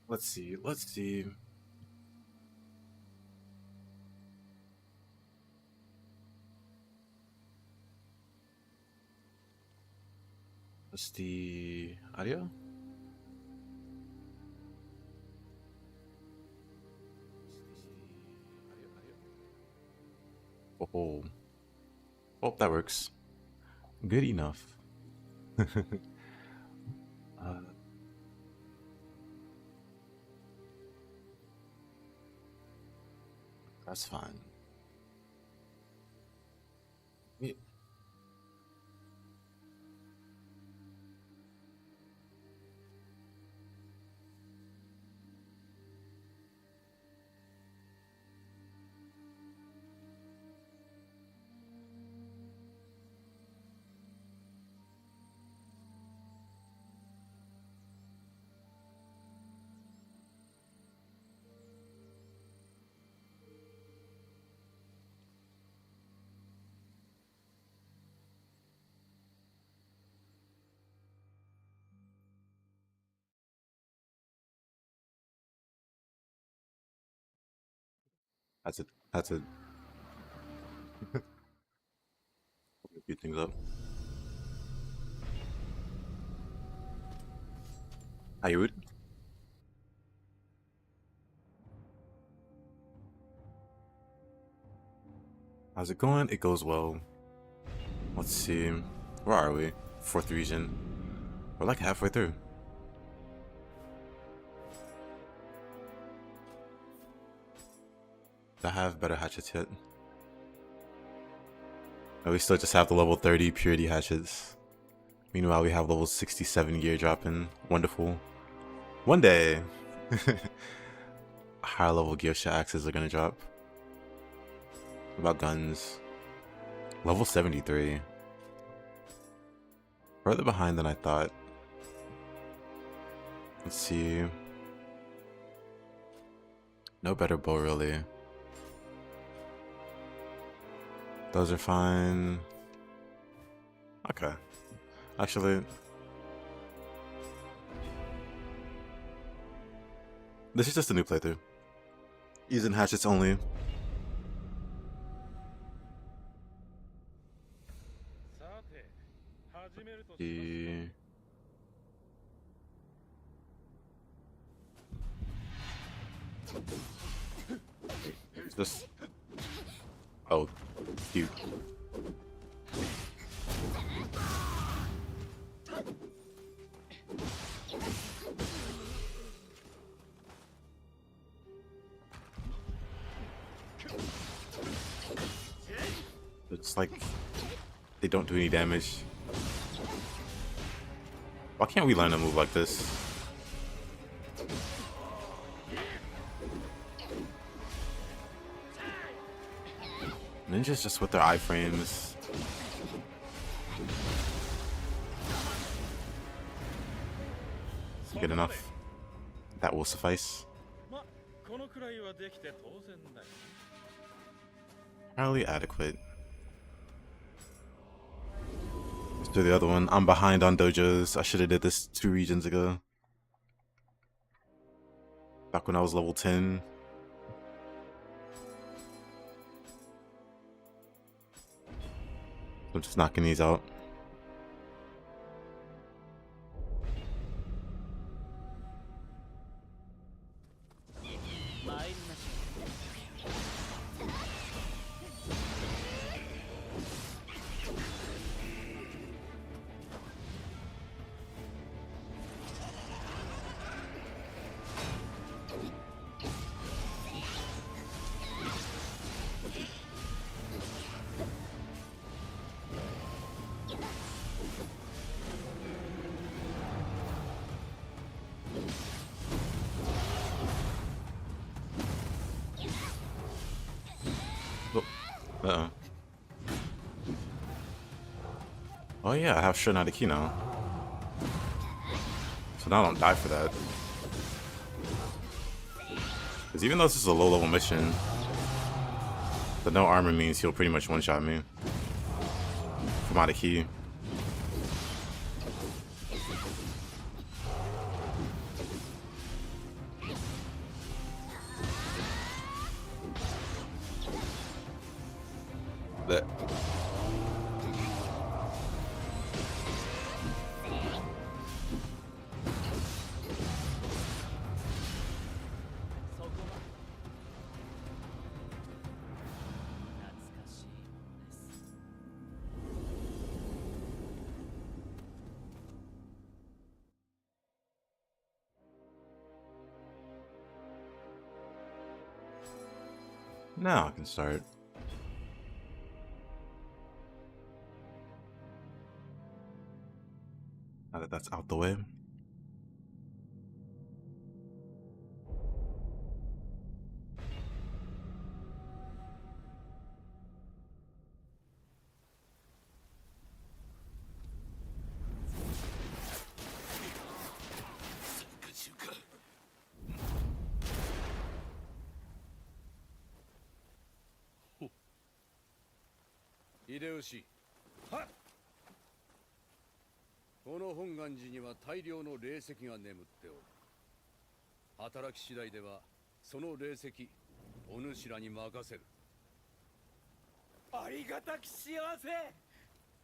Let's see. Let's see. What's the audio? Oh, oh, that works. Good enough. That's fine. Yeah. That's it. That's it. Speed things up. How you would? How's it going? It goes well. Let's see. Where are we? Fourth region. We're like halfway through. I have better hatchets yet. And we still just have the level 30 purity hatchets. Meanwhile, we have level 67 gear dropping. Wonderful. One day, higher level gear shot axes are gonna drop. What about guns? Level 73. Further behind than I thought. Let's see. No better bow, really. Those are fine. Okay. Actually, this is just a new playthrough. Using hatchets only. The... Is this... Oh, cute. It's like they don't do any damage. Why can't we learn a move like this? Ninjas just with their iframes. Good enough. That will suffice. Fairly adequate. Let's do the other one. I'm behind on dojos. I should have did this 2 regions ago. Back when I was level 10. I'm just knocking these out. Uh-oh. Oh yeah, I have sure not a key now. So now I don't die for that. Because even though this is a low level mission, the no armor means he'll pretty much one-shot me. From out of key. Bet. Now I can start. Now that that's out the way. Hideyoshi. この本願寺には大量の霊石が眠っておる。働き次第ではその霊石お主らに任せる。ありがたき幸せ。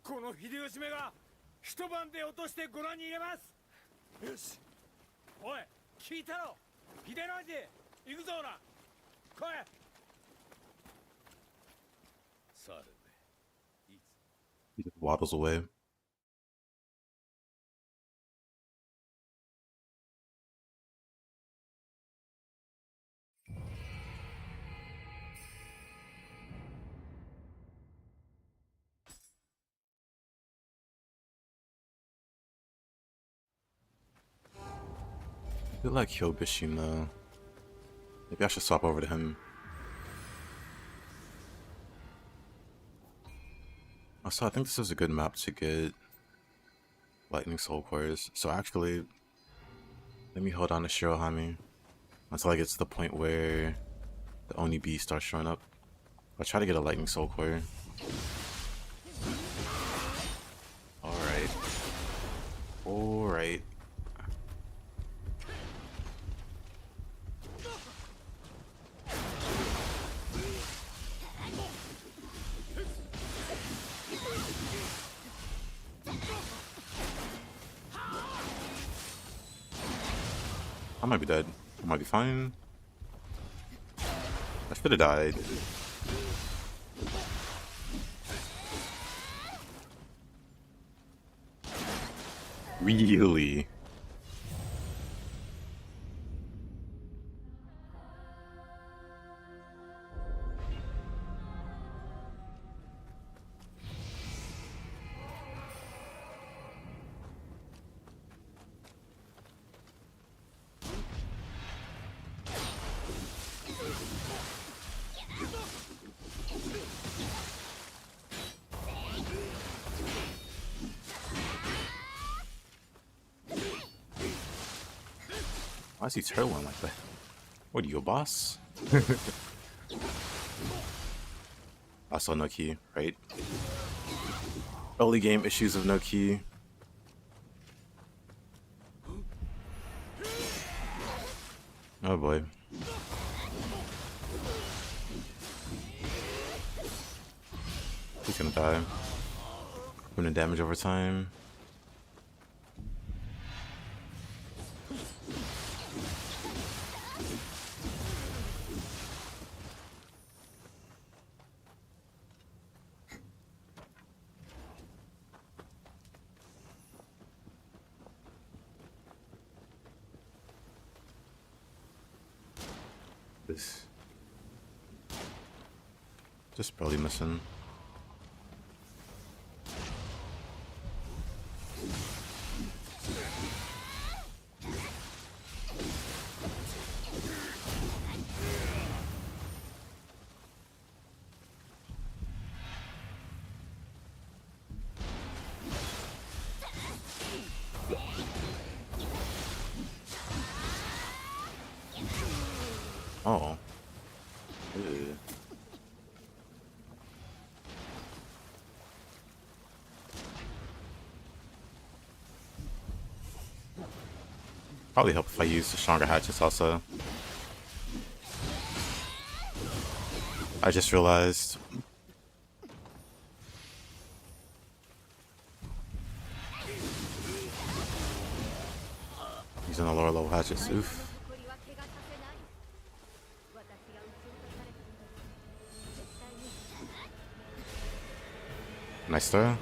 この秀吉めが一晩で落としてご覧に入れます。よし。おい、聞いたろ。秀吉行くぞな。来い。され。 He just waddles away. I feel like Hyobishima. Maybe I should swap over to him. Also, I think this is a good map to get lightning soul cores. So actually, let me hold on to Shirohami until I get to the point where the Oni B starts showing up. I'll try to get a lightning soul core. Alright. Alright. I might be dead. I might be fine. I should have died. Really? Why is he turtling like that? What are you, a boss? Also, no key, right? Early game issues of no key. Oh boy. He's gonna die. Putting damage over time. This just barely missing. Oh. Ew. Probably help if I use the stronger hatchets also. I just realized using the lower level hatchets. Oof. Nice throw.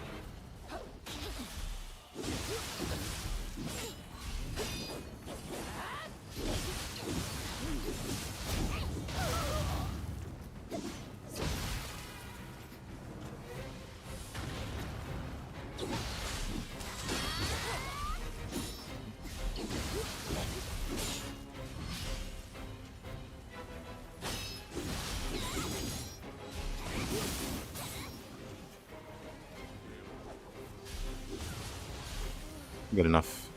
Good enough.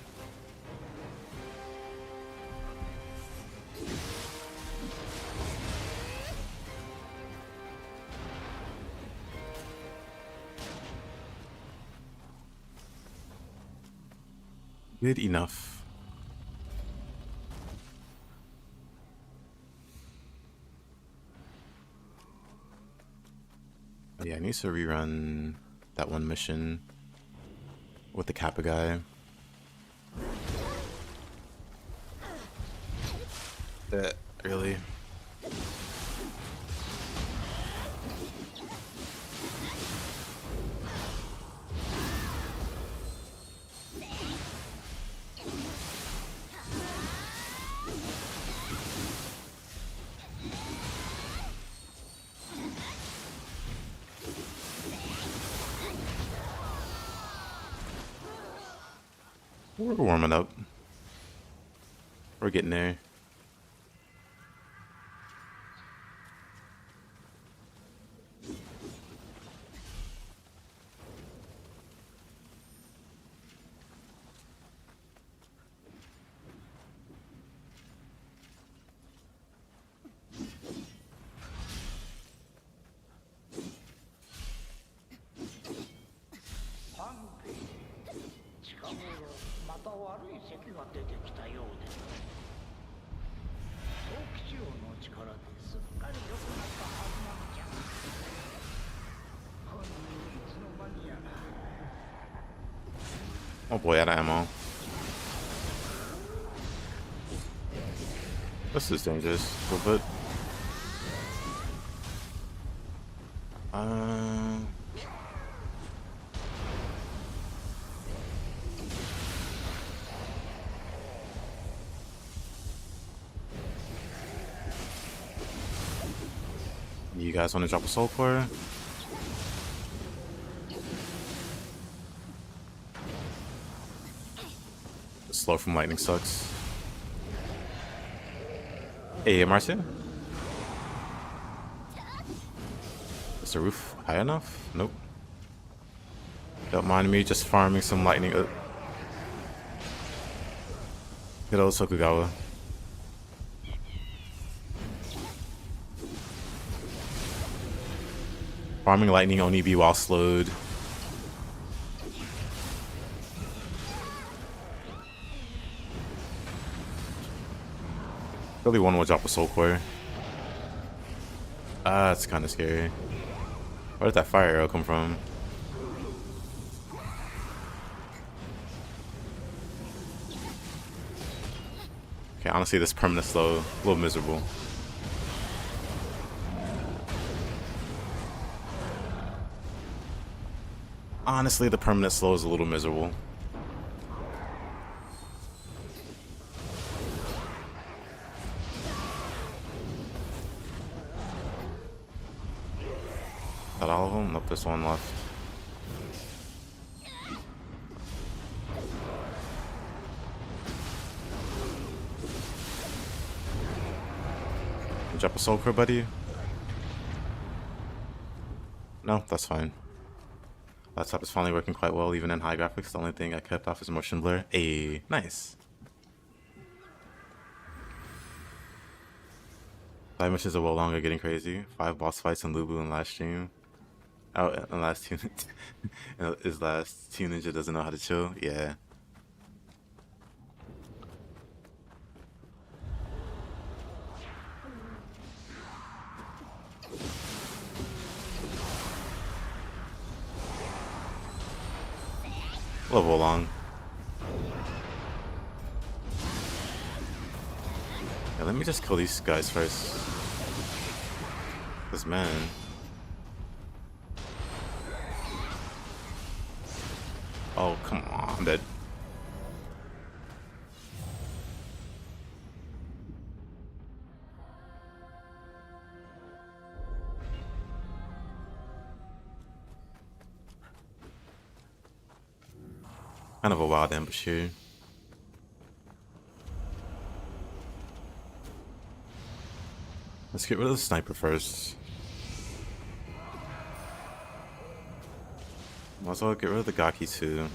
Good enough. Oh yeah, I need to rerun that one mission with the Kappa guy. Really? We're warming up. We're getting there. Oh boy, out of ammo. This is dangerous a little bit. You guys want to drop a soul core? Slow from lightning sucks. Hey, Marcia? Is the roof high enough? Nope. Don't mind me just farming some lightning. Good old Tokugawa. Farming lightning only be while slowed. Really one will drop a soul core. Ah, that's kind of scary. Where did that fire arrow come from? Okay, honestly, this permanent slow, a little miserable. Honestly, the permanent slow is a little miserable. Is that all of them? Nope, there's one left. Drop a soul core, buddy? No, that's fine. Laptop is finally working quite well, even in high graphics. The only thing I kept off is motion blur. Ayy, nice. 5 missions are well longer, getting crazy. 5 boss fights in Lubu in last stream. Oh, and last two. His last Team Ninja doesn't know how to chill. Yeah. Level long. let me just kill these guys first. This man. Oh, come on. I'm dead. Kind of a wild ambush here. Let's get rid of the sniper first. Might as well get rid of the Gaki too.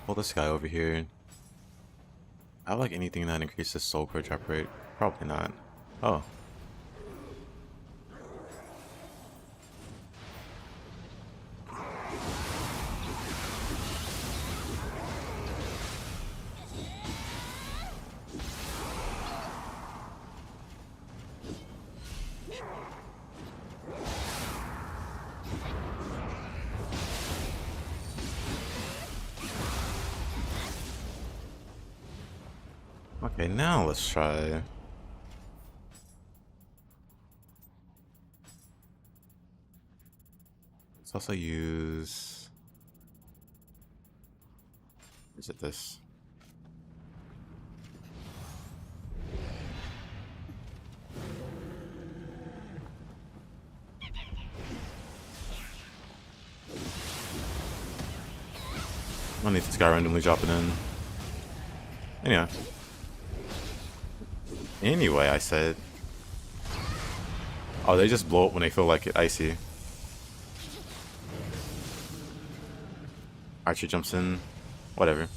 Pull this guy over here. I like anything that increases soul core drop rate. Probably not. Oh. Okay, now let's try. Let's also use. Is it this? I don't need this guy randomly dropping in. Anyway, I said. Oh, they just blow up when they feel like it. I see. Archer jumps in. Whatever.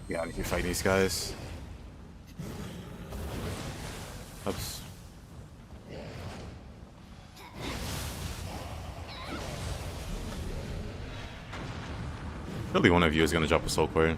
Yeah, I need to fight these guys. Oops. Surely one of you is gonna drop a soul core.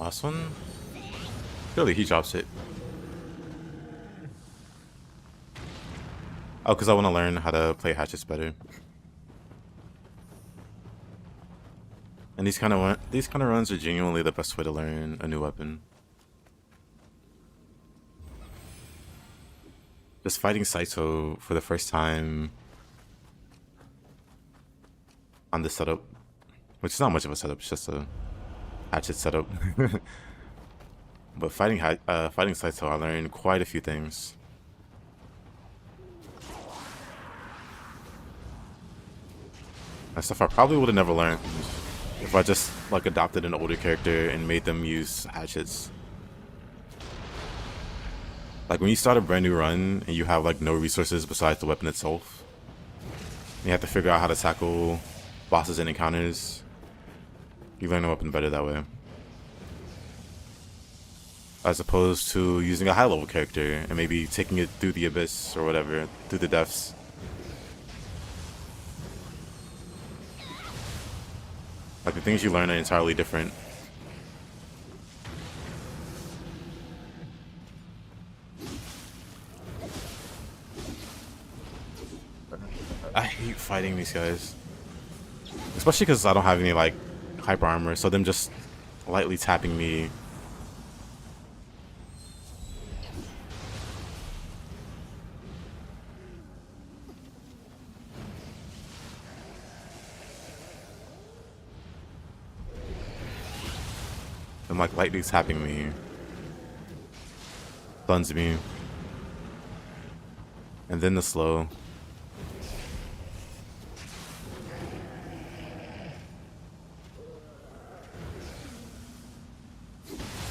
Last one? Surely he drops it. Oh, because I want to learn how to play hatchets better. And these kind of runs are genuinely the best way to learn a new weapon. Just fighting Saito for the first time on this setup, which is not much of a setup, it's just a hatchet setup. But fighting Saito, I learned quite a few things. And stuff I probably would have never learned if I just like adopted an older character and made them use hatchets. Like when you start a brand new run and you have like no resources besides the weapon itself, you have to figure out how to tackle bosses and encounters. You learn a weapon better that way, as opposed to using a high level character and maybe taking it through the abyss or whatever, through the depths. Like the things you learn are entirely different. I hate fighting these guys, especially because I don't have any like hyper armor, so them just lightly tapping me. Them like lightly tapping me stuns me, and then the slow.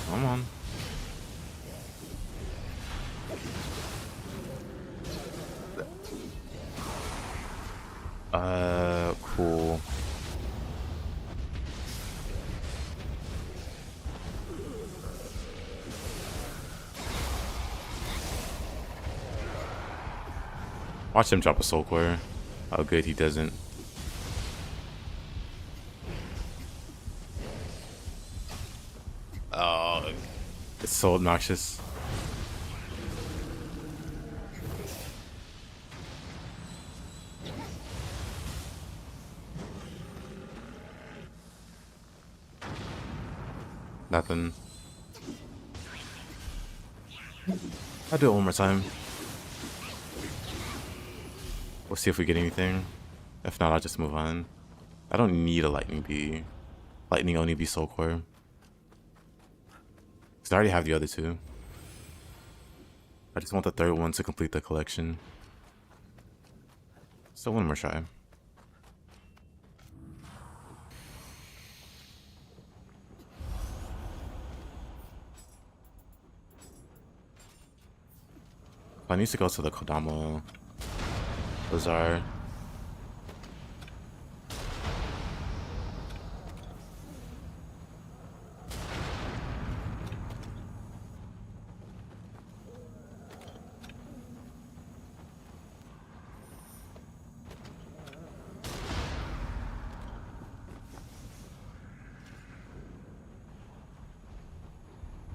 Come on. Watch him drop a soul core. Oh, good, he doesn't. Oh, it's so obnoxious. Nothing. I'll do it one more time. We'll see if we get anything. If not, I'll just move on. I don't need a lightning bee. Lightning only be soul core. Cause I already have the other two. I just want the third one to complete the collection. So one more try. I need to go to the Kodama Bazaar.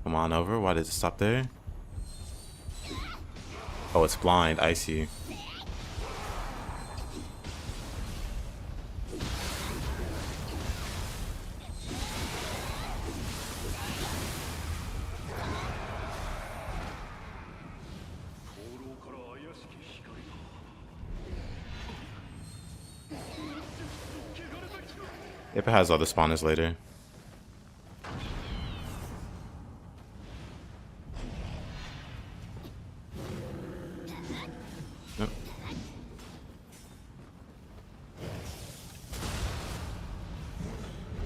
Come on over. Why did it stop there? Oh, it's blind. I see. If it has other spawners later. Nope.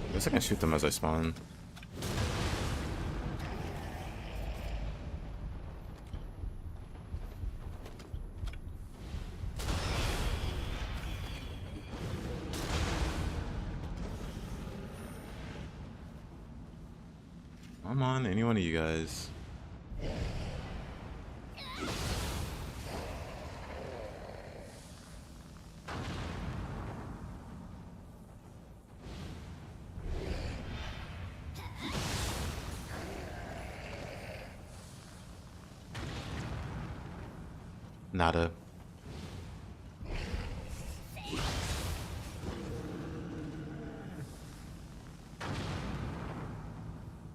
I guess I can shoot them as I spawn. Come on, any one of you guys. Nada.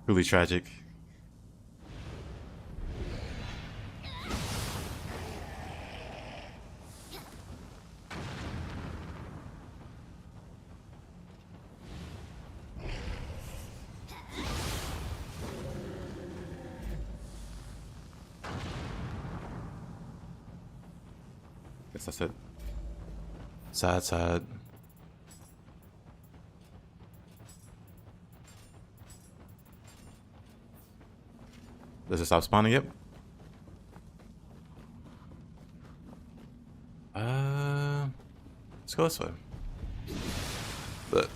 Really tragic. Guess that's it. Sad, sad. Does it stop spawning? Yep. Let's go this way. But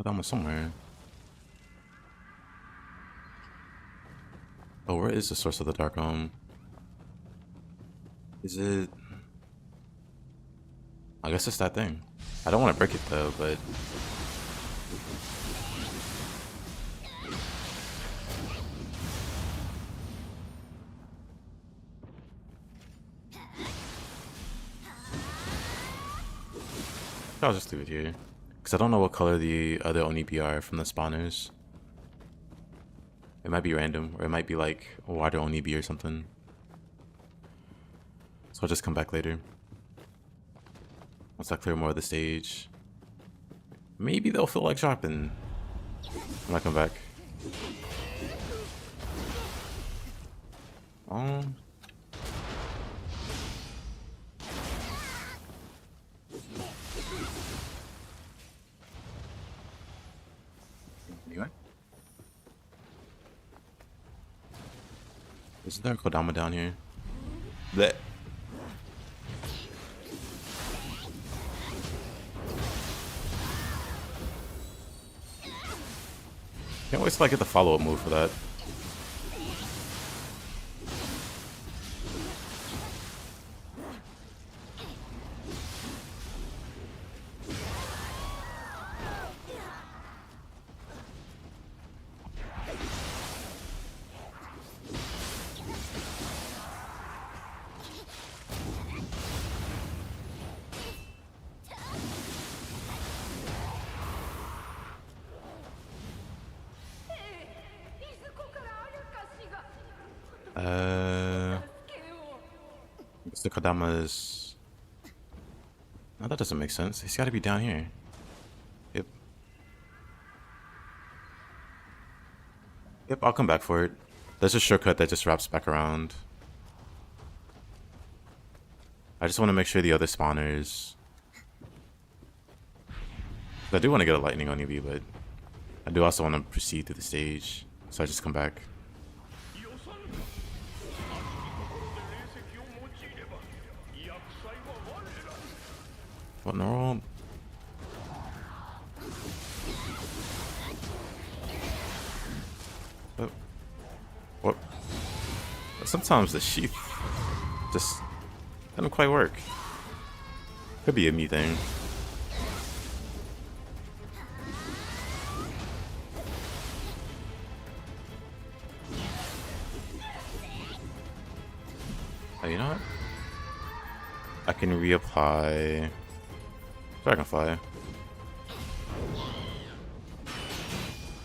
I'm somewhere. Oh, where is the source of the dark home? Is it? I guess it's that thing. I don't want to break it though, but I'll just leave it here. Because I don't know what color the other Onibi are from the spawners. It might be random, or it might be like a water Onibi or something. So I'll just come back later. Once I clear more of the stage. Maybe they'll feel like dropping when I come back. Oh. Anyway. Isn't there a Kodama down here? Blech. Can't wait till I get the follow-up move for that. The Kodama is... No, that doesn't make sense. He's got to be down here. Yep. Yep, I'll come back for it. There's a shortcut that just wraps back around. I just want to make sure the other spawners... I do want to get a lightning on EV, but I do also want to proceed through the stage. So I just come back. What in the world? Oh. What? Sometimes the sheath just doesn't quite work. Could be a me thing. Oh, you know what? I can reapply Dragonfly.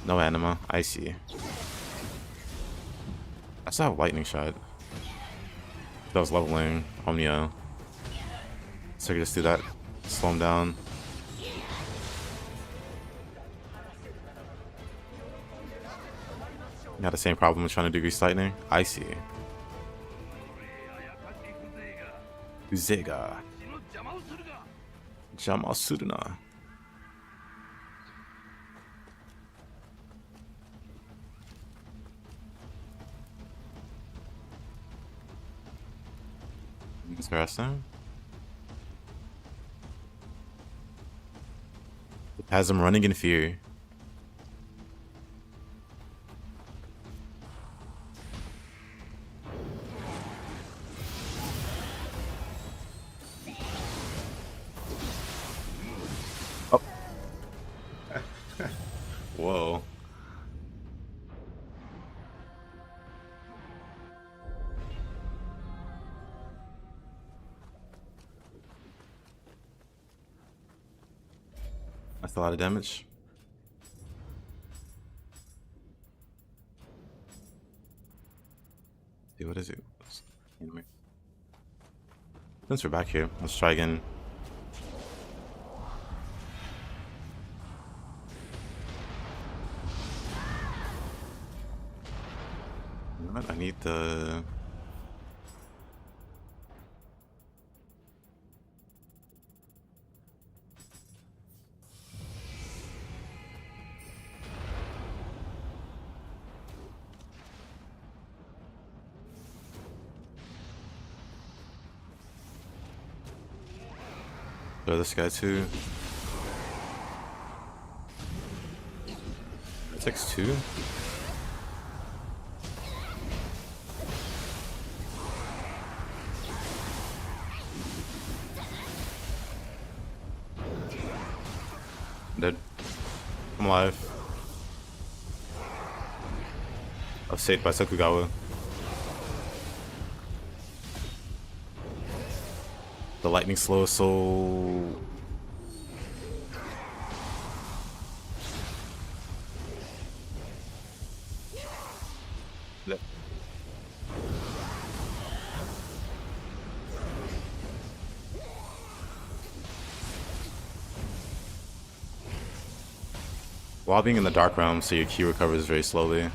No anima. I see. I still have lightning shot. That was leveling Omnia. So I could just do that. Slow him down. Got the same problem with trying to do Grease Lightning. I see. Uzega. Jama Suruna. Interesting. It has him running in fear. Whoa. That's a lot of damage. See, what is it? Since we're back here, let's try again. I need the... Throw this guy too. It takes two. Dead. I'm alive. I was saved by Sakugawa. The lightning slow is so... Yep. While being in the dark realm, so your Q recovers very slowly.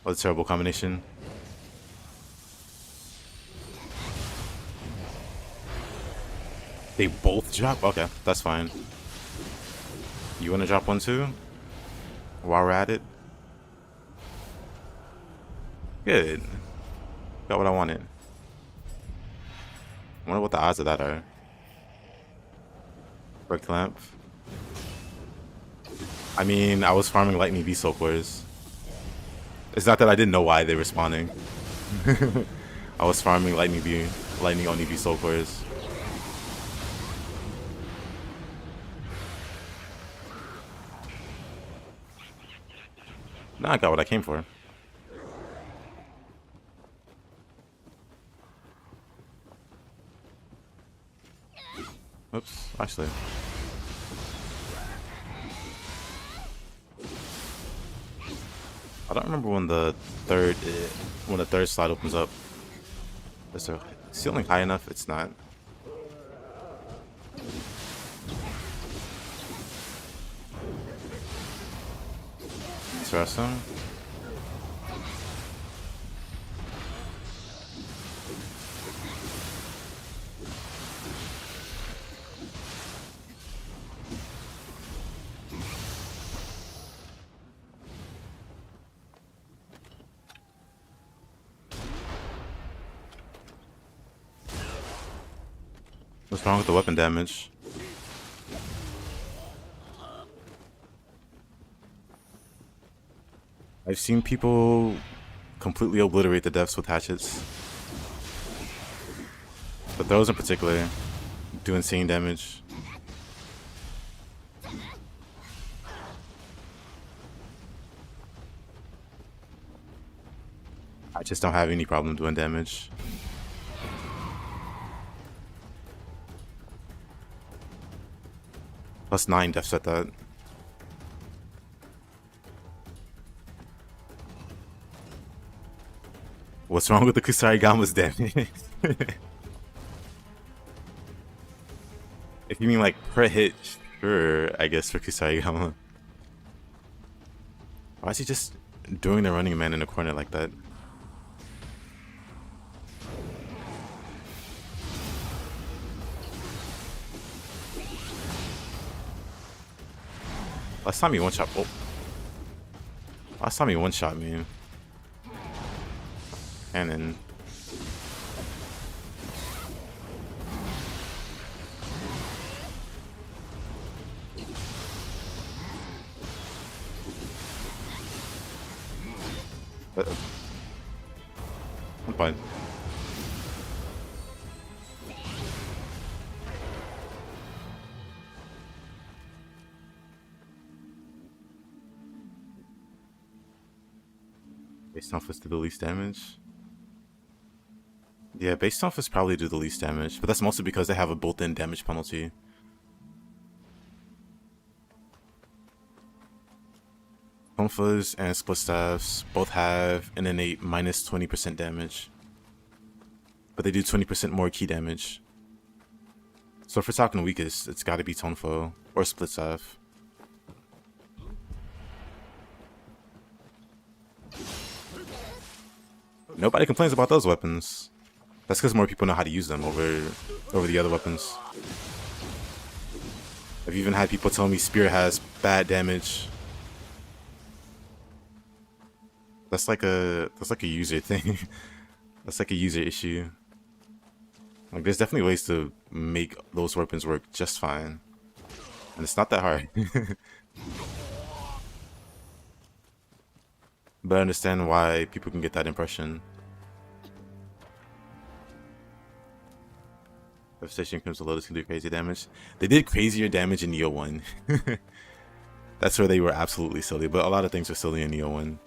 What a terrible combination. They both drop? Okay, that's fine. You wanna drop one too? While we're at it? Good. Got what I wanted. I wonder what the odds of that are. Brick lamp. I mean, I was farming lightning V soul cores. It's not that I didn't know why they were spawning. I was farming lightning only V soul cores. Now I got what I came for. Oops, actually. I don't remember when the third slide opens up. Is the ceiling high enough? It's not. Interesting. What's wrong with the weapon damage? I've seen people completely obliterate the deaths with hatchets. But those in particular do insane damage. I just don't have any problem doing damage. +9 deaths at that. What's wrong with the Kusarigama's damage? If you mean like per hit, sure, I guess for Kusarigama. Why is he just doing the running man in a corner like that? Last time he one-shot. Oh. Last time he one-shot me. And then. I'm fine. Based off is do the least damage. Yeah, based off is probably do the least damage, but that's mostly because they have a built-in damage penalty. Tonfas and split staffs both have an innate minus 20% damage, but they do 20% more key damage. So if we're talking weakest, it's got to be Tonfo or split staff. Nobody complains about those weapons. That's because more people know how to use them over the other weapons. I've even had people tell me Spear has bad damage. That's like a user thing. That's like a user issue. Like there's definitely ways to make those weapons work just fine. And it's not that hard. But I understand why people can get that impression. Devastation comes to Lotus can do crazy damage. They did crazier damage in Nioh 1. That's where they were absolutely silly, but a lot of things were silly in Nioh 1.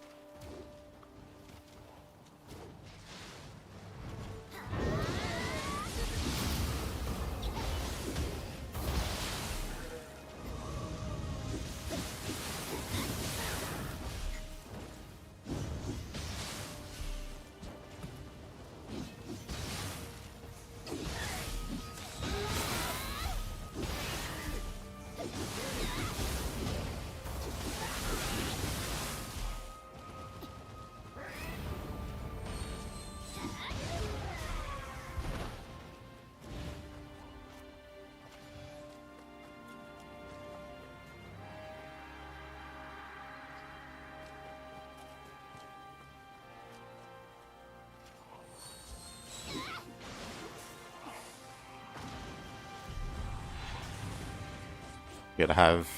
Okay, I have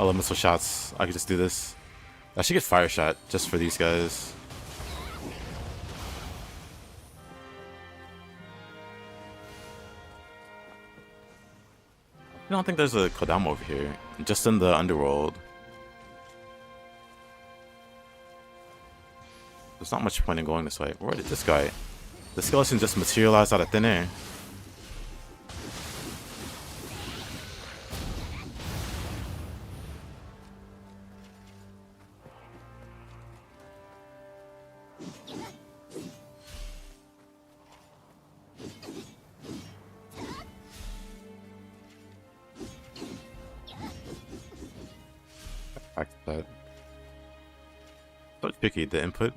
elemental shots. I could just do this. I should get fire shot just for these guys. I don't think there's a Kodama over here. Just in the underworld. There's not much point in going this way. Where did this guy? The skeleton just materialized out of thin air. Back to that. So tricky, the input.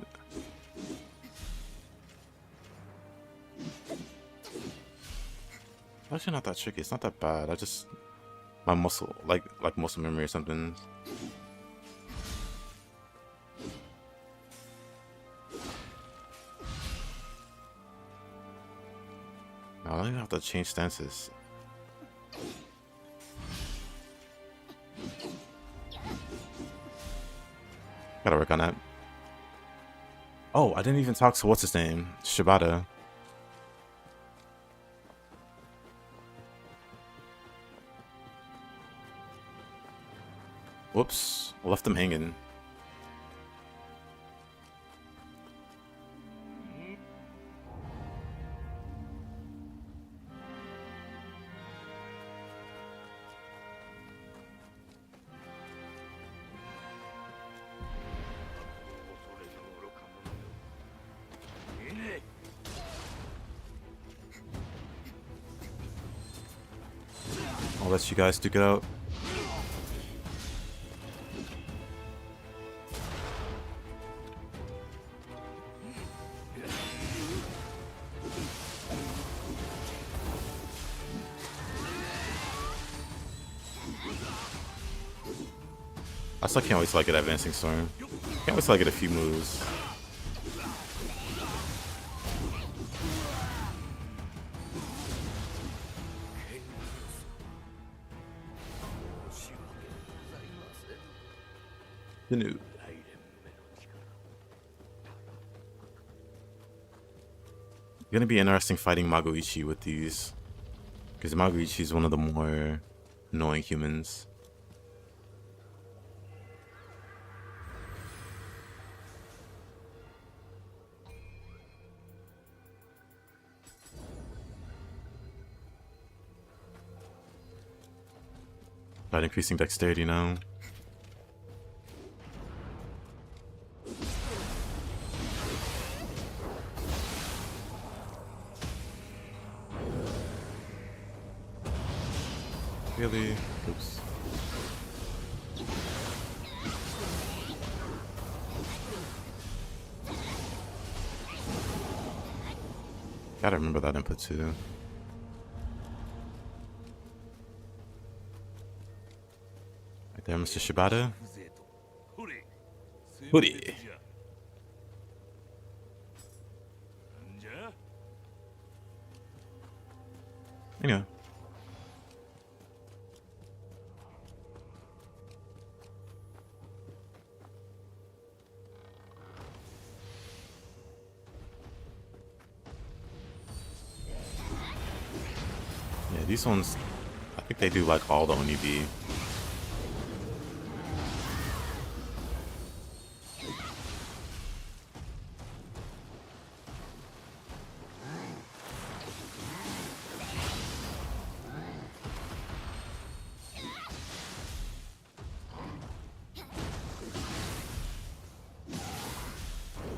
Actually not that tricky, it's not that bad. I just my muscle like muscle memory or something. No, I don't even have to change stances. Gotta work on that. Oh, I didn't even talk to what's his name? Shibata. Whoops, left them hanging. I'll let you guys duke it out. I still can't wait till I get Advancing Storm. Can't wait till I get a few moves. New. Gonna be interesting fighting Magoichi with these, because Magoichi is one of the more annoying humans. Start increasing dexterity now. Really? Oops. Gotta remember that input too. Right there, Mr. Shibata. Hoodie. Yeah. Yeah, these ones, I think they do like all the Oni-B.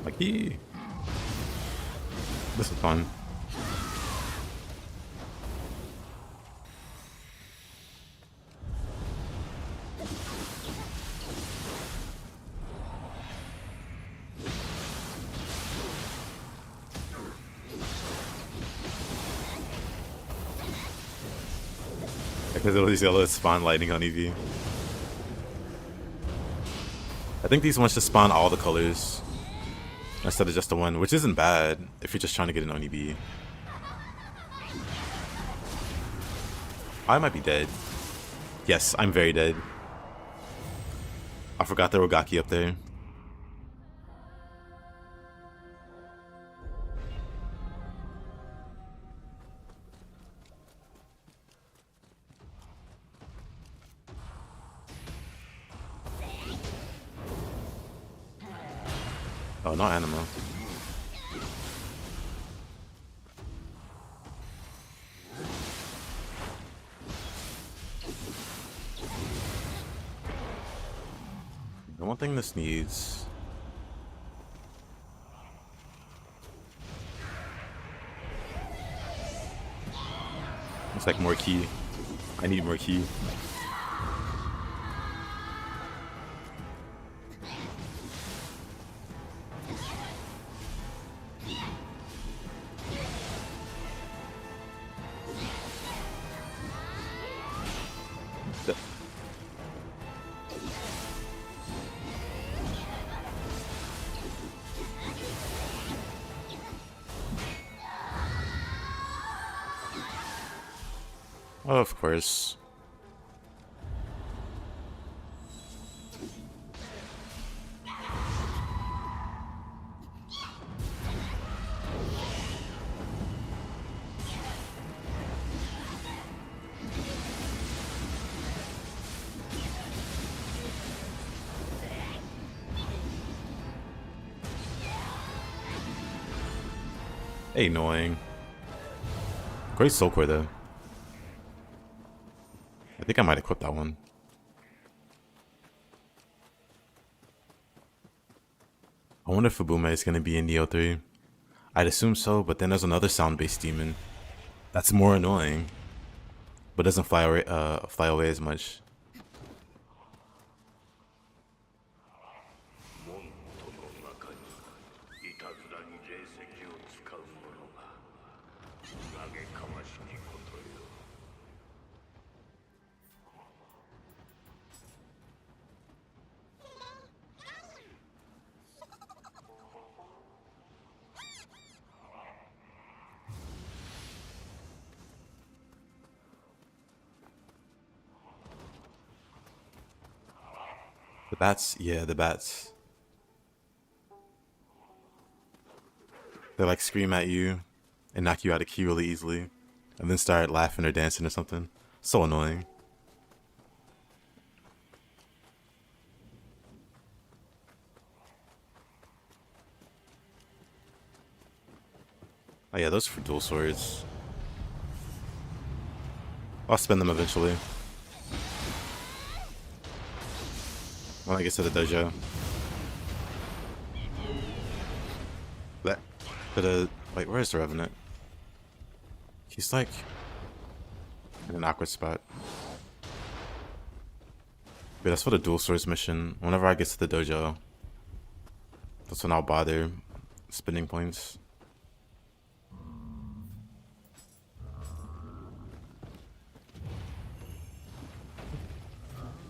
Like this is fun. Because it'll just yellow spawn lightning on EV. I think these ones just spawn all the colors instead of just the one, which isn't bad if you're just trying to get an Oni-B. I might be dead. Yes, I'm very dead. I forgot there were Gaki up there. Oh, no anima. The one thing this needs... It's like more key. I need more key. Oh, of course. Annoying. Great soul core though. I think I might equip that one. I wonder if Fubume is gonna be in Nioh 3. I'd assume so, but then there's another sound-based demon. That's more annoying. But doesn't fly away as much. The bats, yeah, the bats. They like scream at you and knock you out of key really easily, and then start laughing or dancing or something. So annoying. Oh yeah, those are for dual swords. I'll spend them eventually. When I get to the dojo. Wait, where's the Revenant? He's like in an awkward spot. But that's for the dual swords mission. Whenever I get to the dojo, that's when I'll bother spending points.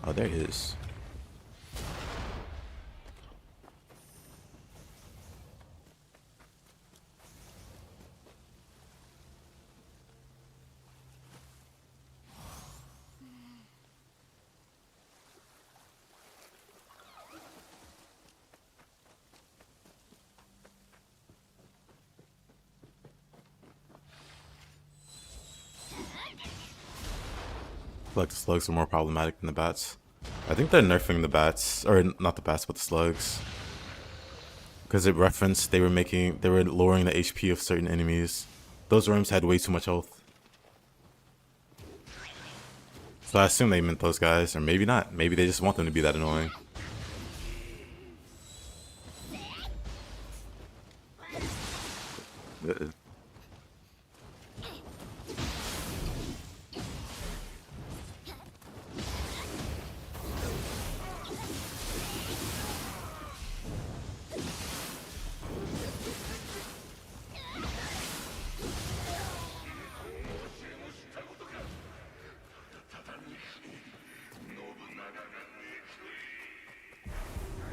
Oh, there he is. I feel like the slugs are more problematic than the bats. I think they're nerfing the bats, or not the bats, but the slugs, because it referenced they were lowering the HP of certain enemies. Those worms had way too much health, so I assume they meant those guys, or maybe not. Maybe they just want them to be that annoying.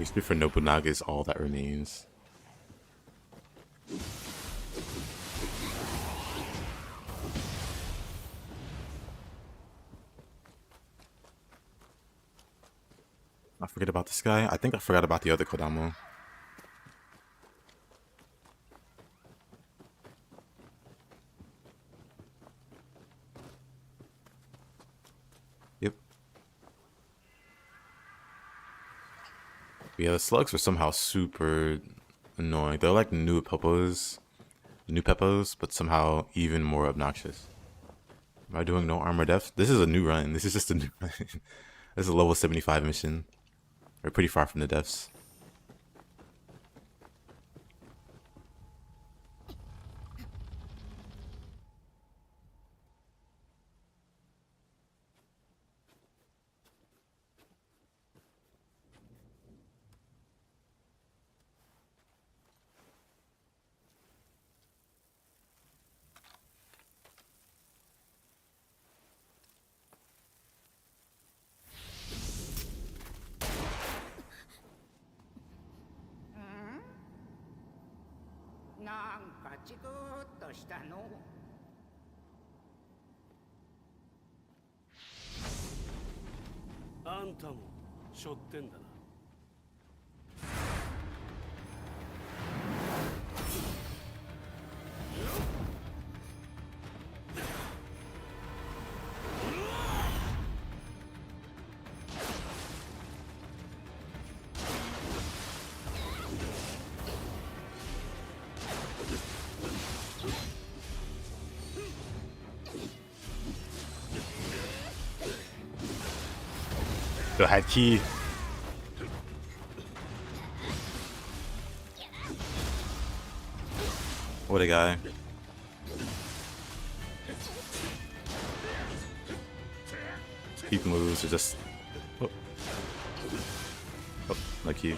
HP for Nobunaga is all that remains. Forget about this guy. I think I forgot about the other Kodamo. Yep. Yeah, the slugs are somehow super annoying. They're like new Peppos, but somehow even more obnoxious. Am I doing no armor depth? This is a new run. This is just a new run. This is a level 75 mission. We're pretty far from the depths.あんたも背負ってんだな。Still had key. What a guy. Keep moves are just... Oh. Oh, no key.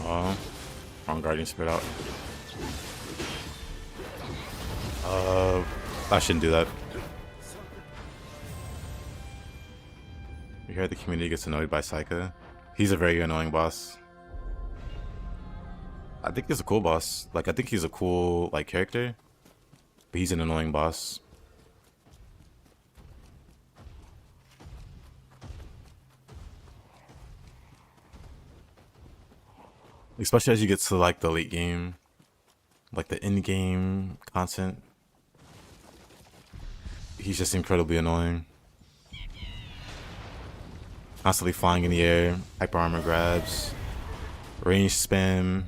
Oh. Wrong Guardian Spirit out. I shouldn't do that. You hear the community gets annoyed by Saika? He's a very annoying boss. I think he's a cool boss. Like, I think he's a cool, like, character. But he's an annoying boss. Especially as you get to, like, the late game. Like, the in-game content. He's just incredibly annoying. Constantly flying in the air, hyper armor grabs, range spam.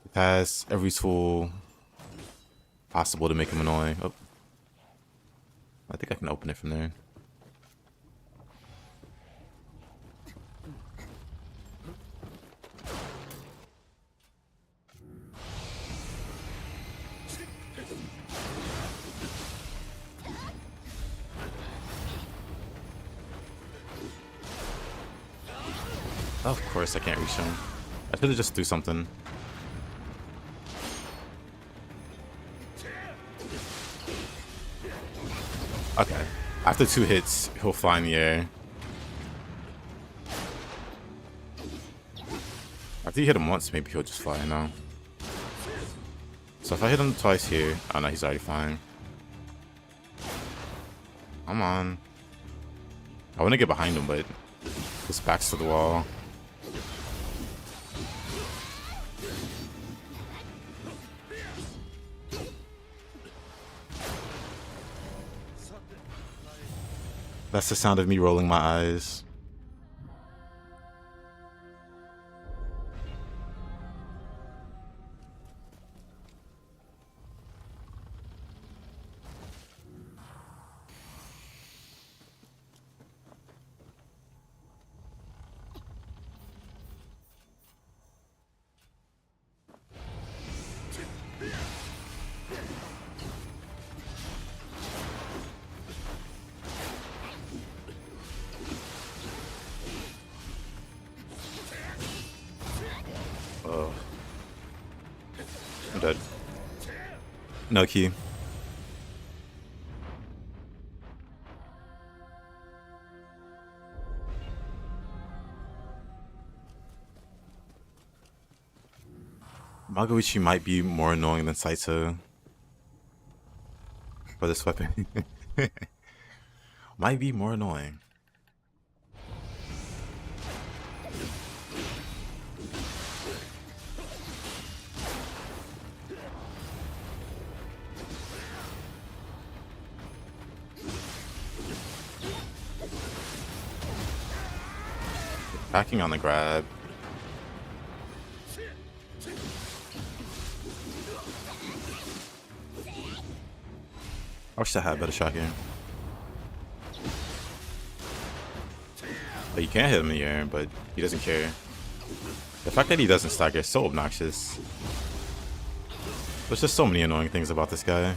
It has every tool possible to make him annoying. Oh. I think I can open it from there. Of course I can't reach him. I should have just do something. Okay. After 2 hits, he'll fly in the air. After you hit him once, maybe he'll just fly now. So if I hit him twice here... Oh no, he's already flying. Come on. I want to get behind him, but his back's to the wall. That's the sound of me rolling my eyes. Oh. I'm dead. No key. Magoichi might be more annoying than Saito for this weapon. Might be more annoying. Backing on the grab. I wish I had better shot game. Like, you can't hit him in the air, but he doesn't care. The fact that he doesn't stack is so obnoxious. There's just so many annoying things about this guy.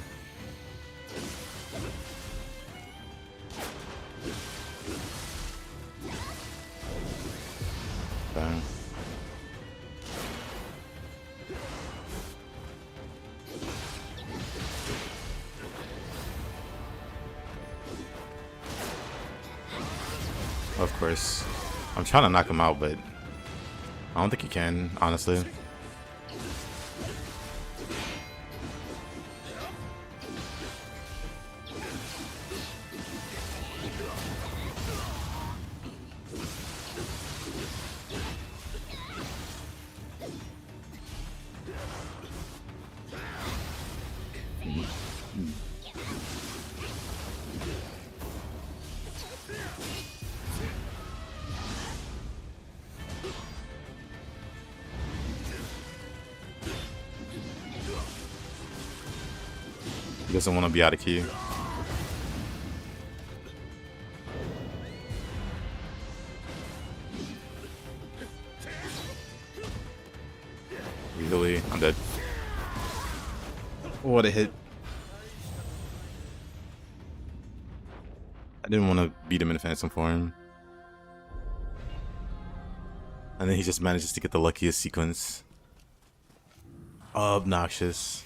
Bang. Of course. I'm trying to knock him out, but I don't think he can, honestly. He doesn't want to be out of key. Really? I'm dead. What a hit. I didn't want to beat him in phantom form. And then he just manages to get the luckiest sequence. Obnoxious.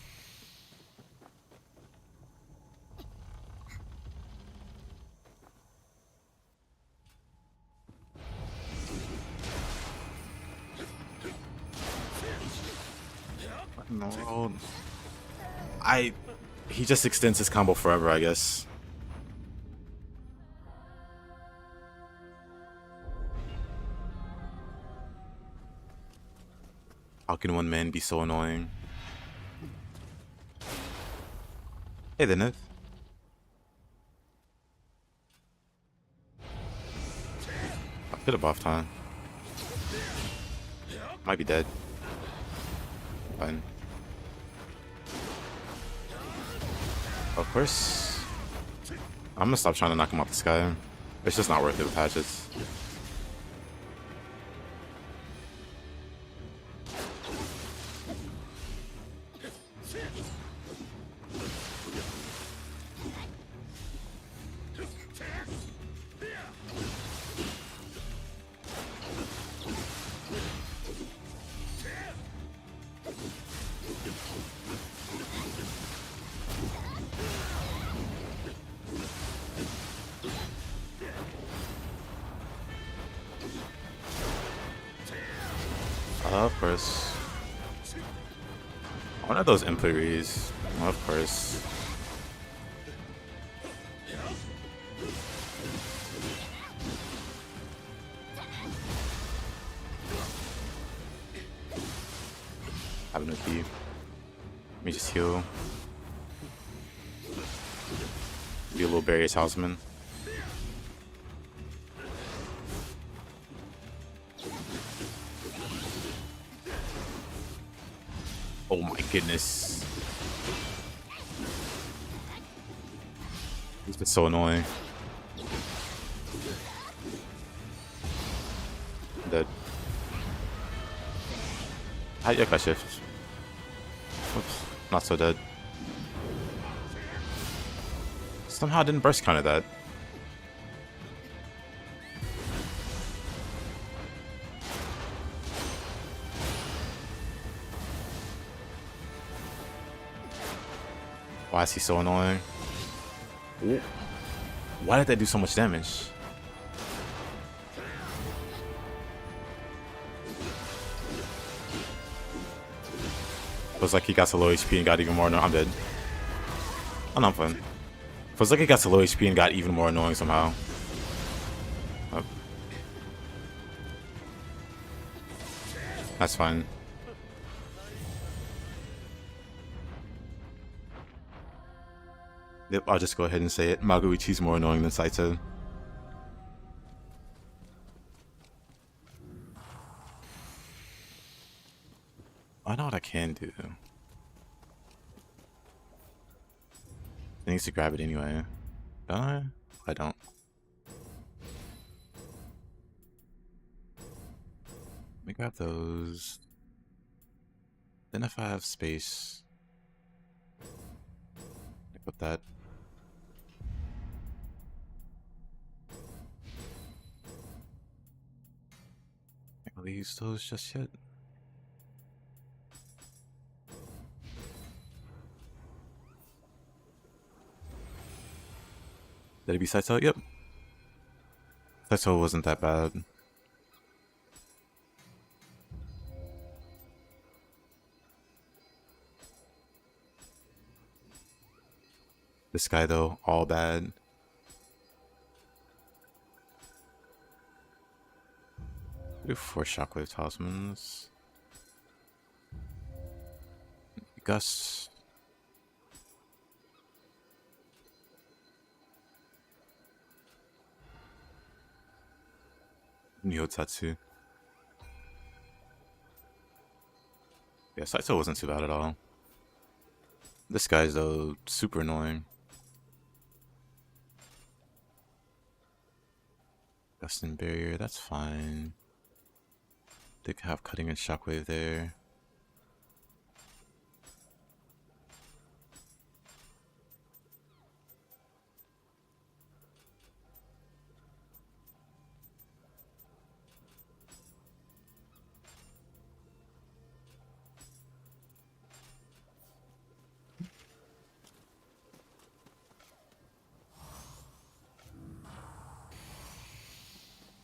No. He just extends his combo forever, I guess. How can one man be so annoying? Hey there, Niv. I could have buffed, huh? Might be dead. Fine. Of course. I'm gonna stop trying to knock him off the sky. It's just not worth it with hatchets. Of course. One of those input reads. Of course. I have no key. Let me just heal. Be a little barrier talisman. Oh my goodness. He's been so annoying. I'm dead. How you I shift? Oops, not so dead. Somehow I didn't burst counter that. Why is he so annoying? Ooh. Why did that do so much damage? Feels like he got to low HP and got even more annoying. I'm dead. Oh no, I'm fine. Feels like he got to low HP and got even more annoying somehow. Oh. That's fine. Yep, I'll just go ahead and say it. Magoichi's more annoying than Saito. I know what I can do. I need to grab it anyway. Don't I? I don't. Let me grab those. Then if I have space, equip that. Can't really use those just yet. Did it be Saito? Yep. Saito wasn't that bad. This guy though, all bad. Do 4 shockwave talismans. Gus. Nioh Tatsu. Yeah, Saito wasn't too bad at all. This guy's though super annoying. Gust and barrier, that's fine. They could have cutting and shockwave there.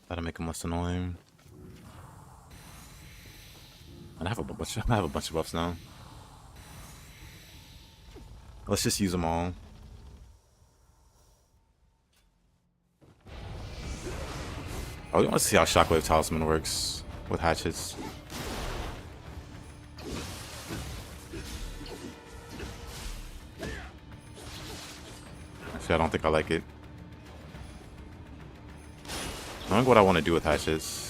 That'll make him less annoying. And I have a bunch of buffs now. Let's just use them all. I really want to see how Shockwave Talisman works with hatchets. Actually, I don't think I like it. Knowing what I want to do with hatchets.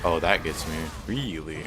Oh, that gets me. Really?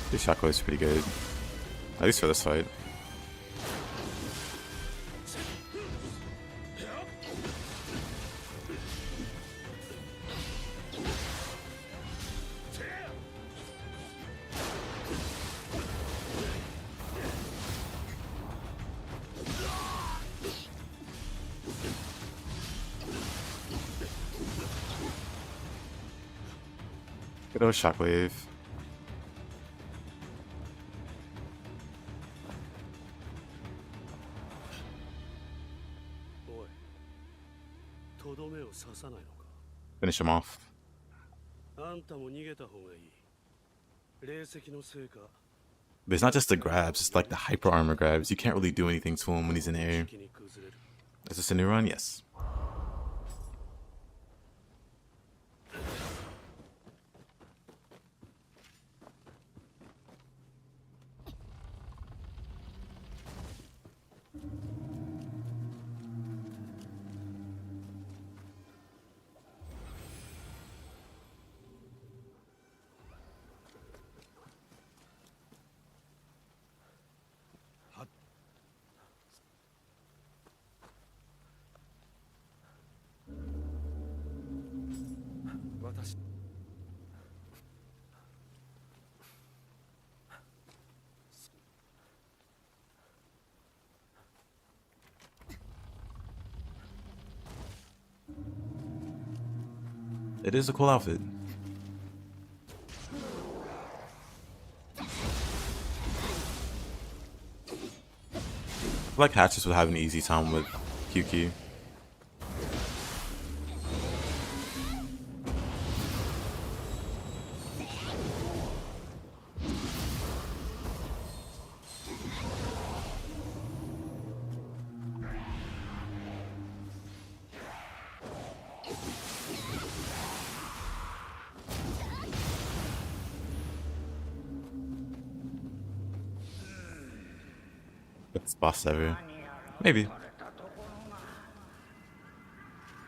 This shockwave is pretty good. At least for this fight. Good old shockwave. Finish him off. But it's not just the grabs, it's like the hyper armor grabs. You can't really do anything to him when he's in the air. Is this a new run? Yes. It is a cool outfit. I feel like Hatchets would have an easy time with QQ. Best boss ever. Maybe.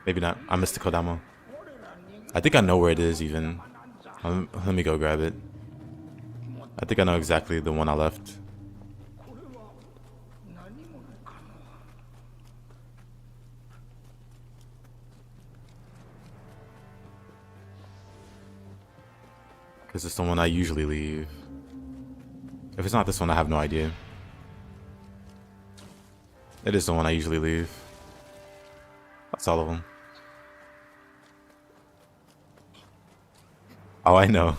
Maybe not. I missed the Kodama. I think I know where it is even. Let me go grab it. I think I know exactly the one I left. Because it's the one I usually leave. If it's not this one, I have no idea. It is the one I usually leave. That's all of them. Oh, I know.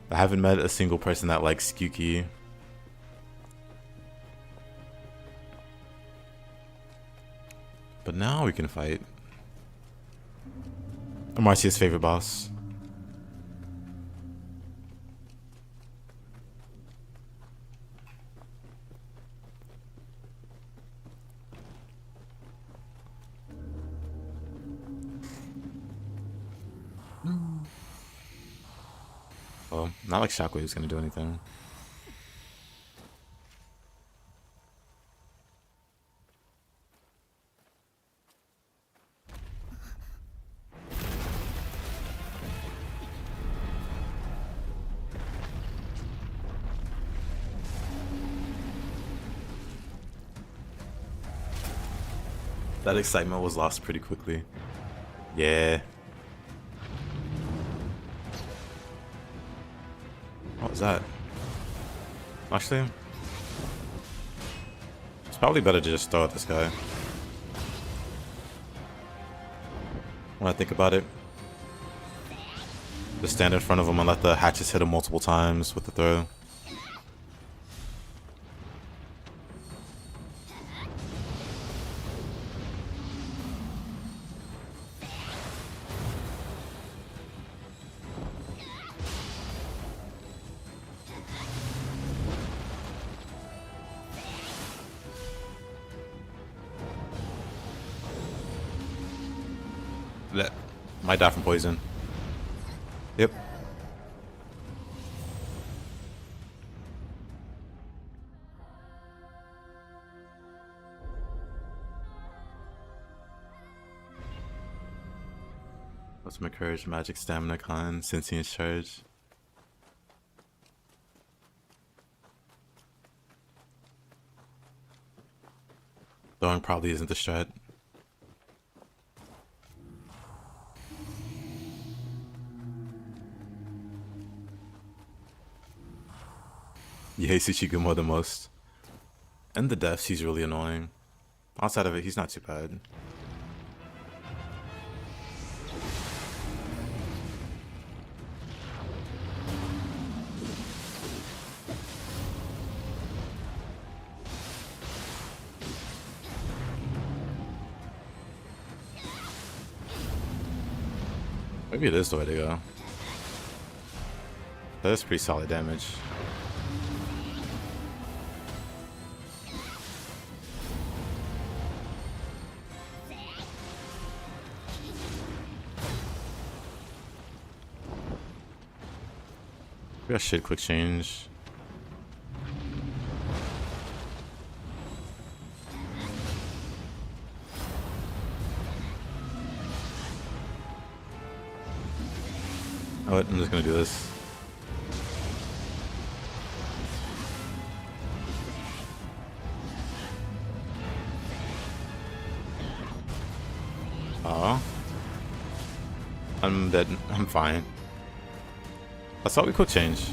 I haven't met a single person that likes Kyuki. But now we can fight. Marcia's favorite boss. Well, not like Shockwave's gonna do anything. That excitement was lost pretty quickly. Yeah. What was that? Actually, it's probably better to just throw at this guy. When I think about it, just stand in front of him and let the hatchets hit him multiple times with the throw. Might die from poison. Yep. Let's make courage, magic, stamina, con, sentient charge. Throwing probably isn't the strat. You hate Tsuchigumo the most. And the deaths, he's really annoying. Outside of it, he's not too bad. Maybe it is the way to go. That's pretty solid damage. We got shit quick change. Oh, I'm just gonna do this. Oh. I'm dead. I'm fine. I thought we could change.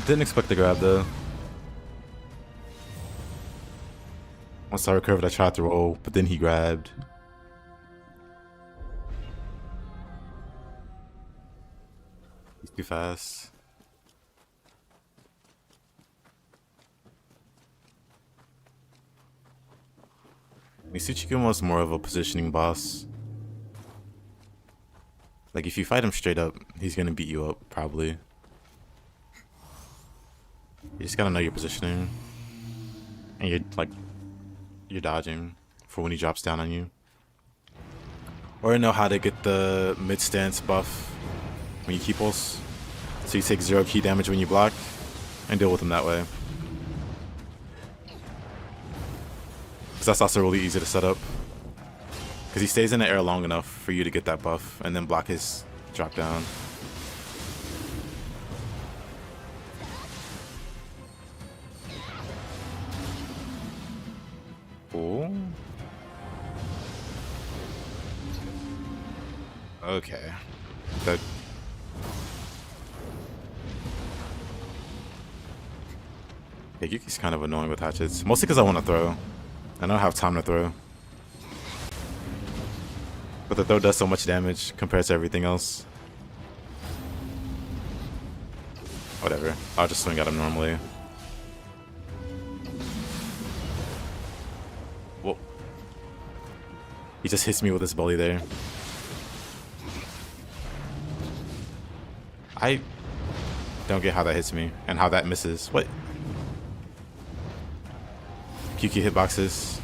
Didn't expect the grab though. Once I recovered, I tried to roll, but then he grabbed. Too fast. Mitsuchikun was more of a positioning boss. Like, if you fight him straight up, he's gonna beat you up, probably. You just gotta know your positioning. And you're dodging for when he drops down on you. Or know how to get the mid-stance buff when you keep pulse. So you take 0 key damage when you block, and deal with him that way. Because that's also really easy to set up. Because he stays in the air long enough for you to get that buff, and then block his drop down. Oh. Okay. That. Yeah, Yuki's kind of annoying with hatchets. Mostly because I want to throw. I don't have time to throw. But the throw does so much damage compared to everything else. Whatever. I'll just swing at him normally. Whoa. He just hits me with his belly there. I don't get how that hits me and how that misses. What? QQ hitboxes.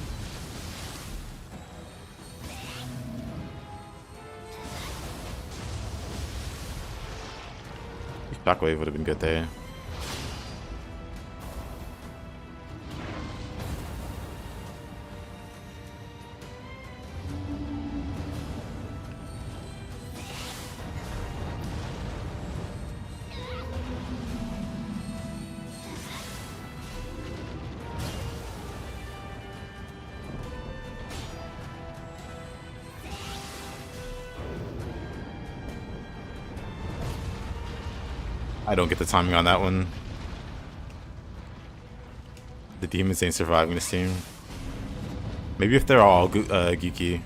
Shockwave would have been good there. I don't get the timing on that one. The demons ain't surviving this team. Maybe if they're all geeky.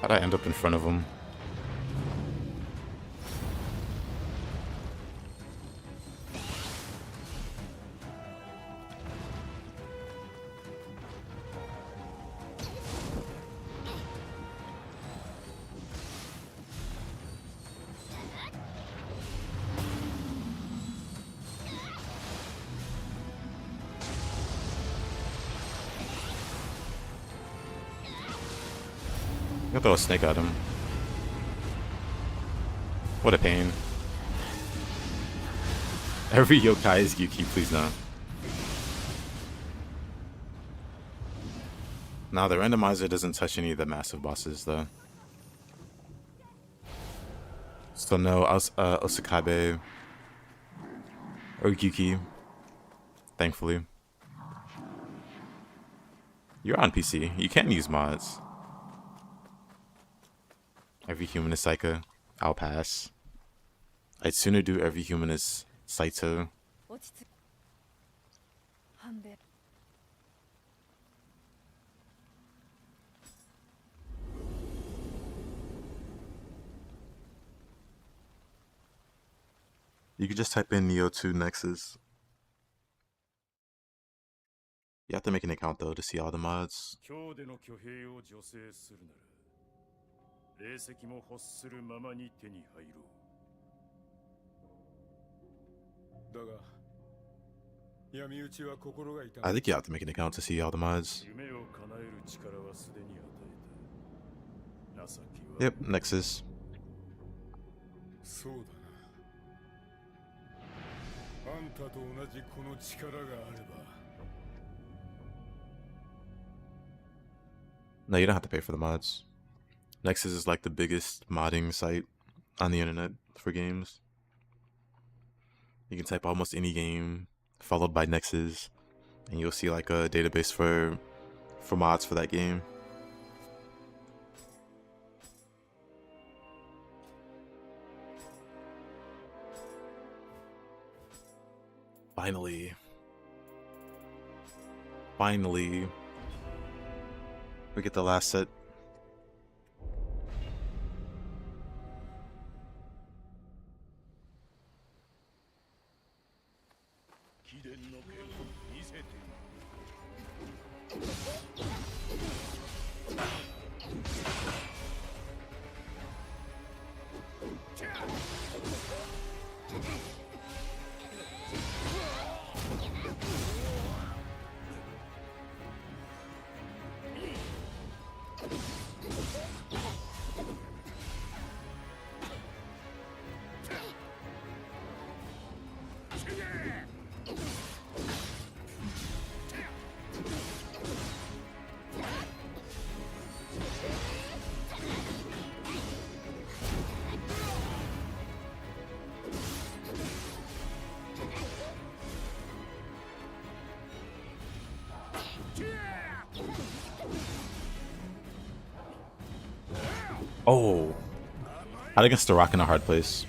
How'd I end up in front of him? I'm gonna throw a snake at him. What a pain. Every yokai is Yuki, please no. Now the randomizer doesn't touch any of the massive bosses though. So no Osakabe or Yuki, thankfully. You're on PC, you can't use mods. Every human is Psycho. I'll pass. I'd sooner do every human is Saito. You could just type in Nioh 2 Nexus. You have to make an account though to see all the mods. 霊石も欲するままに手に入ろう。だが、闇討ちは心が痛む。I think you have to make an account to see all the mods. 夢を叶える力はすでに与えた。情けは。Yep, Nexus. そうだな。あんたと同じこの力があれば。No, you don't have to pay for the mods. Nexus is like the biggest modding site on the internet for games. You can type almost any game followed by Nexus, and you'll see like a database for mods for that game. Finally, we get the last set. Oh, out against the rock in a hard place.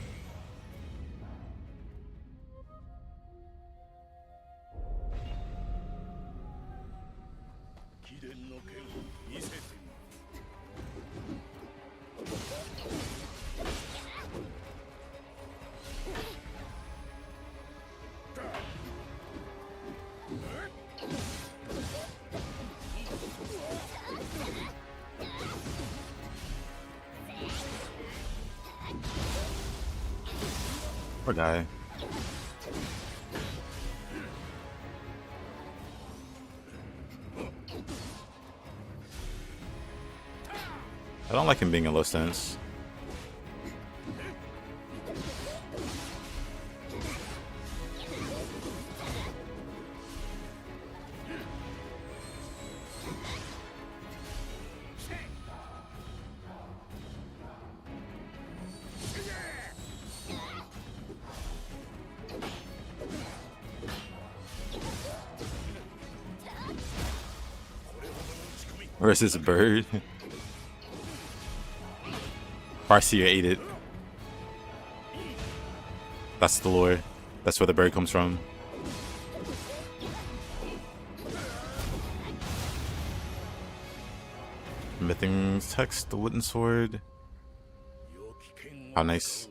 Poor guy. I don't like him being in low stance. Where's this bird? Farseer ate it. That's the lore. That's where the bird comes from. Mything's text, the wooden sword. How nice.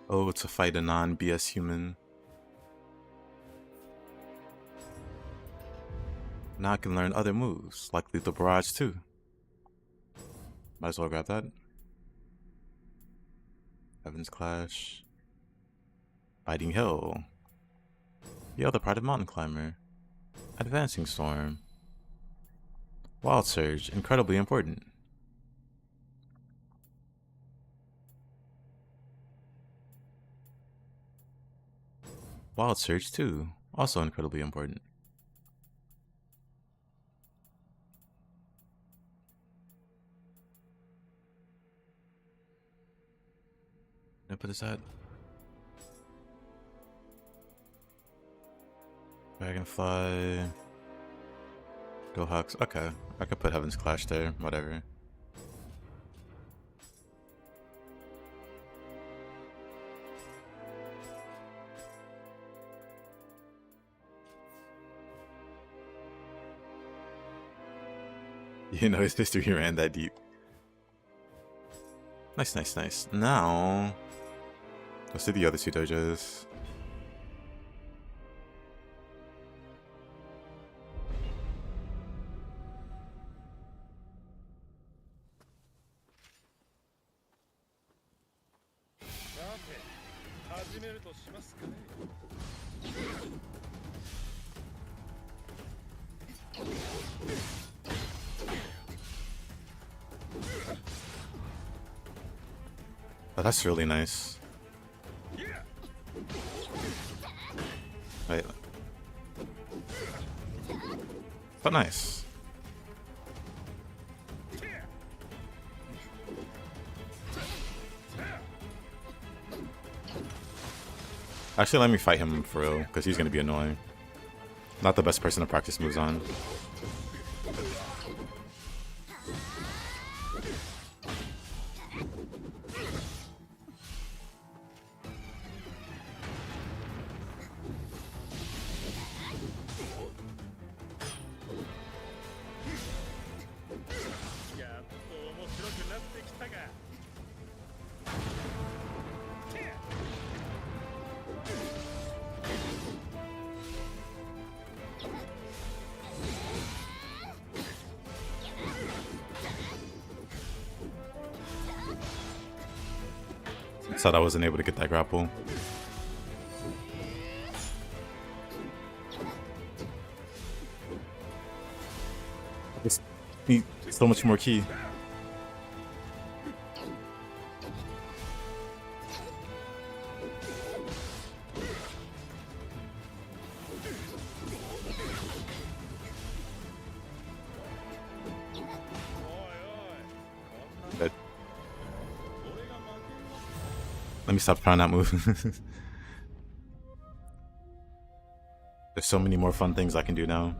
Oh, to fight a non-BS human. Now I can learn other moves, like Lethal Barrage too. Might as well grab that. Heaven's Clash. Biting Hill. The other part of Mountain Climber. Advancing Storm. Wild Surge, incredibly important. Wild Surge too, also incredibly important. What is that? Dragonfly. Go Hux. Okay, I could put Heaven's Clash there, whatever. You know his history ran that deep. Nice, nice, nice. Now, let's do the other two dojos. Oh, that's really nice. Wait. But nice. Actually, let me fight him for real, because he's going to be annoying. Not the best person to practice moves on. Thought I wasn't able to get that grapple. Just need so much more key. But let me stop trying that move. There's so many more fun things I can do now.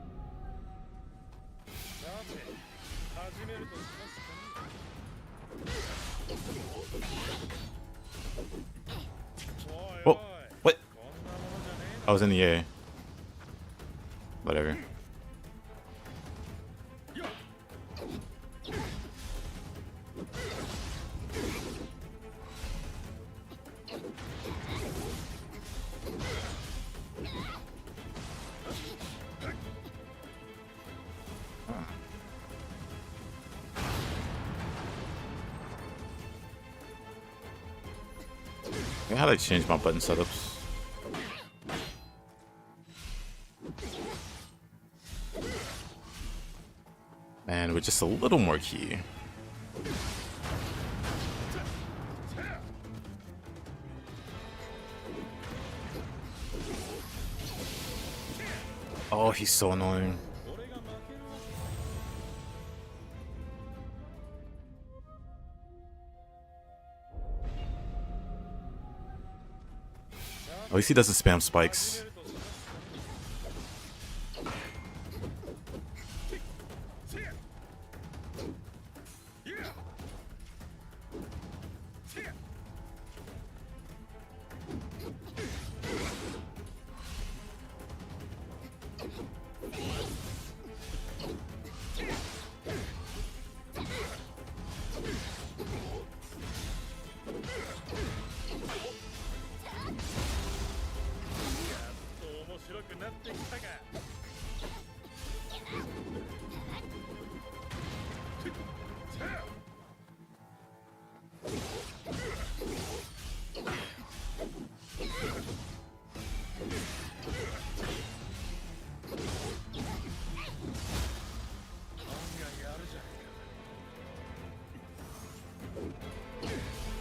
Oh, what? I was in the air. Whatever. How do I change my button setups? And with just a little more key. Oh, he's so annoying. At least he doesn't spam spikes.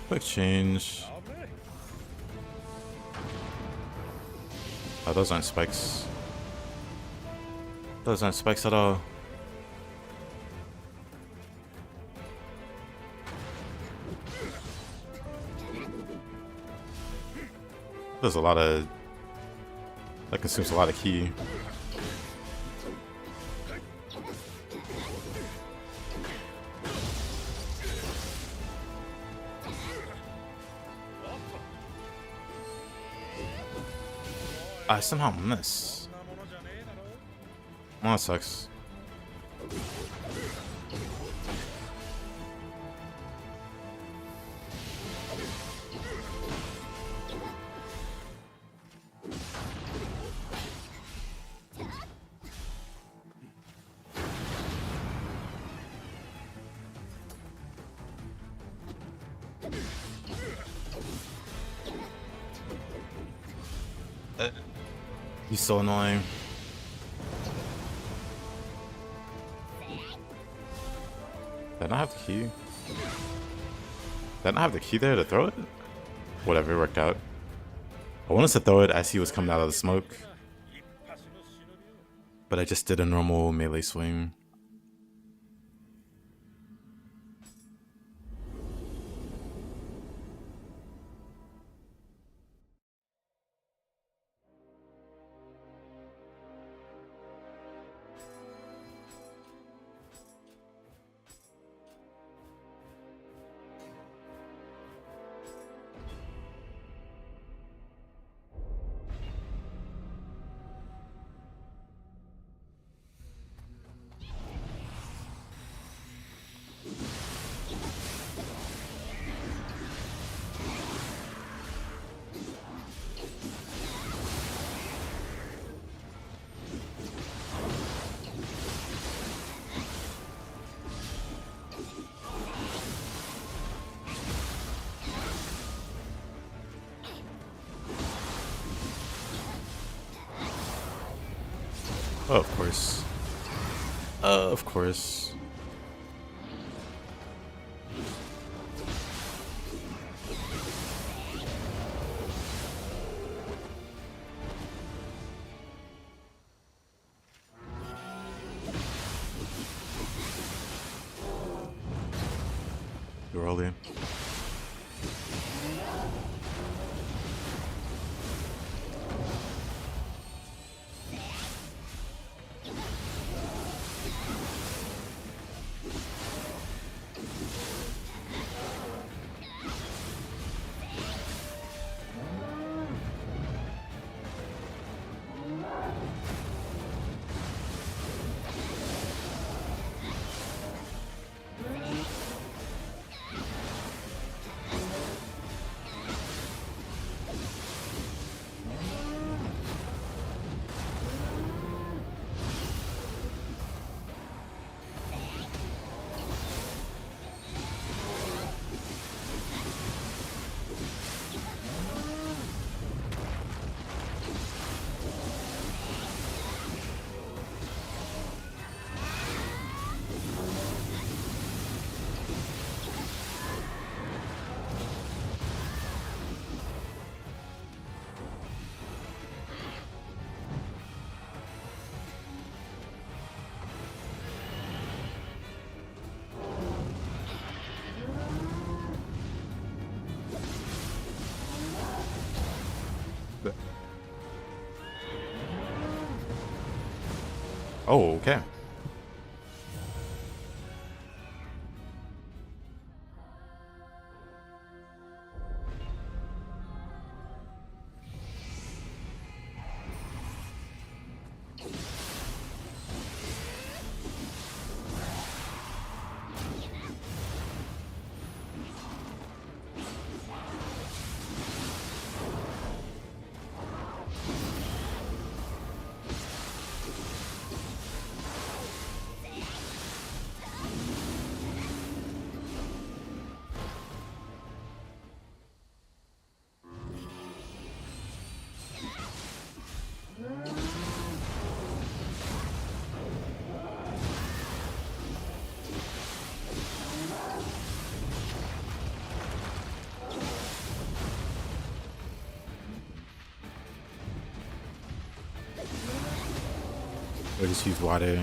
Quick change. Oh, those aren't spikes. Those aren't spikes at all. There's a lot of... that consumes a lot of key. I somehow miss. Oh, that sucks. He's so annoying. Did I not have the key? Did I not have the key there to throw it? Whatever, it worked out. I wanted to throw it as he was coming out of the smoke, but I just did a normal melee swing. Oh, of course. Of course. You're early. Oh, okay. I just use water.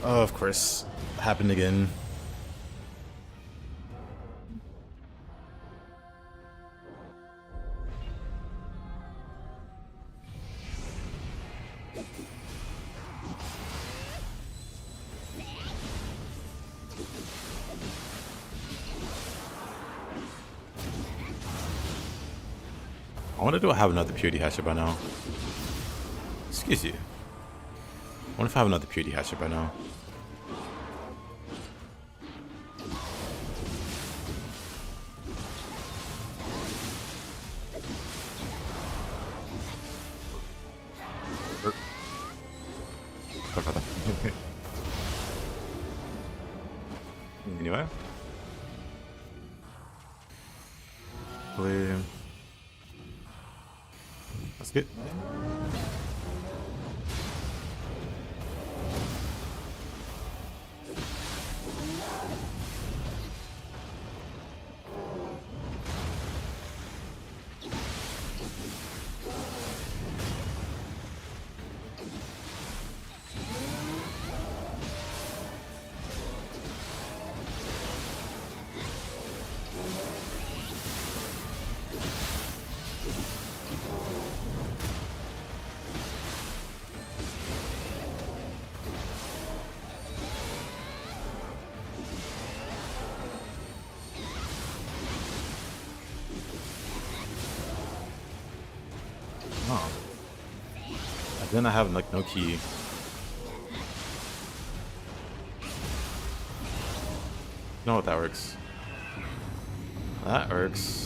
Oh, of course. Happened again. wonder do I have another purity hatchet by now? Excuse you. I wonder if I have another purity hatchet by now. Anyway. Hopefully. That's good. Oh. And then I have like no key. Know what that works. That works.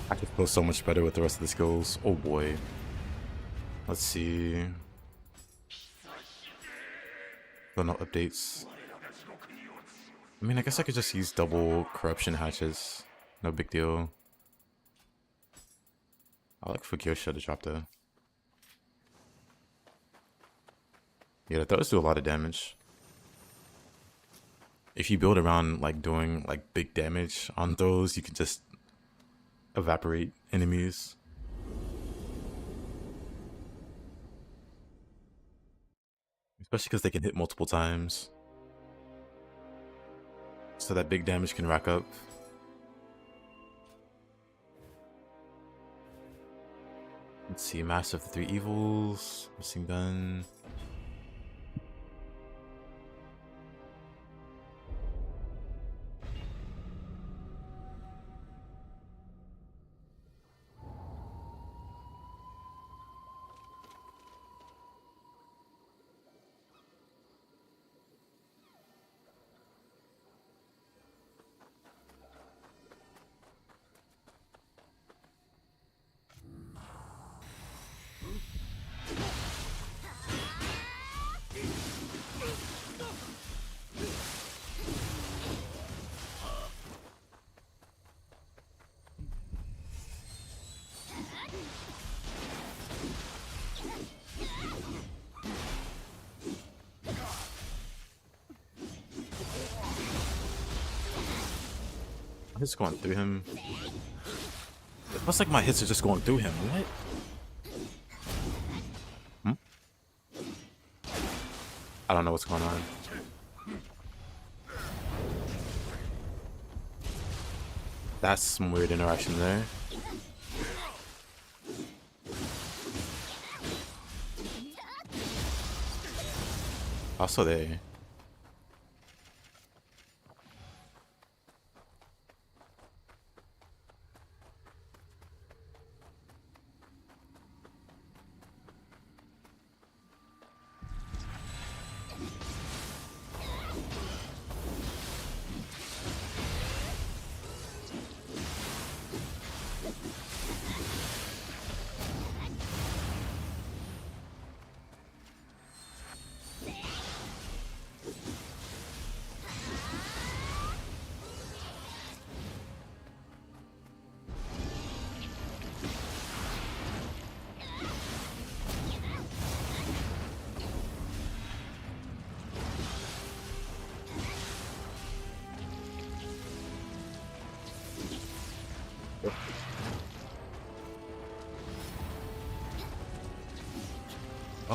I could feel so much better with the rest of the skills. Oh boy. Let's see. Still no updates. I mean, I guess I could just use double corruption hatches. No big deal. I like Fugyosha to drop though. Yeah, those do a lot of damage. If you build around like doing like big damage on those, you can just evaporate enemies. Especially because they can hit multiple times. So that big damage can rack up. Let's see, Master of the Three Evils, Missing Gun. Hits going through him. It feels like my hits are just going through him. What? I don't know what's going on. That's some weird interaction there. Also there.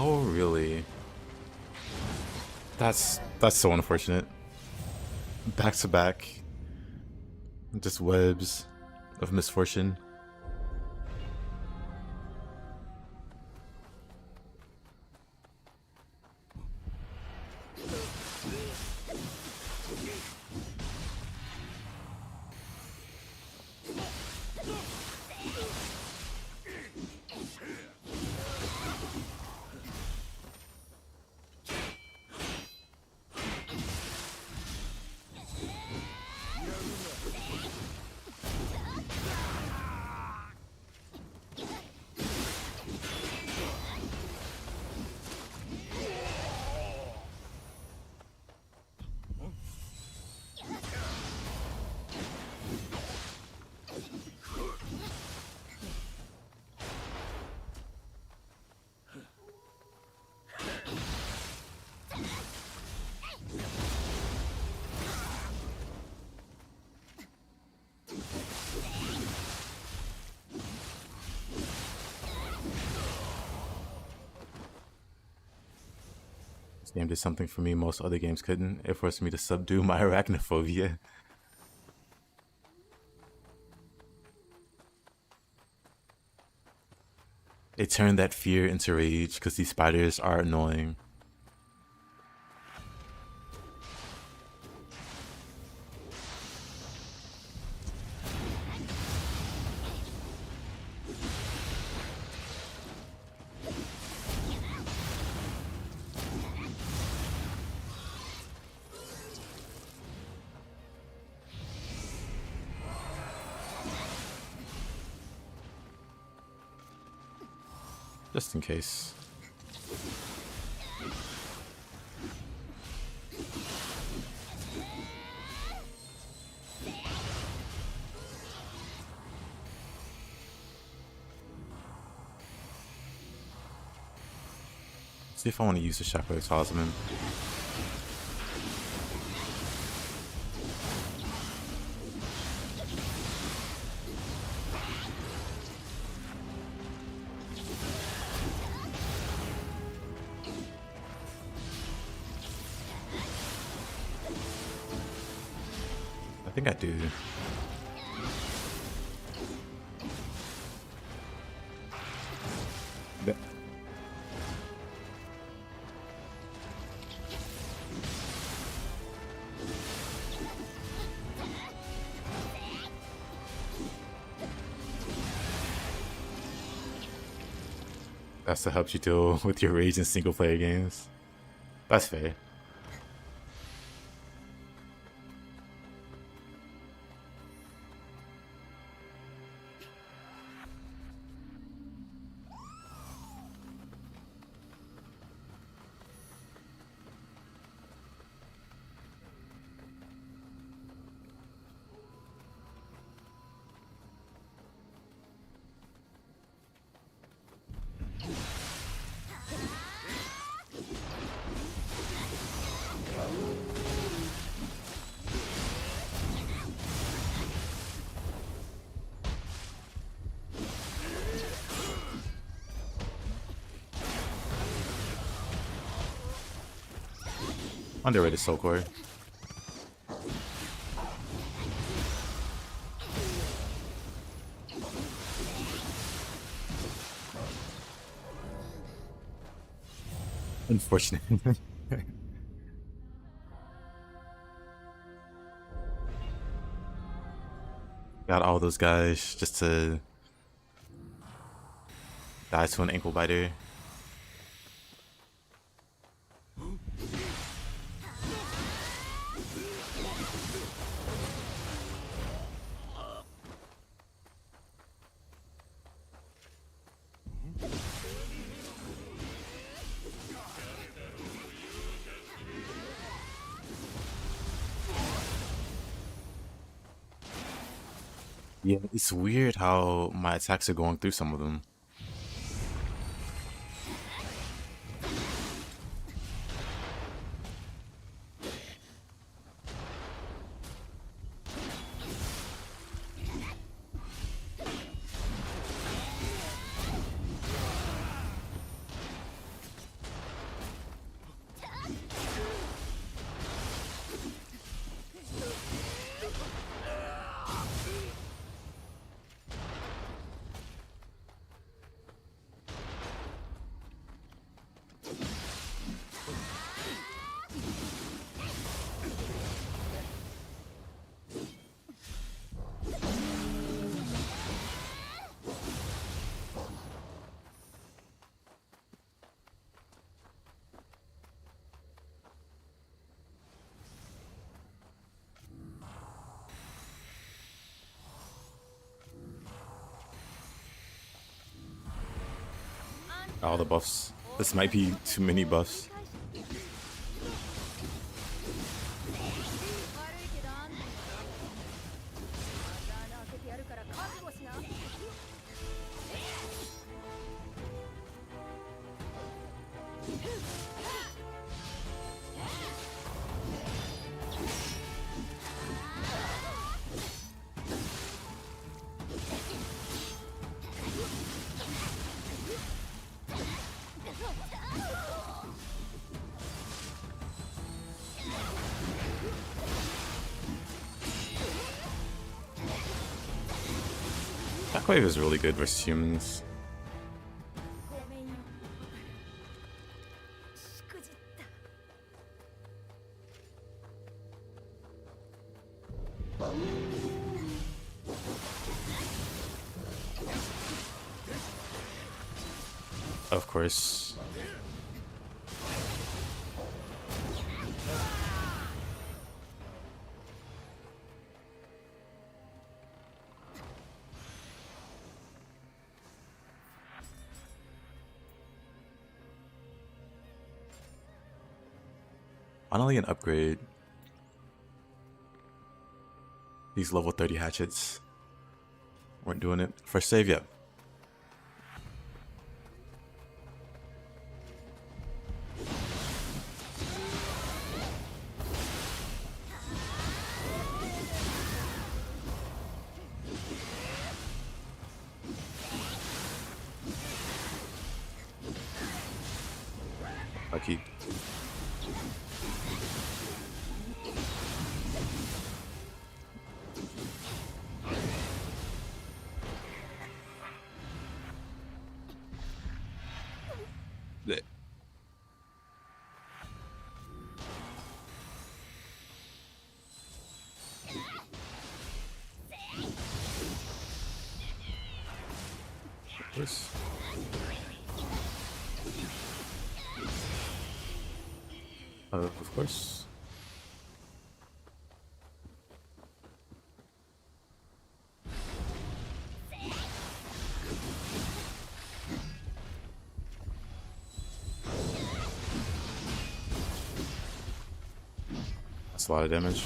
Oh, really? That's so unfortunate. Back to back. Just webs of misfortune. This game did something for me most other games couldn't. It forced me to subdue my arachnophobia. It turned that fear into rage because these spiders are annoying. Just in case. See if I want to use the Chakra Talisman. I think I do. That's to help you deal with your rage in single player games. That's fair. Underrated soul core. Unfortunate. Got all those guys just to die to an ankle biter. Yeah, it's weird how my attacks are going through some of them. all the buffs. This might be too many buffs. Shockwave is really good versus humans. Of course. Finally an upgrade. These level 30 hatchets weren't doing it. First save yet. Lucky. Blech. This. Of course. That's a lot of damage.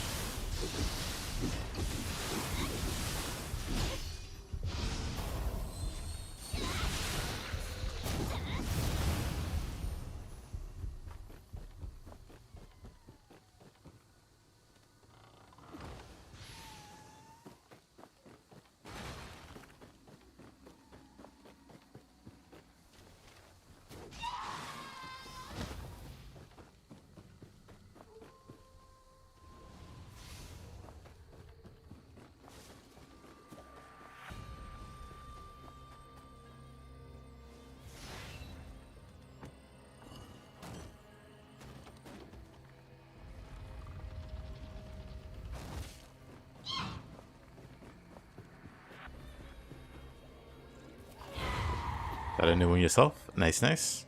Got a new one yourself? Nice, nice.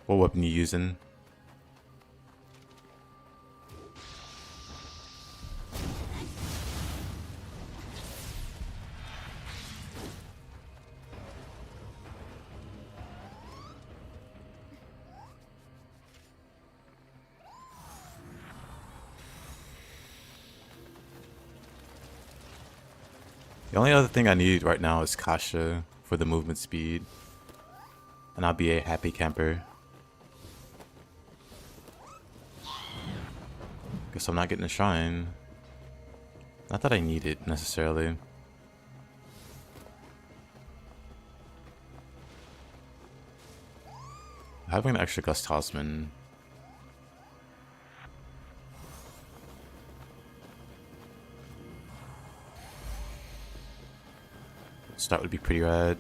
What weapon you using? The only other thing I need right now is Kasha for the movement speed. And I'll be a happy camper. Guess I'm not getting a shrine. Not that I need it necessarily. Having an extra Gust Talisman. Start would be pretty rad.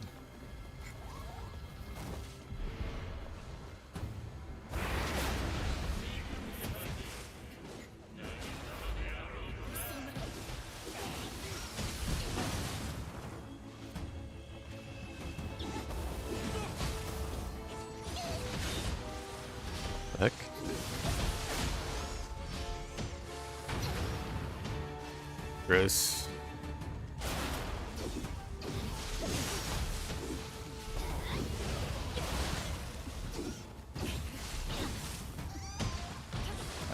Heck. Gross.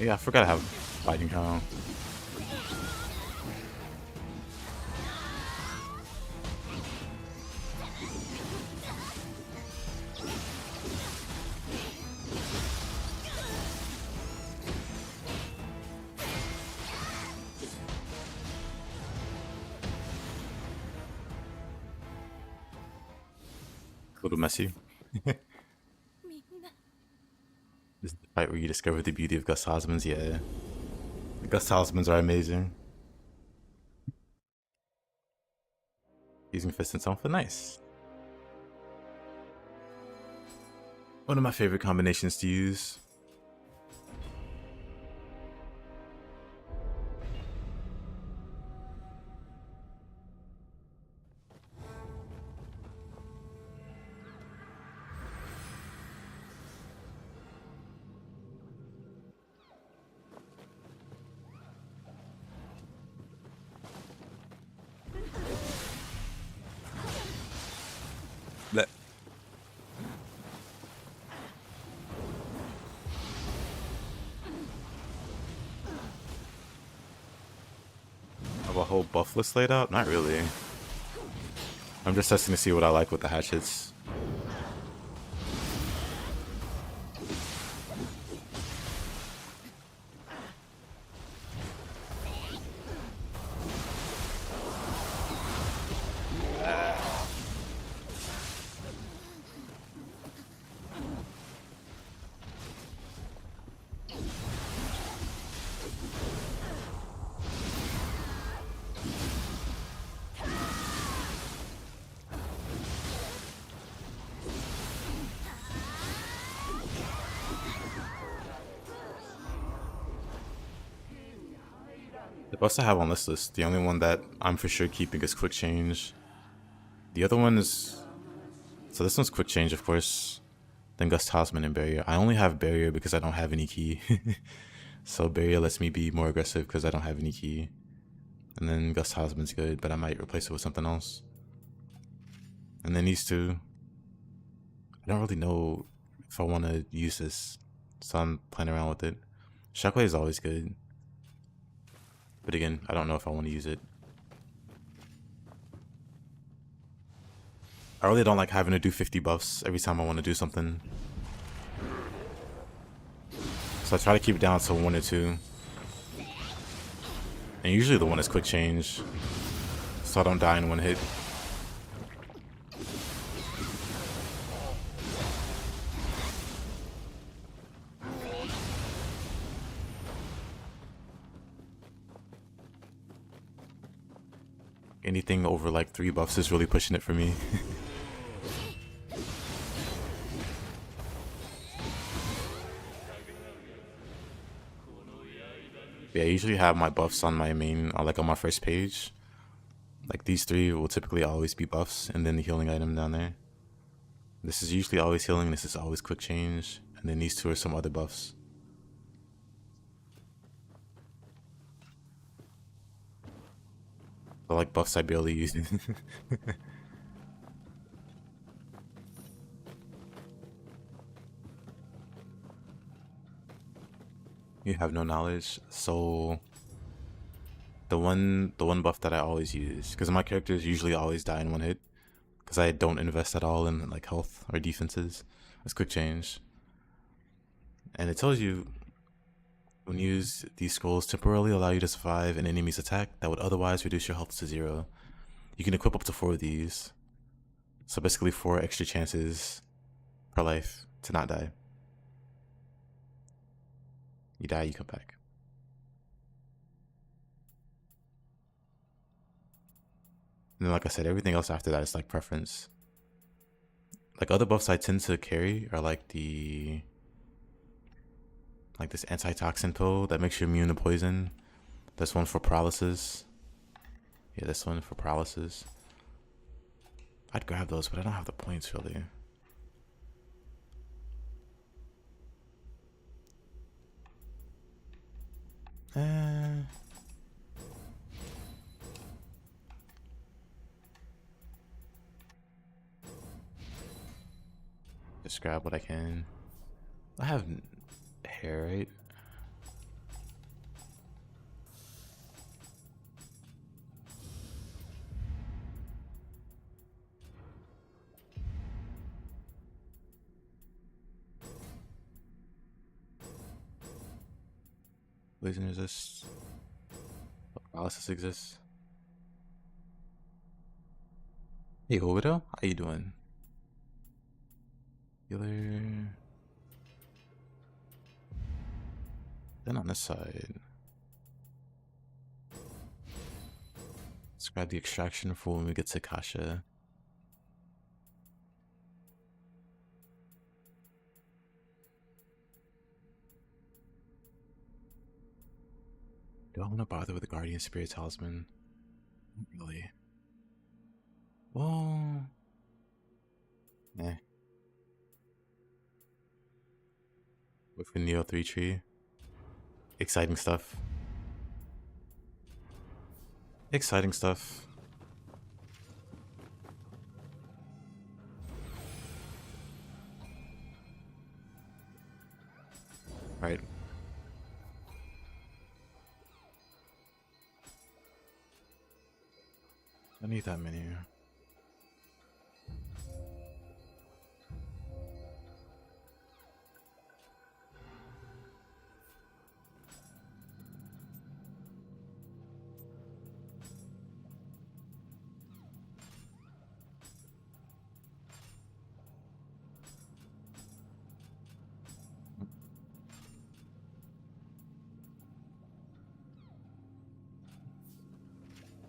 Yeah, I forgot I have fighting count. A little messy. This is the fight where you discover the beauty of Gus Hosmans. Yeah, the Gus Hosmans are amazing. Using fist and for nice. One of my favorite combinations to use. Blech. Have a whole buff list laid out? Not really. I'm just testing to see what I like with the hatchets. The buffs I have on this list, the only one that I'm for sure keeping is quick change. The other one is... So this one's quick change, of course. Then Gust Hosman and Barrier. I only have Barrier because I don't have any key. So Barrier lets me be more aggressive because I don't have any key. And then Gust Hosman's good, but I might replace it with something else. And then these two. I don't really know if I want to use this, so I'm playing around with it. Shockwave is always good. But again, I don't know if I want to use it. I really don't like having to do 50 buffs every time I want to do something. So I try to keep it down to 1 or 2. And usually the one is quick change, so I don't die in one hit. Anything over like 3 buffs is really pushing it for me. Yeah, I usually have my buffs on my main, like on my first page. Like these 3 will typically always be buffs, and then the healing item down there. This is usually always healing, this is always quick change, and then these 2 are some other buffs. But like buffs I barely use. You have no knowledge. So the one buff that I always use, because my characters usually always die in 1 hit, because I don't invest at all in like health or defenses, is quick change. And it tells you when you use these scrolls temporarily allow you to survive an enemy's attack that would otherwise reduce your health to 0. You can equip up to 4 of these. So basically 4 extra chances per life to not die. You die, you come back. And then like I said, everything else after that is like preference. Like other buffs I tend to carry are like the... like this antitoxin pill that makes you immune to poison. This one for paralysis. Yeah, this one for paralysis. I'd grab those, but I don't have the points really. Just grab what I can. I have hair, right? Poison resist. Paralysis exists. Hey, Widow, how you doing? Healer. Then on this side. Let's grab the extraction for when we get to Kasha. Do I want to bother with the Guardian Spirit Talisman? Not really. Well, eh. With the Nioh 3 tree. Exciting stuff. Exciting stuff. Right. I need that menu.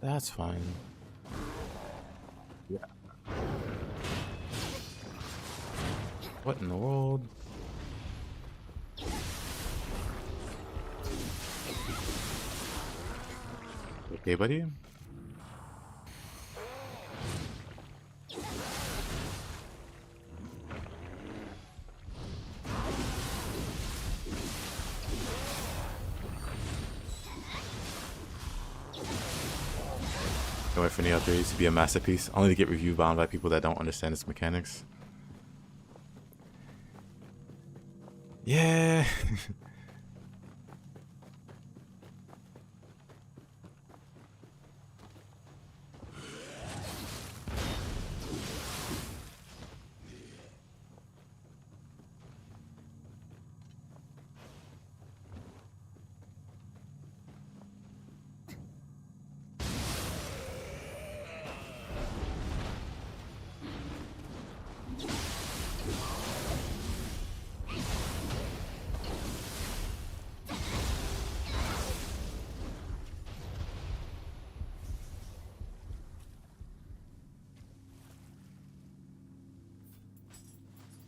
That's fine. Yeah. What in the world? Okay, buddy. Can't wait for Nioh 3 to be a masterpiece, only to get review bound by people that don't understand its mechanics. Yeah.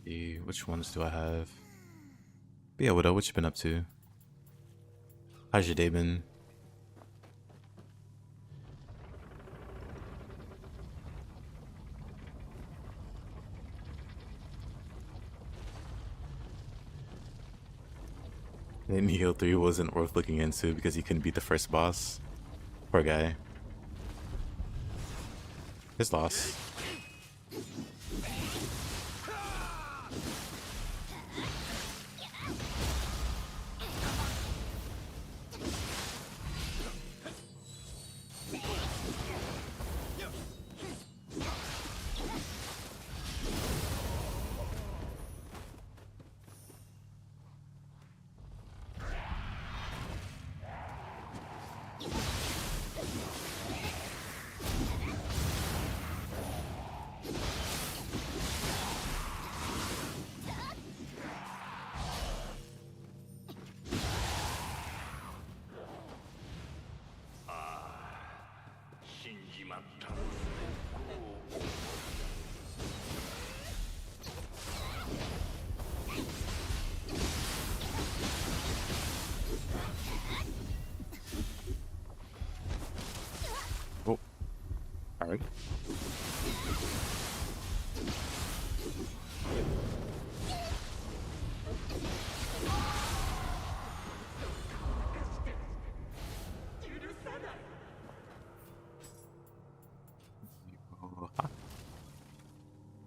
See, which ones do I have? But yeah, Widow, what you been up to? How's your day been? And Nioh 3 wasn't worth looking into because he couldn't beat the first boss. Poor guy. His loss. Oh, alright.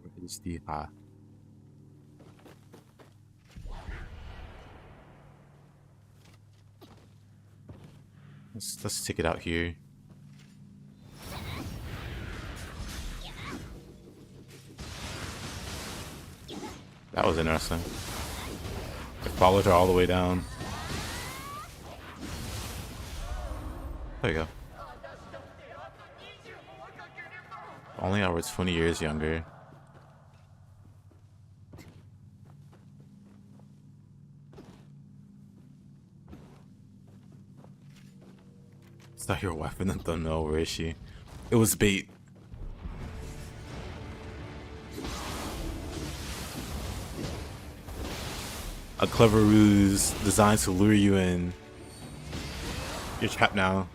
Where is the Let's take it out here. That was interesting. It followed her all the way down. There you go. If only I was 20 years younger. Is that your weapon? I don't know. Where is she? It was bait. A clever ruse designed to lure you in. You're trapped now.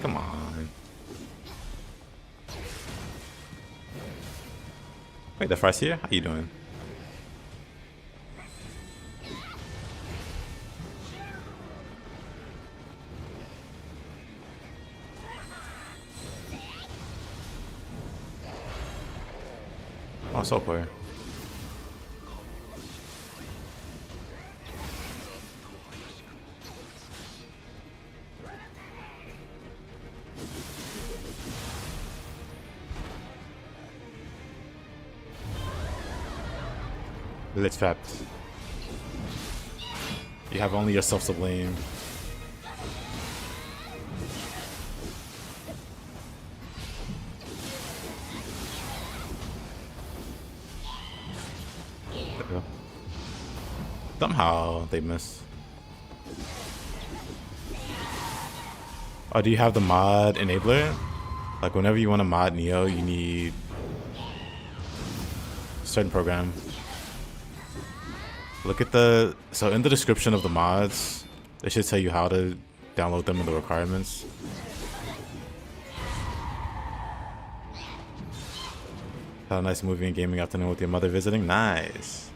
Come on. Wait, the first here? How you doing? Oh, so player. Let's trapped. You have only yourself to blame. Somehow they miss. Oh, do you have the mod enabler? Like whenever you want to mod Nioh, you need a certain program. Look at so in the description of the mods, they should tell you how to download them and the requirements. Had a nice movie and gaming afternoon with your mother visiting. Nice.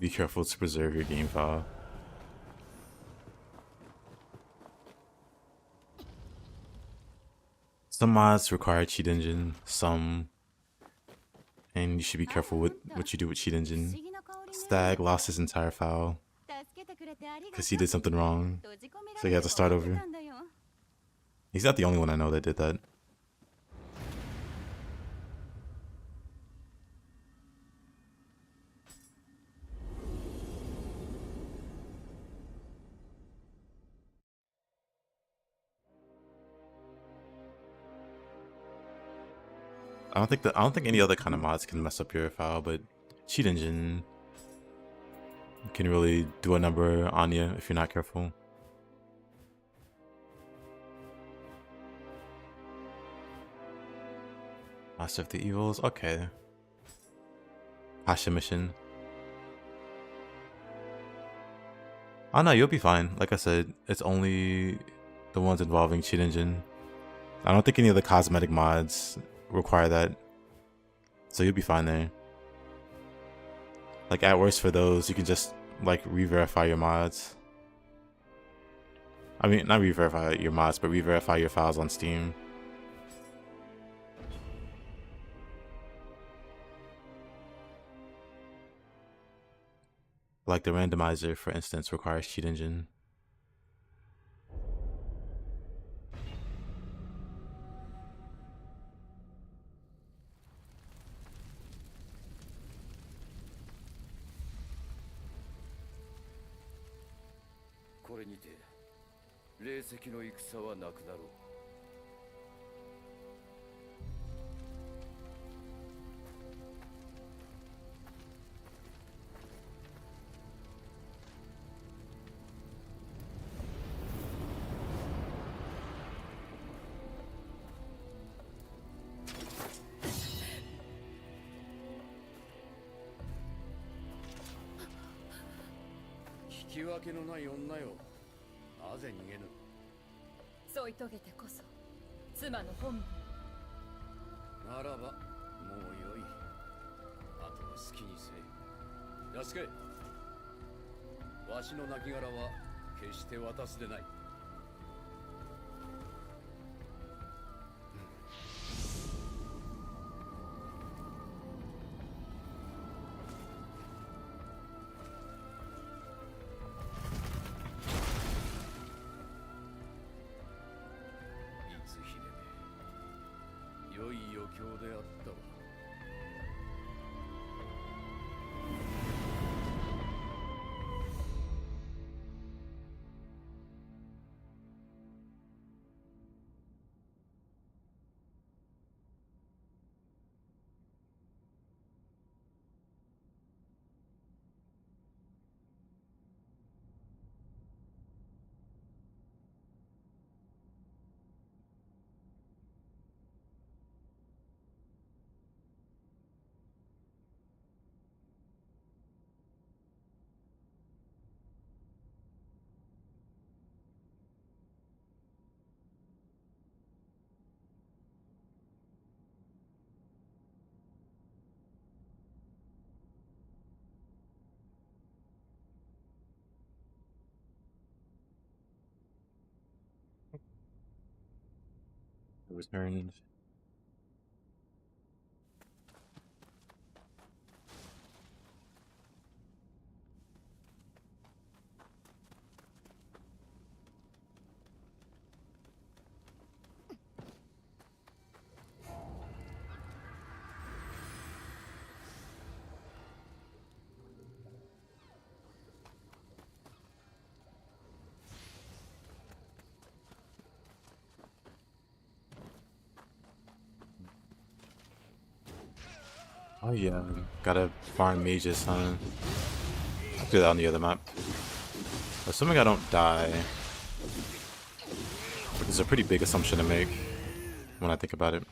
Be careful to preserve your game file. Some mods require cheat engine, some, and you should be careful with what you do with cheat engine. Stag lost his entire file because he did something wrong, so he had to start over. He's not the only one I know that did that. I don't think any other kind of mods can mess up your file, but cheat engine can really do a number on you if you're not careful. Master of the Evils, okay. Pasha mission. Oh no, you'll be fine. Like I said, it's only the ones involving cheat engine. I don't think any of the cosmetic mods require that, so you'll be fine there. Like at worst for those, you can just like re-verify your mods. I mean, not re-verify your mods, but re-verify your files on Steam. Like the randomizer, for instance, requires cheat engine. 引き分けのない女よ。なぜ逃げぬ。添い遂げてこそ妻の本分。ならばもうよい。あとは好きにせえ。安け。わしの亡骸は決して渡すでない。良い余興であったわ。Returned. Oh yeah, gotta farm mages, huh? I'll do that on the other map. Assuming I don't die, which is a pretty big assumption to make when I think about it.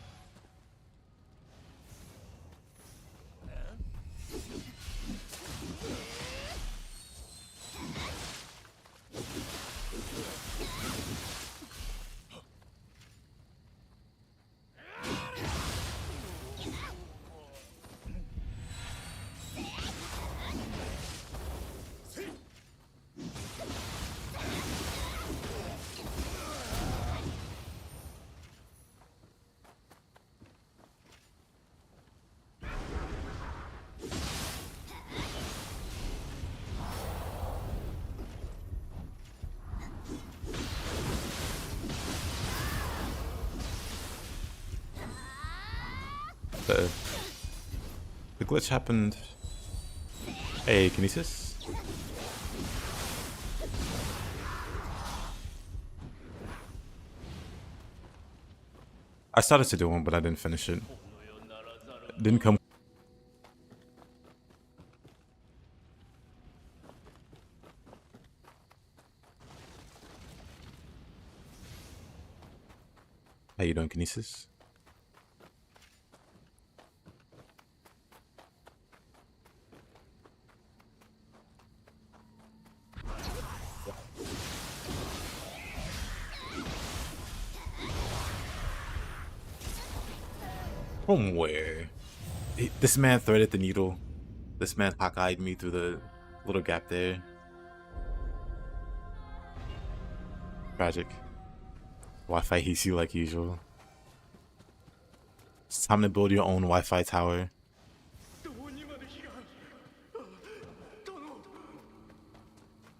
The glitch happened. Hey, Kinesis. I started to do one, but I didn't finish it. Didn't come. How you doing, Kinesis? From where? This man threaded the needle. This man hawk-eyed me through the little gap there. Tragic. Wi-Fi heats you like usual. It's time to build your own Wi-Fi tower.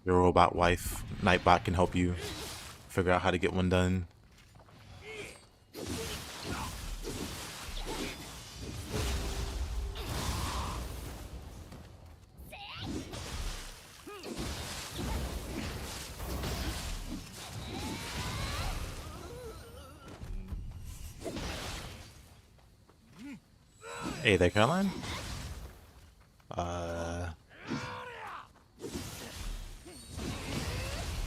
Your robot wife, Nightbot, can help you figure out how to get one done. Hey there, Caroline. How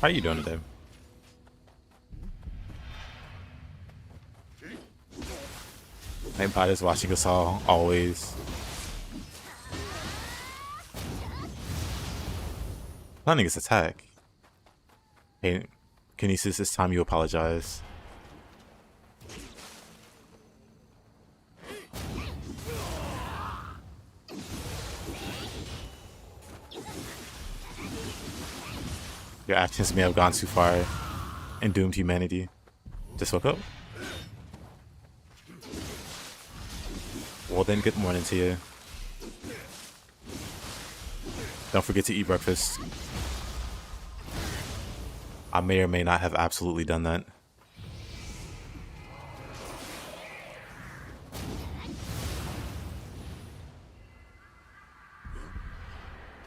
are you doing today? Nightbot is watching us all, always. planning his attack. Hey, Kinesis, it's time you apologize. Your actions may have gone too far and doomed humanity. Just woke up. Well then, good morning to you. Don't forget to eat breakfast. I may or may not have absolutely done that.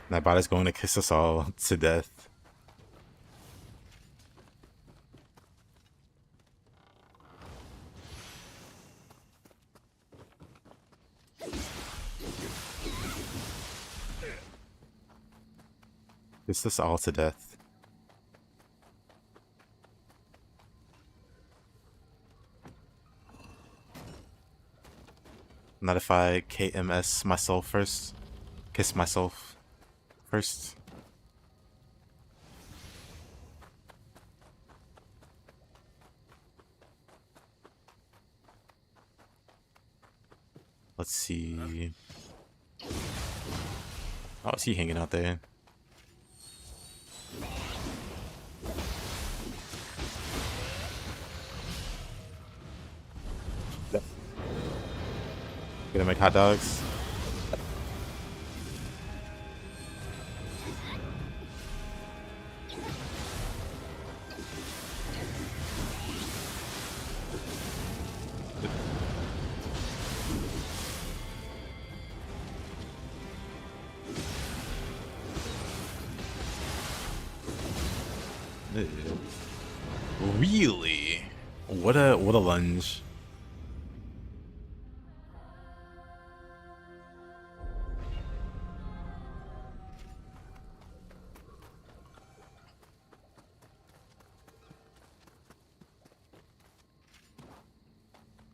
That body's going to kiss us all to death. Kiss us all to death. Not if I KMS myself first. Kiss myself first. Let's see. Oh, is he hanging out there? Gonna make hot dogs. Really? What a lunge.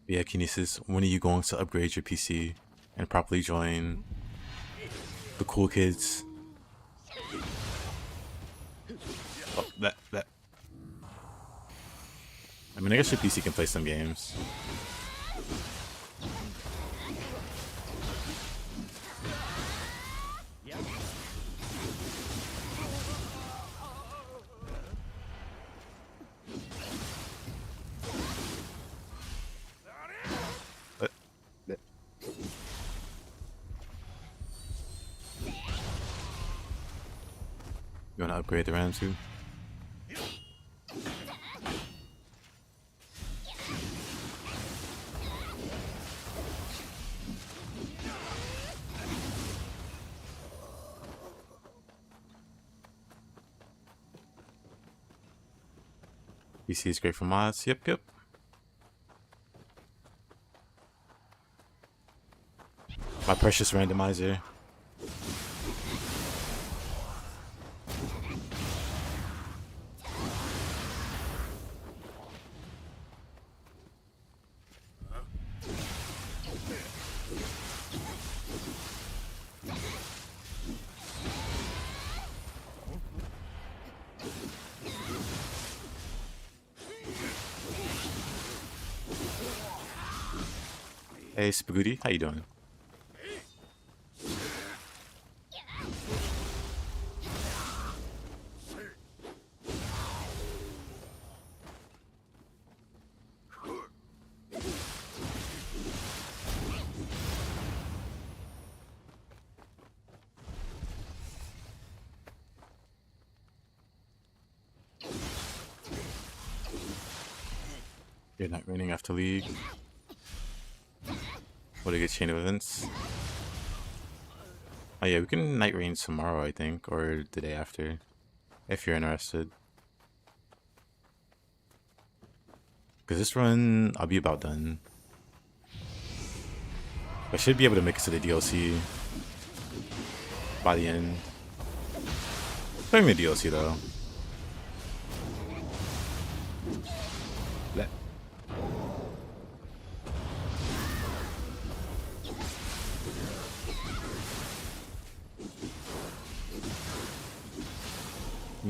Yeah, Kinesis, when are you going to upgrade your PC and properly join the cool kids? Oh, that. I mean, I guess your PC can play some games. You want to upgrade the RAM too? PC is great for mods. Yep. My precious randomizer. Hey, Spagooty, how you doing? You're not running after League. What a good chain of events. Oh yeah, we can night rain tomorrow, I think, or the day after, if you're interested. Because this run, I'll be about done. I should be able to make it to the DLC by the end. Playing the DLC though.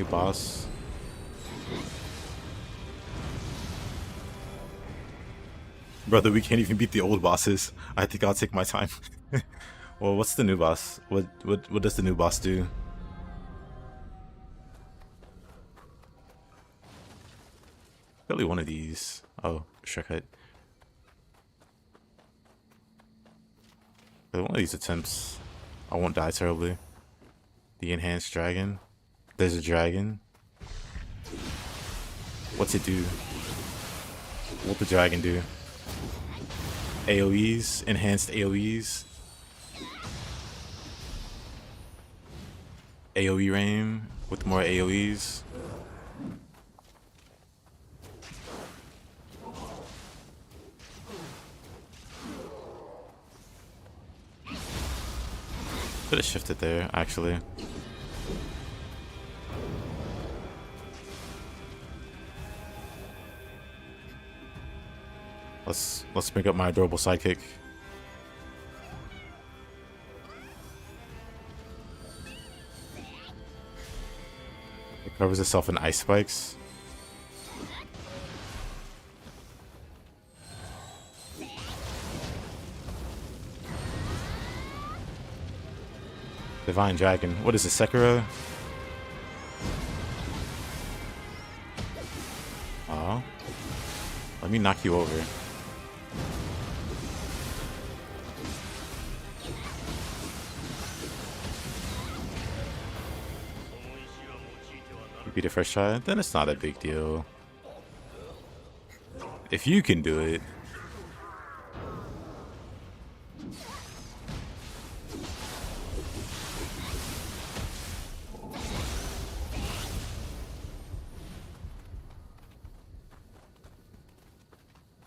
New boss. Brother, we can't even beat the old bosses. I think I'll take my time. Well, what's the new boss? What does the new boss do? Probably one of these. Oh, shortcut. One of these attempts, I won't die terribly. The enhanced dragon. There's a dragon. What's it do? What the dragon do? AoEs, enhanced AoEs. AoE rain with more AoEs. Could have shifted there, actually. Let's bring up my adorable sidekick. It covers itself in ice spikes. Divine Dragon. What is it, Sekiro? Oh. Let me knock you over. You beat it first try? Then it's not a big deal. If you can do it.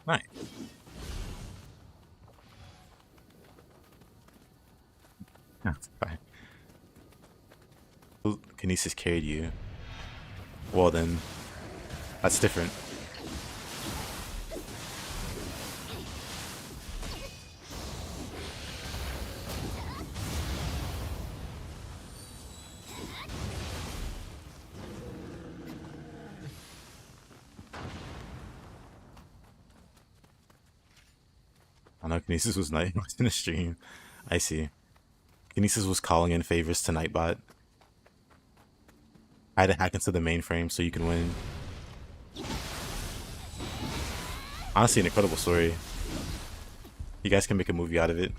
Nice. That's fine. Kinesis carried you. Well then, that's different. I know Kinesis was nice in the stream. I see. Kinesis was calling in favors to Nightbot. I had to hack into the mainframe so you can win. Honestly, an incredible story. You guys can make a movie out of it.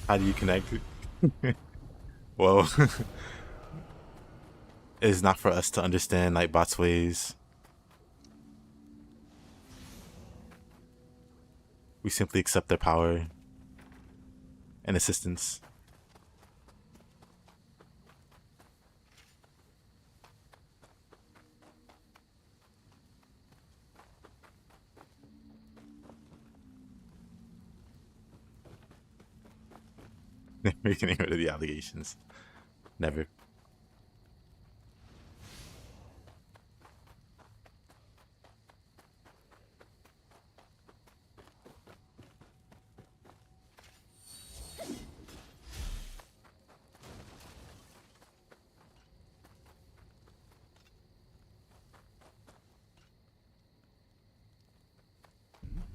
How do you connect? Well, it is not for us to understand Nightbot's ways. We simply accept their power and assistance. Never getting rid of the allegations. Never.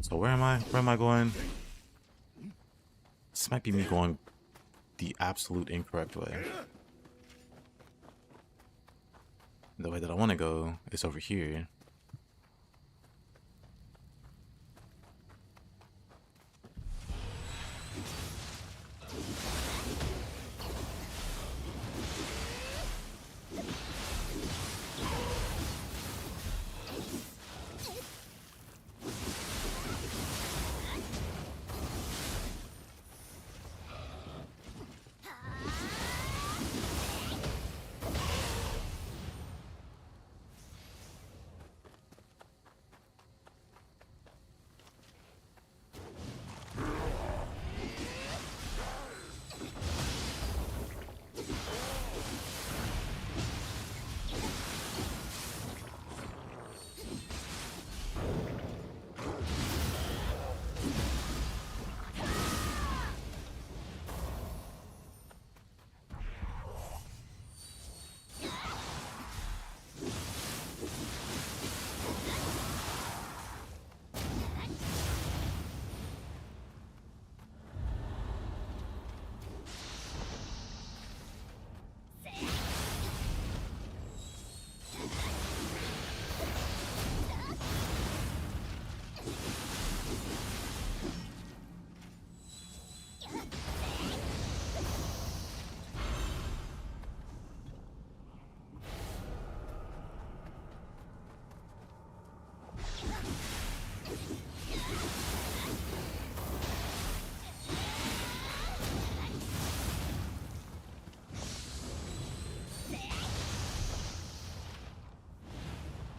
So where am I? Where am I going? This might be me going the absolute incorrect way. The way that I want to go is over here.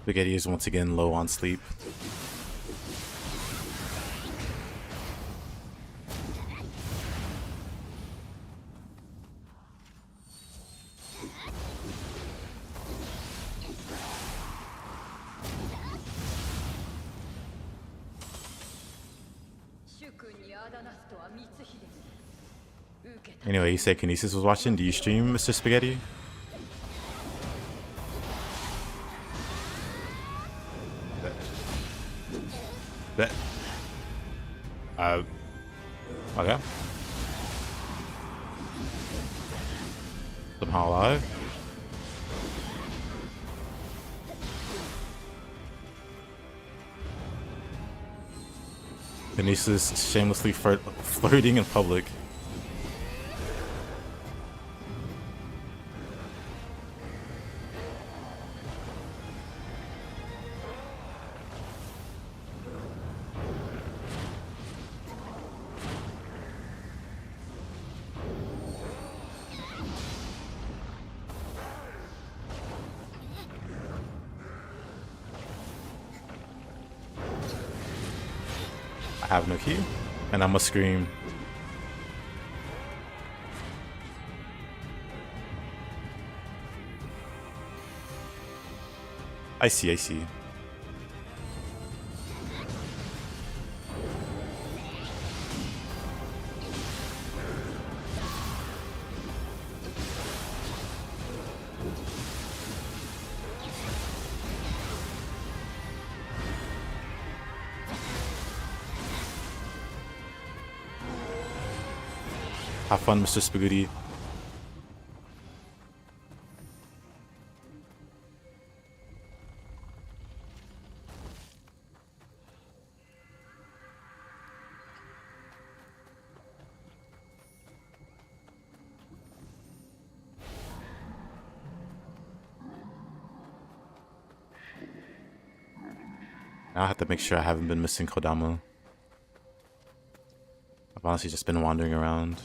Spaghetti is once again low on sleep. Anyway, you said Kinesis was watching. Do you stream, Mr. Spaghetti? Bet. Okay. Somehow alive. Kinesis shamelessly flirting in public. I have no key, and I must scream. I see. Have fun, Mr. Spaghetti. Now I have to make sure I haven't been missing Kodama. I've honestly just been wandering around.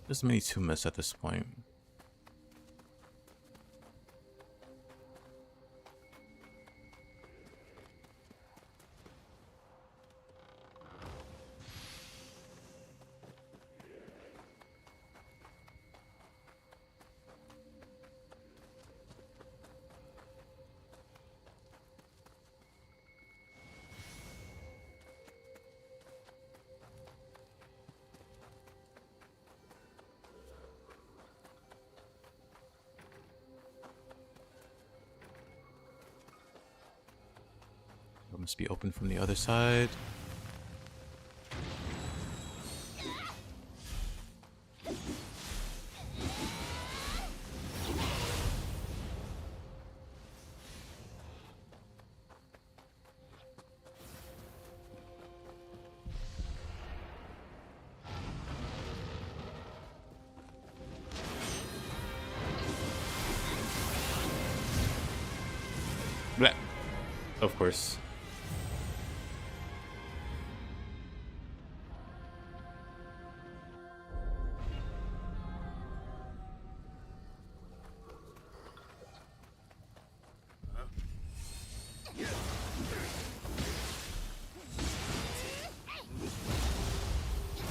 There's many to miss at this point. It must be open from the other side. Blah. Of course.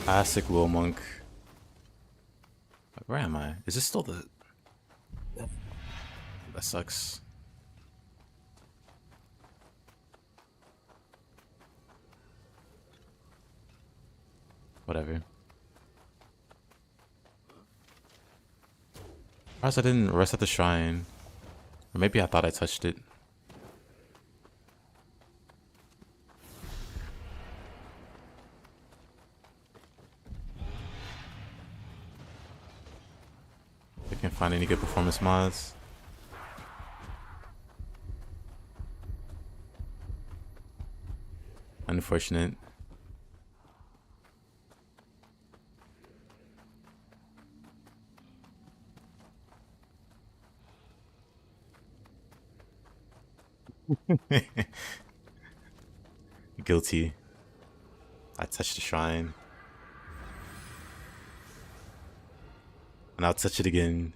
Classic little monk. Where am I? Is this still the... That sucks. Whatever. Perhaps I didn't rest at the shrine. Or maybe I thought I touched it. I can't find any good performance mods. Unfortunate. Guilty. I touched the shrine. And I'll touch it again.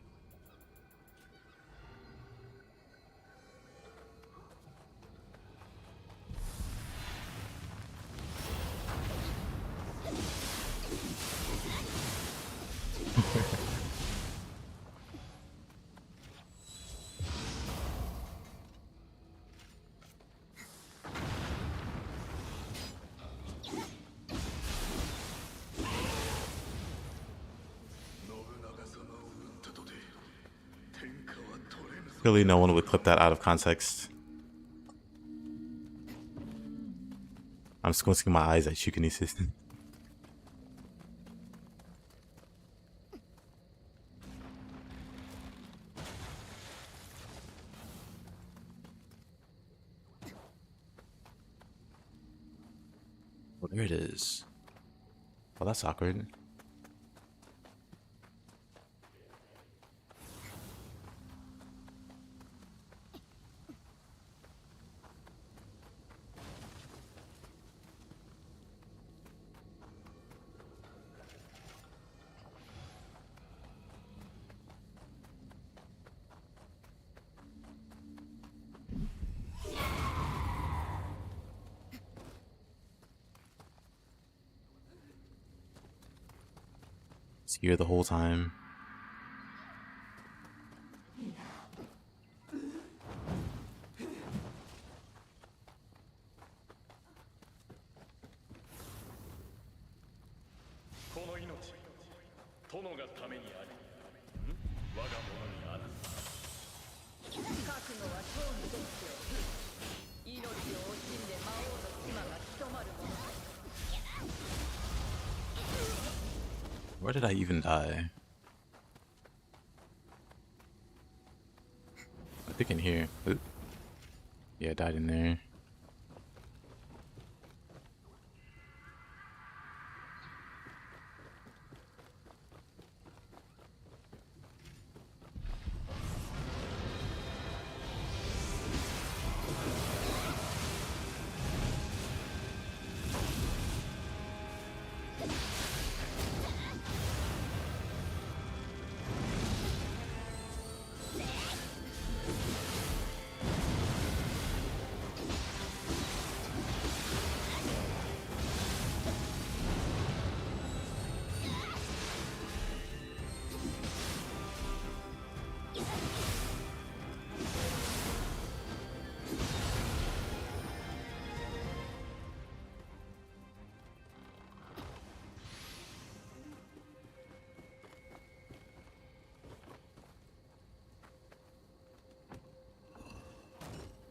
Clearly no one would clip that out of context. I'm squinting my eyes at Shukinesis. Well, there it is. Oh, that's awkward. It's here the whole time. Where did I even die? I think in here. Oop. Yeah, I died in there.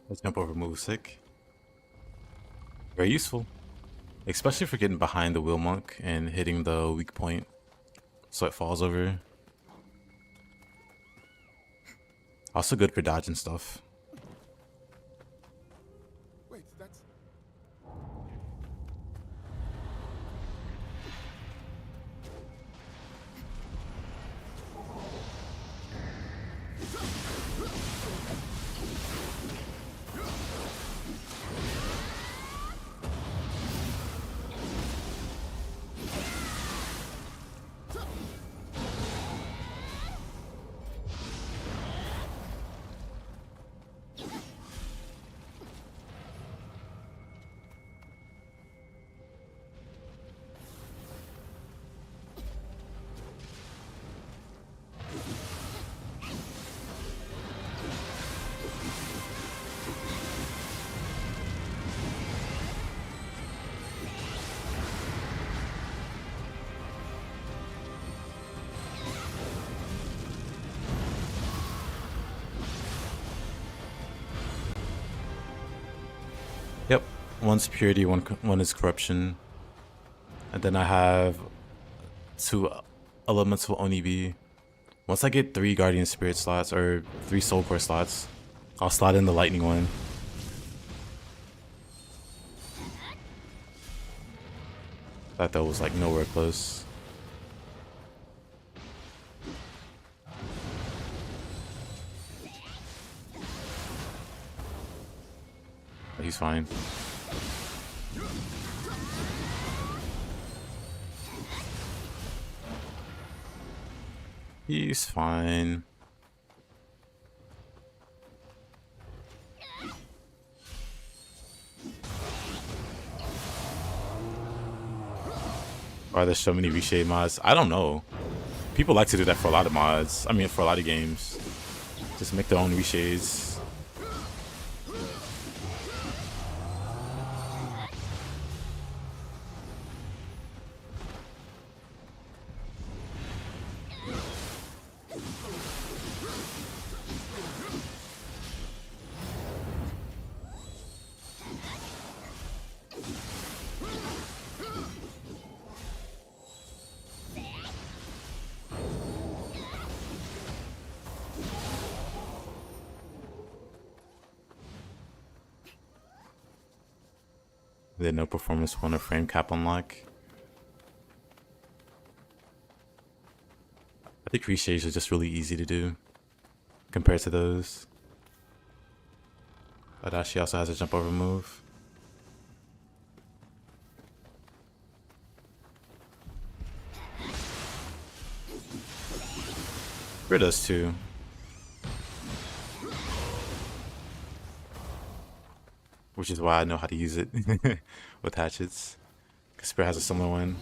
Let's jump over move sick. Very useful. Especially for getting behind the wheel monk and hitting the weak point so it falls over. Also good for dodging stuff. Wait, that's... Yep, one's purity, one is corruption. And then I have 2 elemental Onibi. Once I get 3 guardian spirit slots or 3 soul core slots, I'll slot in the lightning one. That though was like nowhere close. But he's fine. He's fine. Why are there so many reshade mods? I don't know. People like to do that for a lot of mods. I mean, for a lot of games. Just make their own reshades. There no performance one or frame cap unlock. I think reshades are just really easy to do compared to those. But she also has a jump over move. Spear does too. Which is why I know how to use it with hatchets. Because Spear has a similar one.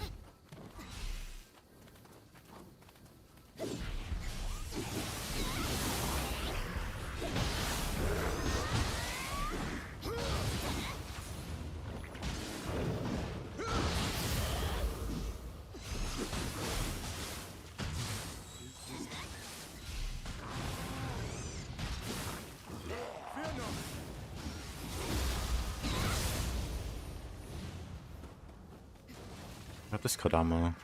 I have this Kodama.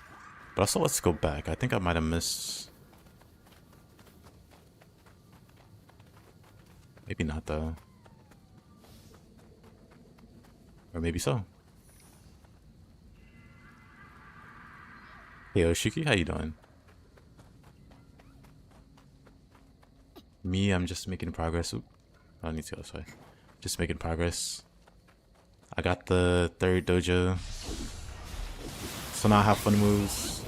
But also, let's go back. I think I might have missed. Maybe not, though. Or maybe so. Hey, Oshiki, how you doing? Me, I'm just making progress. Oop. I don't need to go this way. Just making progress. I got the 3rd dojo. So now I have fun moves.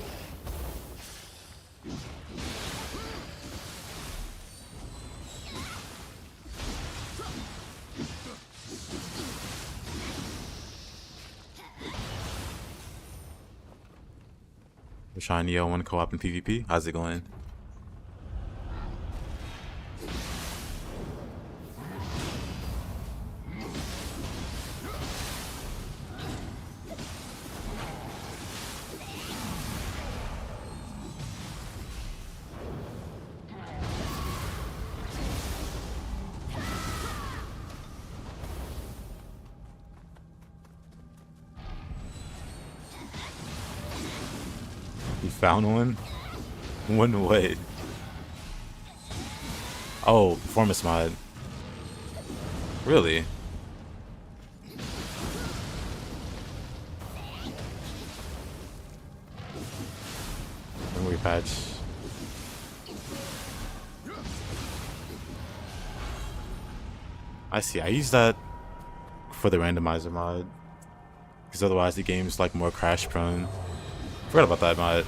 We're trying Nioh 1 co-op in PvP. How's it going? You found one? One what? Oh, performance mod. Really? Memory patch. I see. I use that for the randomizer mod. Because otherwise the game's like more crash prone. Forgot about that mod.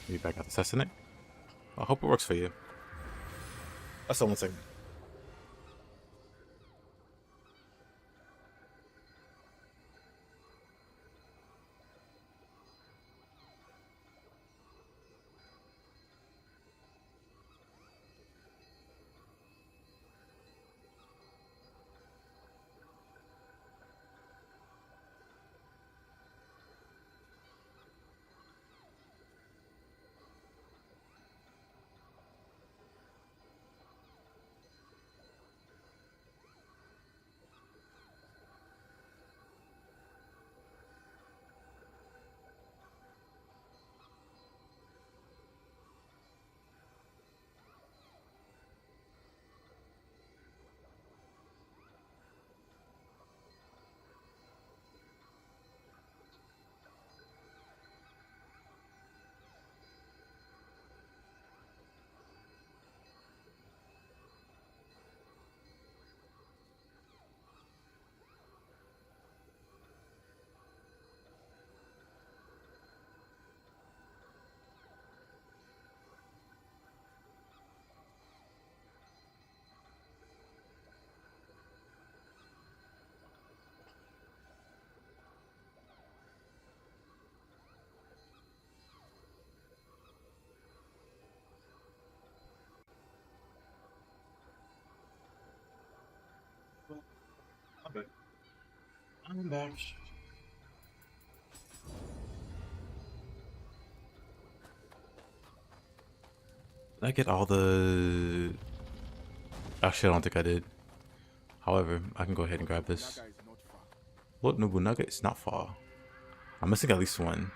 Maybe back out assassinate. I hope it works for you. That's the only thing. I'm back. Did I get all the... Actually, I don't think I did. However, I can go ahead and grab this. Lord Nobunaga is not far. I'm missing at least one.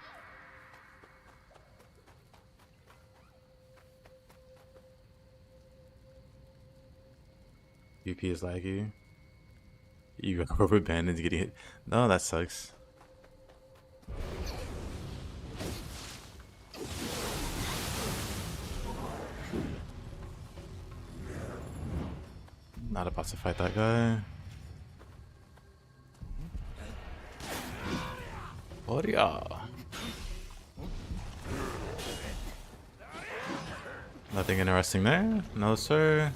VP is laggy. You got rubber band and getting hit. No, that sucks. Not about to fight that guy. Oh yeah. Nothing interesting there? No, sir.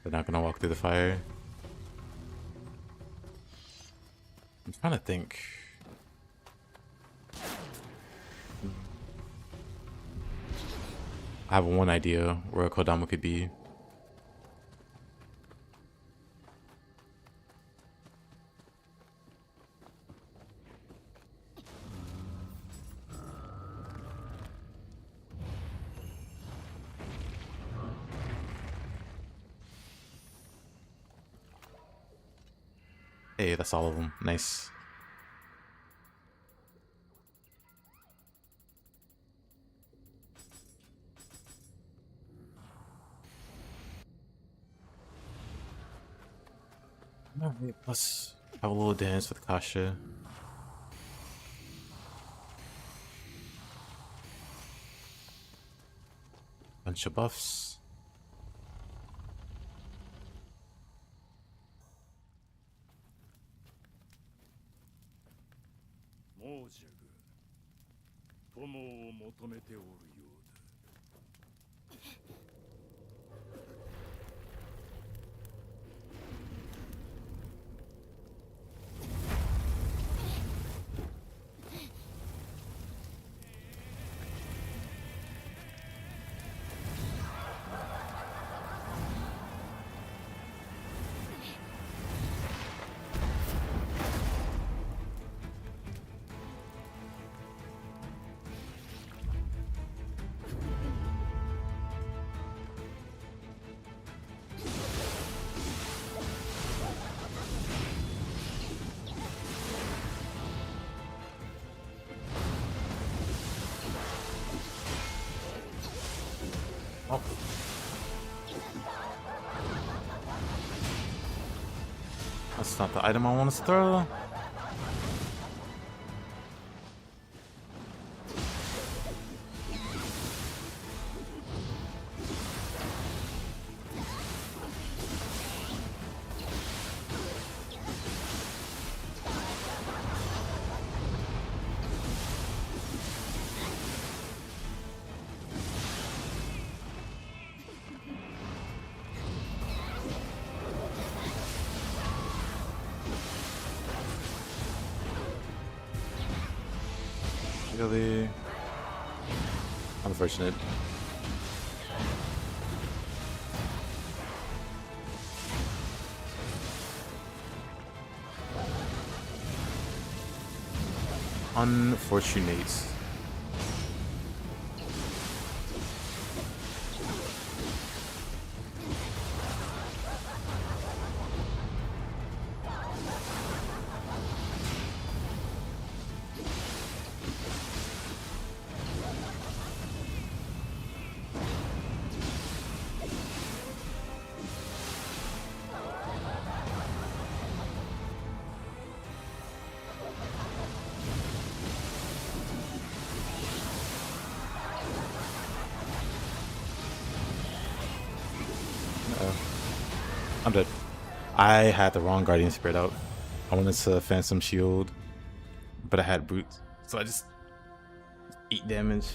They're not gonna walk through the fire. I'm trying to think. I have one idea where a Kodama could be. Hey, that's all of them. Nice. Alright, let's have a little dance with Kasha. Bunch of buffs. Oh. That's not the item I want to throw. Really unfortunate. Unfortunate. I'm dead. I had the wrong Guardian Spirit out. I wanted to Phantom Shield, but I had Brute, so I just eat damage.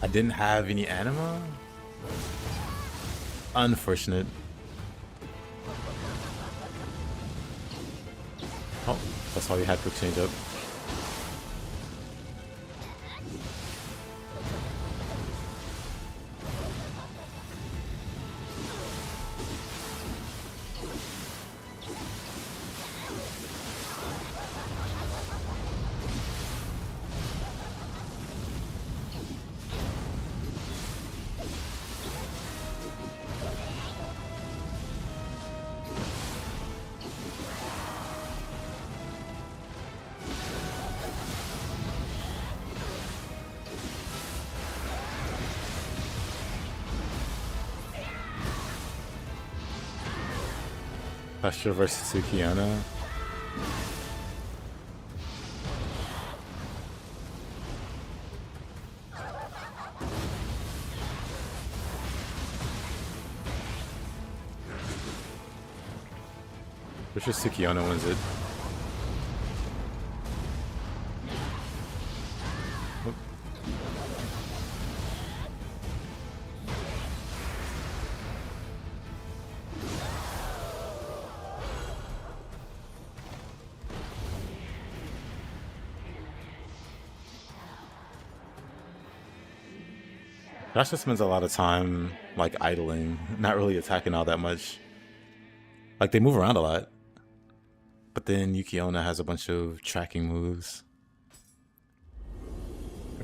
I didn't have any anima? Unfortunate. Oh, that's why we had quick change up. Astra versus Sukiana. Which is Sukiana wins it. Oop. Josh just spends a lot of time like idling, not really attacking all that much. Like they move around a lot. But then Yukiona has a bunch of tracking moves.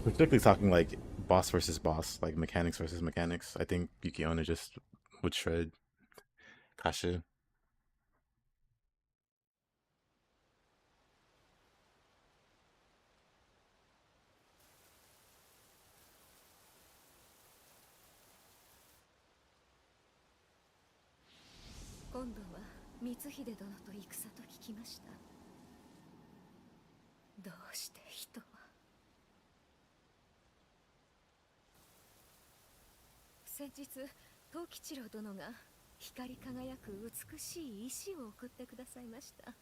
Particularly talking like boss versus boss, like mechanics versus mechanics. I think Yukiona just would shred Kasha. 今度は光秀殿と戦と聞きました。どうして人は。先日藤吉郎殿が光り輝く美しい石を送ってくださいました。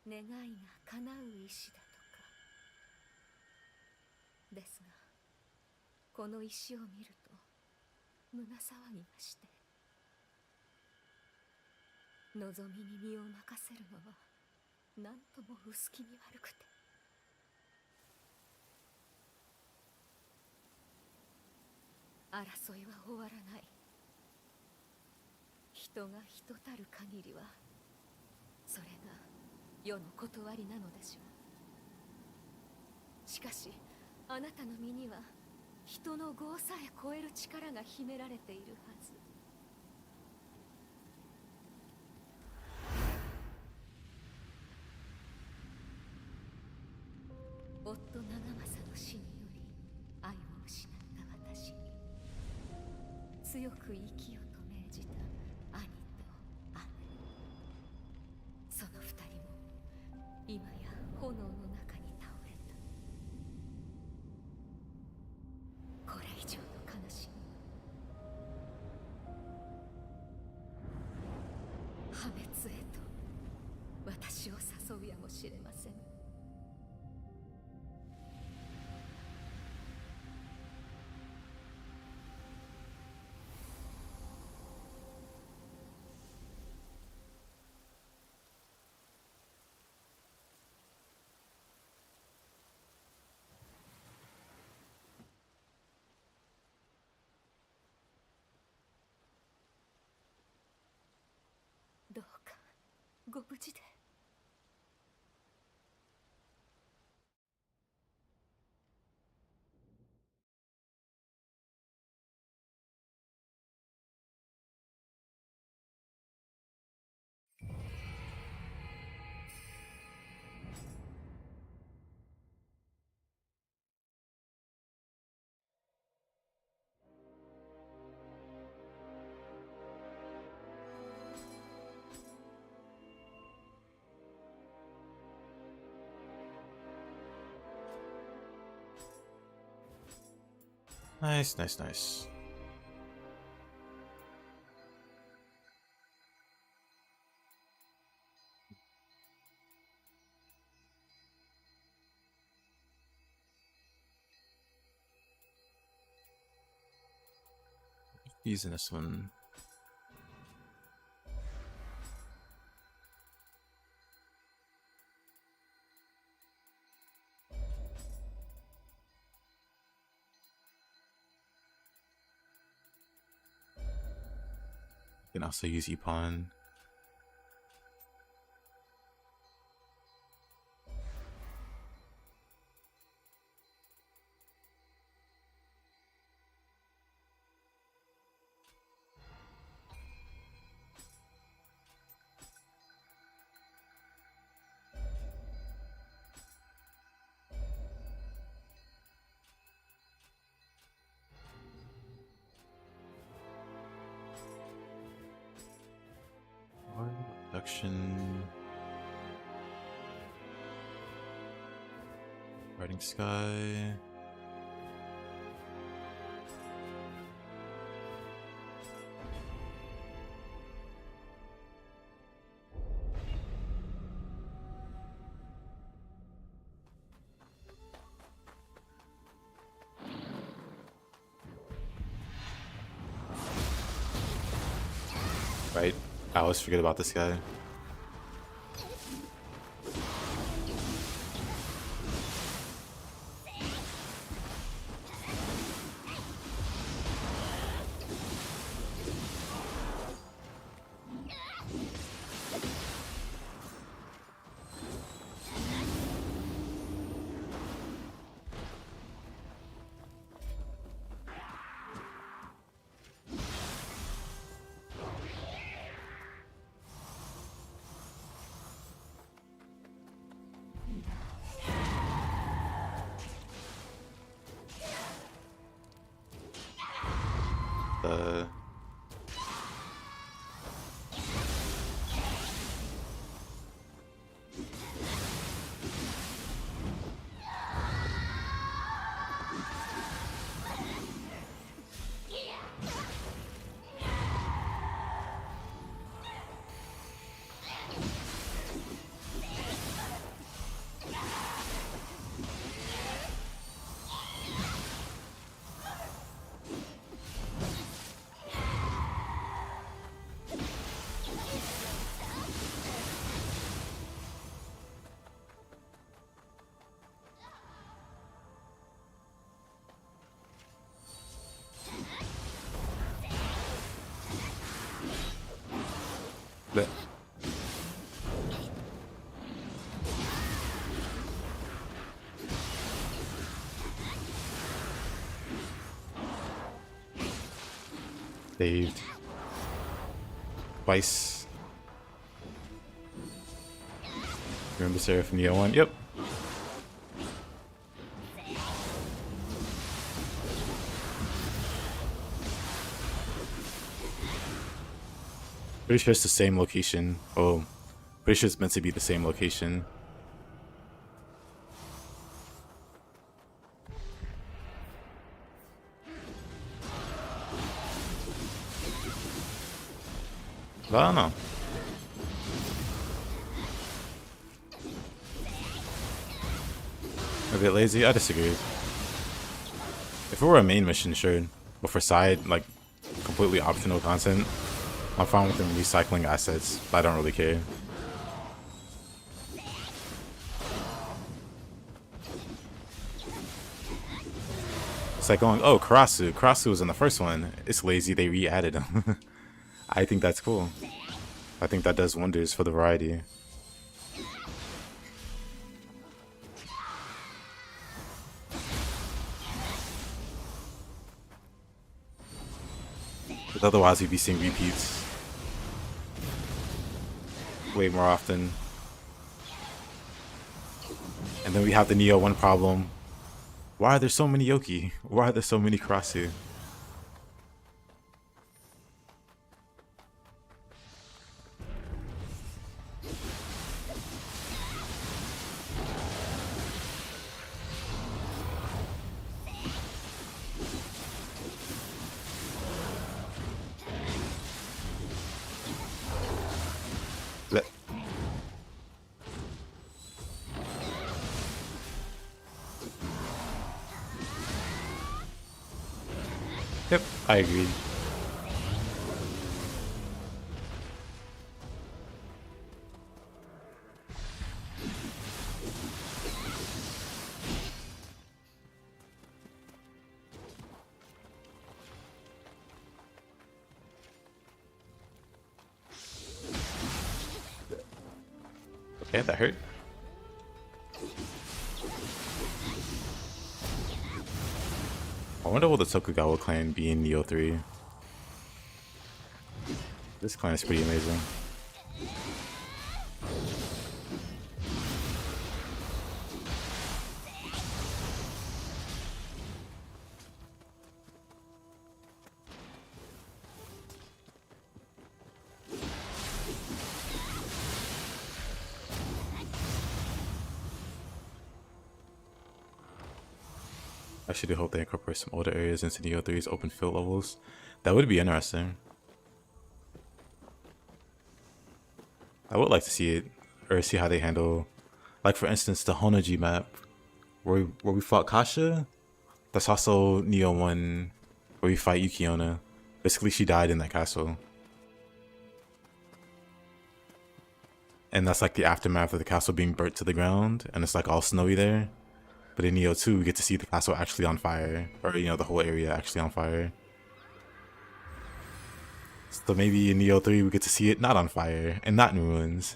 願いが叶う石だとか。ですがこの石を見ると胸騒ぎがして、望みに身を任せるのは何とも薄気味悪くて。争いは終わらない。人が人たる限りはそれが世の断りなのでしょう。しかしあなたの身には人の業さえ超える力が秘められているはず。夫長政の死により愛を失った私に強く生きよと命じた兄と姉、その二人も今や炎の中に倒れた。これ以上の悲しみは破滅へと私を誘うやもしれません。どうかご無事で。Nice, nice, nice. Using this one. You can also use E-Pawn. Production. Riding Sky. Right, I always forget about this guy. The saved twice. Remember Seraph Nioh one? Yep. Pretty sure it's the same location. Oh, pretty sure it's meant to be the same location. I don't know. A bit lazy? I disagree. If it were a main mission, sure. But for side, like, completely optional content, I'm fine with them recycling assets, but I don't really care. It's like going, oh, Karasu. Karasu was in the first one. It's lazy, they re-added him. I think that's cool. I think that does wonders for the variety. But otherwise, we'd be seeing repeats way more often. And then we have the Nioh 1 problem. Why are there so many Yoki? Why are there so many Karasu? Yep, I agree. Yeah, that hurt. I wonder will the Tokugawa clan be in Nioh 3? This clan is pretty amazing. I should hope they incorporate some older areas into Nioh 3's open field levels. That would be interesting. I would like to see it, or see how they handle, like for instance, the Honoji map, where we fought Kasha. That's also Nioh 1, where we fight Yukiona. Basically, she died in that castle. And that's like the aftermath of the castle being burnt to the ground, and it's like all snowy there. But in Nioh 2, we get to see the castle actually on fire, or you know, the whole area actually on fire. So maybe in Nioh 3, we get to see it not on fire and not in ruins.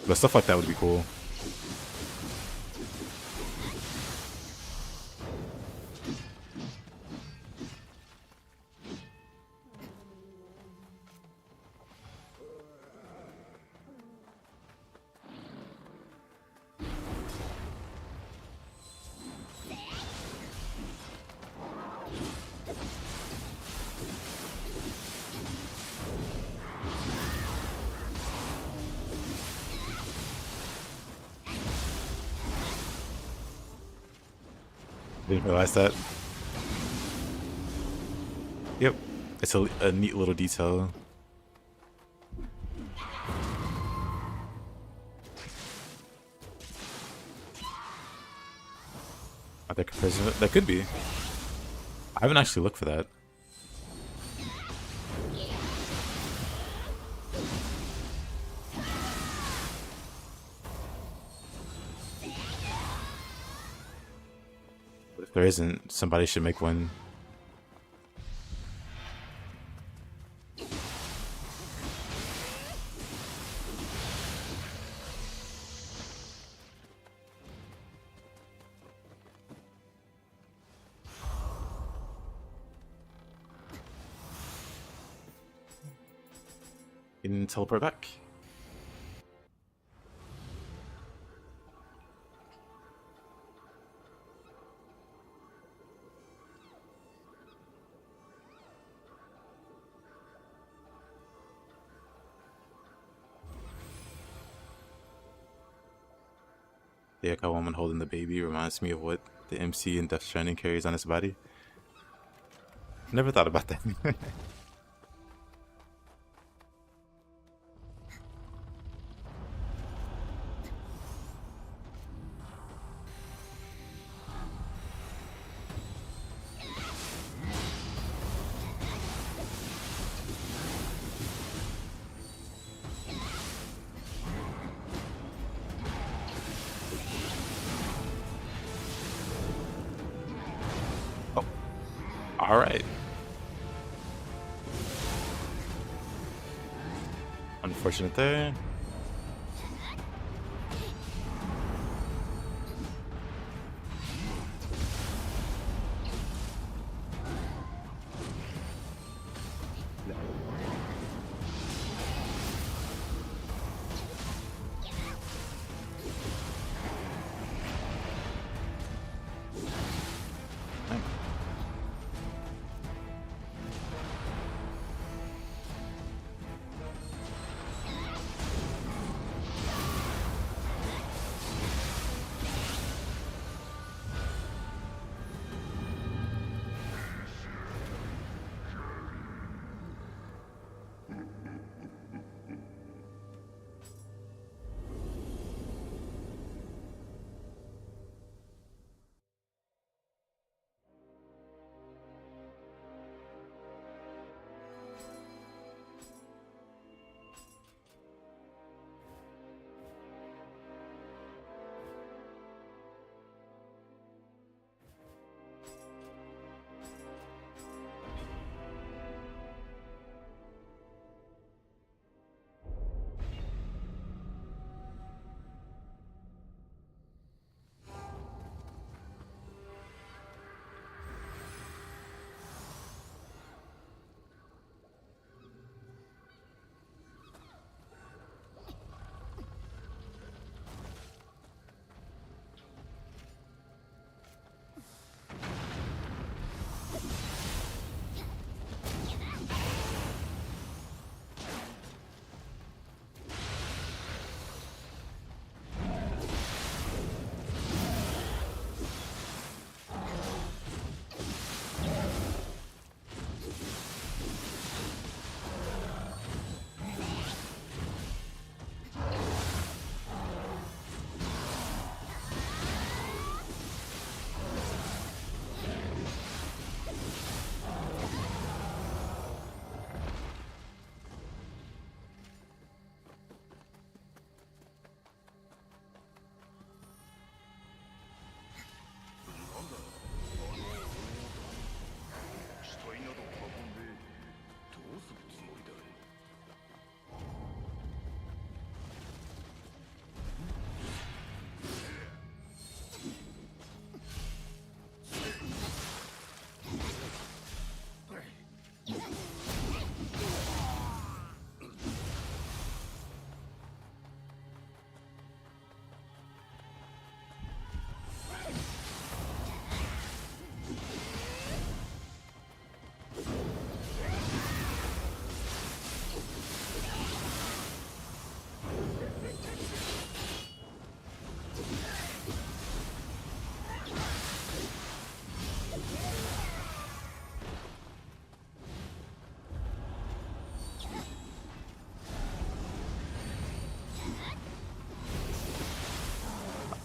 But stuff like that would be cool. Didn't realize that. Yep, it's a neat little detail. Are there comparisons? That could be. I haven't actually looked for that. But if there isn't, somebody should make one. You can teleport back. The Echo woman holding the baby reminds me of what the MC in Death Stranding carries on his body. Never thought about that. All right. Unfortunate there.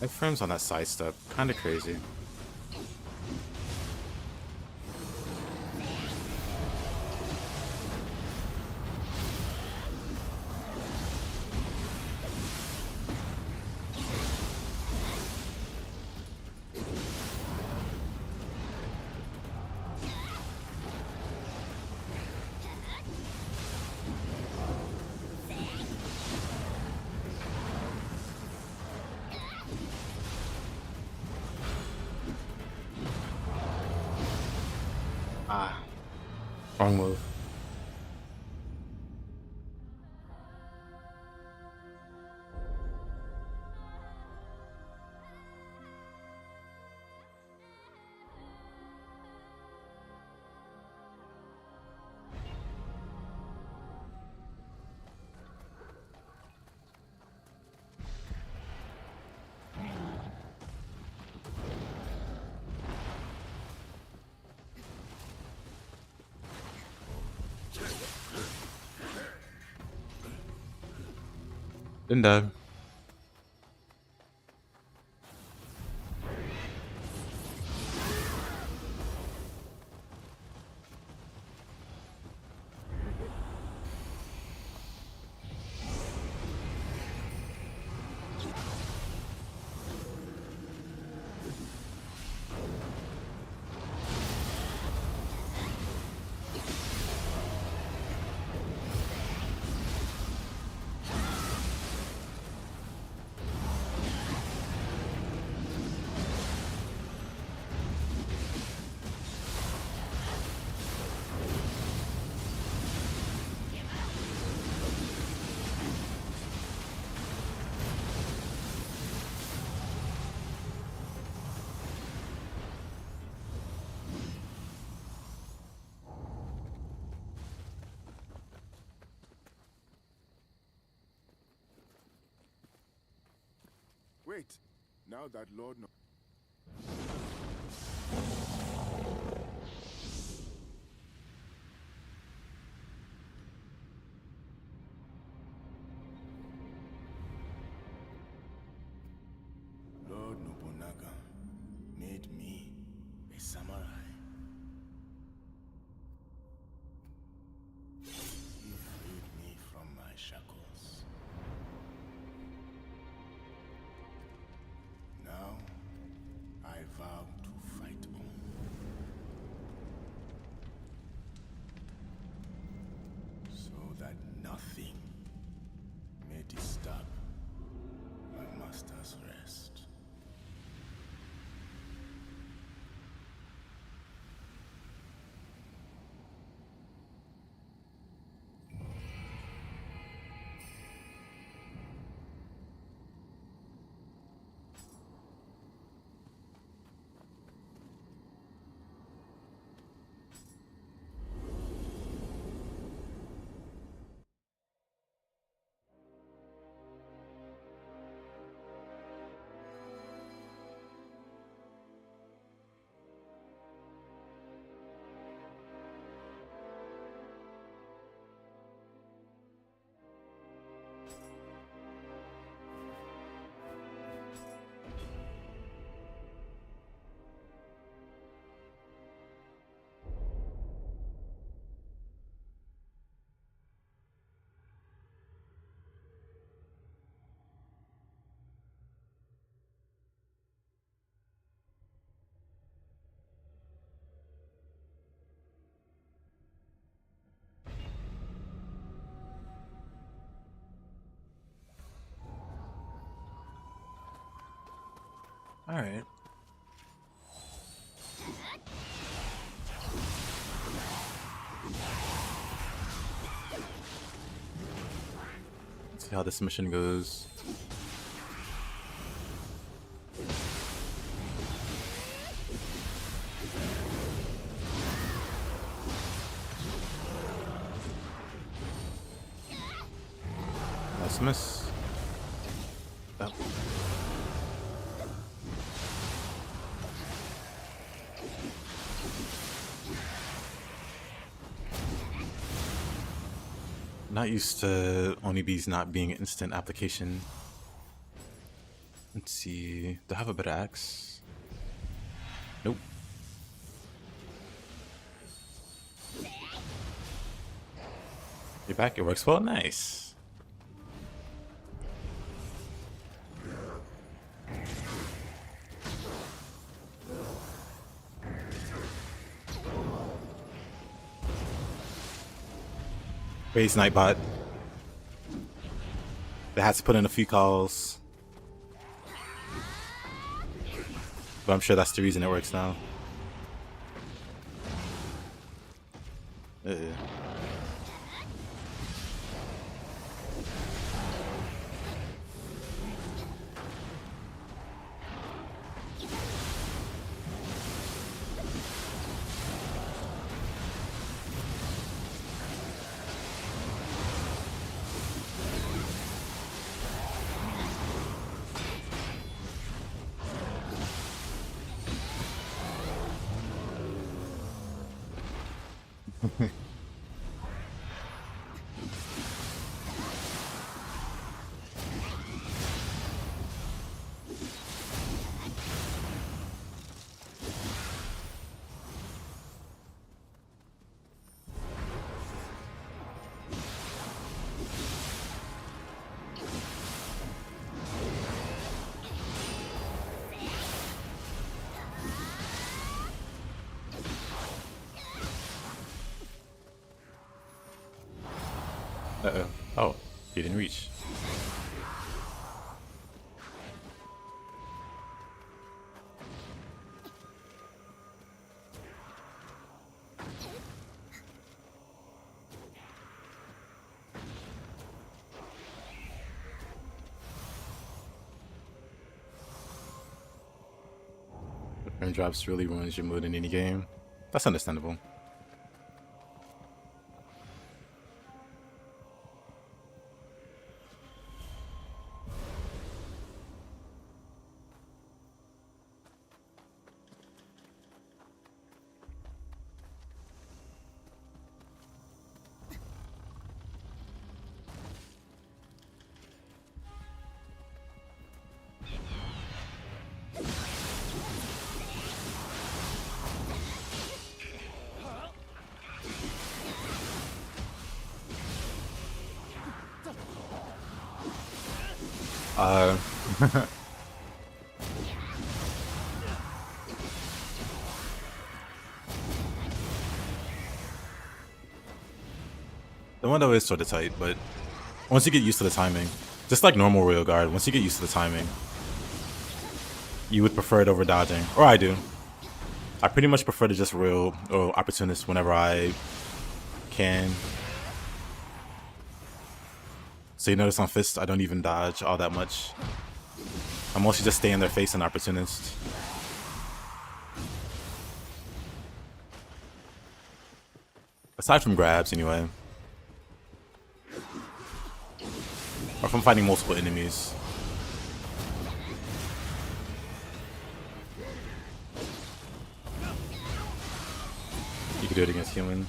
Iframes on that side step, kind of crazy. Ah, wrong move. Didn't die. Wait, now that Lord knows. Lord Nobunaga made me a samurai. He freed me from my shackles. Now, I vow to fight on. So that nothing may disturb my master's rest. All right. Let's see how this mission goes. Nice miss. Oh. Not used to Onib's not being instant application. Let's see. Do I have a better axe? Nope. You're back. It works well. Nice. Raise Nightbot. They had to put in a few calls. But I'm sure that's the reason it works now. Uh-oh. Oh, he didn't reach. The frame drops really ruins your mood in any game. That's understandable. The window is sort of tight, but once you get used to the timing, just like normal Royal Guard, once you get used to the timing, you would prefer it over dodging. Or I do. I pretty much prefer to just Royal or Opportunist whenever I can. So you notice on Fist, I don't even dodge all that much. I mostly just stay in their face and Opportunist. Aside from grabs, anyway. Or if I'm fighting multiple enemies. You can do it against humans.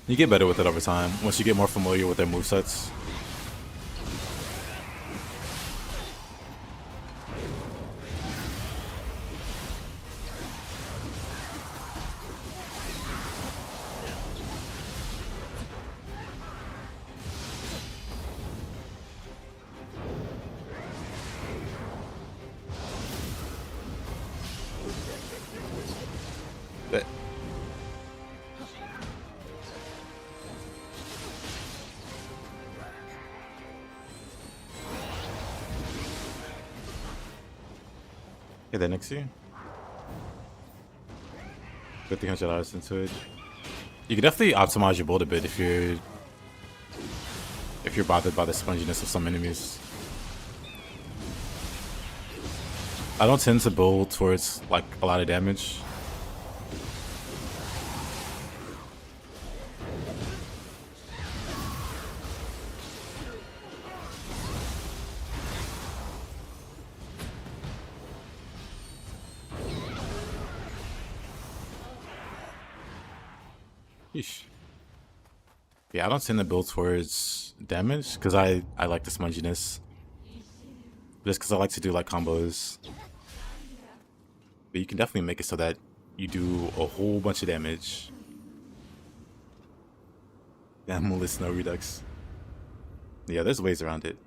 You get better with it over time, once you get more familiar with their movesets. But okay, that next to you. Put $300 into it. You can definitely optimize your build a bit if you're bothered by the sponginess of some enemies. I don't tend to build towards like a lot of damage. Yeesh. Yeah, I don't tend to build towards damage because I like the sponginess. just because I like to do like combos. But you can definitely make it so that you do a whole bunch of damage. Amulet no redux. Yeah, there's ways around it.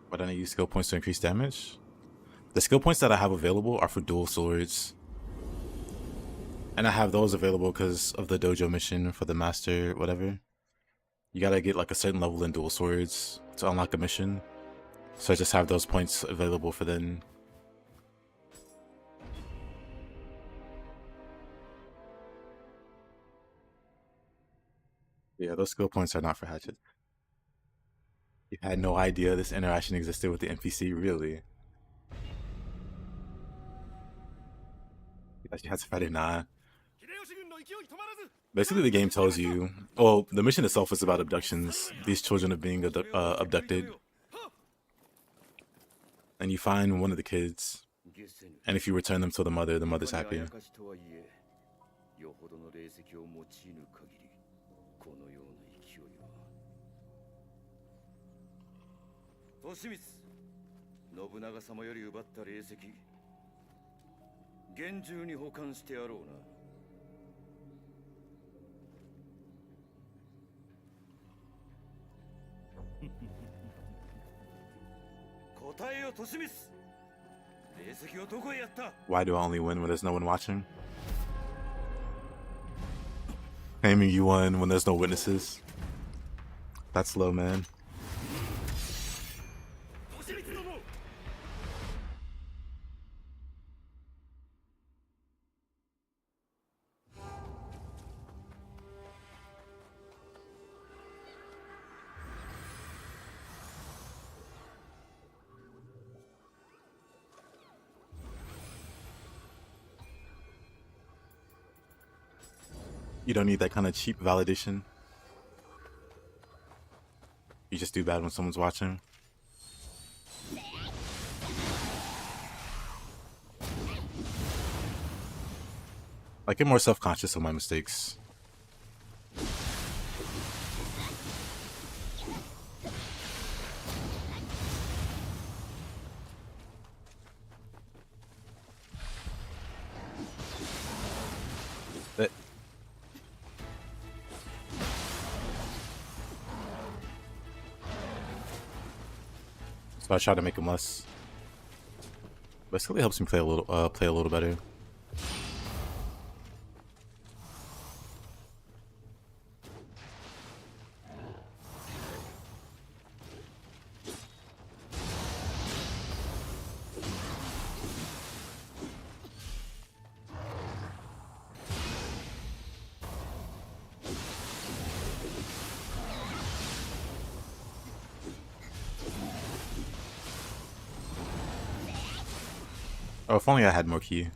Why don't I use skill points to increase damage? The skill points that I have available are for dual swords. And I have those available because of the dojo mission for the master, whatever. You gotta get like a certain level in dual swords to unlock a mission. So I just have those points available for then. Yeah, those skill points are not for Hatchet. You had no idea this interaction existed with the NPC, really? You thought you had to fight it? Nah. Basically, the game tells you... Well, the mission itself is about abductions. These children are being abducted. And you find one of the kids. And if you return them to the mother's happy. Why do I only win when there's no one watching? Claiming you won when there's no witnesses. That's low, man. You don't need that kind of cheap validation. You just do bad when someone's watching. I get more self-conscious of my mistakes. But so I try to make them less. Basically, helps me play a little better. Oh, if only I had more ki.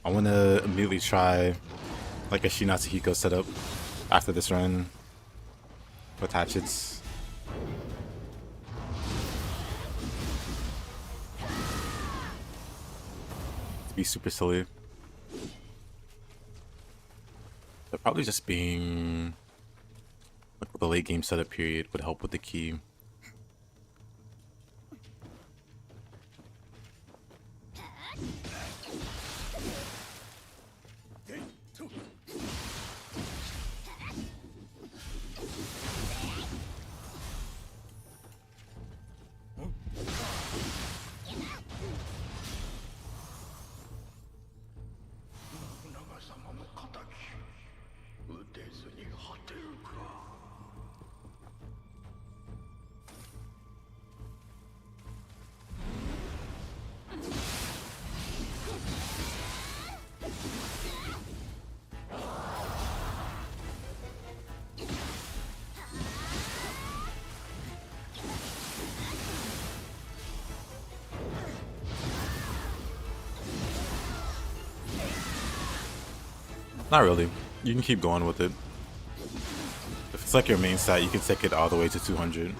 I want to immediately try like a Shinatsuhiko setup after this run with hatchets. To be super silly. But probably just being like with the late game setup period would help with the ki. Not really. You can keep going with it. If it's like your main stat, you can take it all the way to 200.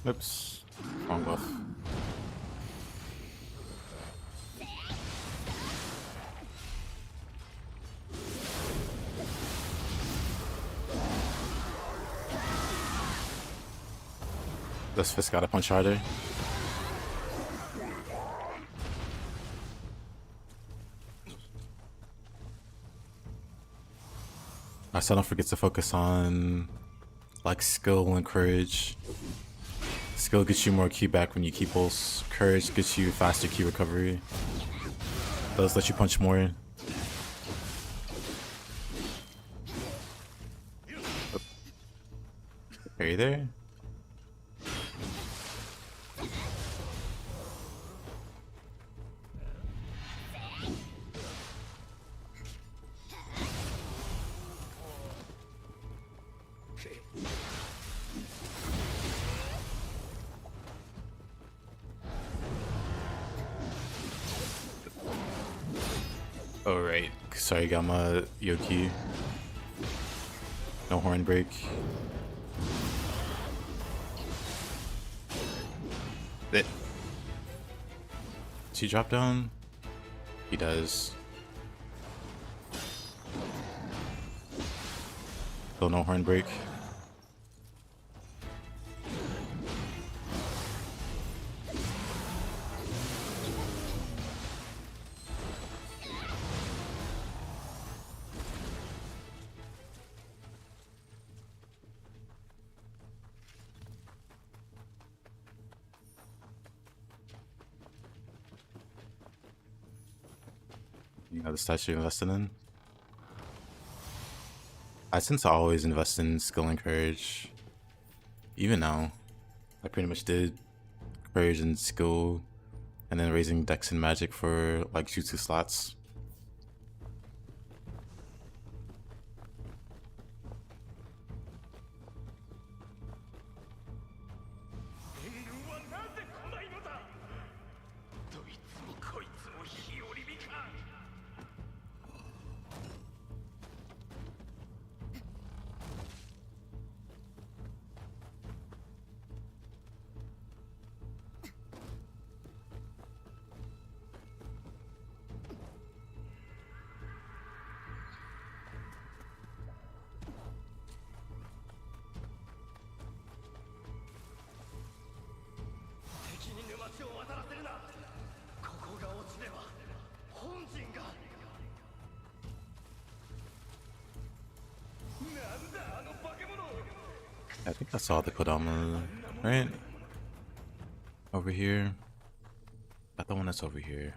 Oops. Wrong buff. This fist gotta punch harder. I still don't forget to focus on like skill and courage. Skill gets you more Q back when you keep pulse. Courage gets you faster Q recovery. Those let you punch more. Are you there? Oh right, sorry, got my Yoki. No horn break. Does he drop down? He does. Still no horn break. You know the stats you're investing in? I tend to always invest in skill and courage. Even now. I pretty much did courage and skill, and then raising dex and magic for like jutsu slots. I think I saw the Kodama, right? Over here. Not the one that's over here.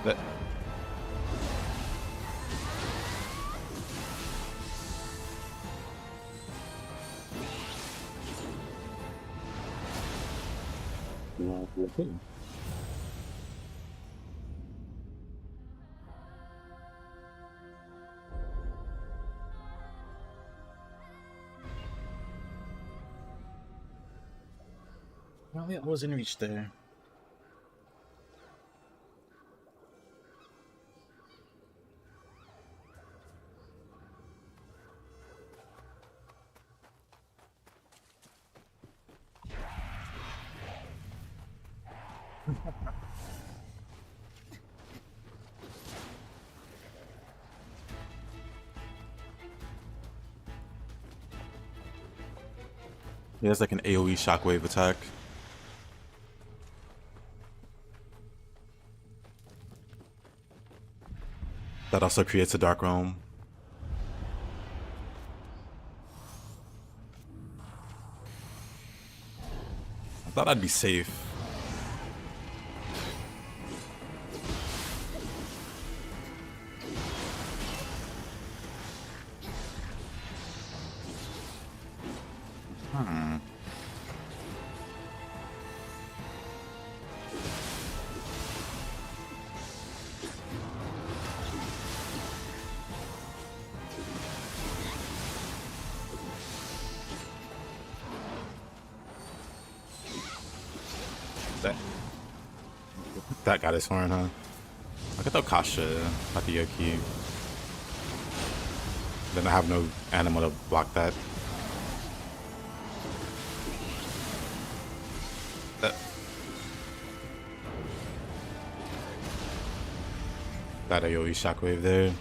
That. Well, yeah, I was in reach there. Yeah, it's like an AoE shockwave attack. That also creates a dark realm. I thought I'd be safe. That got his horn, huh? I could throw Kasha at the Yoki. Then I have no animal to block that. That AoE shockwave there.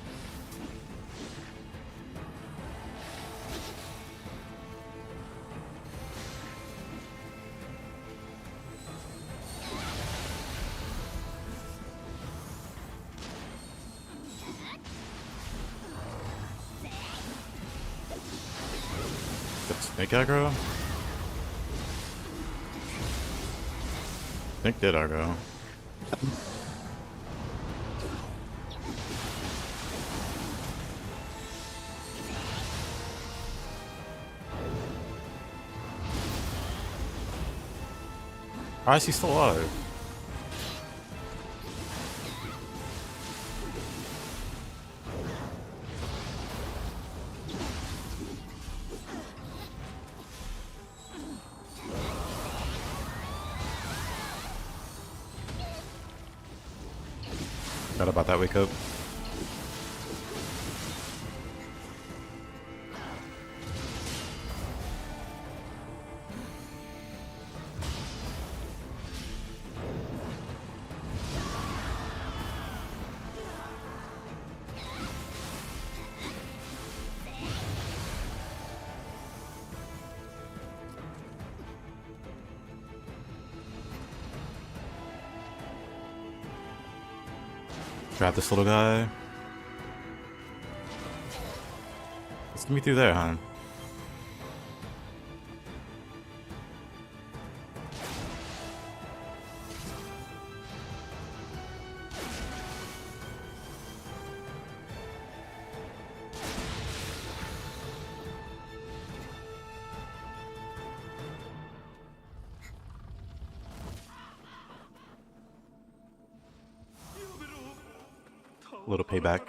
Snake aggro? Snake did aggro. Why is he still alive? Forgot about that wake up. Grab this little guy. Let's get me through there, huh? A little payback.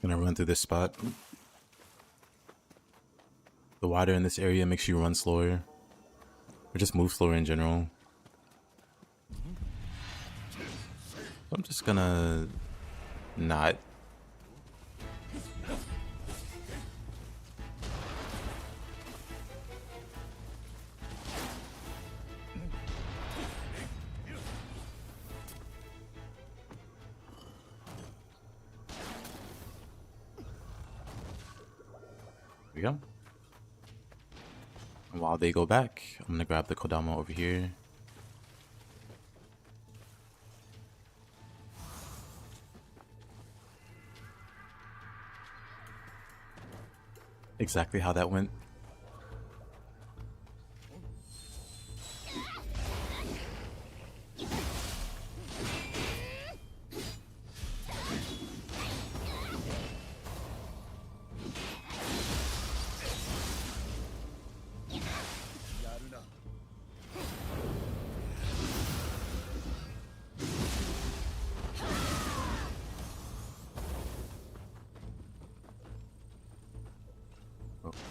Gonna run through this spot. The water in this area makes you run slower, or just move slower in general. I'm just gonna not. There we go. And while they go back, I'm gonna grab the Kodama over here. Exactly how that went.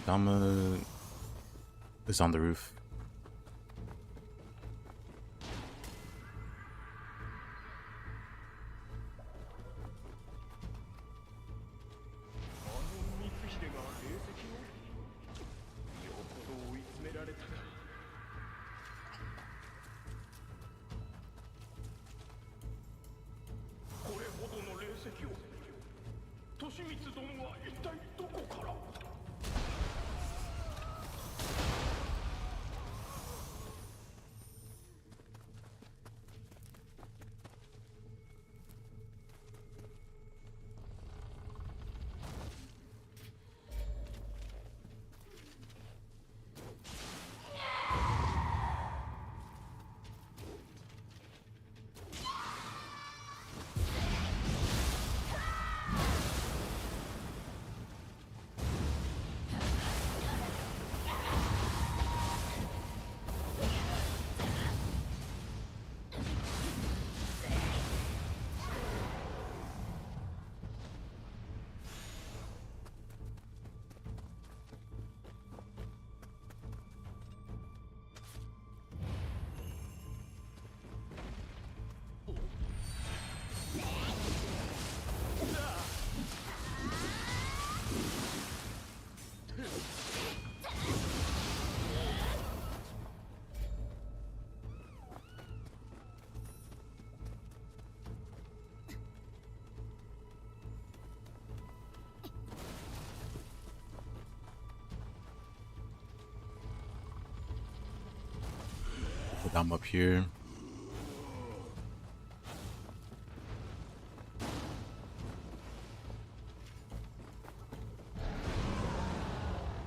Dama is on the roof. I'm up here.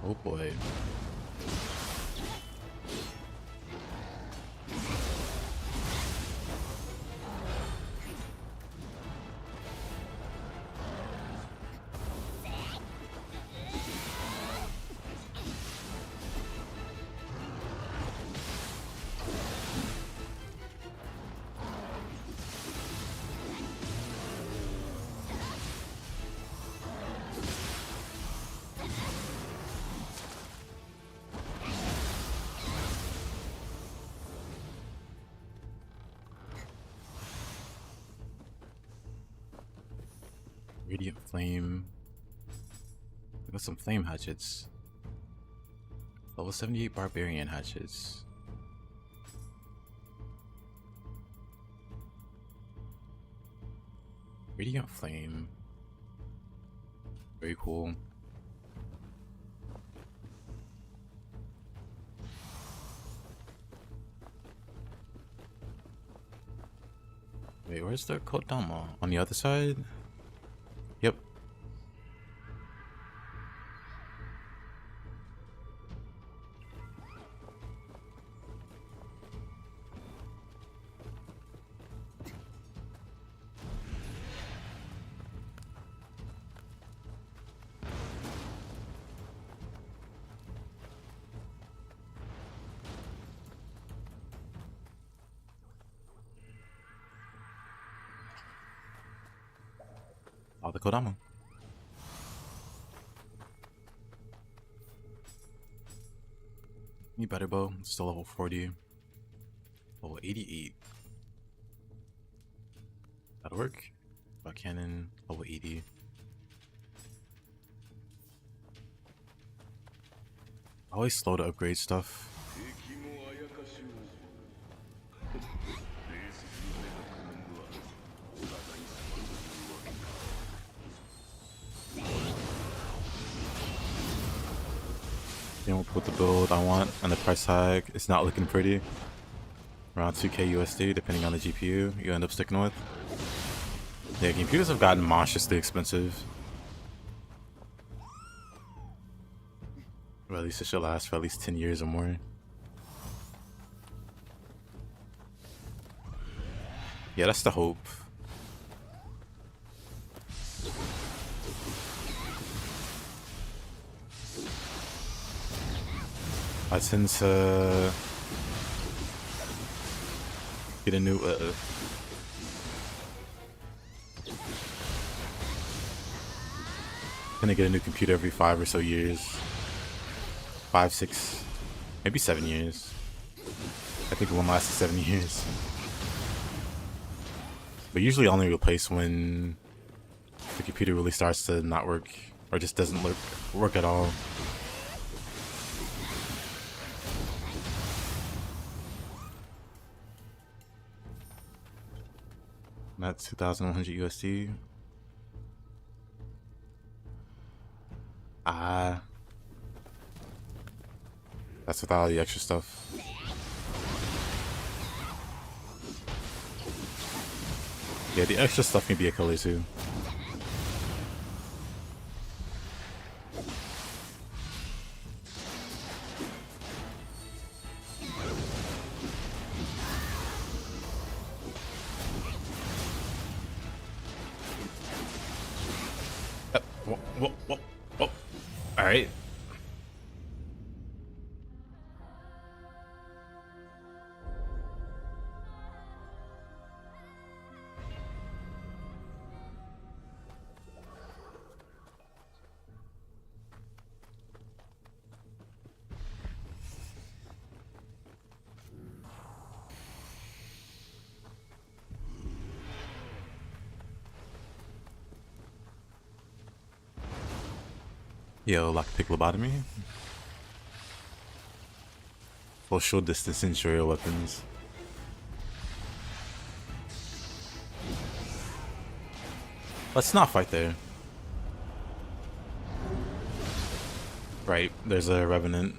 Oh boy. Radiant Flame. I got some flame hatchets. Level 78 barbarian hatchets. Radiant Flame. Very cool. Wait, where's the Kodama? On the other side? Yep. Oh, the Kodama. Need better bow. Still level 40. Level 88. That'll work. Buck cannon, level 80. Always slow to upgrade stuff. You know, with the build I want and the price tag, it's not looking pretty. Around 2k USD, depending on the GPU you end up sticking with. Yeah, computers have gotten monstrously expensive. Or at least it should last for at least 10 years or more. Yeah, that's the hope. I tend to get a new gonna get a new computer every 5 or so years. 5, 6, maybe 7 years. I think it won't last 7 years. But usually only replace when the computer really starts to not work or just doesn't work at all. That's 2,100 USD. That's without all the extra stuff. Yeah, the extra stuff can be a color too. Whoa. All right. Yo, lockpick lobotomy. Full short distance interior weapons. Let's not fight there. Right, there's a revenant.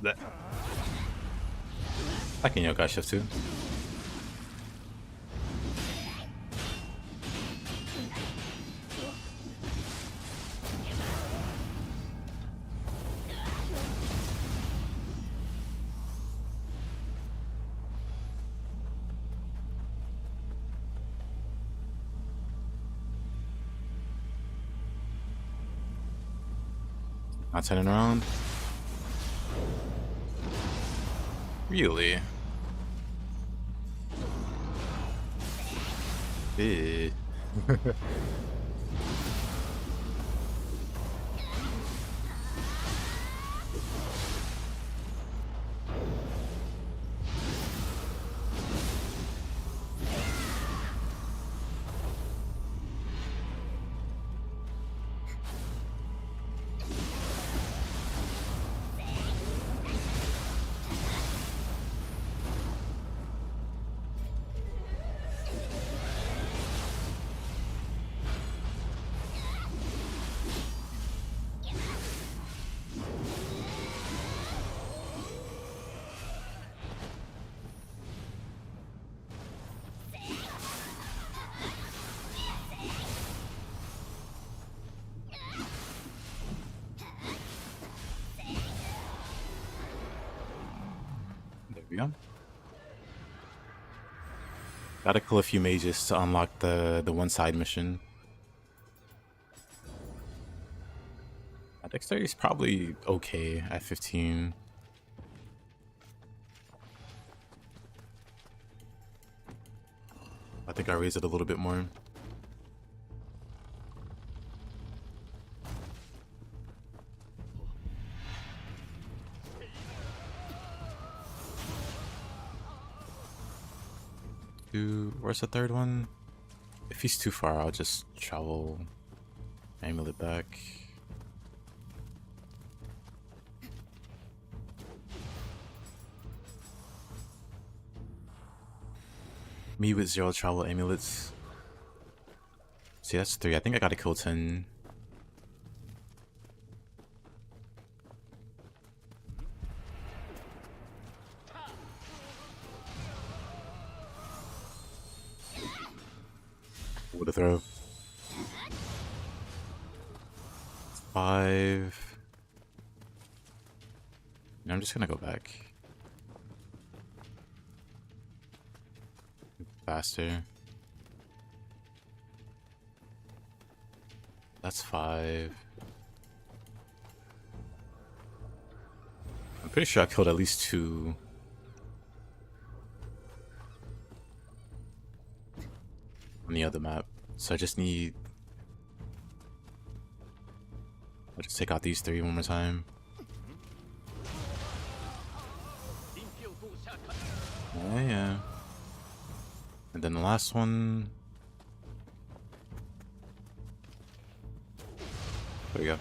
That. I can yoga shift too. Not turning around. Really? Eh. There we go. Gotta kill a few mages to unlock the one side mission. My dexterity is probably okay at 15. I think I raised it a little bit more. Where's the third one? If he's too far, I'll just travel amulet back. Me with 0 travel amulets. See, that's 3. I think I gotta kill 10. With a throw. 5. No, I'm just gonna go back. Faster. That's 5. I'm pretty sure I killed at least 2. On the other map. So I just need... I'll just take out these 3 one more time. Yeah. And then the last one... There we go.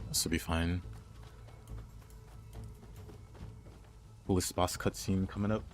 This will be fine. Coolest boss cutscene coming up.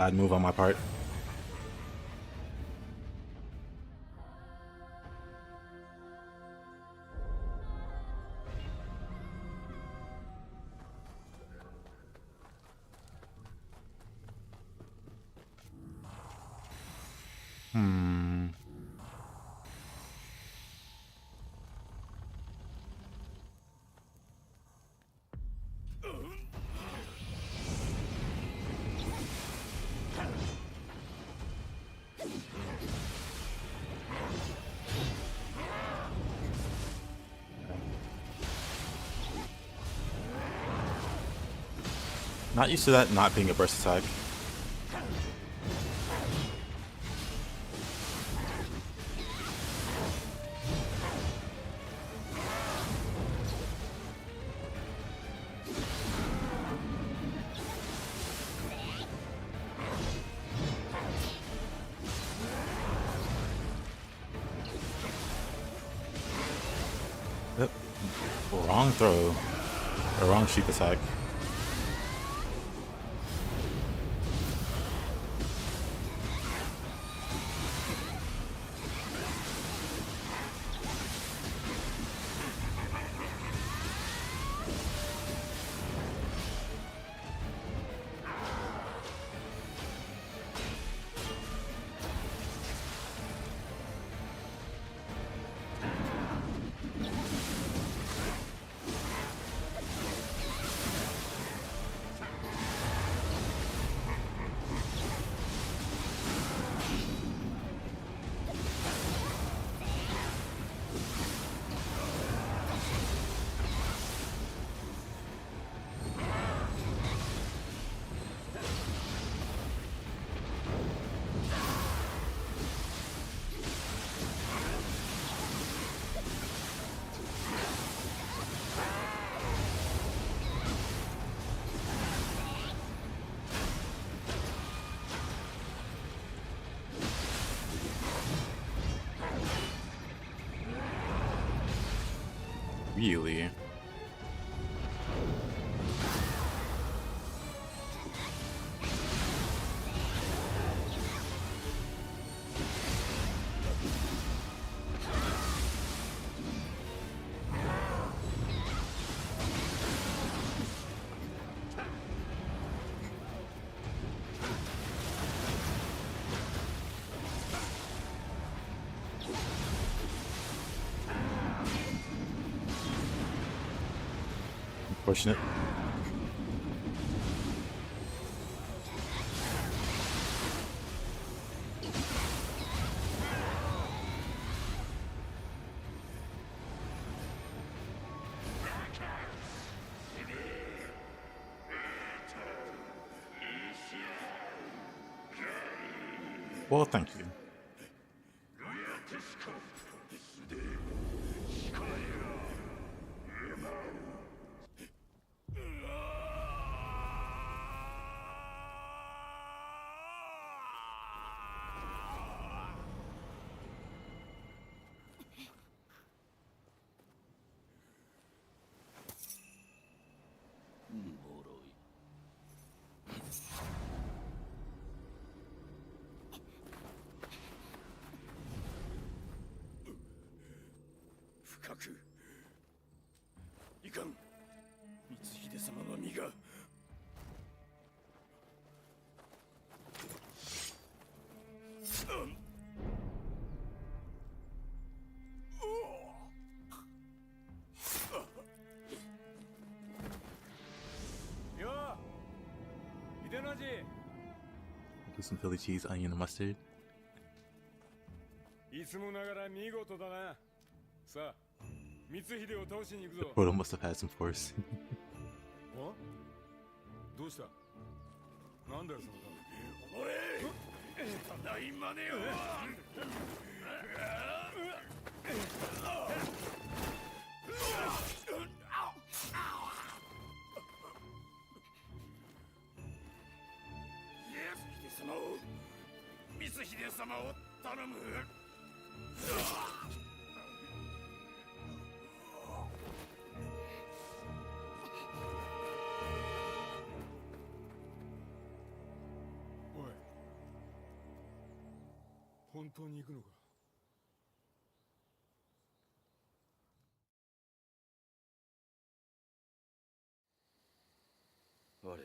Bad move on my part. Not used to that not being a burst attack. Yep. Wrong throw. Or wrong sheep attack. Really? Unfortunate. Well, thank you. Do some Philly cheese, onion, and mustard. いつもながら見事だな。さあ、光秀を倒しに行くぞ。 Proto must have had some force. お？どうした？なんだよその顔。おい！ただいまねよ。光秀様を頼む。おい、本当に行くのか。我らを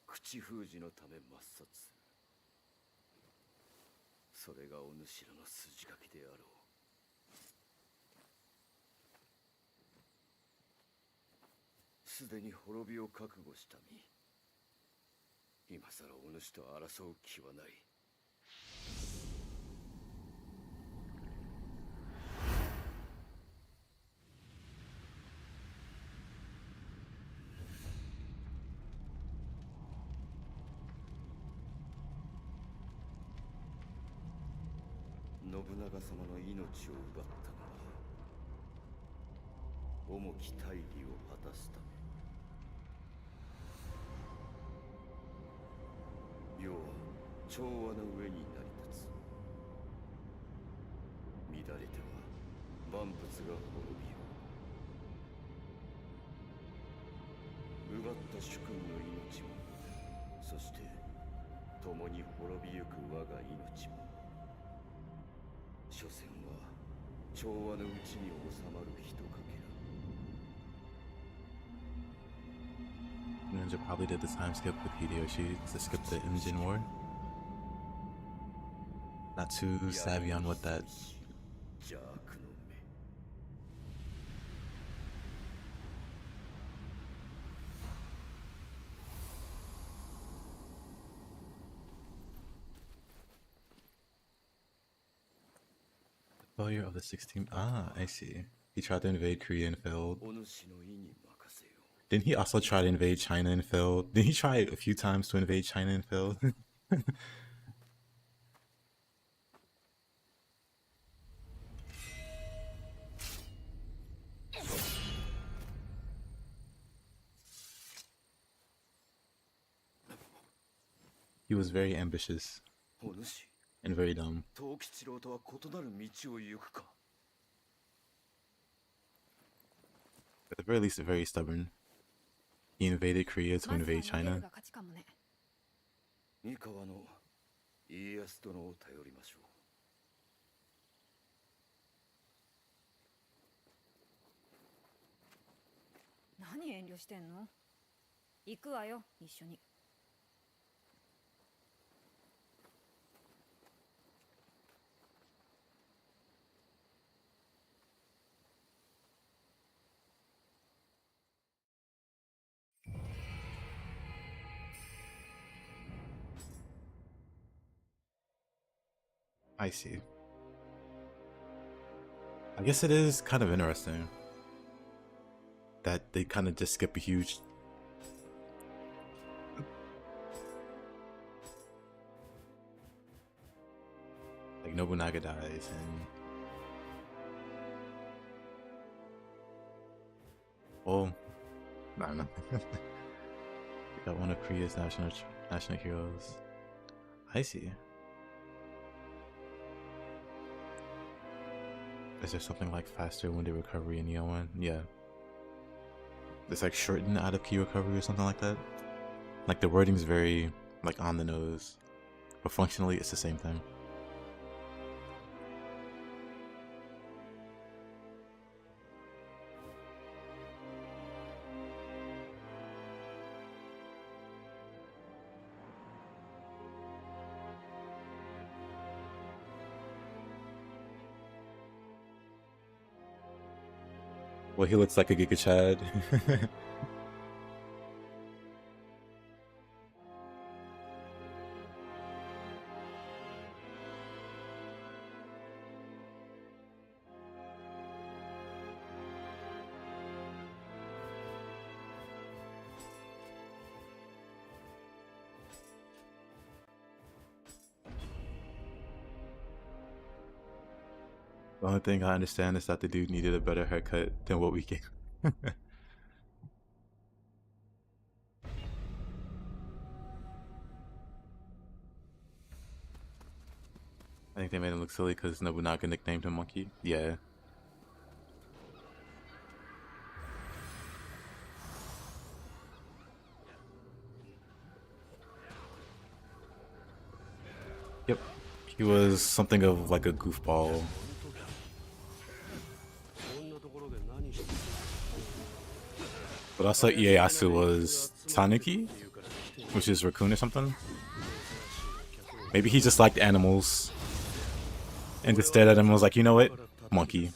口封じのため抹殺する。それがお主らの筋書きであろう。すでに滅びを覚悟した身。今さらお主と争う気はない。信長様の命を奪ったのは重き大義を果たすため。世は調和の上に成り立つ。乱れては万物が滅びよう。奪った主君の命も、そして共に滅びゆく我が命も、所詮は調和のうちに収まるひとかけら。Ninja probably did the time skip with Hideyoshi to skip the Imjin War. Not too savvy on what that. 邪悪の目。Failure of the 16th. Ah, I see. He tried to invade Korea and failed. お主の意に任せよう。 Didn't he also try to invade China and failed? Didn't he try a few times to invade China and failed? He was very ambitious お主、 and very dumb. 藤吉郎とは異なる道を行くか。 At the very least, very stubborn. He invaded Korea to まずは invade 逃げる China. が勝ちかもね。三河の家康殿を頼りましょう。何遠慮してんの？行くわよ、一緒に。I see. I guess it is kind of interesting that they kind of just skip a huge. Like Nobunaga dies and. Well, I don't know. We got one of Korea's national heroes. I see. Is there something like faster wounded recovery in Nioh 1? Yeah. It's like shortened out of key recovery or something like that. Like the wording's very like on the nose, but functionally it's the same thing. Well, he looks like a Giga Chad. The only thing I understand is that the dude needed a better haircut than what we gave. I think they made him look silly because Nobunaga nicknamed him Monkey. Yeah. Yep. He was something of like a goofball. こんなところで何してる But also Ieyasu was Tanuki, which is raccoon or something. Maybe he just liked animals. And just stared at him and was like, you know what? Monkey.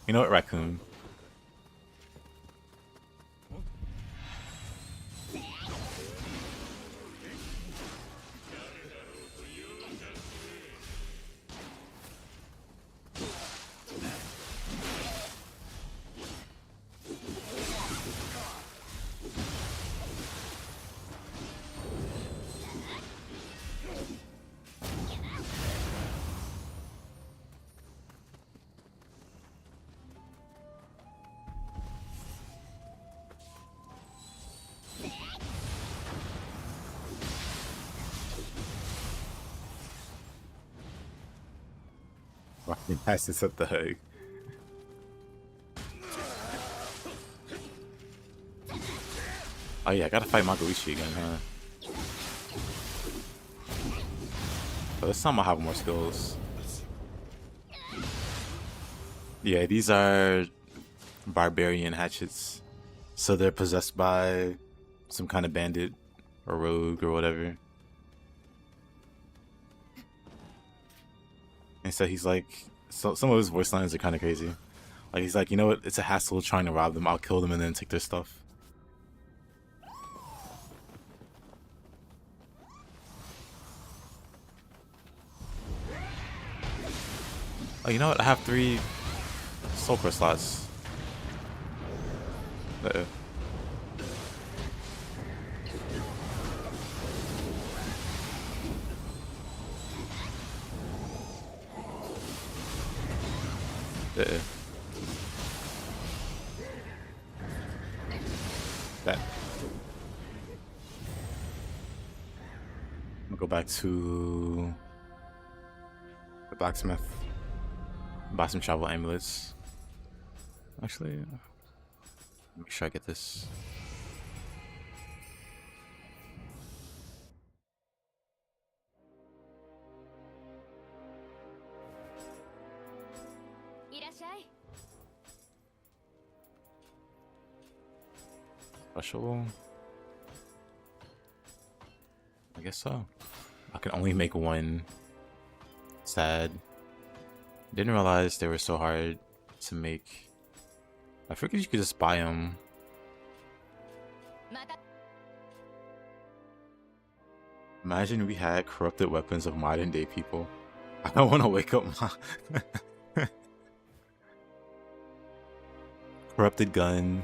You know what? Raccoon. Rocking passes up the hug. Oh yeah, I gotta fight Magoichi again, huh? But this time I'll have more skills. Yeah, these are barbarian hatchets. So they're possessed by some kind of bandit or rogue or whatever. And so he's like, so some of his voice lines are kind of crazy. Like he's like, you know what? It's a hassle trying to rob them. I'll kill them and then take their stuff. Oh, you know what? I have 3 soul core slots. That. I'm gonna go back to the blacksmith. Buy some travel amulets. Actually, make sure I get this. Special? I guess so. I can only make 1. Sad. Didn't realize they were so hard to make. I figured you could just buy them. Imagine we had corrupted weapons of modern day people. I don't want to wake up my corrupted gun.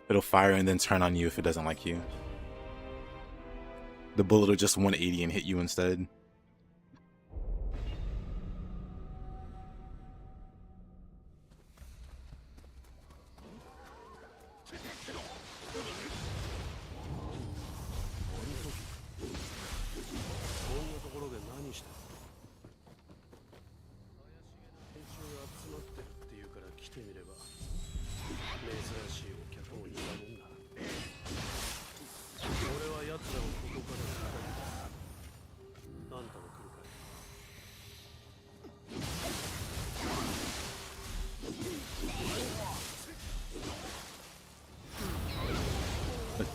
It'll fire and then turn on you if it doesn't like you. The bullet will just 180 and hit you instead.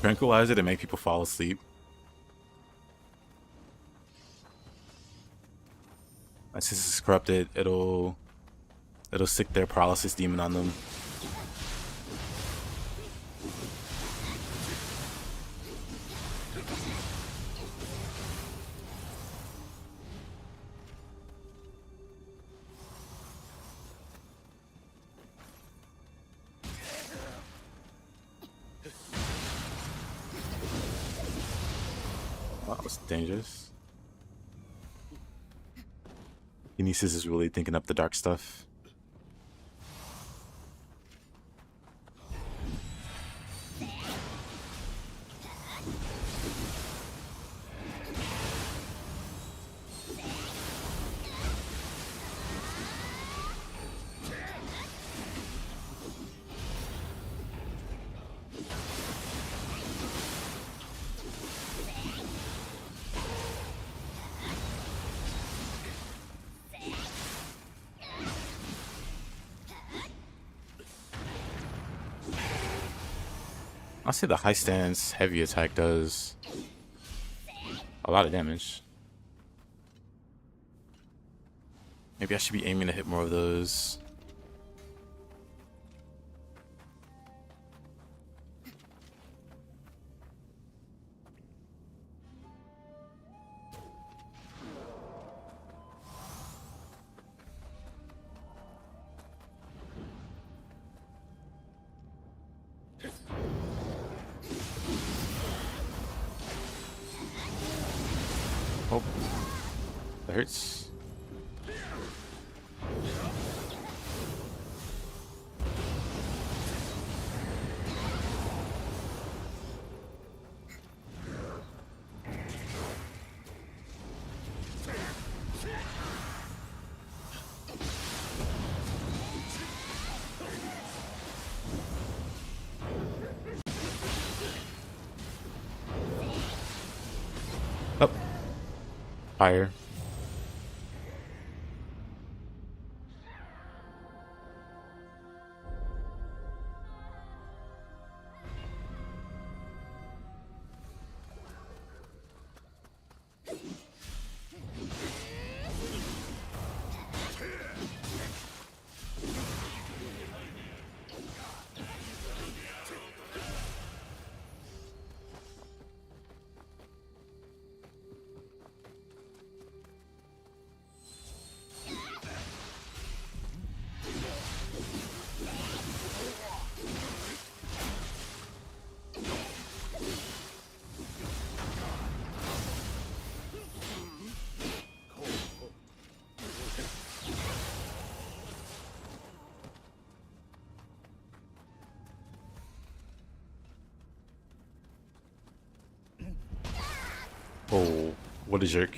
Tranquilizer to make people fall asleep. Since this is corrupted, it'll sick their paralysis demon on them. That was dangerous. Kinesis is really thinking up the dark stuff. I'll say the high stance heavy attack does a lot of damage. Maybe I should be aiming to hit more of those. Oh, that hurts. Oh, fire. Oh, what a jerk.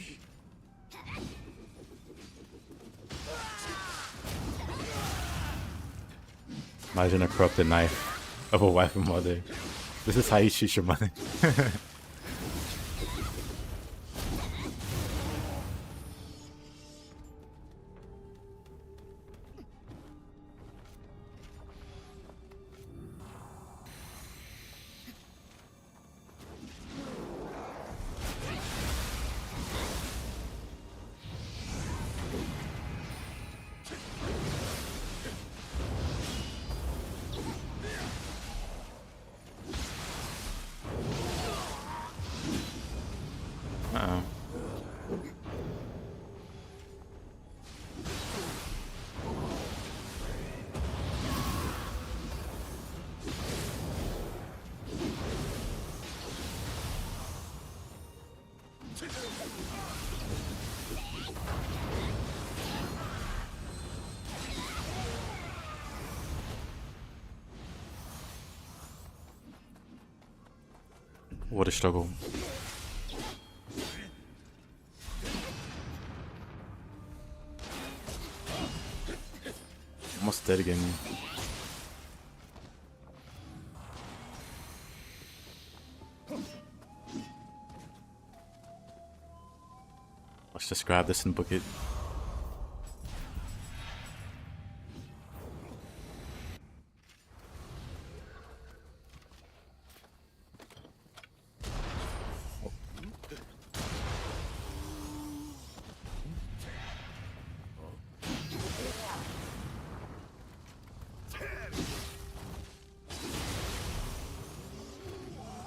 Imagine a corrupted knife of a wife and mother. This is how you treat your mother. Uh-oh. What a struggle. Almost dead again. Let's just grab this and book it.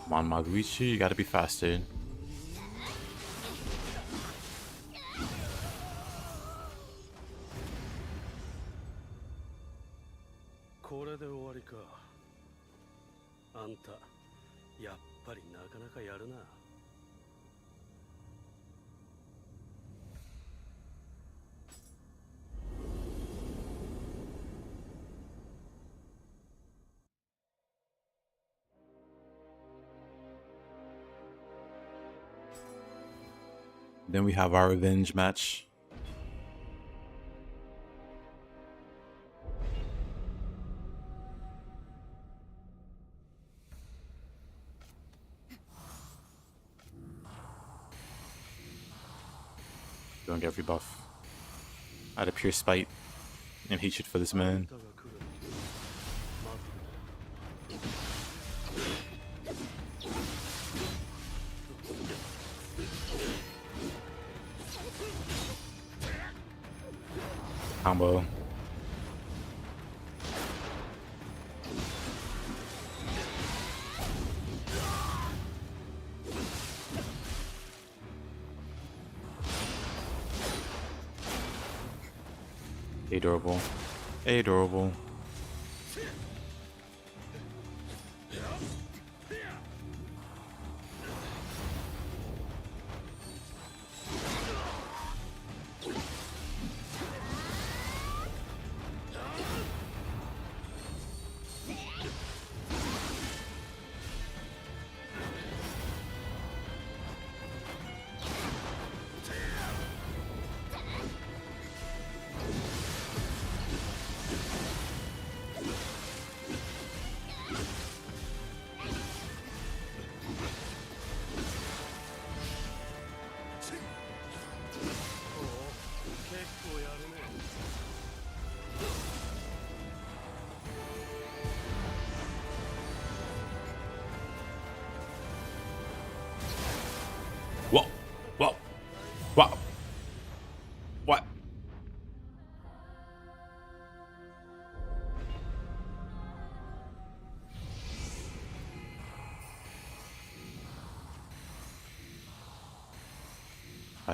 Come on, Maguichi, you gotta be faster. これで終わりか。あんた、やっぱりなかなかやるな。Then we have our revenge match. Don't get every buff. Out of pure spite and hatred for this man. Combo. Adorable. Adorable. Whoa! Whoa! Wow! What?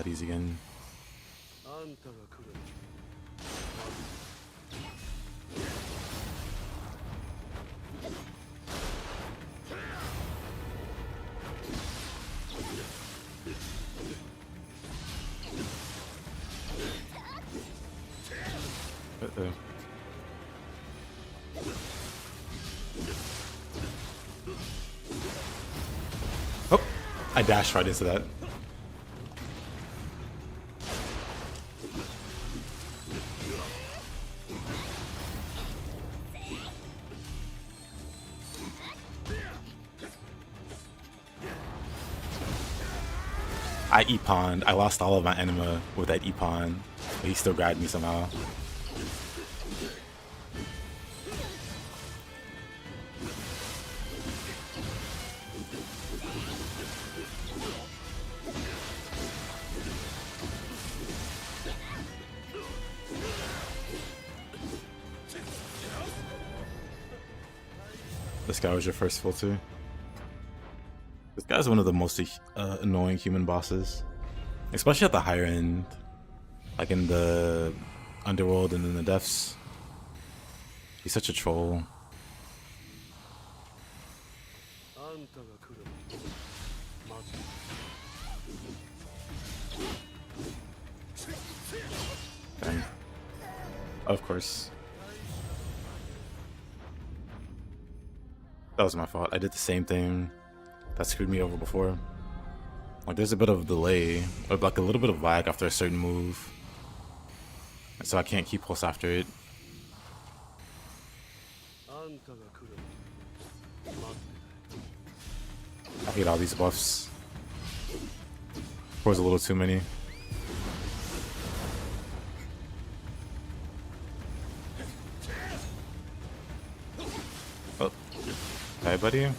These again. あんたが来る。 Uh-oh. Oh! I dashed right into that. I E-pawned. I lost all of my anima with that E-pawn, but he still grabbed me somehow. This guy was your first full two. This guy's one of the most annoying human bosses, especially at the higher end, like in the underworld and in the depths. He's such a troll. あんたが来る。待つ。 Dang. Of course. That was my fault. I did the same thing that screwed me over before. Like, there's a bit of delay, or like a little bit of lag after a certain move, and so I can't keep pulse after it. あんたが来る。待って。 I hate all these buffs. Pours a little too many. Oh, hi, buddy.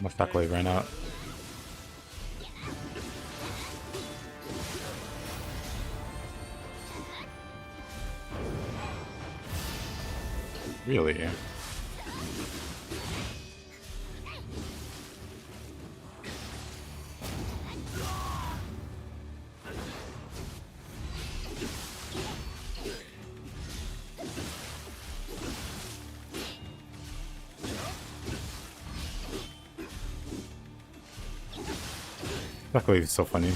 My shockwave ran out. Really? That wave is so funny.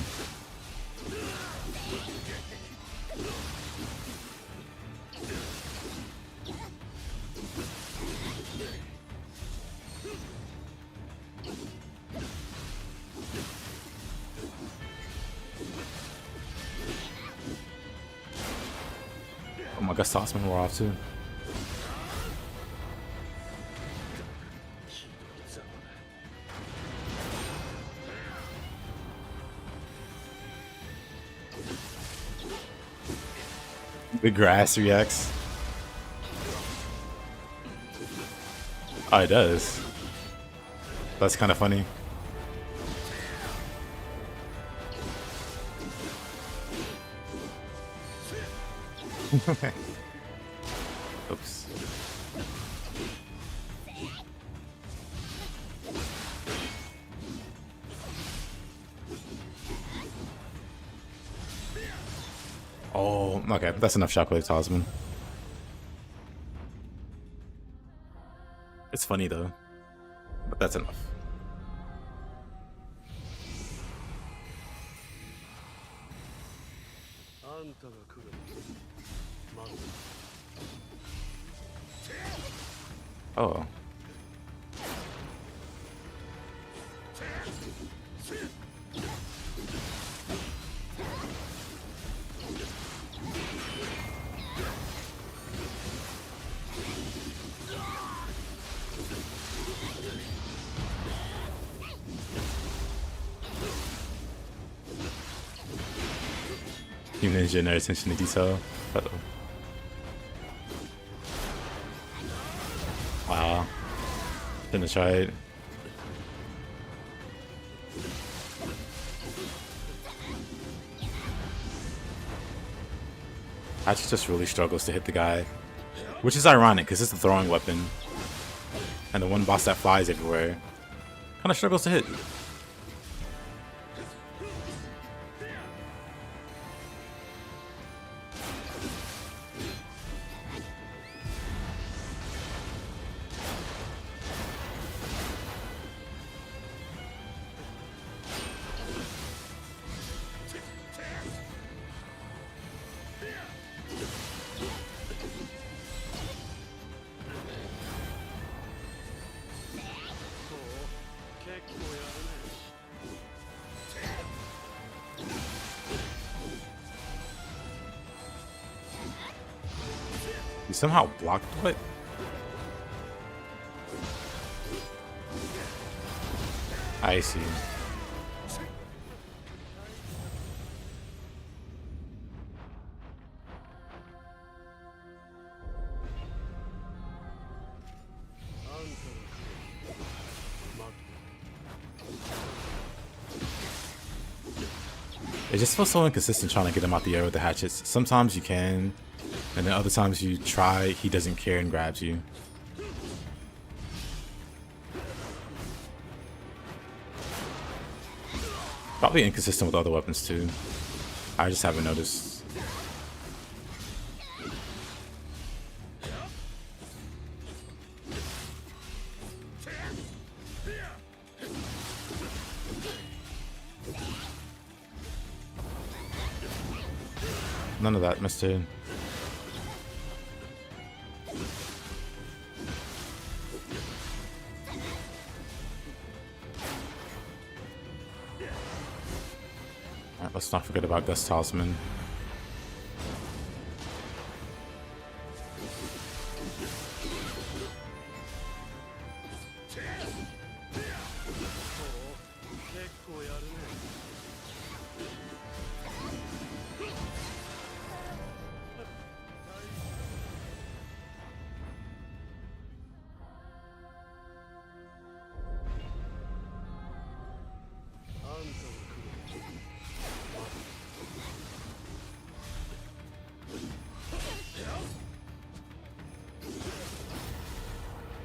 Oh my god, Soulsborne were off too. The grass reacts. Oh, it does. That's kind of funny. Oops. Oh, okay. That's enough shockwave talisman. It's funny though, but that's enough. Oh. Team Ninja, no attention to detail. Uh-oh. Wow. Shouldn't have tried. Hatchet just really struggles to hit the guy, which is ironic because it's a throwing weapon, and the one boss that flies everywhere kind of struggles to hit. You somehow blocked what? I see. It just feels so inconsistent trying to get him out the air with the hatchets. Sometimes you can, and then other times you try, he doesn't care and grabs you. Probably inconsistent with other weapons too. I just haven't noticed. None of that, mister. Alright, let's not forget about Gus Talisman.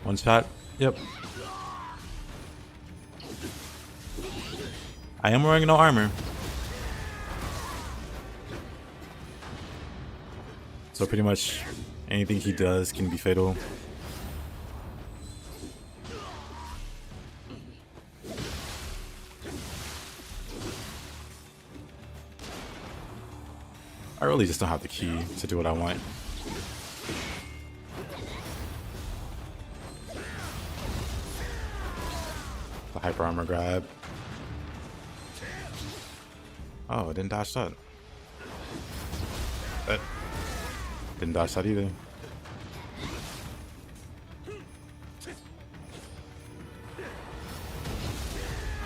One shot. Yep. I am wearing no armor. So pretty much anything he does can be fatal. I really just don't have the key to do what I want. The hyper armor grab. Oh, I didn't dodge that. Didn't dodge that either.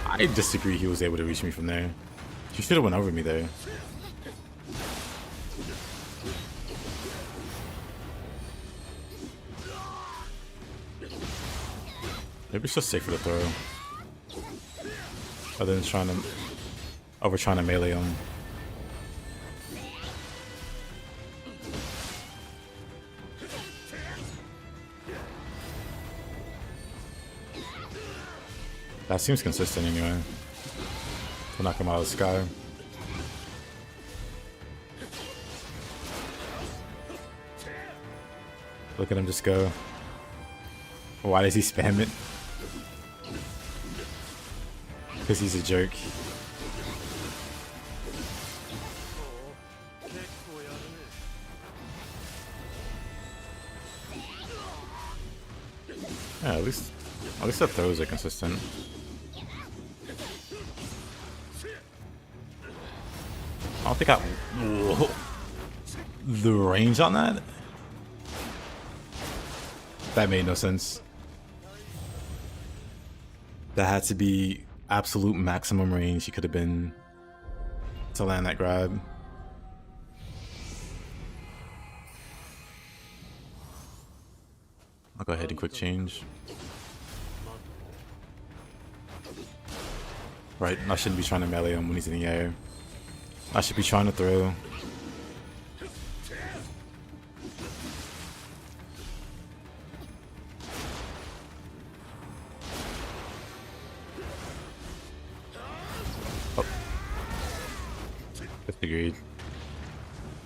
I disagree he was able to reach me from there. He should have went over me there. Maybe it's just safer to throw. Other than trying to melee him. That seems consistent anyway. To knock him out of the sky. Look at him just go. Why does he spam it? Because he's a jerk. Yeah, at least the throws are consistent. I don't think I... Whoa. The range on that? That made no sense. That had to be absolute maximum range he could have been to land that grab. I'll go ahead and quick change. Right, I shouldn't be trying to melee him when he's in the air. I should be trying to throw. Oh. Disagreed.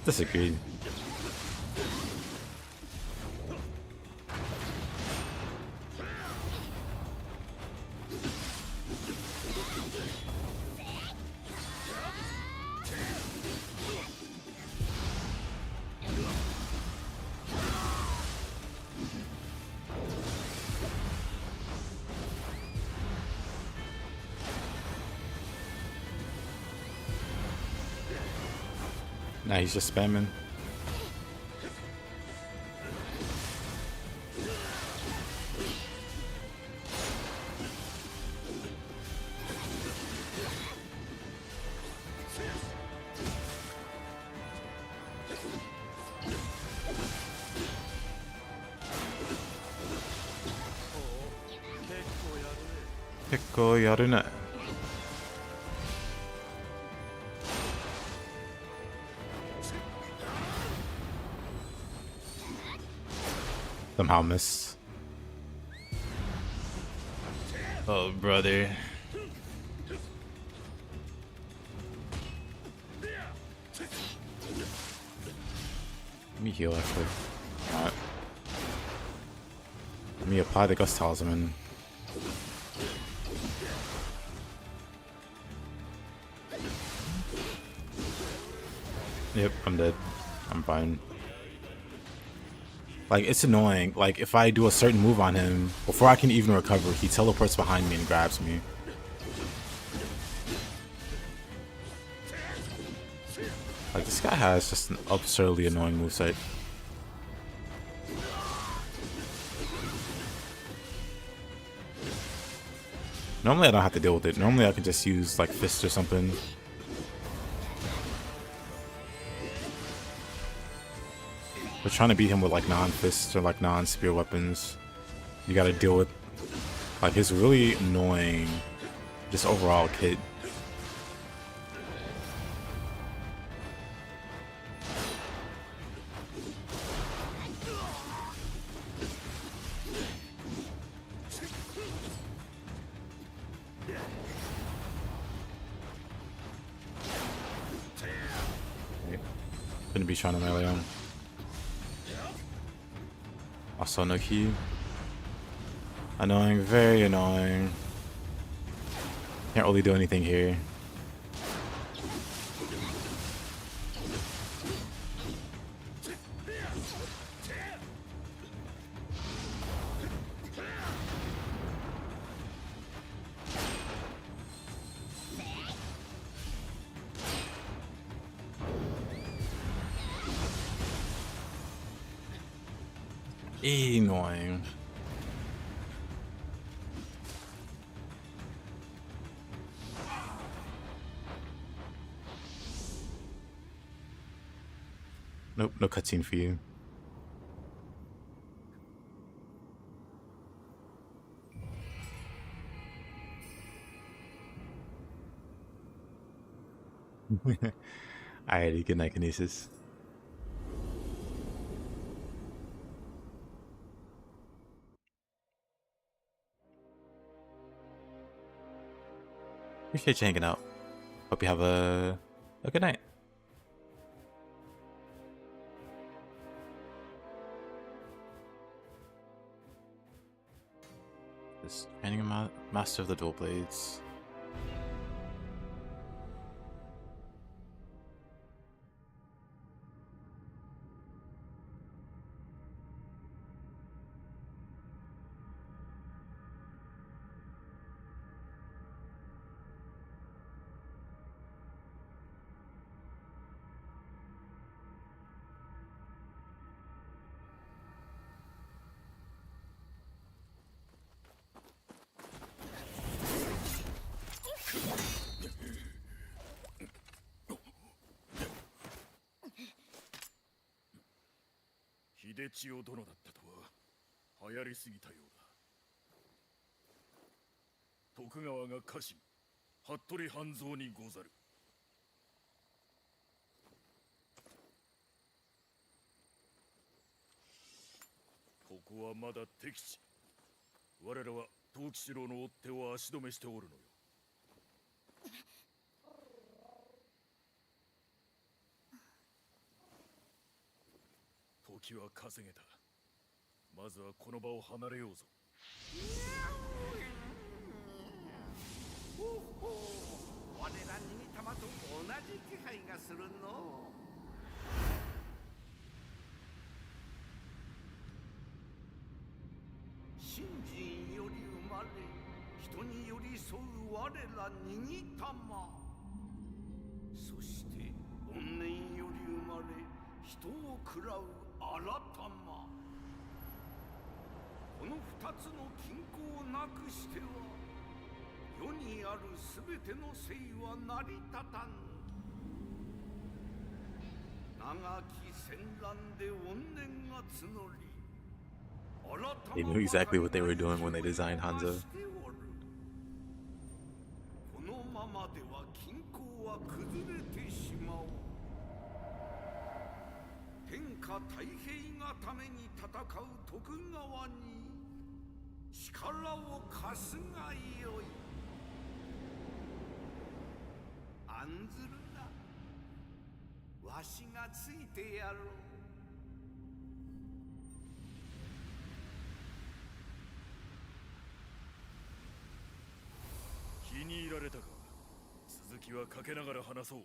Disagreed. Nah, he's just spamming. Kekko yaru ne. Somehow miss. Oh, brother. Let me heal actually. Alright. Let me apply the Gust Talisman. Yep, I'm dead. I'm fine. Like, it's annoying. Like, if I do a certain move on him, before I can even recover, he teleports behind me and grabs me. Like, this guy has just an absurdly annoying moveset. Normally I don't have to deal with it. Normally I can just use, like, fist or something. But trying to beat him with like non-fists or like non-spear weapons, you gotta deal with like his really annoying just overall kit. Couldn't be trying to melee him. Also no key. Annoying, very annoying. Can't really do anything here. Annoying. Nope, no cutscene for you. Alrighty, good night, Kinesis. Appreciate you hanging out. Hope you have a good night. This training master of the dual blades.秀千代殿だったとは流行りすぎたようだ。徳川が家臣服部半蔵にござる。ここはまだ敵地。我らは藤吉郎の追っ手を足止めしておるのよ。時は稼げた。まずはこの場を離れようぞ。ほうほう、我らに玉と同じ気配がするの。信心より生まれ、人に寄り添う我らに玉。そして怨念より生まれ、人を喰らう新玉。この二つの均衡をなくしては世にあるすべての生は成り立たぬ。長き戦乱で怨念が募り、 They knew exactly what they were doing when they designed Hanzo. このままでは均衡は崩れてしまう。天下太平がために戦う徳川に力を貸すがよい。案ずるな、わしがついてやろう。気に入られたか。続きはかけながら話そう。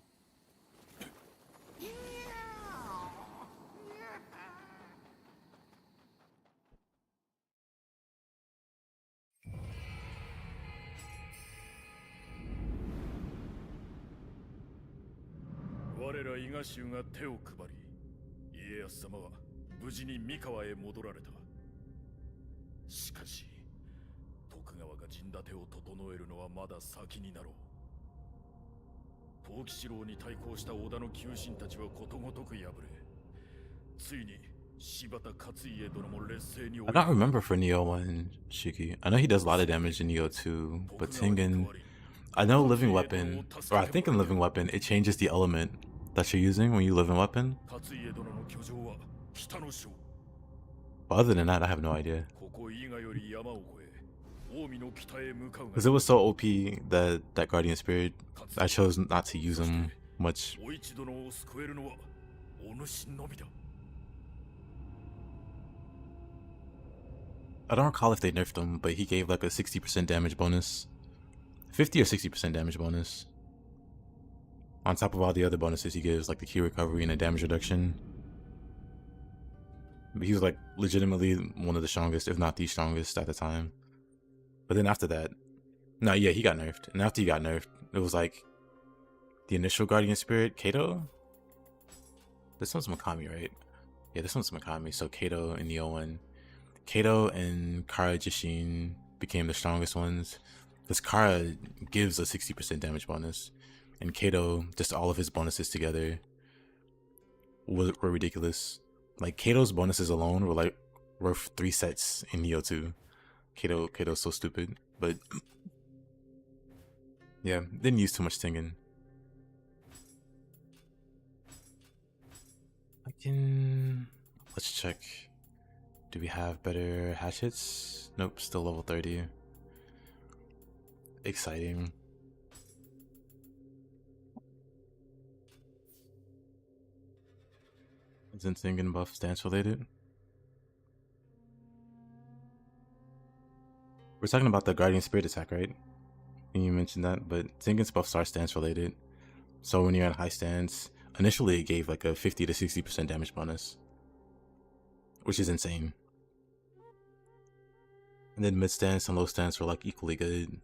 我ら伊賀衆が手を配り、家康様は無事に三河へ戻られた。しかし徳川が陣立てを整えるのはまだ先になろう。藤吉郎に対抗した織田の旧臣たちはことごとく敗れ、ついに柴田勝家殿も劣勢に I don't remember for Nioh 1, Shiki. I know he does a lot of damage in Nioh 2, but Tengen, I know Living Weapon, or I think in Living Weapon, it changes the element that you're using when you live in Weapon. But other than that, I have no idea. Because it was so OP that Guardian Spirit, I chose not to use him much. I don't recall if they nerfed him, but he gave like a 60% damage bonus. 50 or 60% damage bonus. On top of all the other bonuses he gives, like the key recovery and a damage reduction. But he was like legitimately one of the strongest, if not the strongest at the time. But then after that, no, yeah, he got nerfed. And after he got nerfed, it was like the initial Guardian Spirit, Kato? This one's Mikami, right? Yeah, this one's Mikami. So Kato in Nioh 1. Kato and Kara Jishin became the strongest ones. Because Kara gives a 60% damage bonus. And Kato, just all of his bonuses together were ridiculous. Like Kato's bonuses alone were like worth 3 sets in Nioh 2. Kato's so stupid. But yeah, didn't use too much Tengen. Let's check. Do we have better hatchets? Nope, still level 30. Exciting. Isn't Tengen buff stance related? We're talking about the Guardian Spirit attack, right? And you mentioned that, but Tengen's buffs are stance related. So when you're at high stance, initially it gave like a 50 to 60% damage bonus, which is insane. And then mid stance and low stance were like equally good.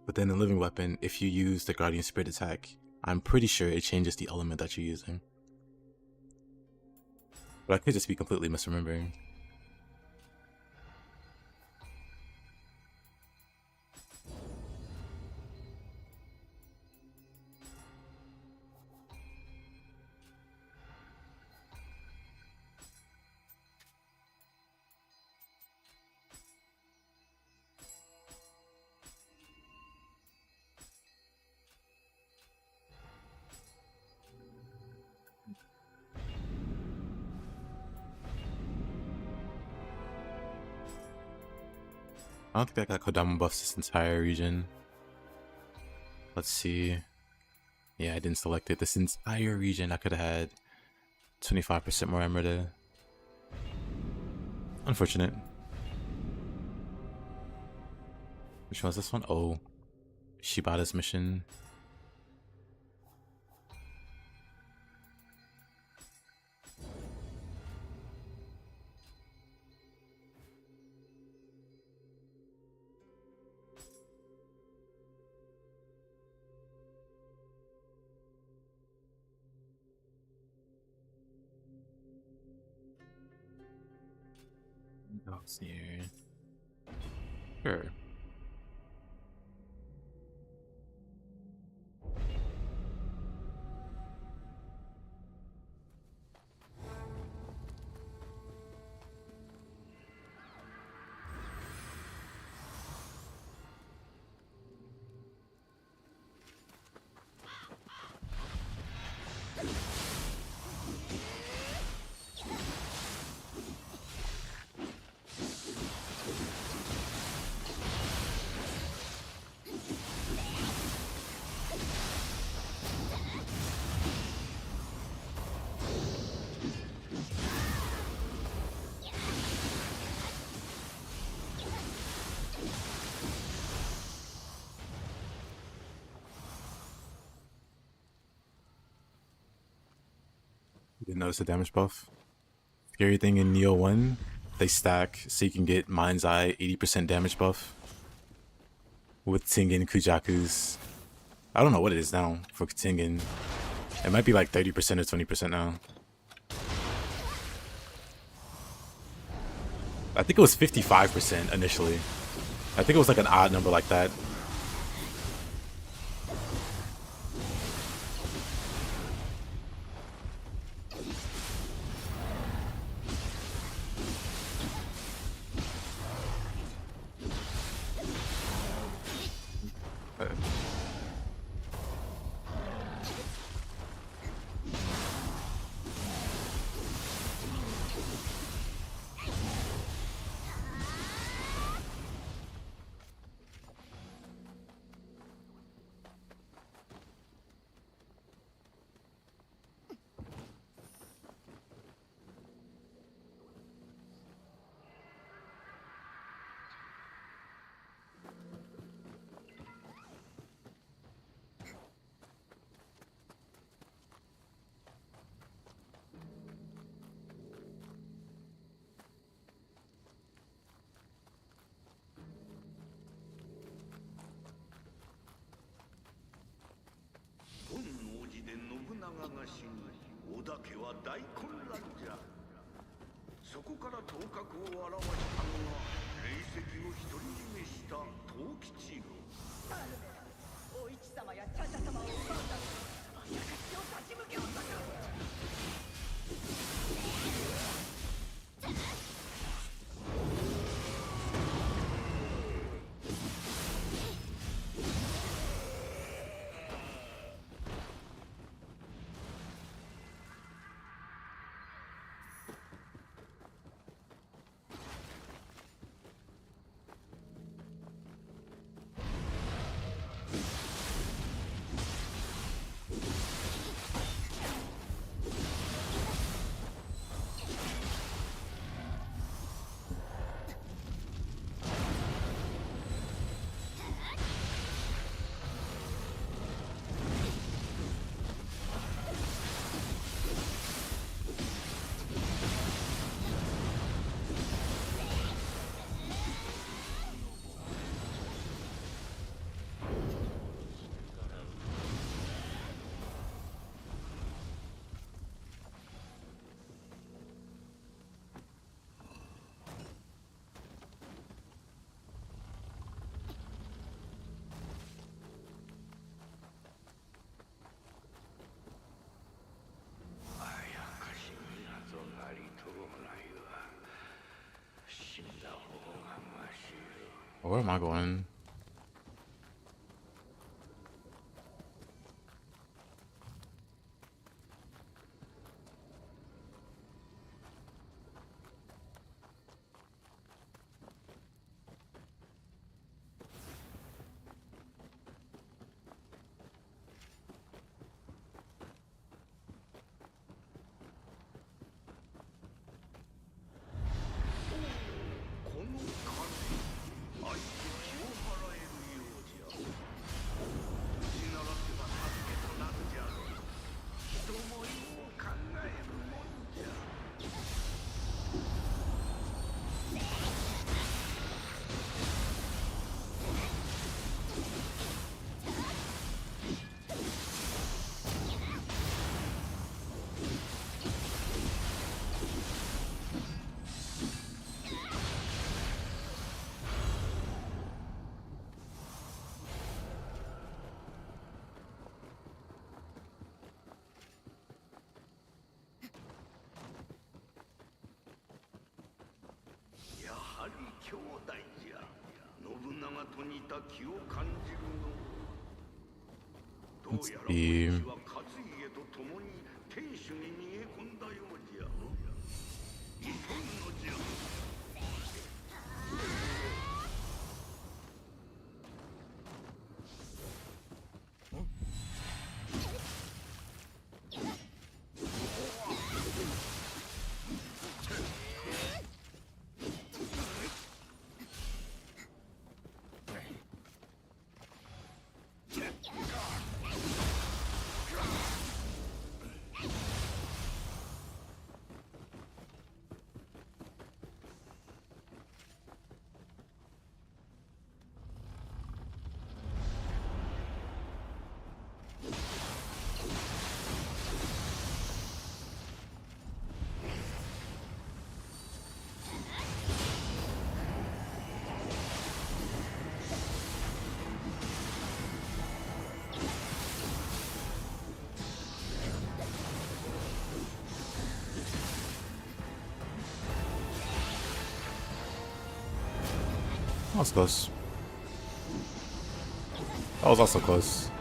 But then the living weapon, if you use the Guardian Spirit attack, I'm pretty sure it changes the element that you're using. But I could just be completely misremembering. I don't think I got Kodama buffs this entire region. Let's see. Yeah, I didn't select it. This entire region I could have had 25% more Emerita. Unfortunate. Which one was this one? Oh, Shibata's mission. Let's see here. Sure. Didn't notice the damage buff. Scary thing in Nioh 1, they stack so you can get Mind's Eye 80% damage buff with Tengen Kujaku's. I don't know what it is now for Tengen. It might be like 30% or 20% now. I think it was 55% initially. I think it was like an odd number like that. こから頭角を現したのが霊石を独り占めした藤吉郎。お市様や茶々様を奪うため私を立ち向けおったか。Where am I going?兄弟じゃ。信長と似た気を感じるの。どうやら私は勝家と共に天守に逃げ込んだようじゃ。急ぐのじゃ。That was close. That was also close.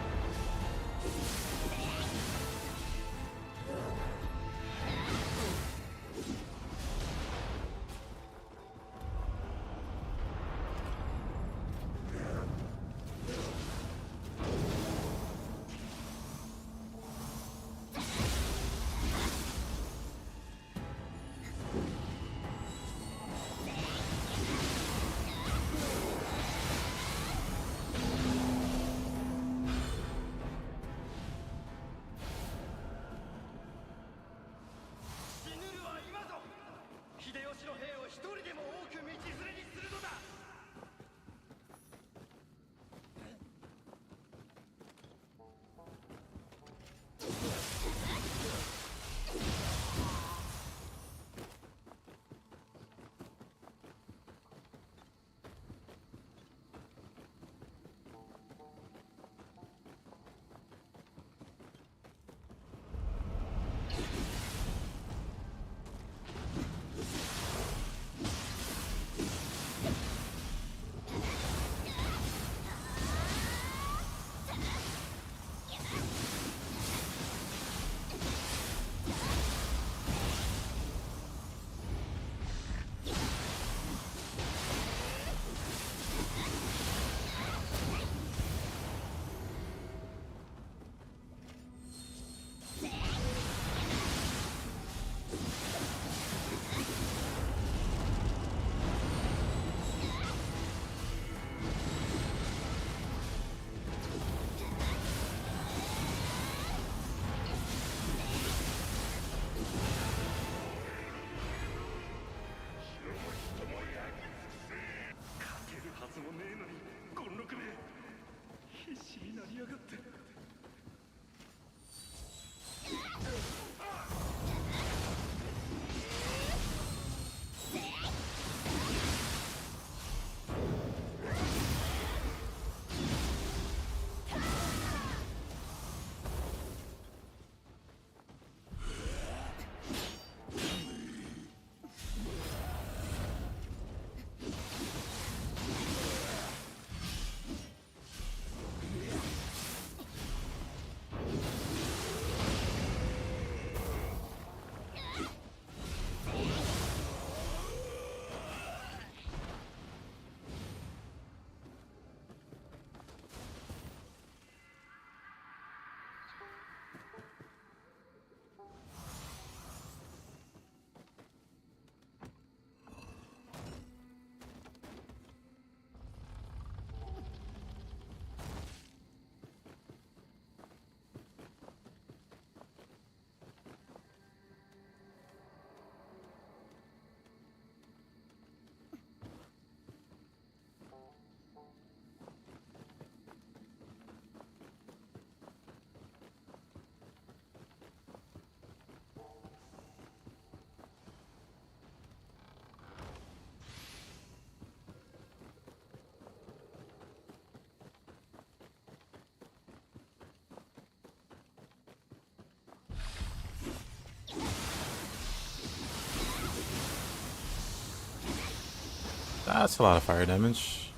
That's a lot of fire damage.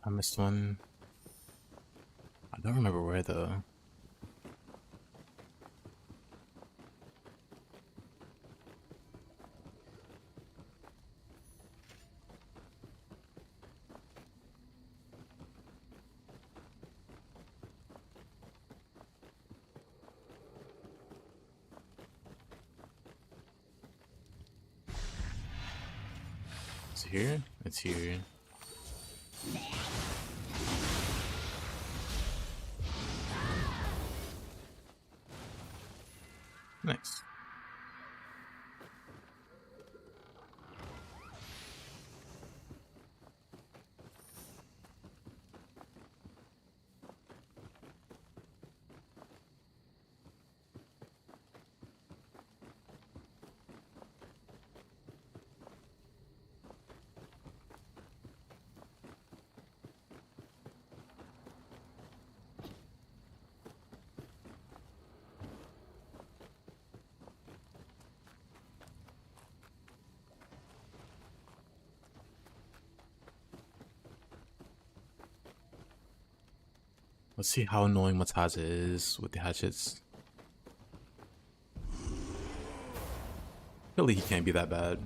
I missed one. I don't remember where though. Is it here? It's here. Nice. Let's see how annoying Matata is with the hatchets. Really, he can't be that bad.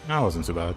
That wasn't too bad.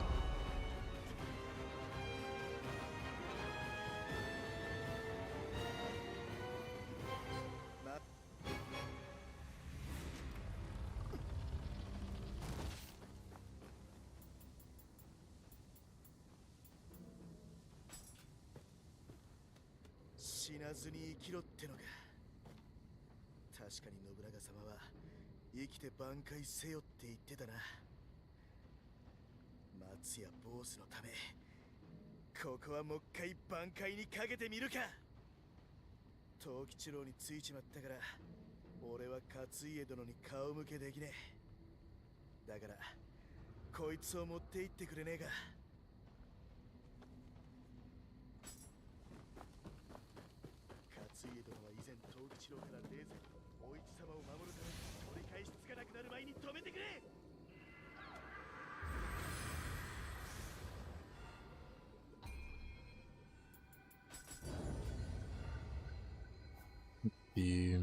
The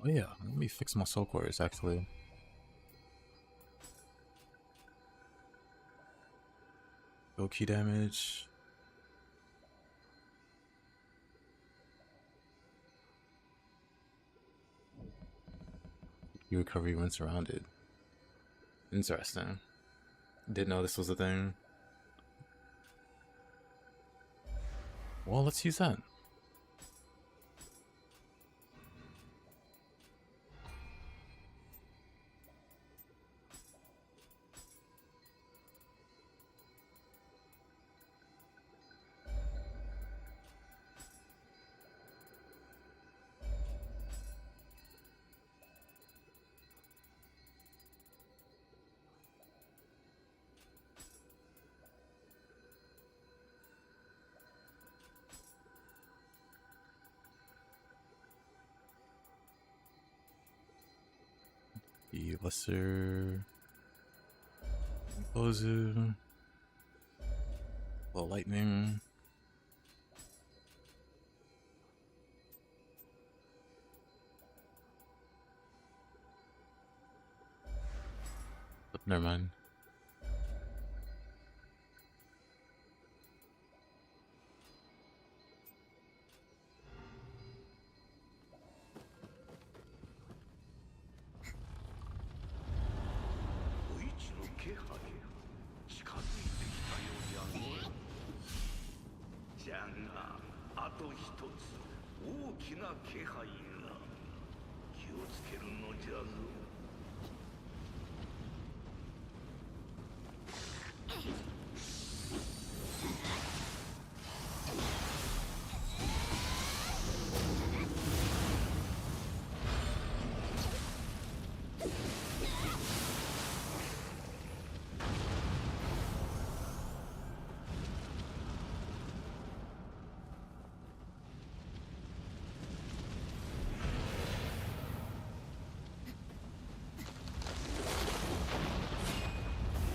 oh yeah, let me fix my soul cores actually. Go key damage. You recover when surrounded. Interesting. Didn't know this was a thing. Well, let's use that. The lesser Ozu, the lightning. But never mind.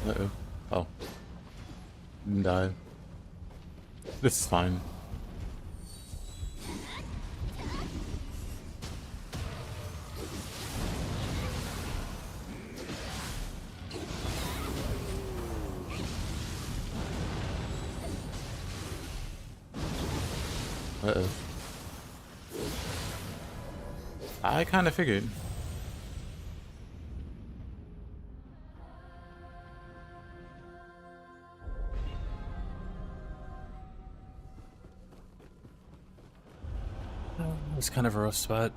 Uh-oh. Oh. Didn't die. This is fine. Uh-oh. I kind of figured. It's kind of a rough spot.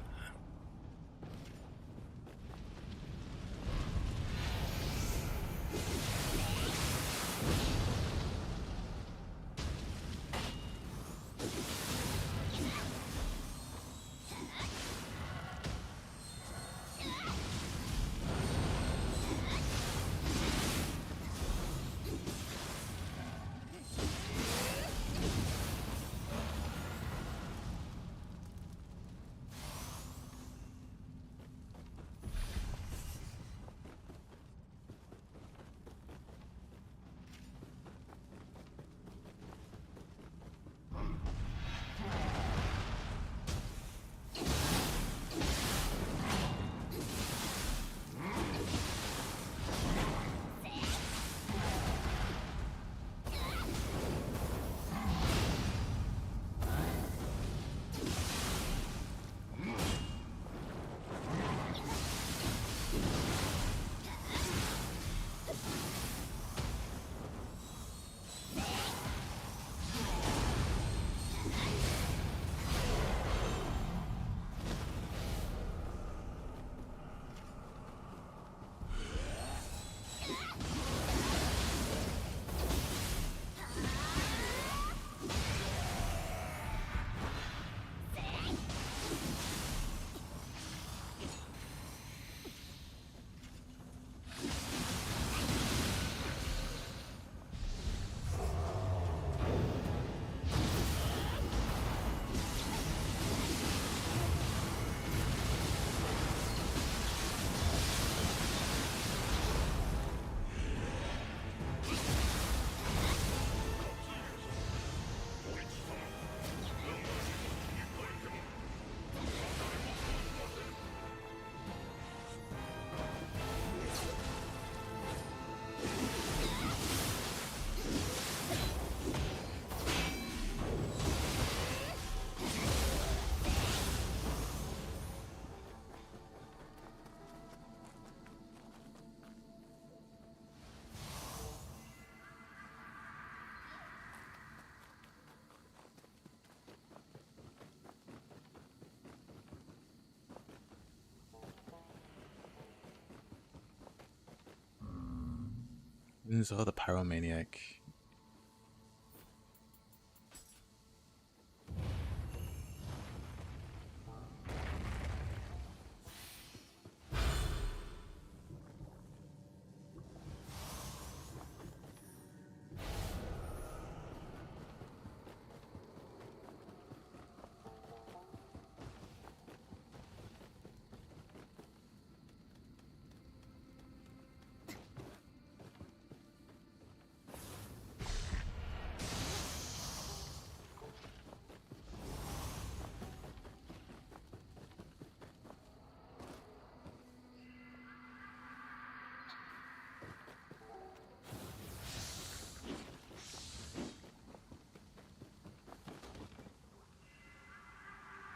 Enzo the Pyromaniac.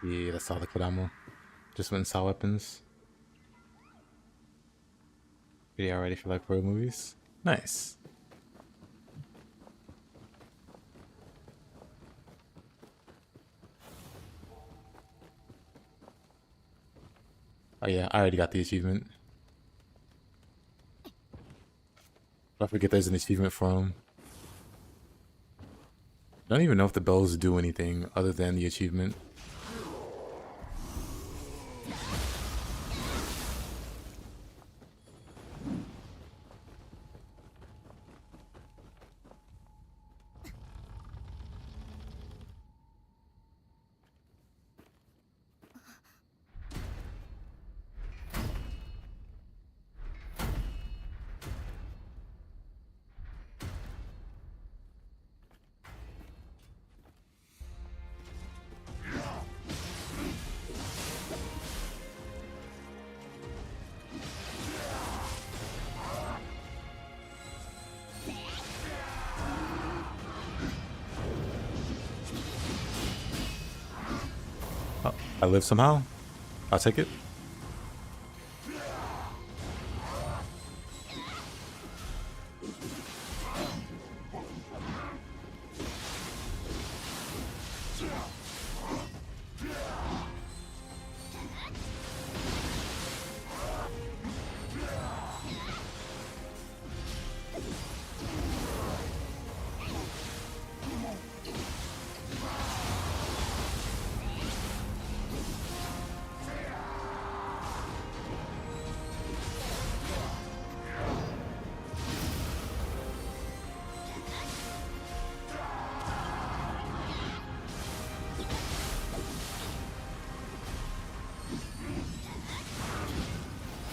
Yeah, that's all the Kodamo. Just went and saw weapons. Video ready for like horror movies. Nice. Oh yeah, I already got the achievement. I forget there's an achievement from. I don't even know if the bells do anything other than the achievement. Oh, I live somehow. I'll take it.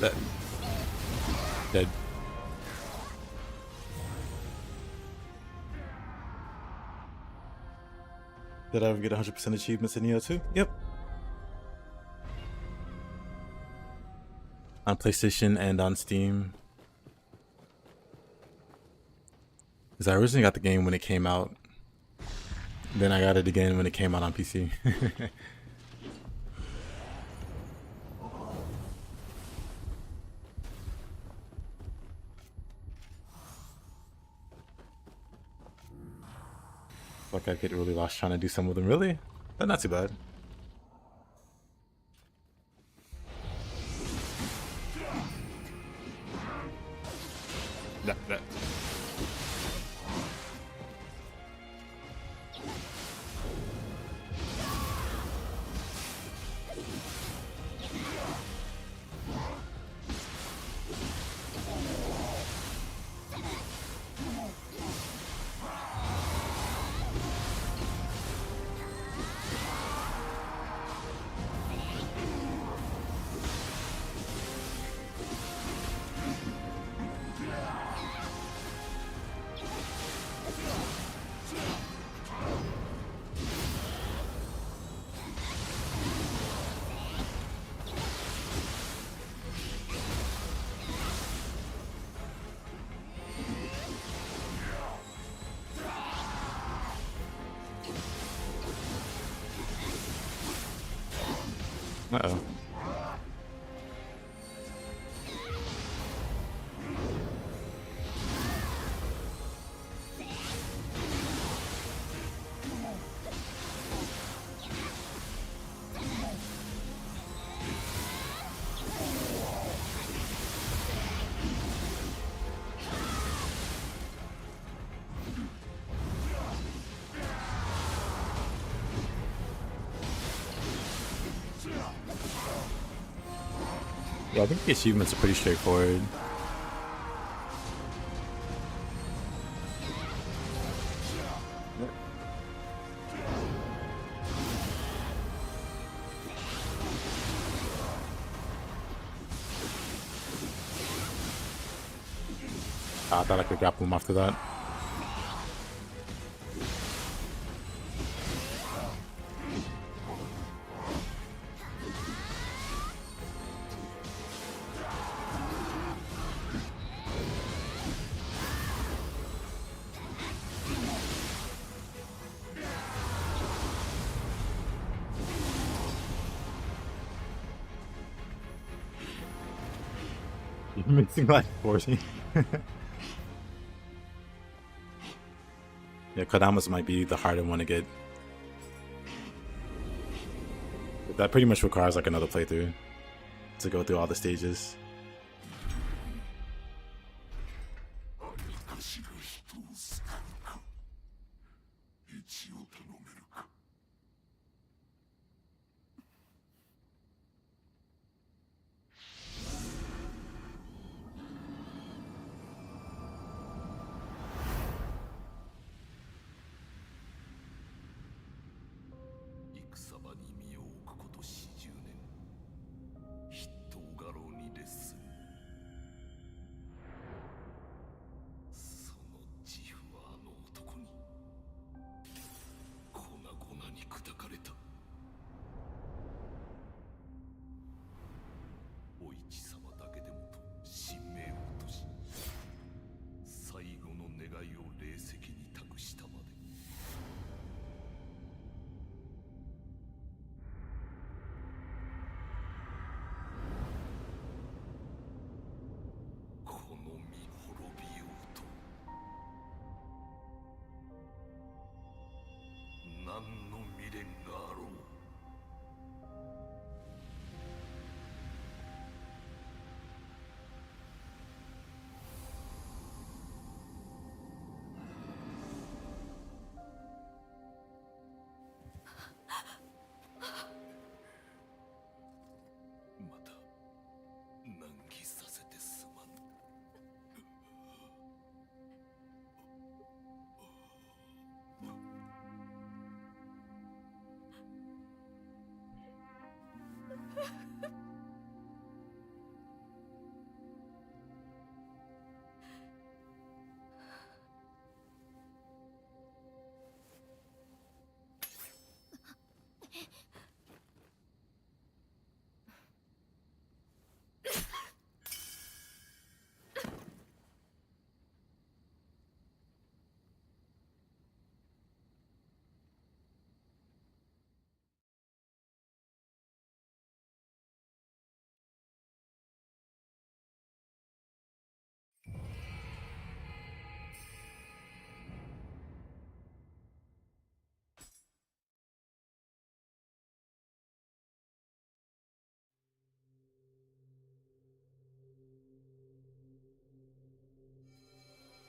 That dead. Did I ever get 100% achievements in Nioh 2? Yep. On PlayStation and on Steam. Because I originally got the game when it came out. Then I got it again when it came out on PC. Like I get really lost trying to do some of them. Really? But not too bad. That. Uh-oh. Yeah, I think the achievements are pretty straightforward. I thought I could grapple him after that. You're missing like 40. Yeah, Kodamas might be the harder one to get. But that pretty much requires like another playthrough to go through all the stages.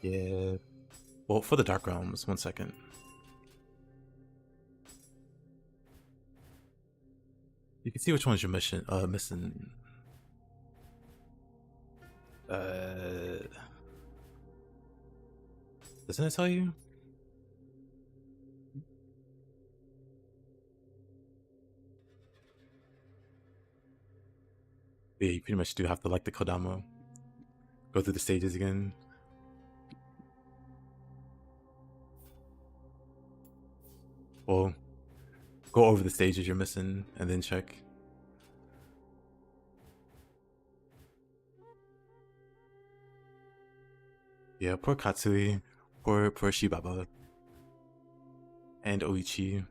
Yeah. Well, for the Dark Realms, 1 second. You can see which ones you're missing. Doesn't it tell you? Yeah, you pretty much do have to like the Kodama. Go through the stages again. Well, go over the stages you're missing and then check. Yeah, poor Katsui, poor Shibaba, and Oichi.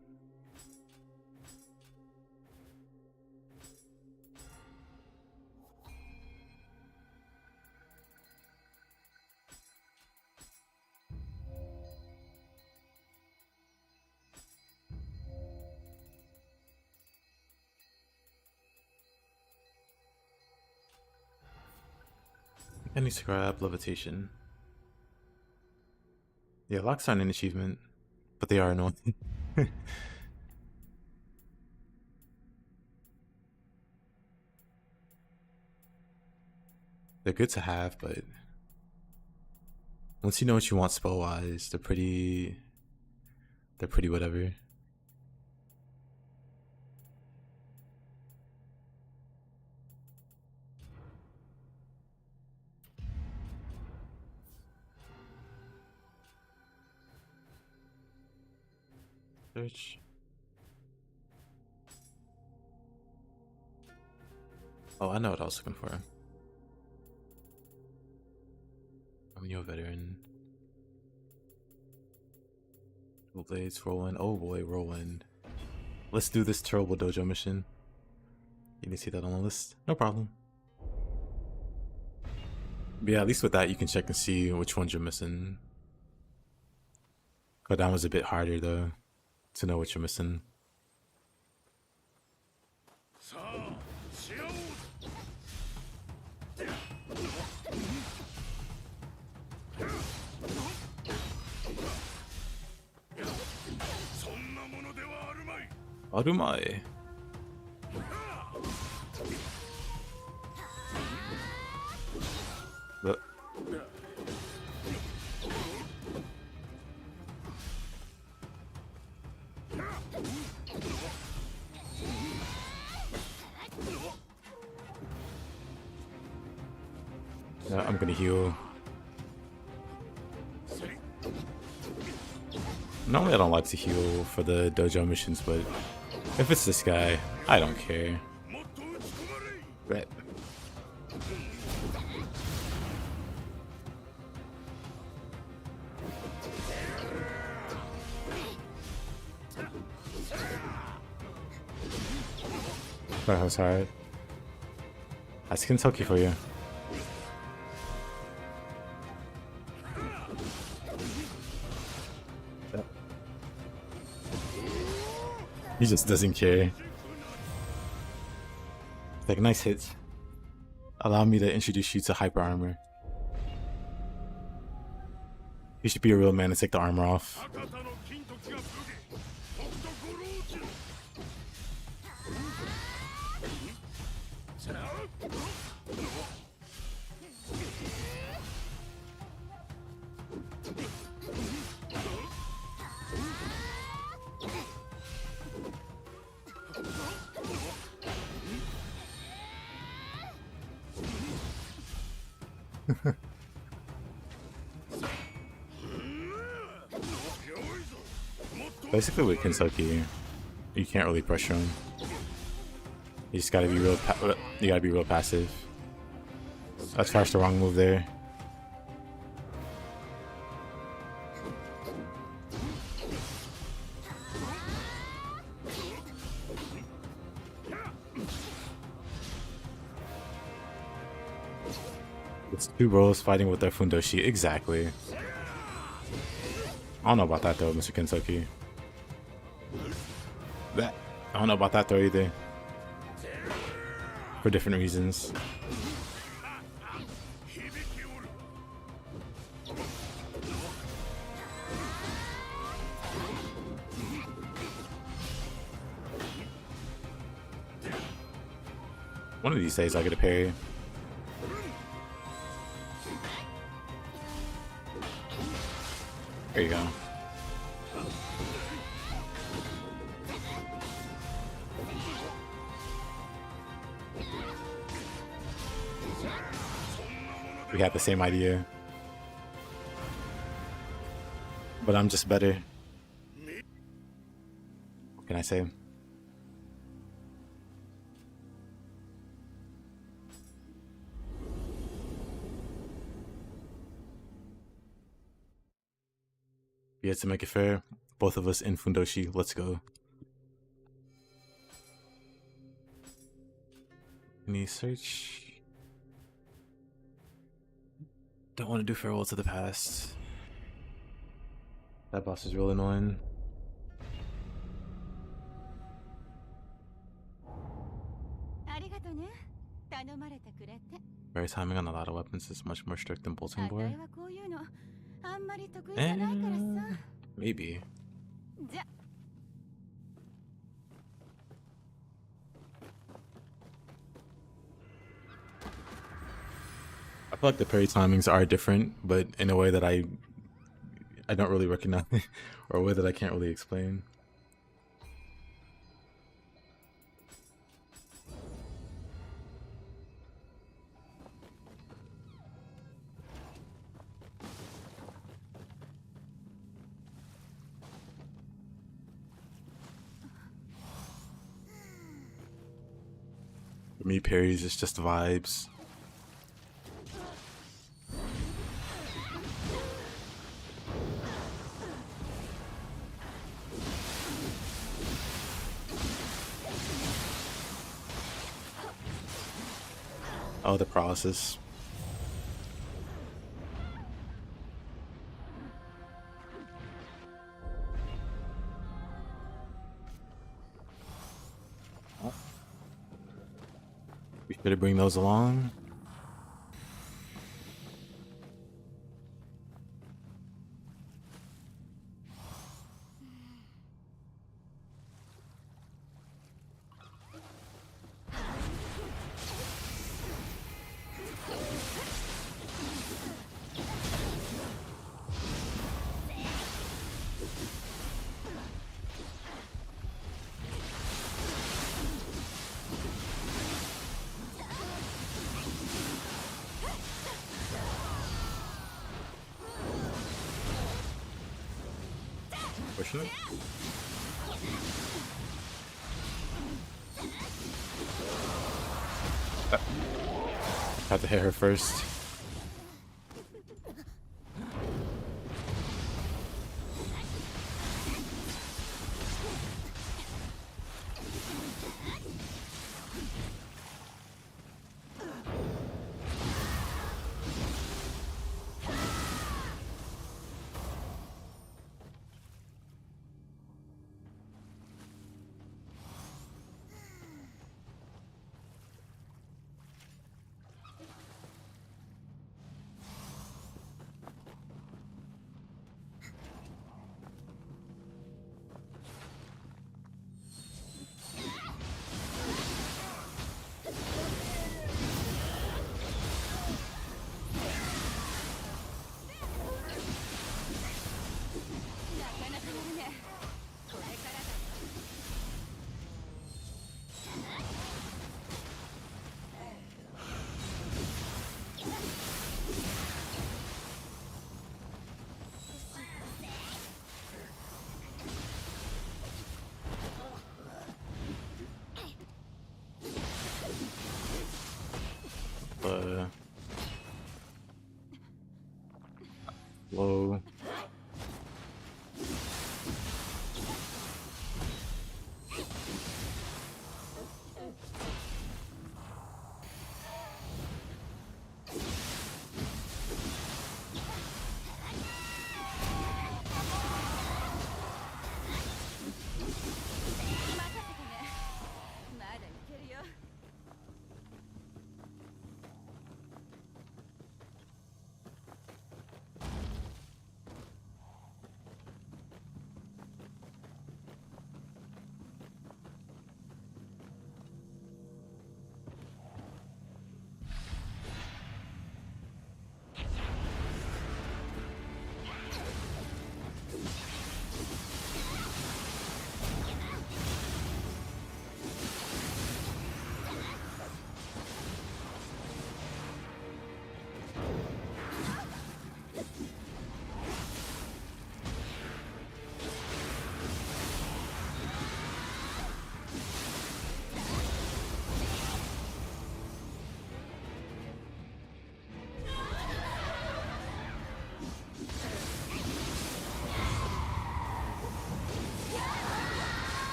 I need to grab levitation. Yeah, locks aren't an achievement, but they are annoying. They're good to have, but once you know what you want spell wise, they're pretty whatever. Search. Oh, I know what I was looking for. I'm a Nioh veteran. Dual blades, whirlwind. Oh boy, whirlwind. Let's do this terrible dojo mission. You didn't see that on the list? No problem. But yeah, at least with that, you can check and see which ones you're missing. But that was a bit harder though, to know what you're missing. さあしよう。そんなものではあるまい。あるまい。But yeah, I'm gonna heal. Normally I don't like to heal for the dojo missions, but if it's this guy, I don't care. Right. That was hard. That's Kentucky for you. He just doesn't care. Like, nice hits. Allow me to introduce you to hyper armor. You should be a real man and take the armor off. Basically with Kentucky, you can't really pressure him. You just gotta be real passive. That's first the wrong move there. It's two bros fighting with their fundoshi. Exactly. I don't know about that though, Mr. Kentucky. I don't know about that though either. For different reasons. One of these days I'll get a parry. There you go. We had the same idea. But I'm just better. What can I say? Yeah, to make it fair, both of us in fundoshi. Let's go. Any search? Don't want to do farewell to the past. That boss is real annoying. Very timing on a lot of weapons is much more strict than bolting board. Maybe. I feel like the parry timings are different, but in a way that I don't really recognize, or a way that I can't really explain. For me, parries is just vibes. Oh, the paralysis. We should bring those along. Pushing it. Had to hit her first. Low.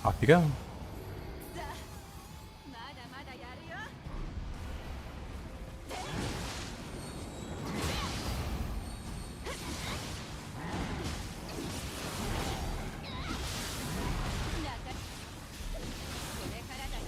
Off you go. さあまだまだやるよ。なんかこれからだよ。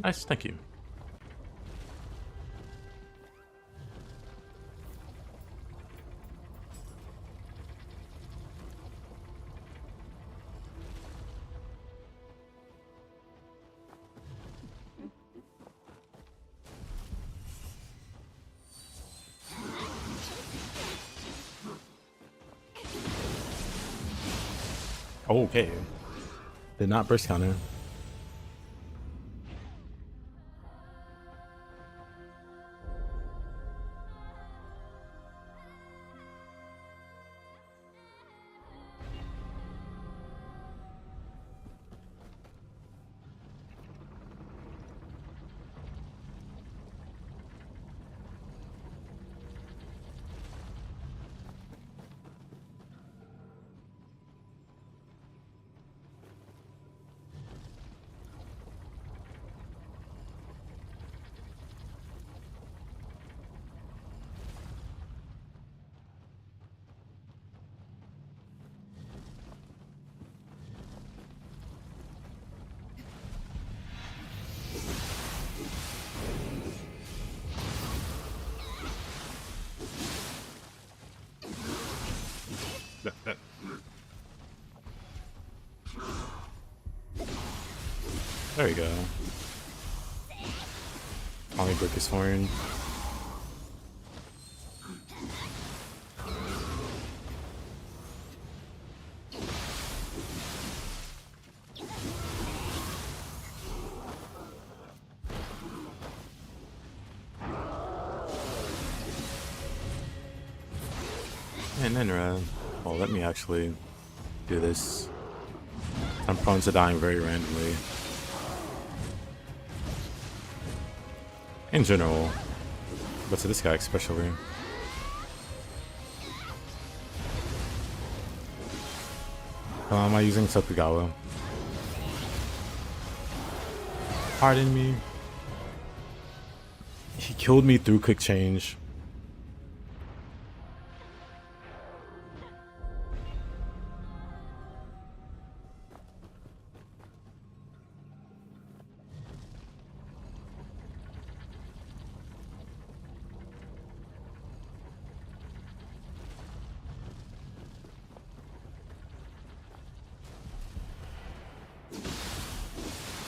Nice, thank you. Okay. Did not burst counter. There we go. Finally broke his horn. And then, well, let me actually do this. I'm prone to dying very randomly. In general, but to this guy especially. How am I using Tokugawa? Pardon me. He killed me through quick change.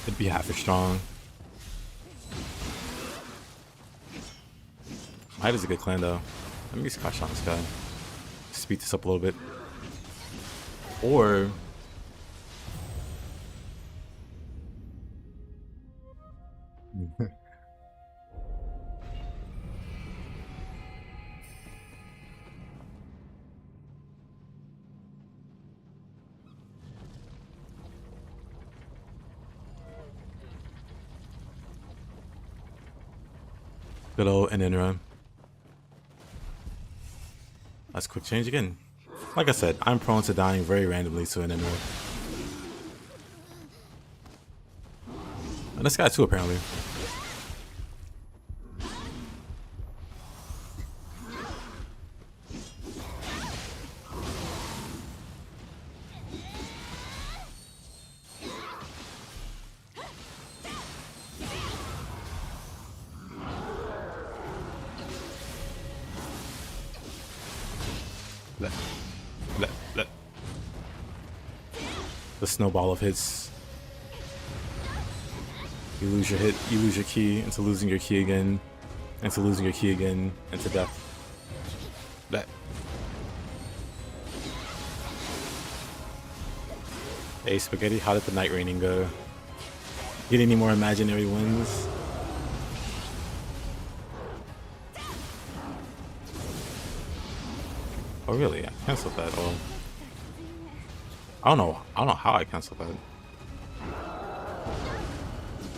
It'd be half as strong. Might is a good clan though. Let me use Crash on this guy. Speed this up a little bit. Or good old Inenra. That's quick change again. Like I said, I'm prone to dying very randomly to Inenra. And this guy too, apparently. The snowball of hits. You lose your hit, you lose your key, into losing your key again, into losing your key again, into death. That. Hey Spaghetti, how did the night raining go? Get any more imaginary wins? Oh really? I canceled that. Oh, I don't know how I canceled that.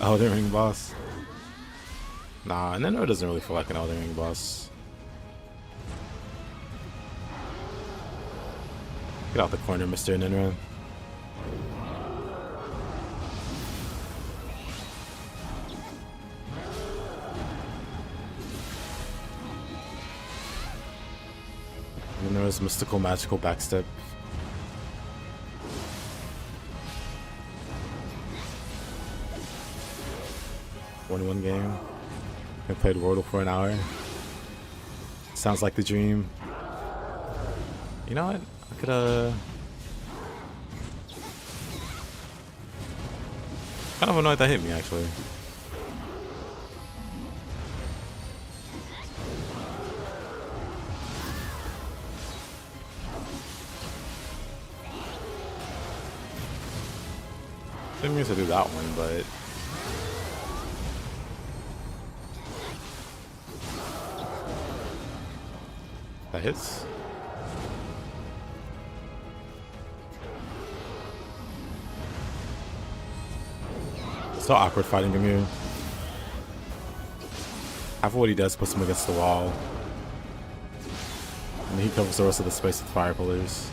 Elden Ring boss. Nah, Ninoh doesn't really feel like an Elden Ring boss. Get out the corner, Mr. Ninoh. Ninoh's mystical magical backstep. One game. I played Wordle for an hour. Sounds like the dream. You know what? I could kind of annoyed that hit me actually. Didn't mean to do that one, but that hits. So awkward fighting him here. Half of what he does puts him against the wall. And he covers the rest of the space with fire pillars.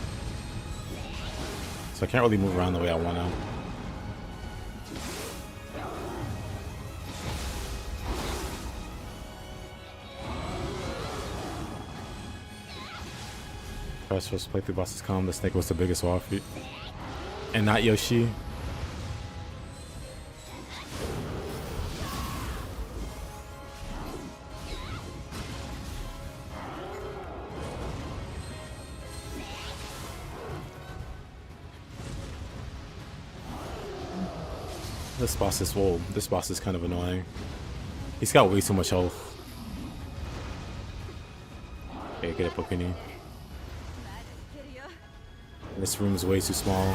So I can't really move around the way I want to. First playthrough bosses come, the snake was the biggest wall feat. And not Yoshi. This boss is kind of annoying. He's got way too much health. Okay, get it, Pokini. This room is way too small.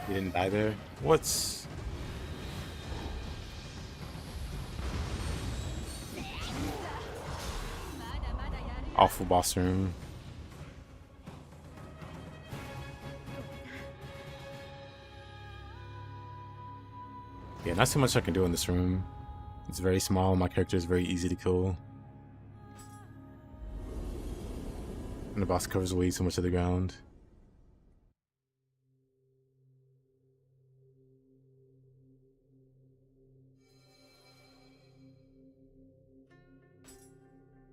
He didn't die there. What's... Awful boss room. Yeah, not too much I can do in this room. It's very small, my character is very easy to kill. And the boss covers way too much of the ground.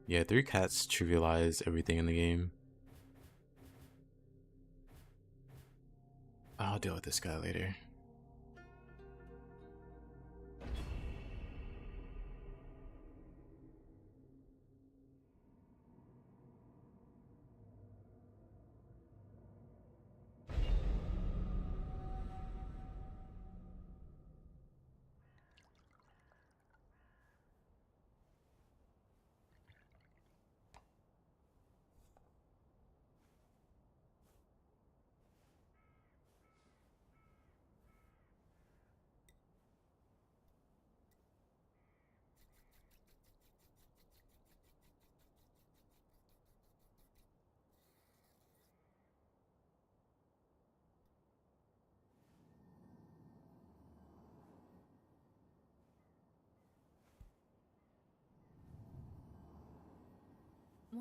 Yeah, 3 cats trivialize everything in the game. I'll deal with this guy later.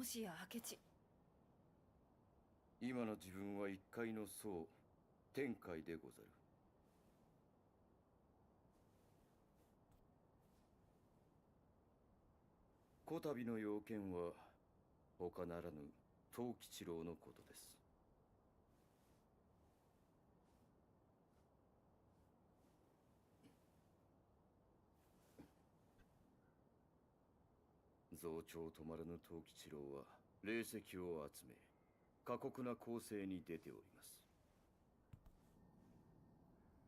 もしや明智。今の自分は一階の僧天界でござる。こたびの用件は他ならぬ藤吉郎のことです。増長止まらぬ藤吉郎は霊石を集め過酷な攻勢に出ております。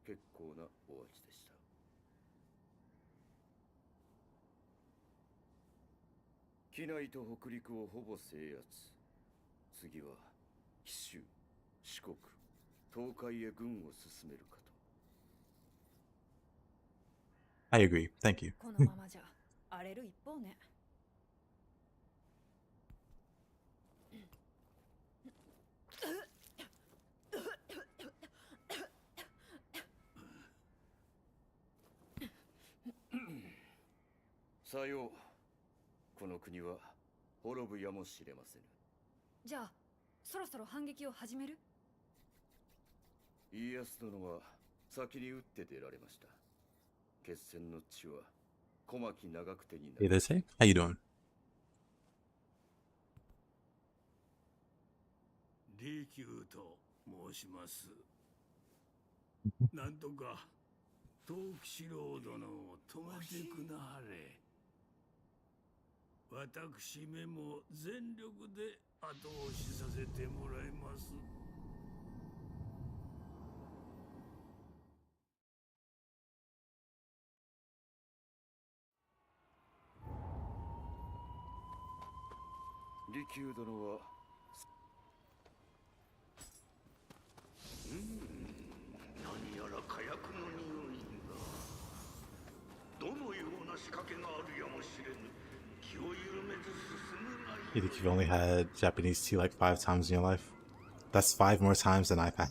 結構なお味でした。畿内と北陸をほぼ制圧。次は紀州、四国、東海へ軍を進めるかと。 I agree. Thank you. このままじゃ荒れる一方ね。さよう。この国は滅ぶやもしれませぬ。じゃあそろそろ反撃を始める？家康殿は先に打って出られました。決戦の地は小牧長久手にな Hey る。 there, say. How you doing? 利休と申します。なんとか藤吉郎殿を止めてくなはれ。私めも全力で後押しさせてもらいます。利休殿は何やら火薬の匂いが。どのような仕掛けがあるやもしれぬ。気を緩めず進むがいい。 You think you've only had Japanese tea like 5 times in your life? That's 5 more times than I've had.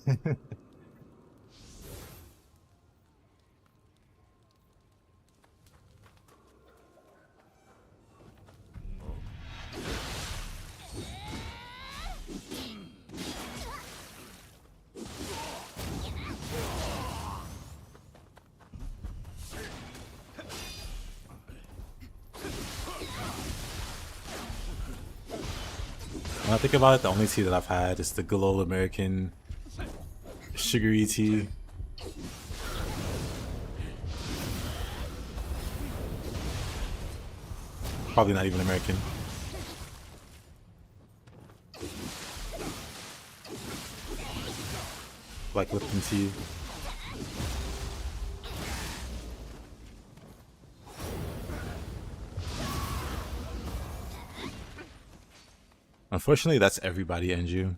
When I think about it, the only tea that I've had is the good old American sugary tea. Probably not even American. Like Lipton tea. Unfortunately, that's everybody, Anju.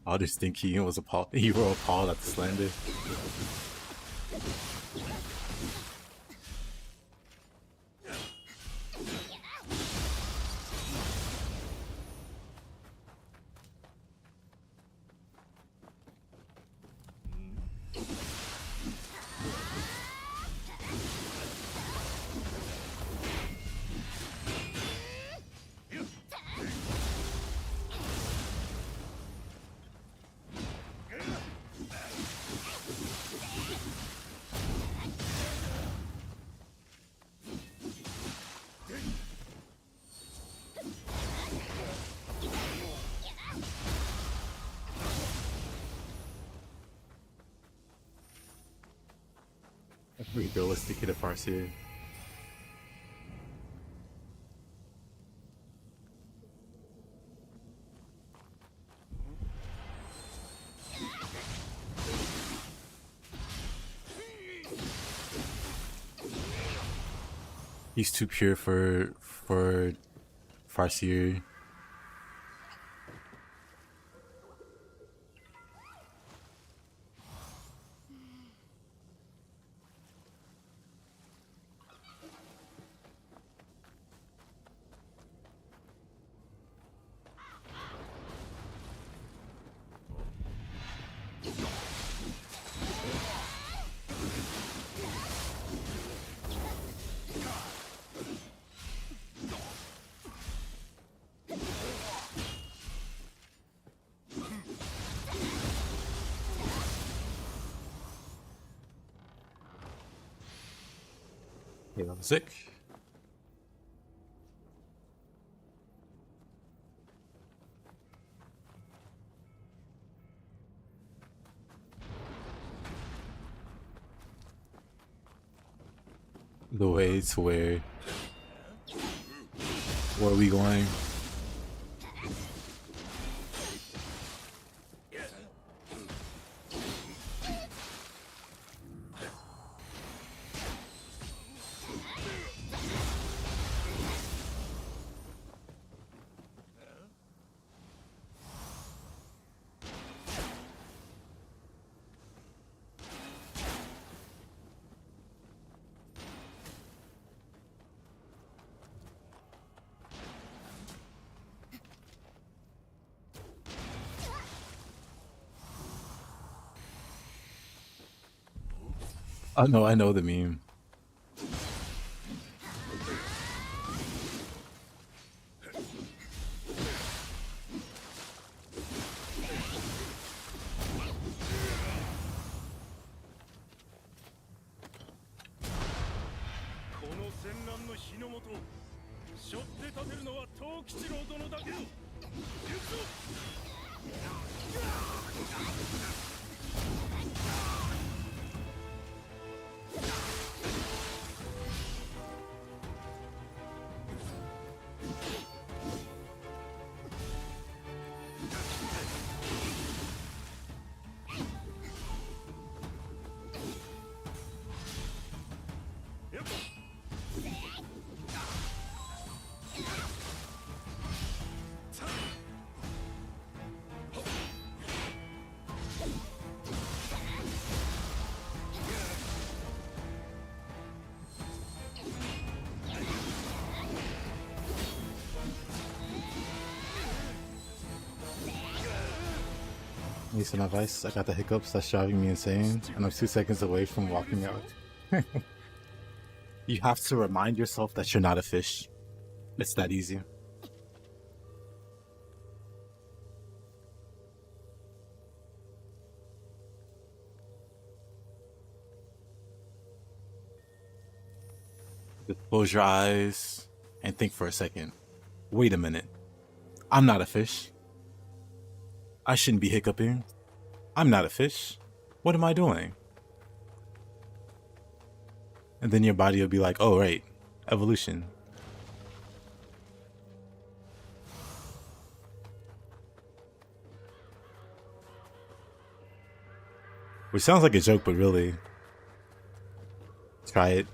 I just think Keegan was appalled. You were appalled at the slander. Realistic hit a Farseer. He's too pure for Farseer. Okay, that was sick. The way to where are we going? Oh no, I know the meme. Need some advice? I got the hiccups that's driving me insane, and I'm 2 seconds away from walking out. You have to remind yourself that you're not a fish. It's that easy. Just close your eyes and think for a second. Wait a minute. I'm not a fish. I shouldn't be hiccuping. I'm not a fish. What am I doing? And then your body will be like, oh, right, evolution. Which sounds like a joke, but really, try it.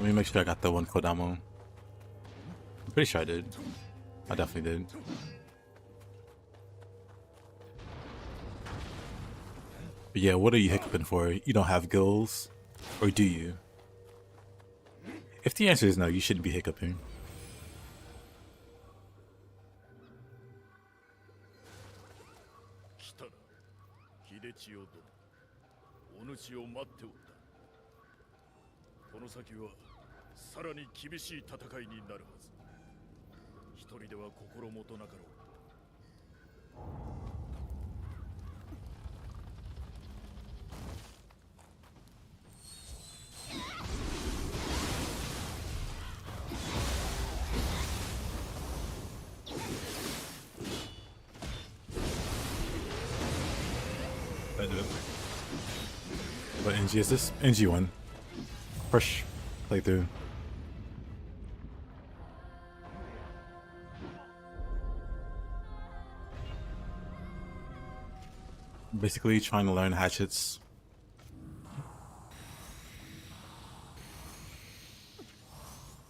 Let me make sure I got the one Kodamo. I'm pretty sure I did. I definitely did. But yeah, what are you hiccuping for? You don't have gills? Or do you? If the answer is no, you shouldn't be hiccuping. What NG is this? NG1. First playthrough. Basically trying to learn hatchets.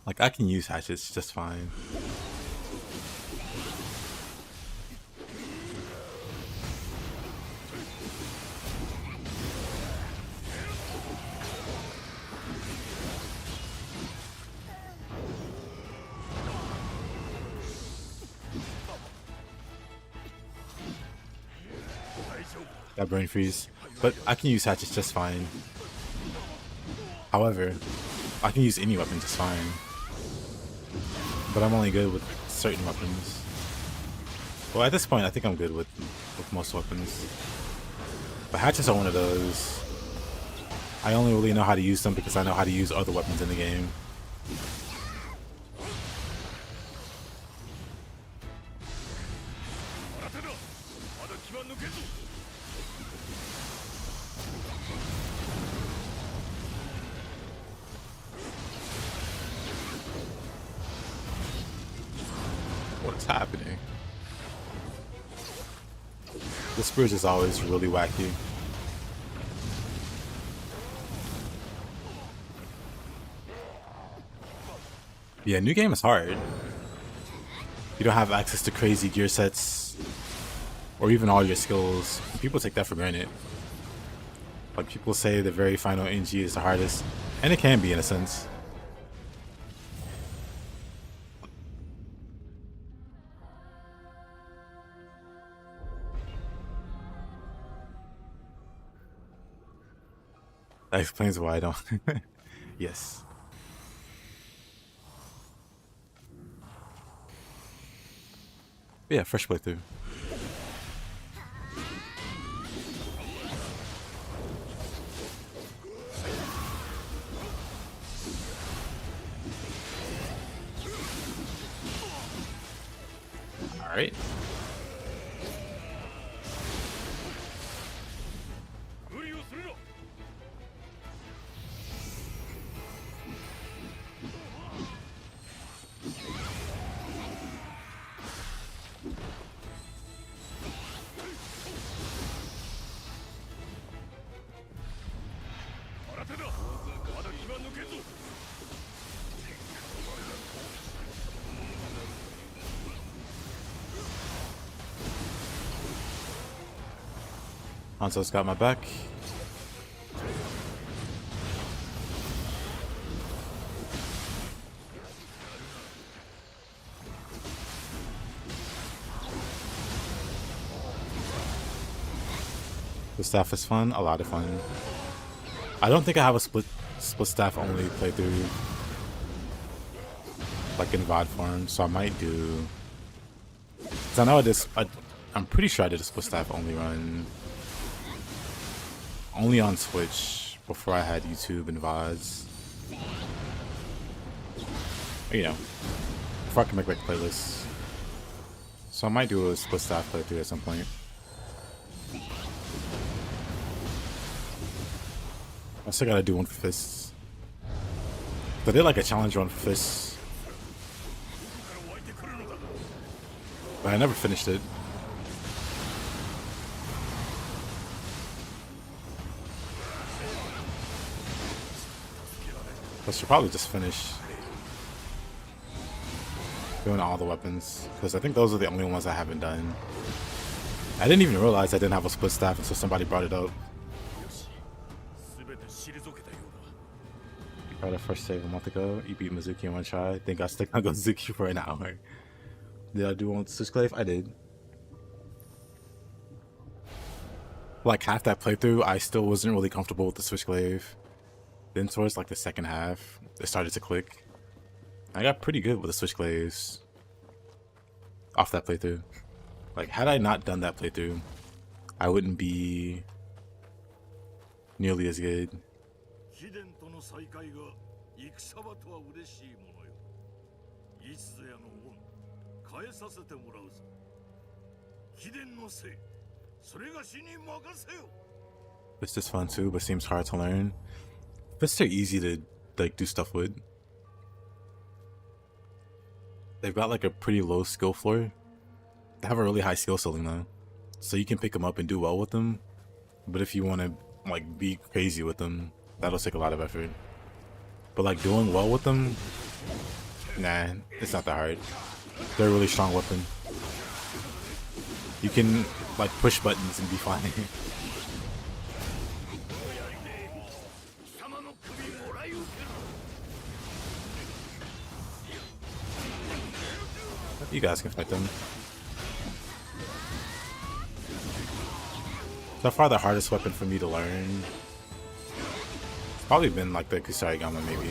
Like, I can use hatchets just fine. Got brain freeze. But I can use hatchets just fine. However, I can use any weapon just fine. But I'm only good with certain weapons. Well, at this point, I think I'm good with most weapons. But hatchets are one of those. I only really know how to use them because I know how to use other weapons in the game. What's happening? This bridge is always really wacky. Yeah, new game is hard. You don't have access to crazy gear sets or even all your skills. People take that for granted. Like, people say the very final NG is the hardest, and it can be in a sense. That explains why I don't. Yes. Yeah, fresh playthrough. All right. Hanzo's got my back. The staff is fun, a lot of fun. I don't think I have a split staff only playthrough like in VOD form, so I might do. Cause I know I'm pretty sure I did a split staff only run only on Switch before I had YouTube and VODs. You know, before I can make like playlists. So I might do a split staff playthrough at some point. I still gotta do one for fists. But I did like a challenge run for fists. But I never finished it. I should probably just finish doing all the weapons, because I think those are the only ones I haven't done. I didn't even realize I didn't have a split staff until somebody brought it up. Tried to first save a month ago. You beat Mizuki in one try. Think I stuck on Mizuki for an hour. Did I do one with Switchclave? I did. Like half that playthrough, I still wasn't really comfortable with the Switchclave. Then towards like the second half, it started to click. I got pretty good with the Switchclaves off that playthrough. Like, had I not done that playthrough, I wouldn't be nearly as good. 再会が戦場とは嬉しいものよ。いつぞやの恩、返させてもらうぞ。秘伝のせい、それがしに任せよ。Fist is fun too, but seems hard to learn. Fists are easy to like do stuff with. They've got like a pretty low skill floor. They have a really high skill ceiling though, so you can pick them up and do well with them. But if you want to like be crazy with them, that'll take a lot of effort. But like doing well with them, nah, it's not that hard. They're a really strong weapon. You can like push buttons and be fine. You guys can fight them. So far, the hardest weapon for me to learn, it's probably been like the Kusarigama, maybe.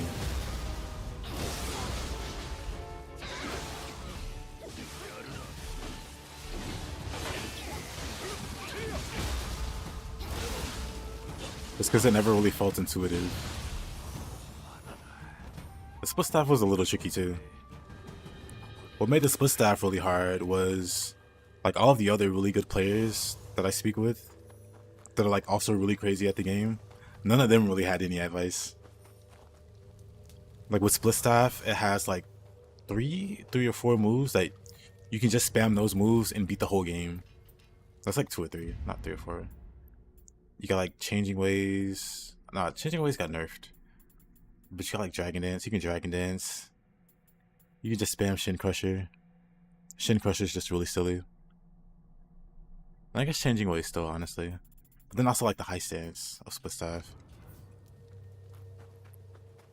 It's because it never really felt intuitive. The split staff was a little tricky too. What made the split staff really hard was like all of the other really good players that I speak with that are like also really crazy at the game. None of them really had any advice. Like with split staff, it has like three or four moves that you can just spam those moves and beat the whole game. That's like 2 or 3, not 3 or 4. You got like changing ways. Nah, changing ways got nerfed. But you got like dragon dance. You can dragon dance. You can just spam Shin Crusher. Shin Crusher is just really silly. I guess changing ways still, honestly. But then also like the high stance of split staff.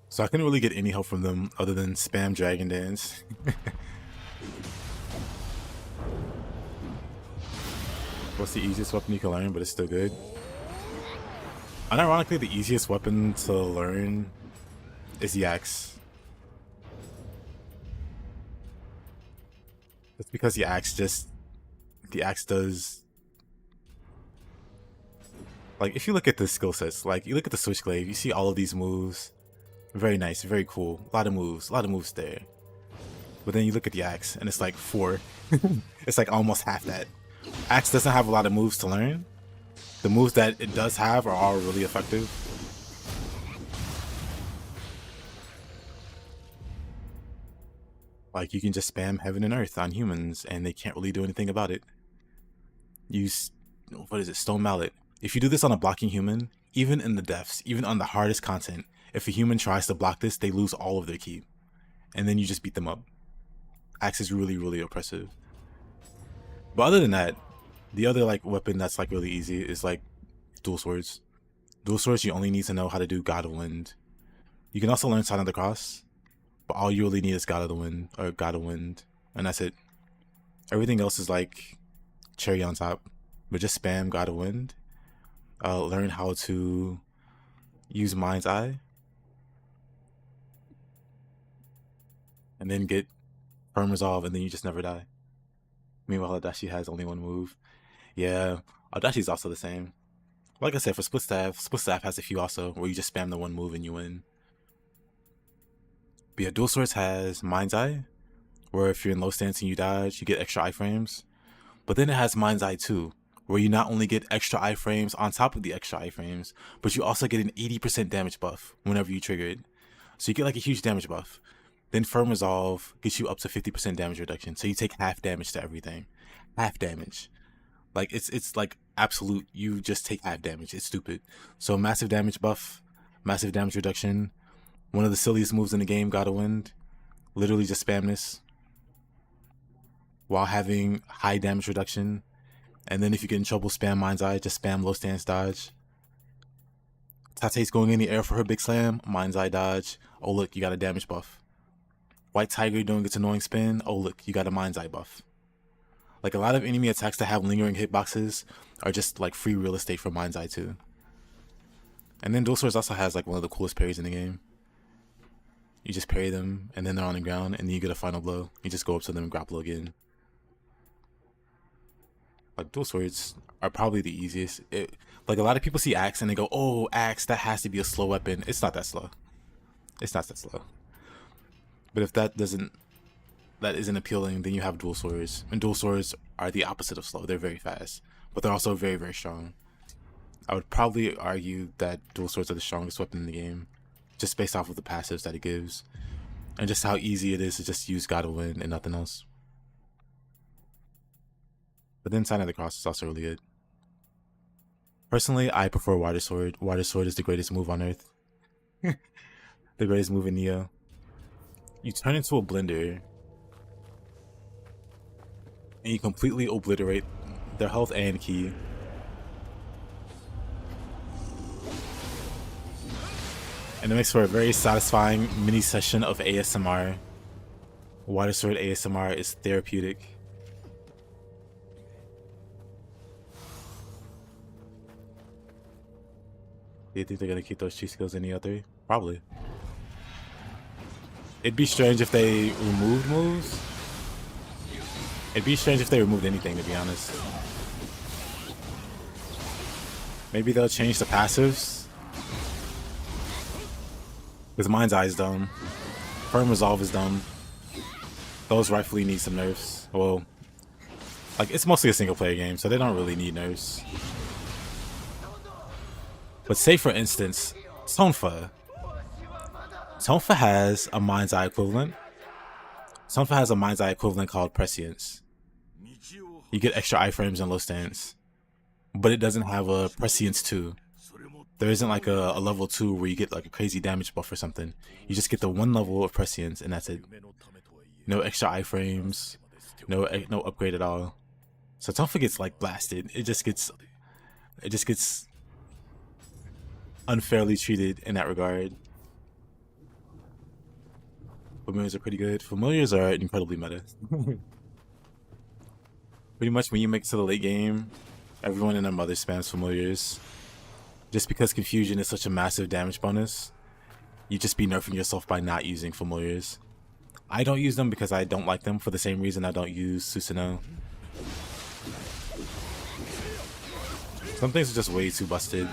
So I couldn't really get any help from them other than spam dragon dance. What's the easiest weapon you can learn, but it's still good? Unironically, the easiest weapon to learn is the axe. That's because the axe does, like, if you look at the skill sets, like you look at the Switchglaive, you see all of these moves, very nice, very cool, a lot of moves there. But then you look at the axe and it's like 4. It's like almost half that. Axe doesn't have a lot of moves to learn. The moves that it does have are all really effective. Like you can just spam heaven and earth on humans and they can't really do anything about it. Use, what is it, stone mallet. If you do this on a blocking human, even in the depths, even on the hardest content, if a human tries to block this, they lose all of their ki. And then you just beat them up. Axe is really, really oppressive. But other than that, the other like weapon that's like really easy is like dual swords. Dual swords, you only need to know how to do God of Wind. You can also learn Sign of the Cross, but all you really need is God of the Wind or God of Wind, and that's it. Everything else is like cherry on top. But just spam God of Wind. Learn how to use Mind's Eye, and then get Firm Resolve, and then you just never die. Meanwhile, Adachi has only 1 move. Yeah, Adachi's also the same. Like I said, for Split Staff has a few also, where you just spam the 1 move and you win. But yeah, Dual Swords has Mind's Eye, where if you're in low stance and you dodge, you get extra iframes. But then it has Mind's Eye 2, where you not only get extra iframes on top of the extra iframes, but you also get an 80% damage buff whenever you trigger it. So you get like a huge damage buff. Then Firm Resolve gets you up to 50% damage reduction, so you take half damage to everything. Half damage. Like it's like absolute, you just take half damage. It's stupid. So massive damage buff, massive damage reduction. One of the silliest moves in the game, God of Wind. Literally just spam this while having high damage reduction. And then if you get in trouble, spam Mind's Eye, just spam low stance dodge. Tate's going in the air for her big slam, Mind's Eye dodge. Oh look, you got a damage buff. White Tiger doing its annoying spin, oh look, you got a Mind's Eye buff. Like a lot of enemy attacks that have lingering hitboxes are just like free real estate for Mind's Eye too. And then Dual Swords also has like one of the coolest parries in the game. You just parry them and then they're on the ground and then you get a final blow. You just go up to them and grapple again. Like Dual Swords are probably the easiest. Like a lot of people see Axe and they go, oh, Axe, that has to be a slow weapon. It's not that slow. It's not that slow. But if that isn't appealing, then you have Dual Swords. And Dual Swords are the opposite of slow. They're very fast. But they're also very, very strong. I would probably argue that dual swords are the strongest weapon in the game, just based off of the passives that it gives, and just how easy it is to just use God of Wind and nothing else. But then Sign of the Cross is also really good. Personally, I prefer Water Sword. Water Sword is the greatest move on Earth. The greatest move in Nioh. You turn into a blender, and you completely obliterate their health and ki. And it makes for a very satisfying mini session of ASMR. Water Sword ASMR is therapeutic. Do you think they're gonna keep those cheat skills in Nioh 3? Probably. It'd be strange if they removed moves. It'd be strange if they removed anything, to be honest. Maybe they'll change the passives. Because Mind's Eye is dumb. Firm Resolve is dumb. Those rightfully need some nerfs. Well, like, it's mostly a single player game, so they don't really need nerfs. But say, for instance, Tonfa. Tonfa has a Mind's Eye equivalent. Tonfa has a Mind's Eye equivalent called Prescience. You get extra iframes and low stance. But it doesn't have a Prescience 2. There isn't like a level 2 where you get like a crazy damage buff or something. You just get the one level of Prescience and that's it. No extra iframes. No upgrade at all. So Tonfa gets like blasted. It just gets unfairly treated in that regard. Familiars are pretty good. Familiars are incredibly meta. Pretty much when you make it to the late game, everyone and their mother spams familiars. Just because confusion is such a massive damage bonus, you just be nerfing yourself by not using familiars. I don't use them because I don't like them for the same reason I don't use Susanoo. Some things are just way too busted.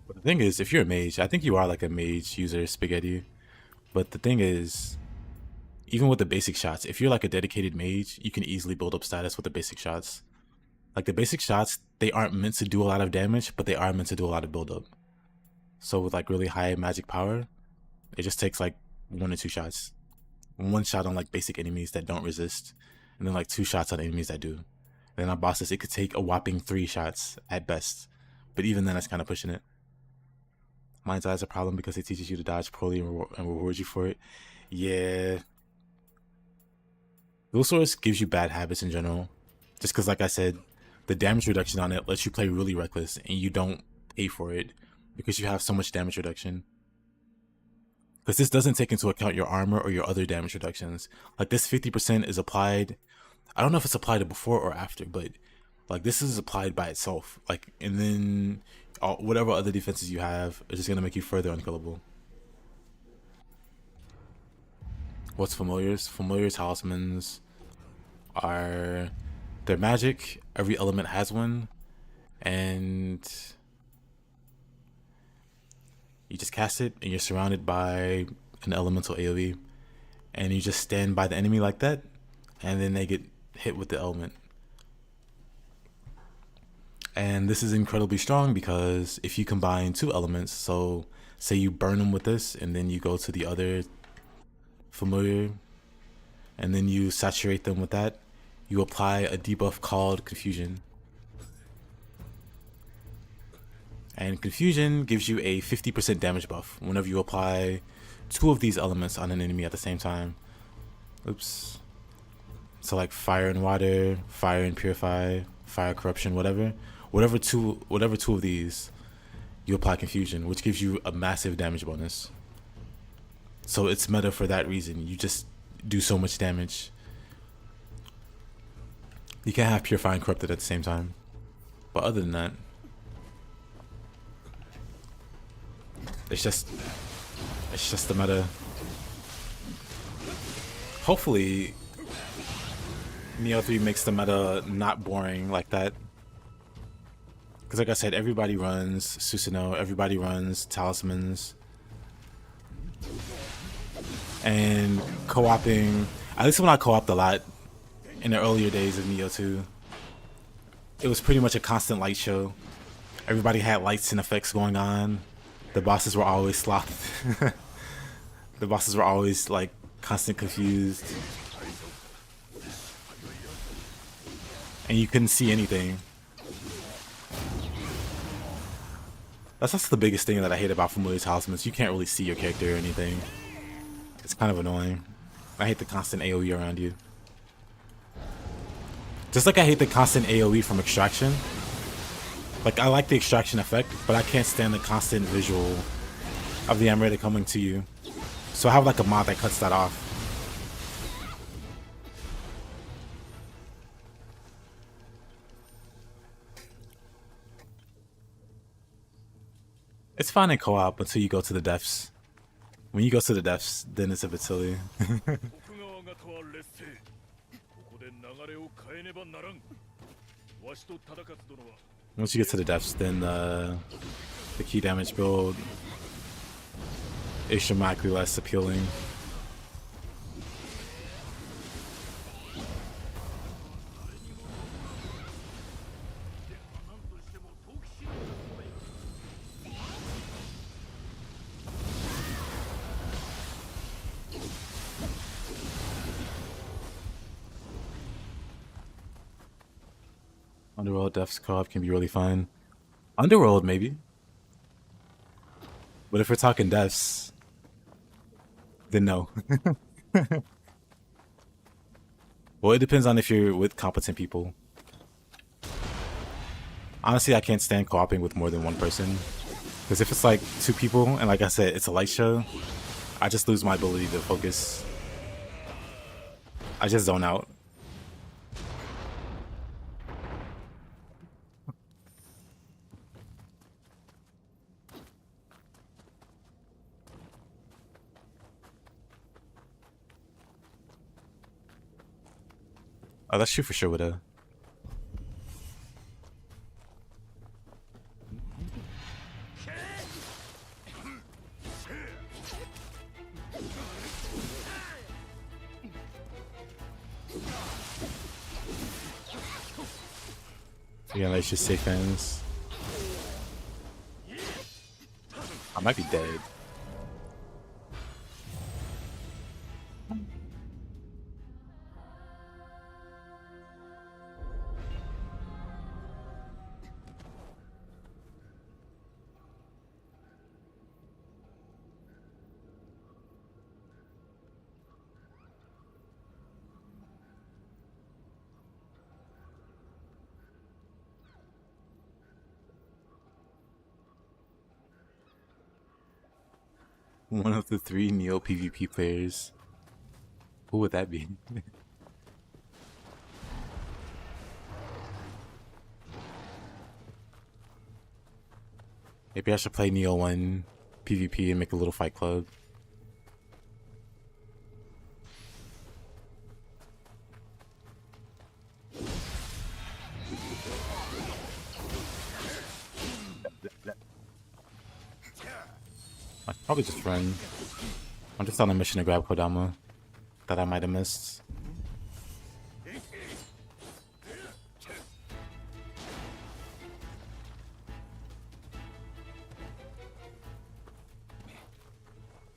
But the thing is, if you're a mage, I think you are like a mage user, Spaghetti. But the thing is, even with the basic shots, if you're like a dedicated mage, you can easily build up status with the basic shots. Like the basic shots, they aren't meant to do a lot of damage, but they are meant to do a lot of build up. So with like really high magic power, it just takes like 1 or 2 shots. 1 shot on like basic enemies that don't resist, and then like 2 shots on enemies that do. And then on bosses, it could take a whopping 3 shots at best. But even then, that's kind of pushing it. Mind's Eye is a problem because it teaches you to dodge poorly and rewards you for it. Yeah. Dual Swords gives you bad habits in general. Just because, like I said, the damage reduction on it lets you play really reckless and you don't pay for it because you have so much damage reduction. Because this doesn't take into account your armor or your other damage reductions. Like this 50% is applied. I don't know if it's applied before or after, but like this is applied by itself. Like, and then whatever other defenses you have is just gonna make you further unkillable. What's familiars? Familiar talismans are they're magic. Every element has one, and you just cast it, and you're surrounded by an elemental AoE, and you just stand by the enemy like that, and then they get hit with the element. And this is incredibly strong because if you combine 2 elements, so say you burn them with this, and then you go to the other familiar, and then you saturate them with that, you apply a debuff called Confusion. And Confusion gives you a 50% damage buff whenever you apply 2 of these elements on an enemy at the same time. Oops. So like Fire and Water, Fire and Purify, Fire Corruption, whatever. Whatever two of these, you apply Confusion, which gives you a massive damage bonus. So it's meta for that reason. You just do so much damage. You can't have Purify and Corrupted at the same time. But other than that, it's just the meta. Hopefully, Nioh 3 makes the meta not boring like that. Because like I said, everybody runs Susanoo, everybody runs talismans. and co-oping. At least when I co-oped a lot in the earlier days of Nioh 2, it was pretty much a constant light show. Everybody had lights and effects going on. The bosses were always sloth. The bosses were always like constant confused, and you couldn't see anything. That's the biggest thing that I hate about familiar talismans. You can't really see your character or anything. It's kind of annoying. I hate the constant AoE around you. Just like I hate the constant AoE from extraction. Like, I like the extraction effect, but I can't stand the constant visual of the amaretto coming to you. So I have like a mod that cuts that off. It's fine in co-op until you go to the depths. When you go to the depths, then it's a bit silly. Once you get to the depths, then the key damage build is dramatically less appealing. Underworld Depths co-op can be really fun. Underworld, maybe. But if we're talking Depths, then no. Well, it depends on if you're with competent people. Honestly, I can't stand co-oping with more than one person. Because if it's like 2 people, and like I said, it's a light show, I just lose my ability to focus. I just zone out. Oh, that's true for sure, Widow. Yeah, let's just say fans. I might be dead. One of the 3 Nioh PvP players. Who would that be? Maybe I should play Nioh 1 PvP and make a little fight club. I'd probably just run. I'm just on a mission to grab Kodama that I might have missed.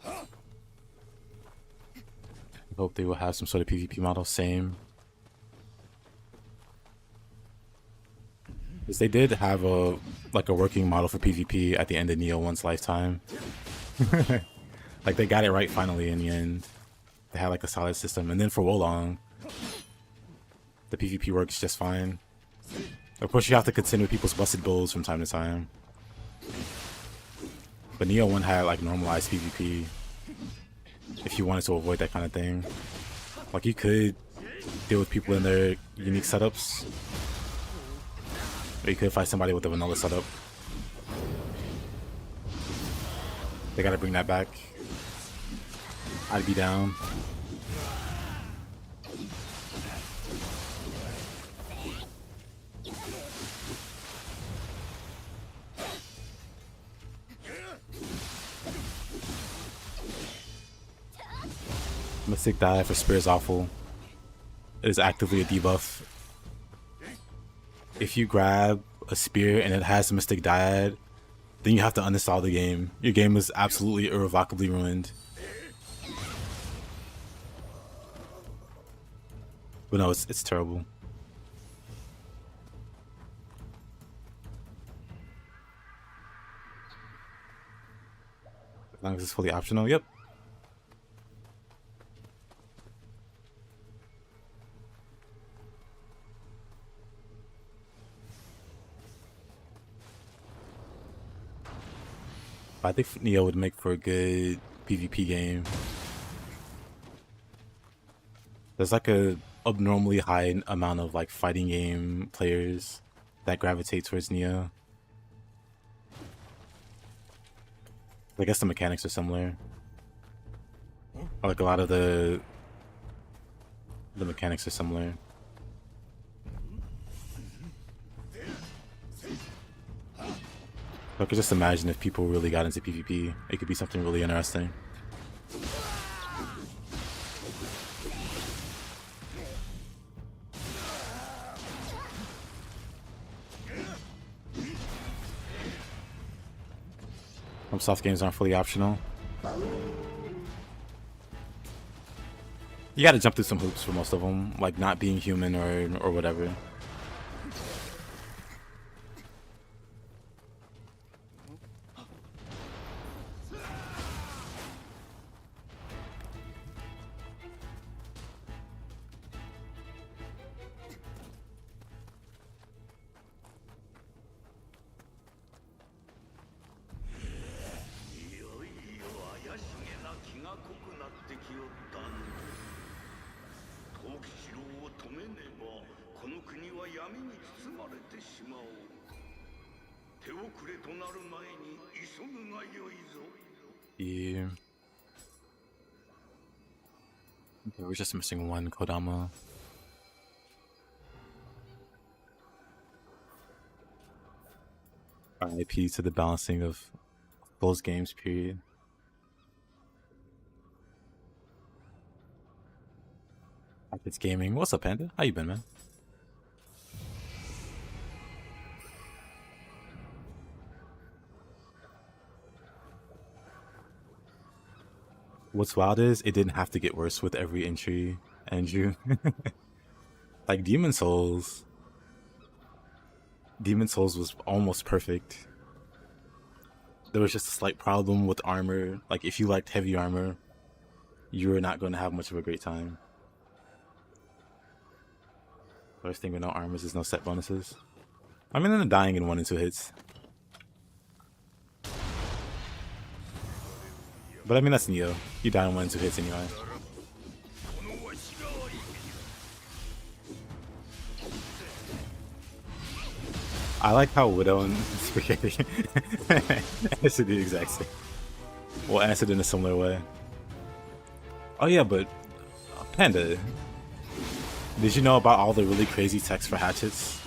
I hope they will have some sort of PvP model. Same. Because they did have a working model for PvP at the end of Nioh 1's lifetime. Like, they got it right finally in the end. They had like a solid system, and then for Wolong, the PvP works just fine. Of course, you have to contend with people's busted builds from time to time. But Nioh 1 had like normalized PvP if you wanted to avoid that kind of thing. Like, you could deal with people in their unique setups, or you could fight somebody with a vanilla setup. They gotta bring that back. I'd be down. Mystic Dive for Spear is awful. It is actively a debuff. If you grab a spear and it has Mystic Diad, then you have to uninstall the game. Your game is absolutely irrevocably ruined. But no, it's terrible. As long as it's fully optional, yep. I think Nioh would make for a good PvP game. There's like a abnormally high amount of like fighting game players that gravitate towards Nioh. I guess the mechanics are similar. Like a lot of the mechanics are similar. I could just imagine if people really got into PvP, it could be something really interesting. Some soft games aren't fully optional. You gotta jump through some hoops for most of them, like not being human or whatever. Yeah. Okay, we're just missing one Kodama. RIP to the balancing of those games, period. Hatchets Gaming. What's up, Panda? How you been, man? What's wild is it didn't have to get worse with every entry, Andrew. Like Demon Souls was almost perfect. There was just a slight problem with armor. Like if you liked heavy armor, you were not going to have much of a great time. First thing with no armors is no set bonuses. I mean, they're dying in 1 and 2 hits. But I mean, that's Nioh. You die in 1 and 2 hits anyway. I like how Widow and Spaghetti answer the exact same. Well, answered in a similar way. Oh yeah, but Panda, did you know about all the really crazy text for hatchets?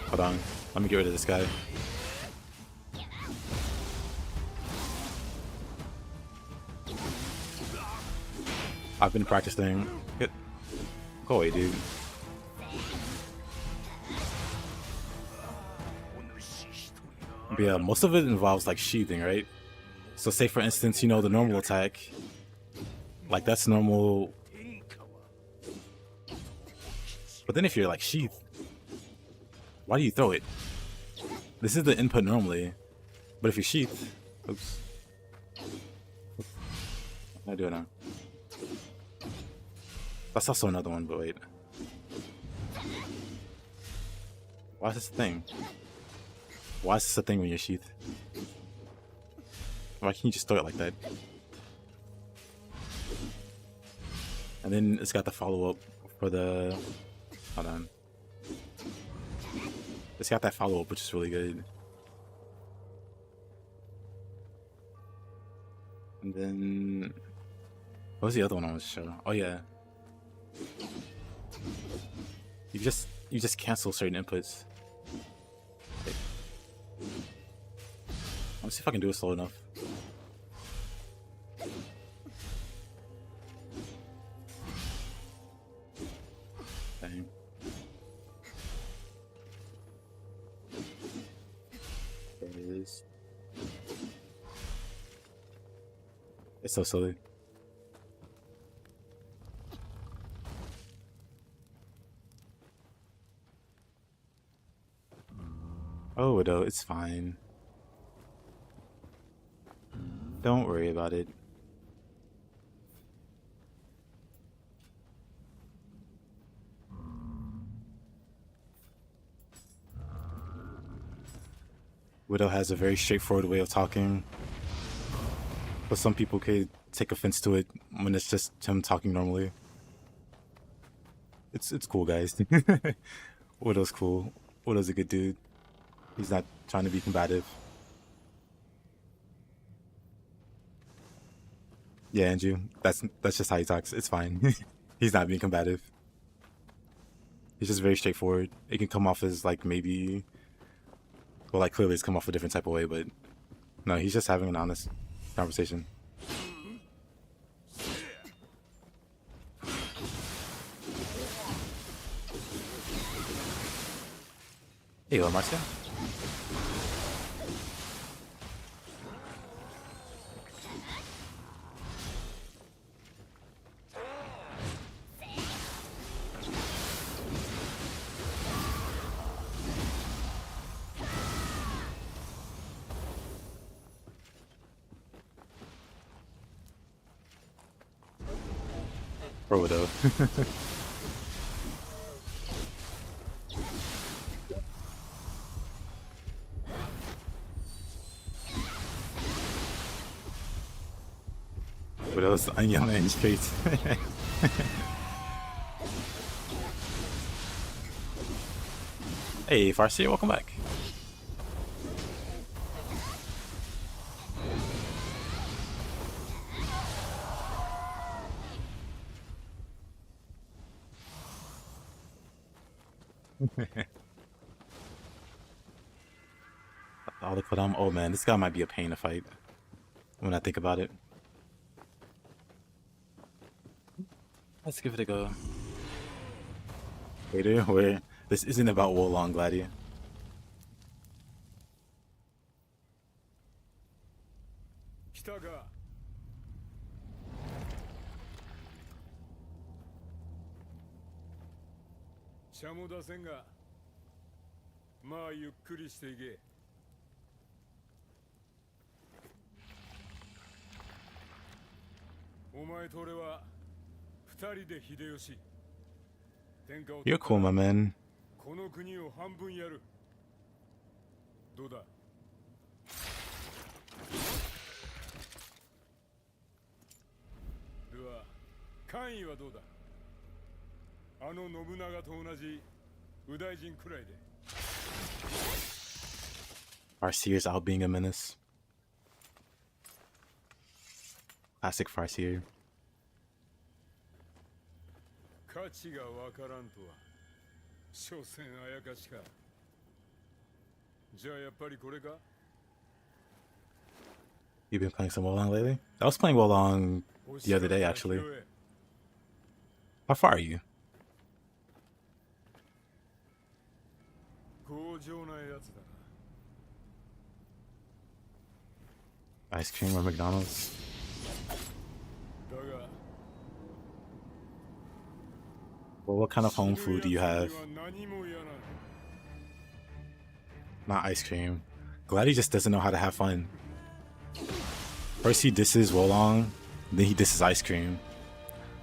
Hold on, let me get rid of this guy. I've been practicing. Go away, dude. But yeah, most of it involves like sheathing, right? So say for instance, you know, the normal attack, like that's normal. But then if you're like sheath, why do you throw it? This is the input normally, but if you sheath, oops. How do I do it now? That's also another one, but wait. Why is this a thing? Why is this a thing when you're sheath? Why can't you just throw it like that? And then it's got the follow-up for the... Hold on. It's got that follow-up, which is really good. And then... What was the other one I wanted to show? Oh yeah. You just cancel certain inputs. Okay. Let me see if I can do it slow enough. It's so silly. Oh, Widow, it's fine. Don't worry about it. Widow has a very straightforward way of talking, but some people could take offense to it when it's just him talking normally. It's cool, guys. Widow's cool. Widow's a good dude. He's not trying to be combative. Yeah, Andrew, that's just how he talks. It's fine. He's not being combative. He's just very straightforward. It can come off as like maybe, well, like clearly it's come off a different type of way, but no, he's just having an honest conversation. Hey, Marcia. Or Widow. Widow's onion and straight. Hey, Farsi, welcome back. All the Kodam. Oh man, this guy might be a pain to fight when I think about it. Let's give it a go. Later, where this isn't about Wolong Gladiator. You're cool, my man. Farseer's out being a menace. Classic Farseer. You've been playing some Wolong lately? I was playing Wolong the other day, actually. How far are you? Ice cream or McDonald's? Well, what kind of home food do you have? Not ice cream. Glad he just doesn't know how to have fun. First he disses Wolong, then he disses ice cream.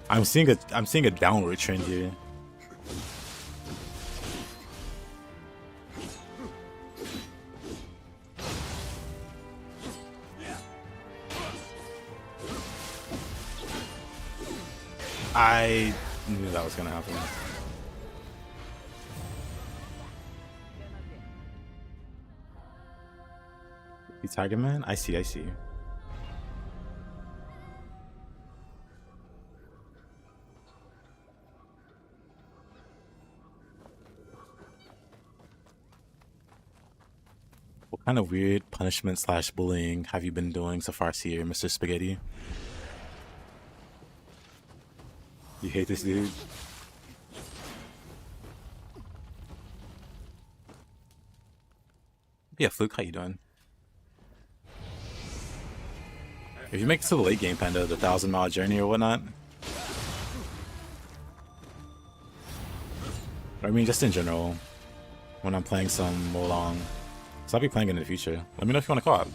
I'm seeing a downward trend here. I knew that was gonna happen. You Tiger Man? I see. What kind of weird punishment / bullying have you been doing so far, here, Mr. Spaghetti? You hate this dude? Yeah, Fluke, how you doing? If you make it to the late game, Panda, the 1,000-mile journey or whatnot. I mean, just in general, when I'm playing some more long. So I'll be playing in the future. Let me know if you want to co-op.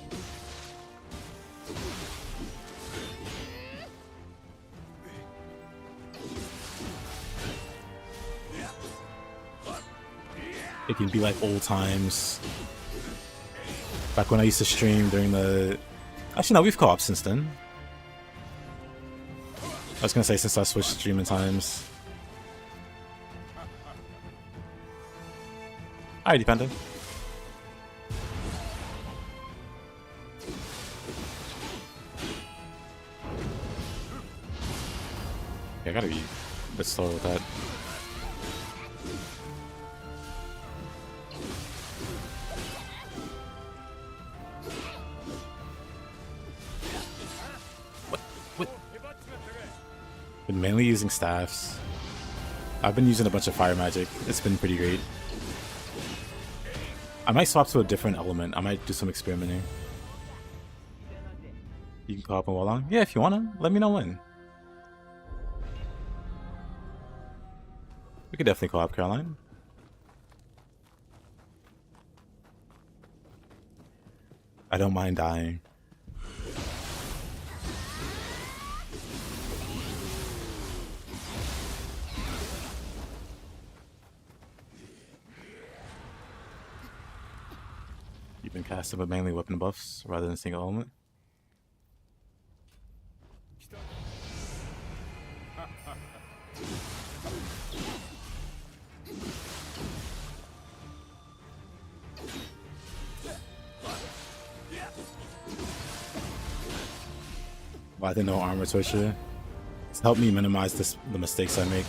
It can be like old times. Back when I used to stream during the... Actually, no, we've co-op since then. I was gonna say since I switched streaming times. Alrighty, Panda. Yeah, I gotta be a bit slower with that. Been mainly using staffs. I've been using a bunch of fire magic. It's been pretty great. I might swap to a different element. I might do some experimenting. You can co-op and Wallong? Yeah, if you wanna. Let me know when. We could definitely co-op, Caroline. I don't mind dying. You've been casting with mainly weapon buffs rather than single element. Why the no armor torture? It's helped me minimize the mistakes I make.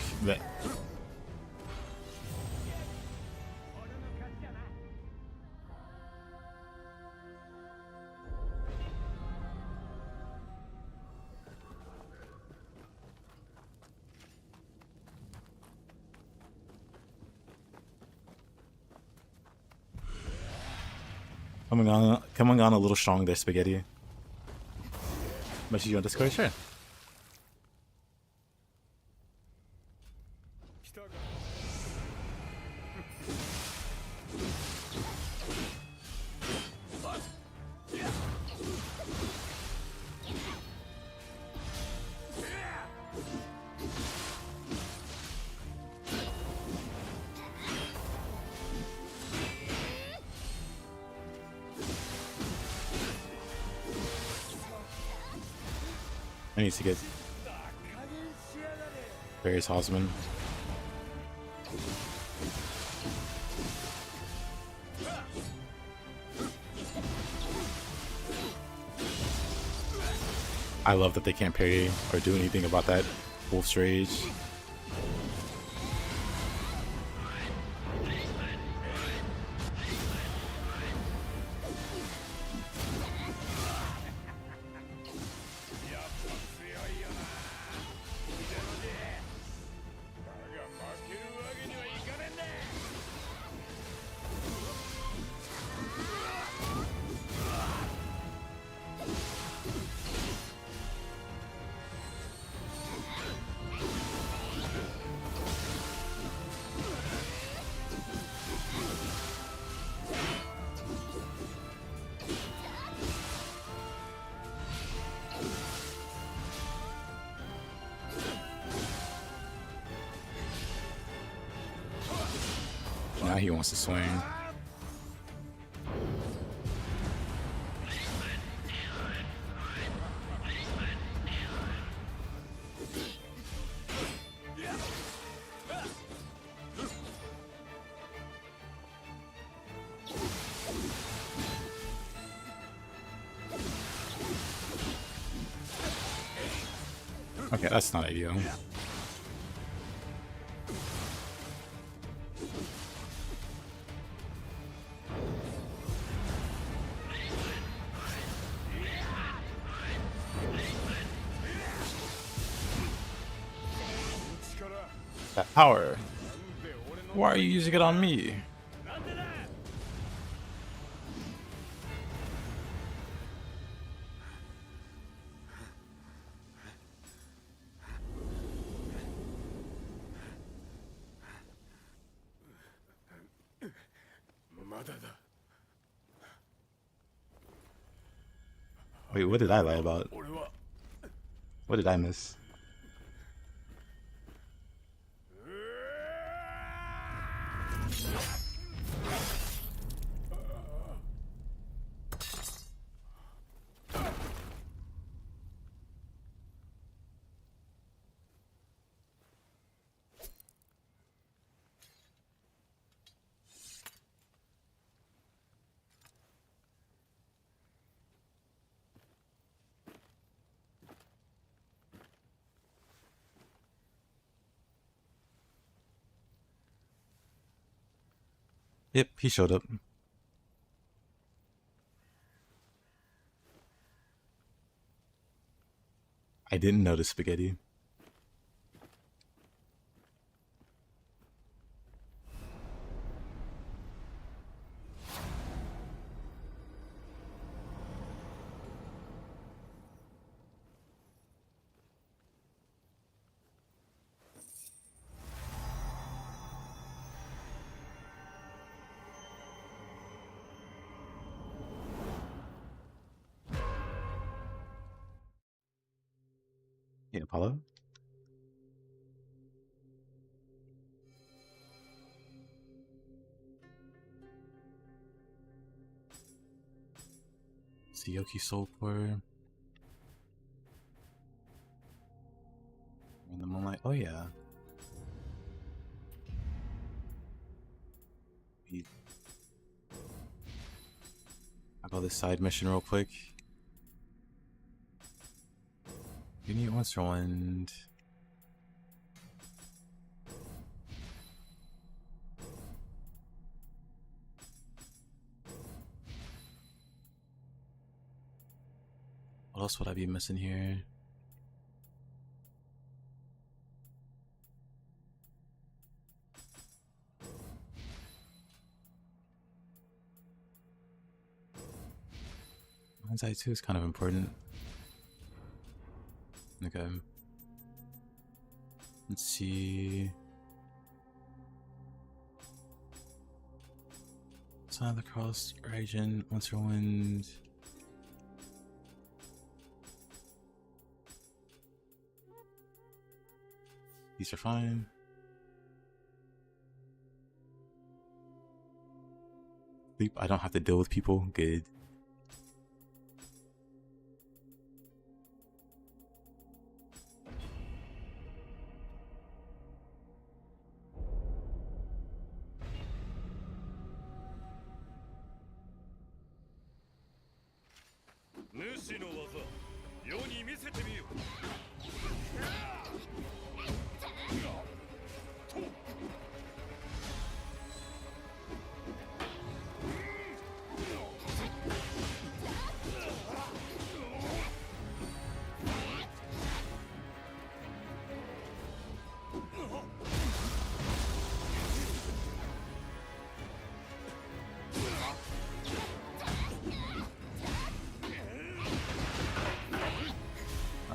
Coming on a little strong there, Spaghetti. Message you on Discord? Sure. I need to get various Hosman. I love that they can't parry or do anything about that Wolf's Rage. Now he wants to swing. Okay, that's not ideal. That power. Why are you using it on me? Wait, what did I lie about? What did I miss? Yep, he showed up. I didn't notice spaghetti. Yeah, Apollo. Tsuyoki Soulsborne. In the moonlight. Oh yeah. I'll go this side mission real quick. You need Monster Wind. What else would I be missing here? Mind's Eye 2 is kind of important. Okay. Let's see. Sign of the Cross, Raging, Monster Wind. These are fine. Sleep, I don't have to deal with people. Good.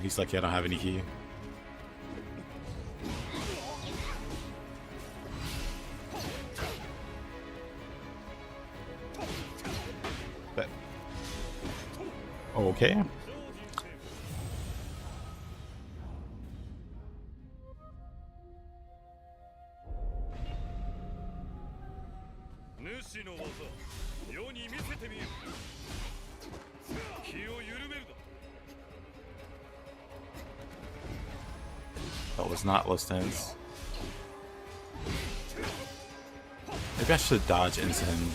He's lucky I don't have any key. But okay. That was not low stance. Maybe I should dodge into him.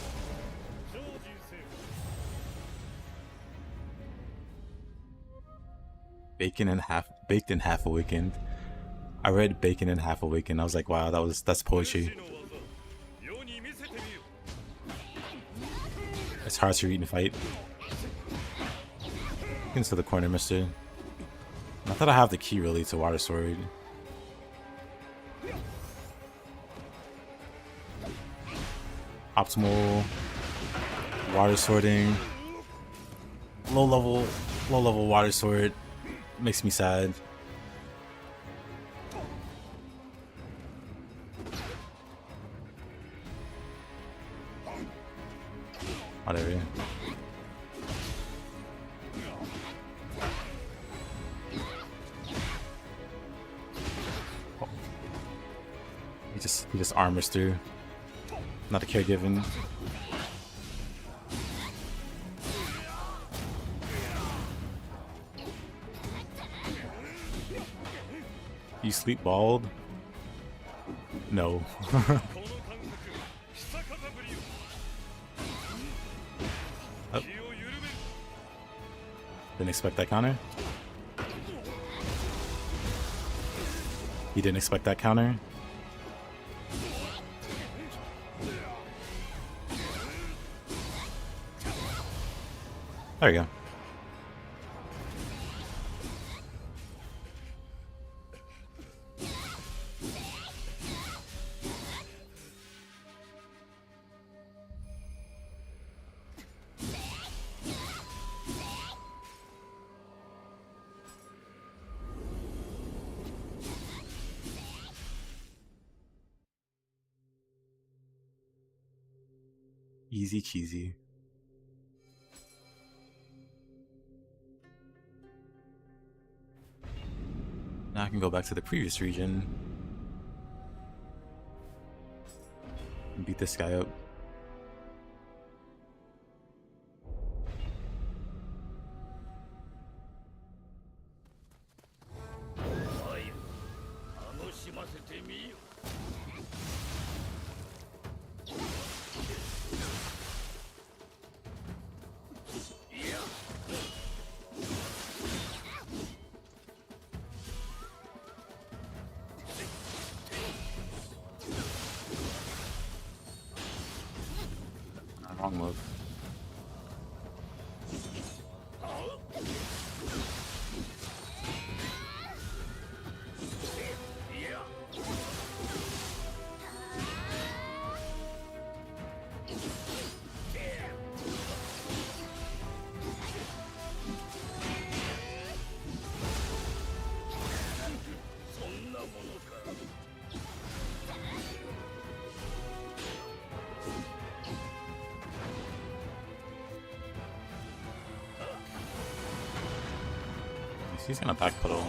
Baked in half awakened. I read Bacon in Half Awakened. I was like, wow, that's poetry. It's hard to read in a fight. Into the corner, mister. I thought I have the key really to Water Sword. Optimal water sorting. Low level water sword makes me sad. Whatever. Oh. He just armors through. Not a caregiving. You sleep bald? No. Oh. Didn't expect that counter. He didn't expect that counter. There you go. Easy cheesy. Now I can go back to the previous region and beat this guy up. Wrong move. He's gonna backpedal.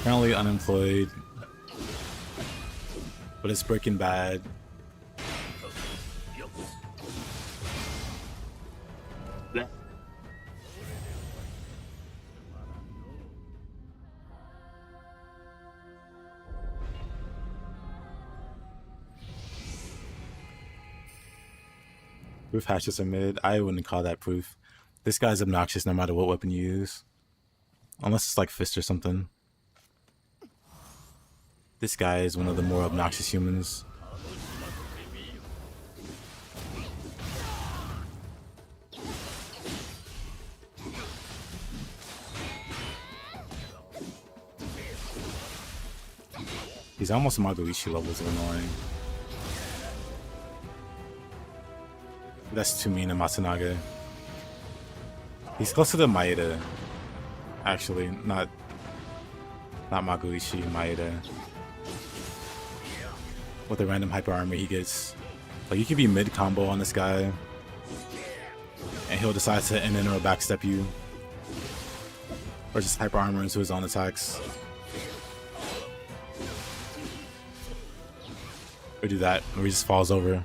Currently unemployed. But it's Breaking Bad. Proof hatchets are mid. I wouldn't call that proof. This guy's obnoxious no matter what weapon you use. Unless it's like fist or something. This guy is one of the more obnoxious humans. He's almost Magoishi levels of annoying. That's too mean to Matsunaga. He's closer to Maeda. Actually, not Magoishi, Maeda. With the random hyper armor he gets. Like, you could be mid combo on this guy, and he'll decide to end in or backstep you. Or just hyper armor into his own attacks. Or do that, where he just falls over.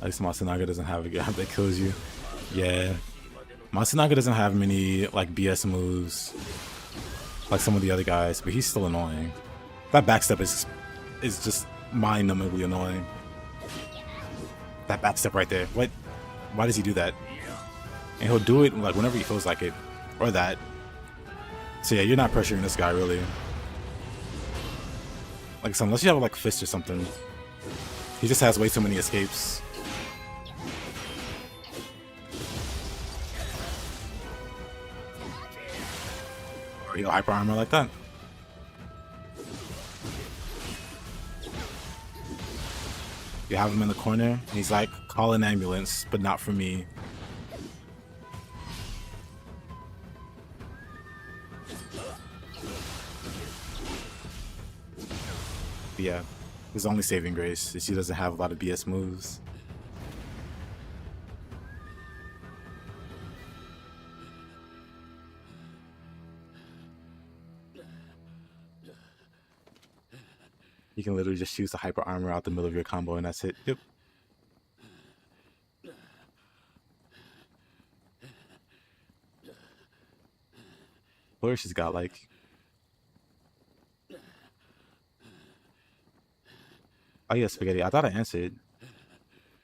At least Matsunaga doesn't have a gap that kills you. Yeah. Matsunaga doesn't have many like BS moves like some of the other guys, but he's still annoying. That backstep is just mind-numbingly annoying. That backstep right there. What? Why does he do that? And he'll do it like whenever he feels like it, or that. So yeah, you're not pressuring this guy really. Like I said, unless you have like fist or something, he just has way too many escapes. Or he'll hyper armor like that. You have him in the corner, and he's like, call an ambulance, but not for me. But yeah, his only saving grace is he doesn't have a lot of BS moves. You can literally just choose the hyper armor out the middle of your combo and that's it. Yep. Flourish is godlike. Oh yeah, Spaghetti. I thought I answered.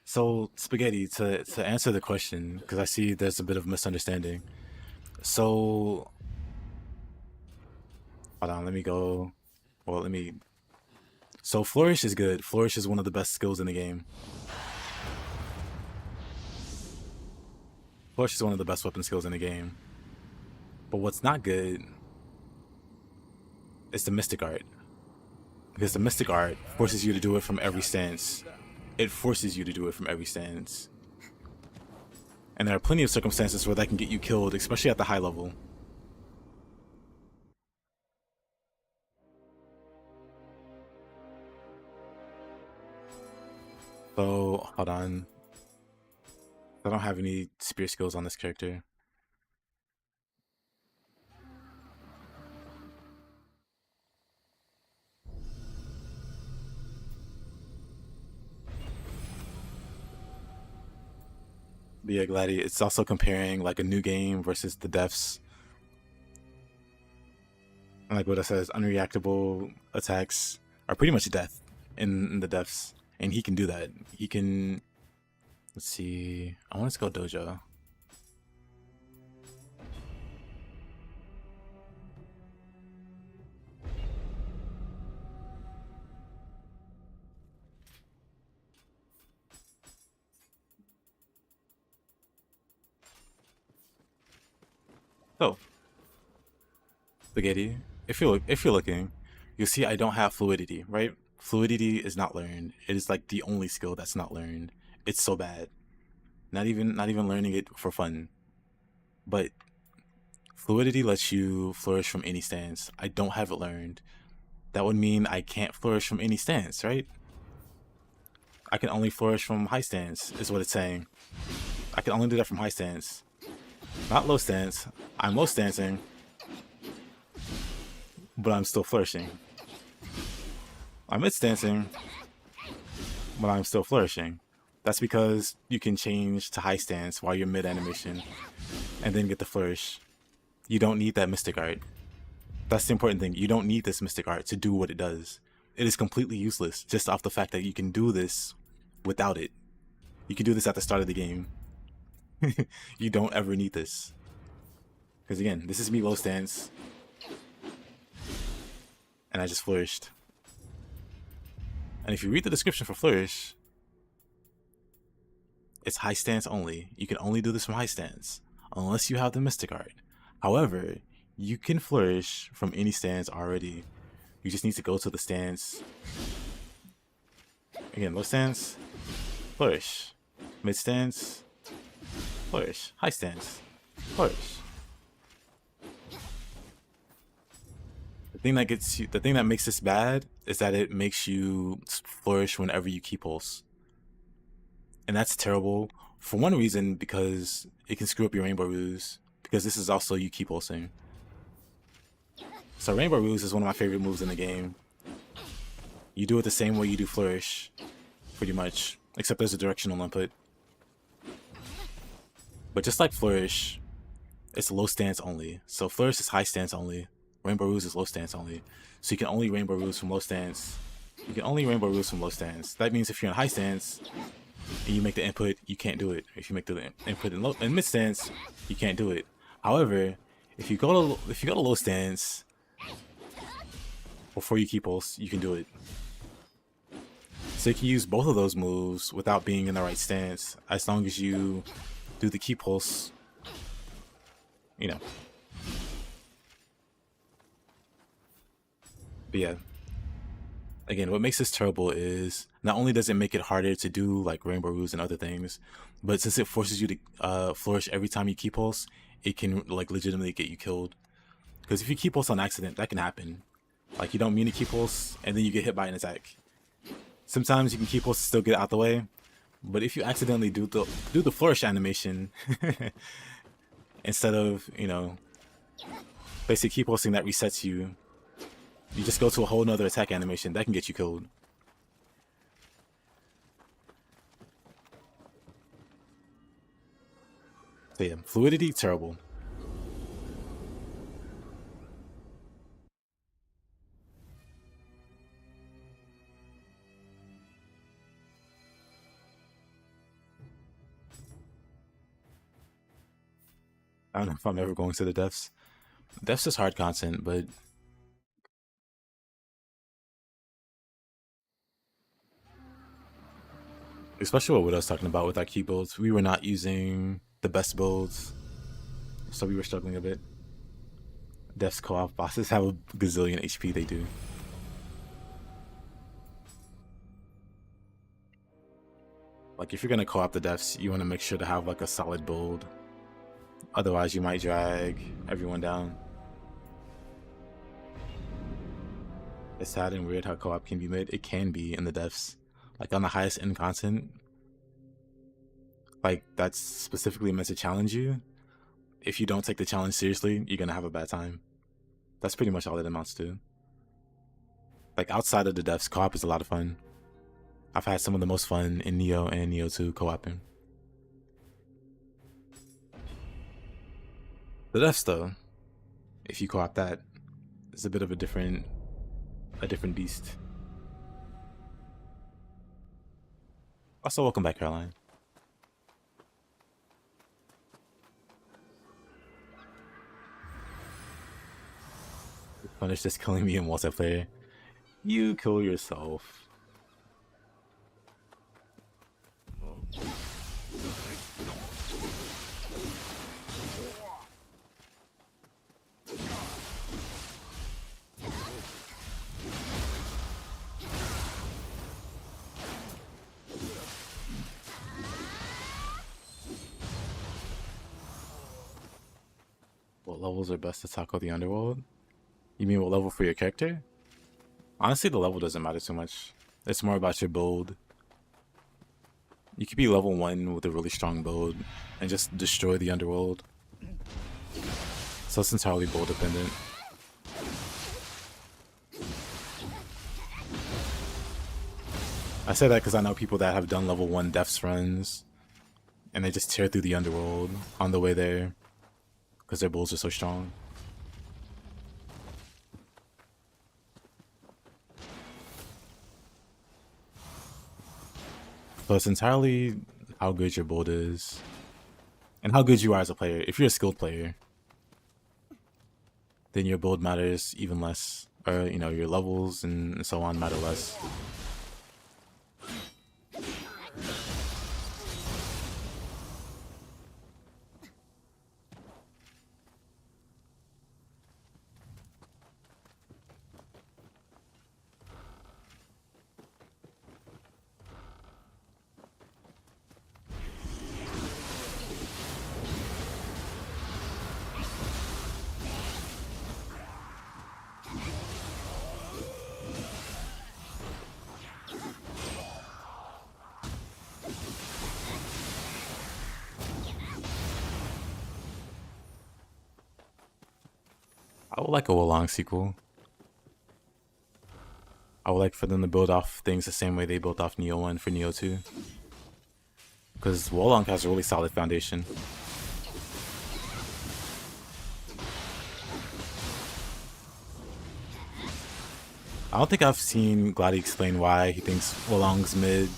So, Spaghetti, to answer the question, because I see there's a bit of misunderstanding. So, hold on, let me go. Well, let me. So, Flourish is good. Flourish is one of the best skills in the game. Flourish is one of the best weapon skills in the game. But what's not good is the Mystic Art. Because the Mystic Art forces you to do it from every stance. It forces you to do it from every stance. And there are plenty of circumstances where that can get you killed, especially at the high level. So, hold on. I don't have any spear skills on this character. But yeah, Gladdy, it's also comparing like a new game versus the deaths. And like what it says, unreactable attacks are pretty much death in the deaths. And he can do that. He can, let's see, I want to go Dojo. So, Spaghetti, if you're looking, you'll see I don't have fluidity, right? Fluidity is not learned. It is like the only skill that's not learned. It's so bad. Not even learning it for fun. But fluidity lets you flourish from any stance. I don't have it learned. That would mean I can't flourish from any stance, right? I can only flourish from high stance, is what it's saying. I can only do that from high stance. Not low stance. I'm low stancing, but I'm still flourishing. I'm mid stancing, but I'm still flourishing. That's because you can change to high stance while you're mid animation and then get the flourish. You don't need that Mystic Art. That's the important thing. You don't need this Mystic Art to do what it does. It is completely useless just off the fact that you can do this without it. You can do this at the start of the game. You don't ever need this. Because again, this is me low stance. And I just flourished. And if you read the description for flourish, it's high stance only. You can only do this from high stance, unless you have the Mystic Art. However, you can flourish from any stance already. You just need to go to the stance. Again, low stance, flourish. Mid stance, flourish. High stance, flourish. The thing that makes this bad is that it makes you flourish whenever you key pulse. And that's terrible for one reason, because it can screw up your Rainbow Ruse, because this is also you key pulsing. So Rainbow Ruse is one of my favorite moves in the game. You do it the same way you do flourish, pretty much, except there's a directional input. But just like flourish, it's low stance only. So flourish is high stance only. Rainbow Ruse is low stance only. So you can only Rainbow Ruse from low stance. You can only Rainbow Ruse from low stance. That means if you're in high stance, and you make the input, you can't do it. If you make the input in mid stance, you can't do it. However, if you go to low stance before you key pulse, you can do it. So you can use both of those moves without being in the right stance, as long as you do the key pulse, you know. But yeah, again, what makes this terrible is not only does it make it harder to do like rainbow roofs and other things, but since it forces you to flourish every time you key pulse, it can like legitimately get you killed. Because if you key pulse on accident, that can happen. Like you don't mean to key pulse and then you get hit by an attack. Sometimes you can key pulse to still get out the way, but if you accidentally do the flourish animation instead of, you know, basically key pulsing that resets you, you just go to a whole nother attack animation that can get you killed. So yeah, fluidity, terrible. I don't know if I'm ever going to the depths. Depths is hard content, but especially what I was talking about with our key builds, we were not using the best builds, so we were struggling a bit. Depths co-op bosses have a gazillion HP, they do. Like if you're gonna co-op the depths, you want to make sure to have like a solid build. Otherwise, you might drag everyone down. It's sad and weird how co-op can be made. It can be in the depths. Like on the highest end content, like that's specifically meant to challenge you. If you don't take the challenge seriously, you're gonna have a bad time. That's pretty much all it amounts to. Like outside of the depths, co-op is a lot of fun. I've had some of the most fun in Nioh and Nioh 2 co-oping. The depths though, if you co-op that, it's a bit of a different beast. Also, welcome back, Caroline. Punish this killing me in multiplayer. You kill yourself. What levels are best to tackle the underworld? You mean what level for your character? Honestly, the level doesn't matter too much. It's more about your build. You could be level 1 with a really strong build and just destroy the underworld. So it's entirely build dependent. I say that because I know people that have done level 1 depths runs and they just tear through the underworld on the way there because their builds are so strong. So it's entirely how good your build is and how good you are as a player. If you're a skilled player, then your build matters even less, or you know, your levels and so on matter less. I would like a Wolong sequel. I would like for them to build off things the same way they built off Nioh 1 for Nioh 2. Because Wolong has a really solid foundation. I don't think I've seen Glady explain why he thinks Wolong's mid.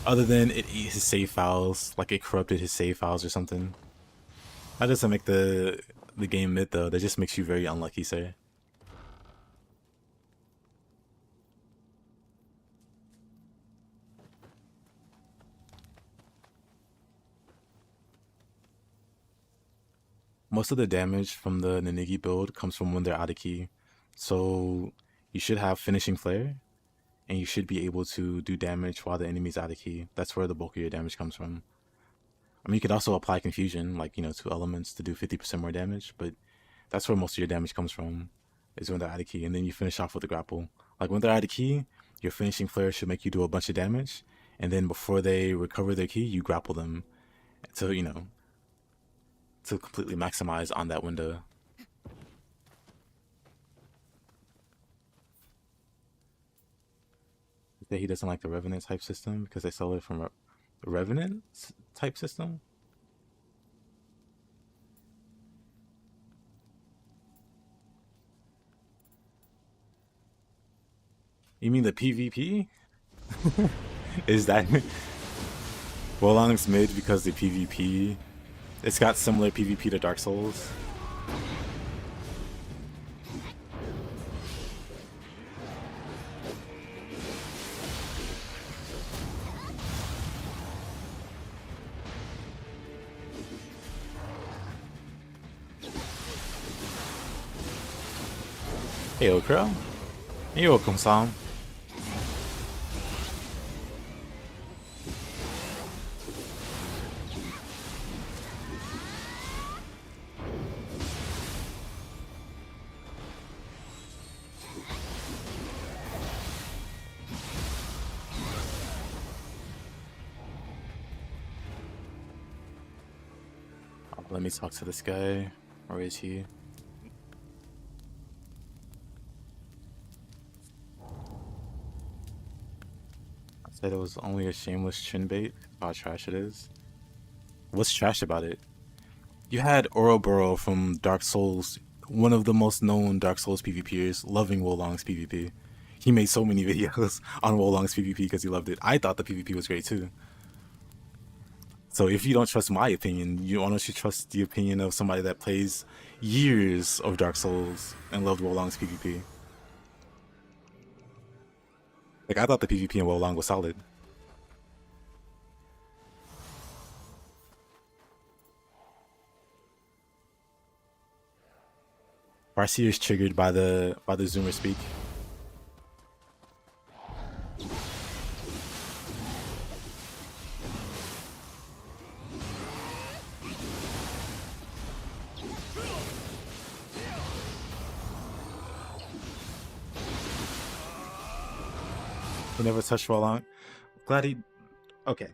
Other than it ate his save files, like it corrupted his save files or something. That doesn't make the game mid though. That just makes you very unlucky, sir. Most of the damage from the Ninigi build comes from when they're out of key. So you should have finishing flare, and you should be able to do damage while the enemy's out of key. That's where the bulk of your damage comes from. I mean, you could also apply confusion, like, 2 elements to do 50% more damage, but that's where most of your damage comes from, is when they're out of key, and then you finish off with the grapple. Like, when they're out of key, your finishing flare should make you do a bunch of damage, and then before they recover their key, you grapple them to, to completely maximize on that window. That he doesn't like the Revenant type system because they stole it from a Revenant type system? You mean the PvP? Is that Wolong's mid because the PvP? It's got similar PvP to Dark Souls. Hey, Okra. You're welcome, Sam. Let me talk to this guy. Where is he? I said it was only a shameless chin bait. How trash it is. What's trash about it? You had Ouroboros from Dark Souls, one of the most known Dark Souls PvPers, loving Wolong's PvP. He made so many videos on Wolong's PvP because he loved it. I thought the PvP was great too. So if you don't trust my opinion, why don't you trust the opinion of somebody that plays years of Dark Souls and loved Wolong's PvP? Like, I thought the PvP in Wolong was solid. Farseer is triggered by the Zoomer speak. He never touched Wolong. Glad he. Okay.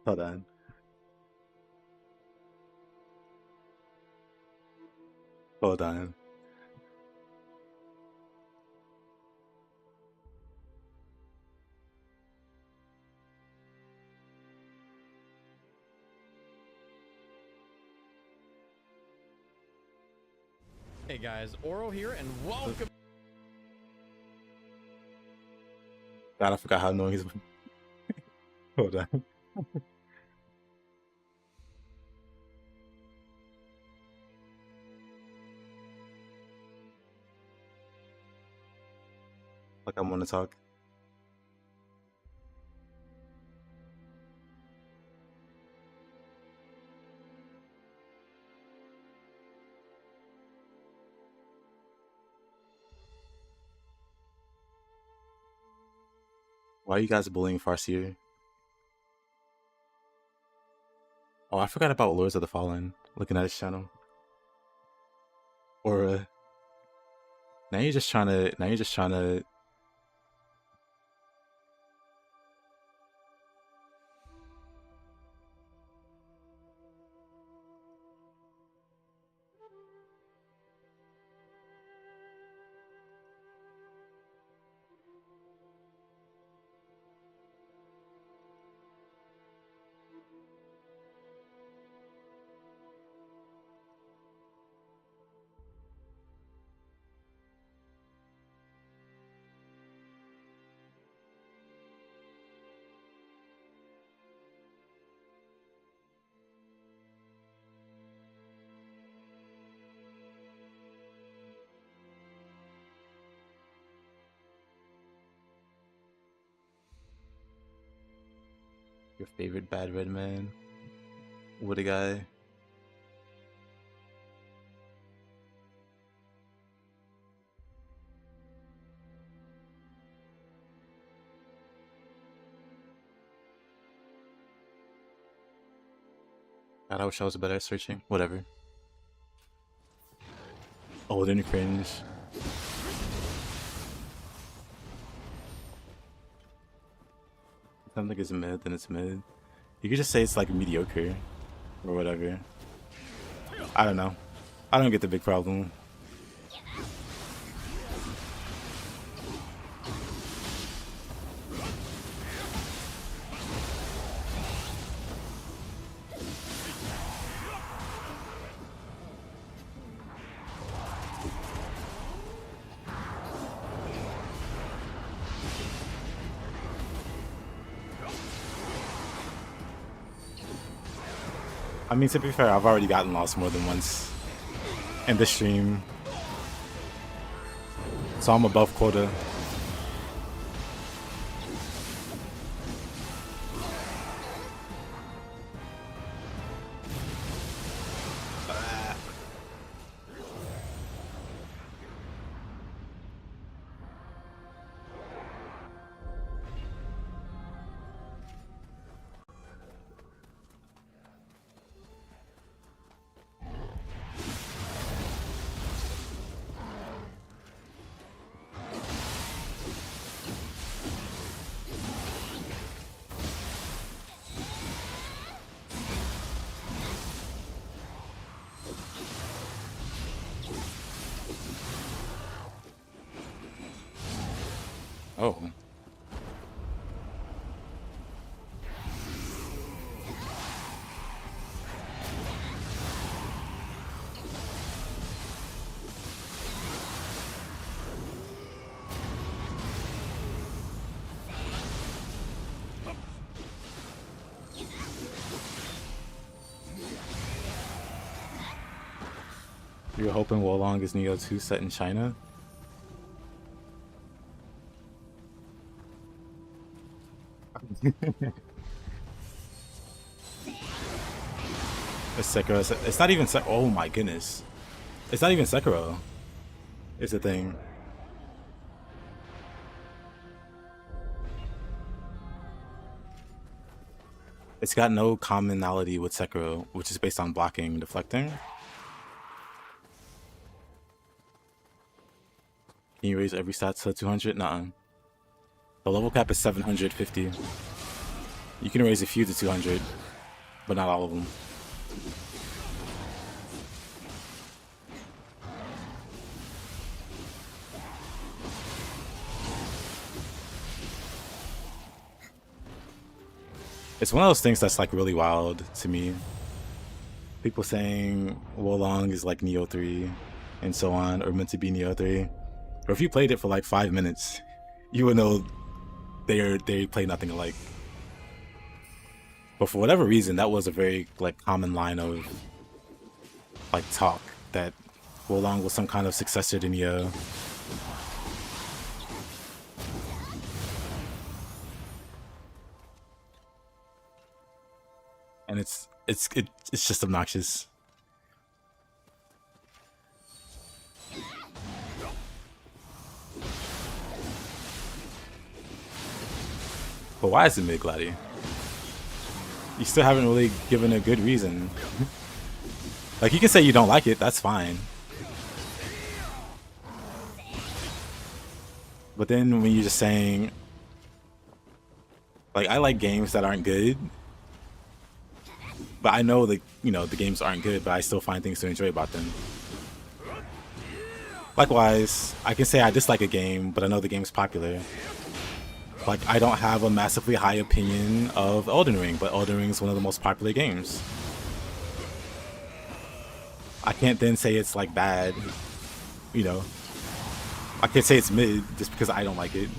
Hold on. Hold on. Hey guys, Oro here, and welcome. God, I forgot how annoying he's. Hold on. Like, I want to talk. Why are you guys bullying Farseer? Oh, I forgot about Lords of the Fallen. Looking at his channel. Or now you're just trying to. Your favorite bad red man? What a guy. God, I wish I was better at searching. Whatever. Oh, then cringe. If something is mid, then it's mid. You could just say it's like mediocre or whatever. I don't know. I don't get the big problem. I mean, to be fair, I've already gotten lost more than once in the stream, so I'm above quota. Oh. You're hoping Wolong is Nioh 2 set in China? It's Sekiro. It's not even Sekiro. Oh my goodness. It's not even Sekiro. It's a thing. It's got no commonality with Sekiro, which is based on blocking, deflecting. Can you raise every stat to 200? Nuh-uh. The level cap is 750. You can raise a few to 200, but not all of them. It's one of those things that's like really wild to me. People saying Wolong is like Nioh 3 and so on, or meant to be Nioh 3. Or if you played it for like 5 minutes, you would know they play nothing alike. But for whatever reason, that was a very like common line of like talk that Wolong was some kind of successor to Nioh. And it's just obnoxious. But why is it mid, Glady? You still haven't really given a good reason. Like, you can say you don't like it, that's fine. But then when you're just saying, like, I like games that aren't good, but I know that, you know, the games aren't good, but I still find things to enjoy about them. Likewise, I can say I dislike a game, but I know the game's popular. Like, I don't have a massively high opinion of Elden Ring, but Elden Ring is one of the most popular games. I can't then say it's, like, bad, you know. I can't say it's mid just because I don't like it.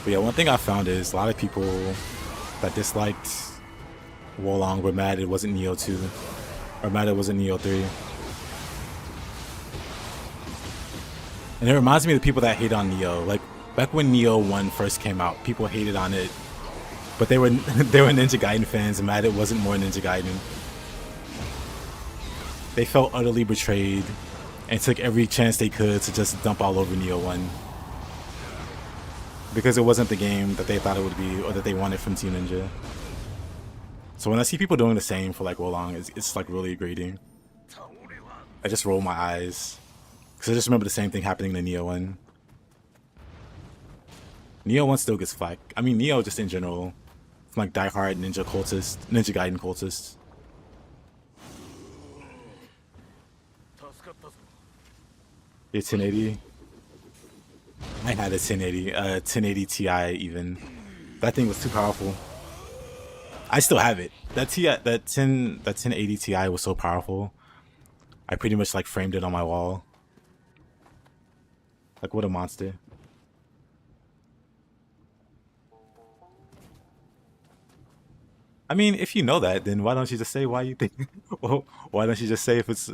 But yeah, one thing I found is a lot of people that disliked Wolong were mad it wasn't Nioh 2. Or mad it wasn't Nioh 3. And it reminds me of the people that hate on Nioh. Like, back when Nioh 1 first came out, people hated on it. But they were Ninja Gaiden fans and mad it wasn't more Ninja Gaiden. They felt utterly betrayed and took every chance they could to just dump all over Nioh 1. Because it wasn't the game that they thought it would be or that they wanted from Team Ninja. So when I see people doing the same for like Wolong, it's like really grating. I just roll my eyes. Because I just remember the same thing happening to Nioh 1. Nioh 1 still gets flack. I mean, Nioh just in general. From like diehard Ninja Gaiden cultists. Your 1080? I had a 1080 Ti even. That thing was too powerful. I still have it. That 1080 Ti was so powerful. I pretty much like framed it on my wall. Like, what a monster. I mean, if you know that, then why don't you just say why you think? Well, why don't you just say if it's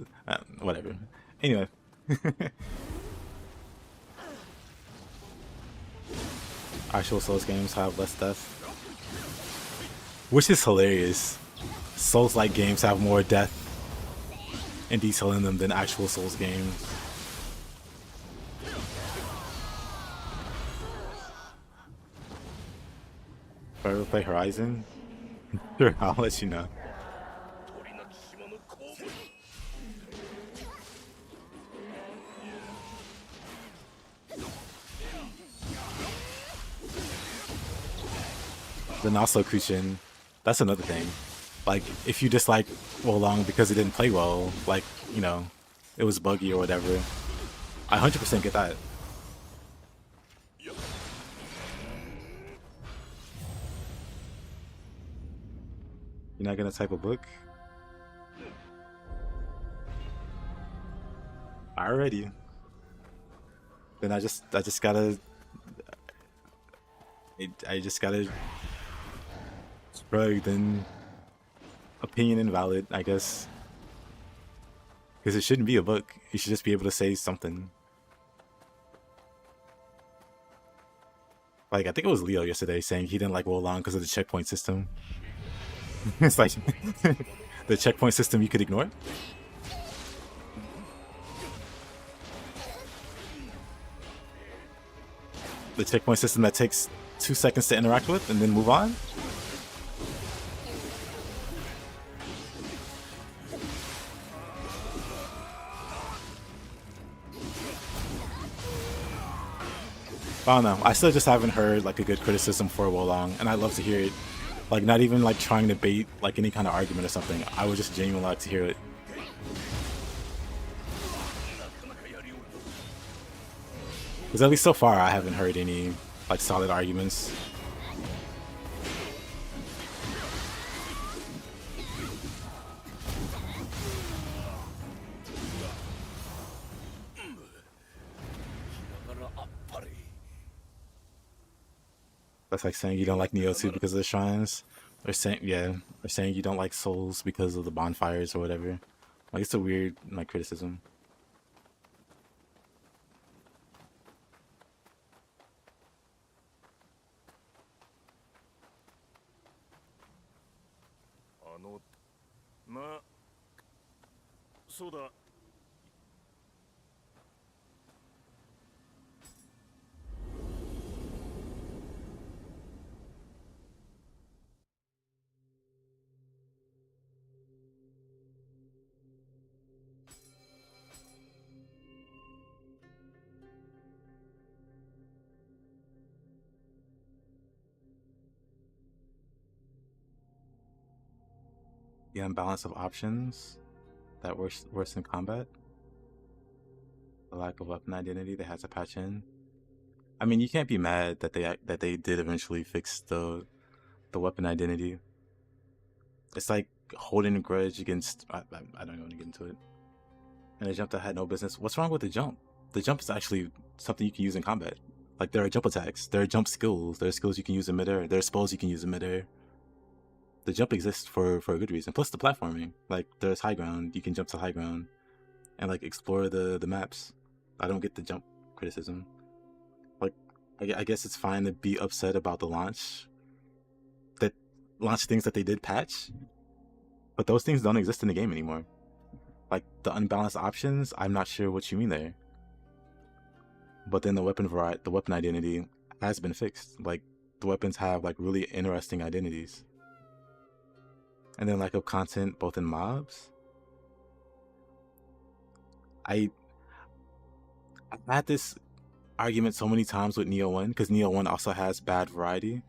whatever? Anyway. Actual Souls games have less death, which is hilarious. Souls-like games have more death and detail in them than actual Souls games. If I ever play Horizon, sure, I'll let you know. Then also Kushin, that's another thing. Like, if you dislike Wolong because it didn't play well, like, you know, it was buggy or whatever, I 100% get that. You're not gonna type a book? Alrighty. Then I just gotta shrug, then opinion invalid, I guess. Because it shouldn't be a book. You should just be able to say something. Like, I think it was Leo yesterday saying he didn't like Wolong because of the checkpoint system. It's like, the checkpoint system you could ignore? The checkpoint system that takes 2 seconds to interact with and then move on? I don't know. I still just haven't heard like a good criticism for Wolong, and I'd love to hear it. Like, not even like trying to bait like any kind of argument or something. I would just genuinely like to hear it. Because at least so far, I haven't heard any like solid arguments. That's like saying you don't like Nioh 2 because of the shrines. Or saying, yeah, or saying you don't like Souls because of the bonfires or whatever. Like, it's a weird like criticism. The imbalance of options that worse in combat. The lack of weapon identity that has a patch in. I mean, you can't be mad that they did eventually fix the weapon identity. It's like holding a grudge against. I don't even want to get into it. And a jump that had no business. What's wrong with the jump? The jump is actually something you can use in combat. Like, there are jump attacks. There are jump skills. There are skills you can use in midair. There are spells you can use in midair. The jump exists for a good reason. Plus the platforming. Like there's high ground. You can jump to high ground and like explore the maps. I don't get the jump criticism. Like I guess it's fine to be upset about the launch things that they did patch, but those things don't exist in the game anymore. Like the unbalanced options, I'm not sure what you mean there. But then the weapon variety, the weapon identity has been fixed. Like the weapons have like really interesting identities. And then lack of content both in mobs. I've had this argument so many times with Nioh 1 because Nioh 1 also has bad variety.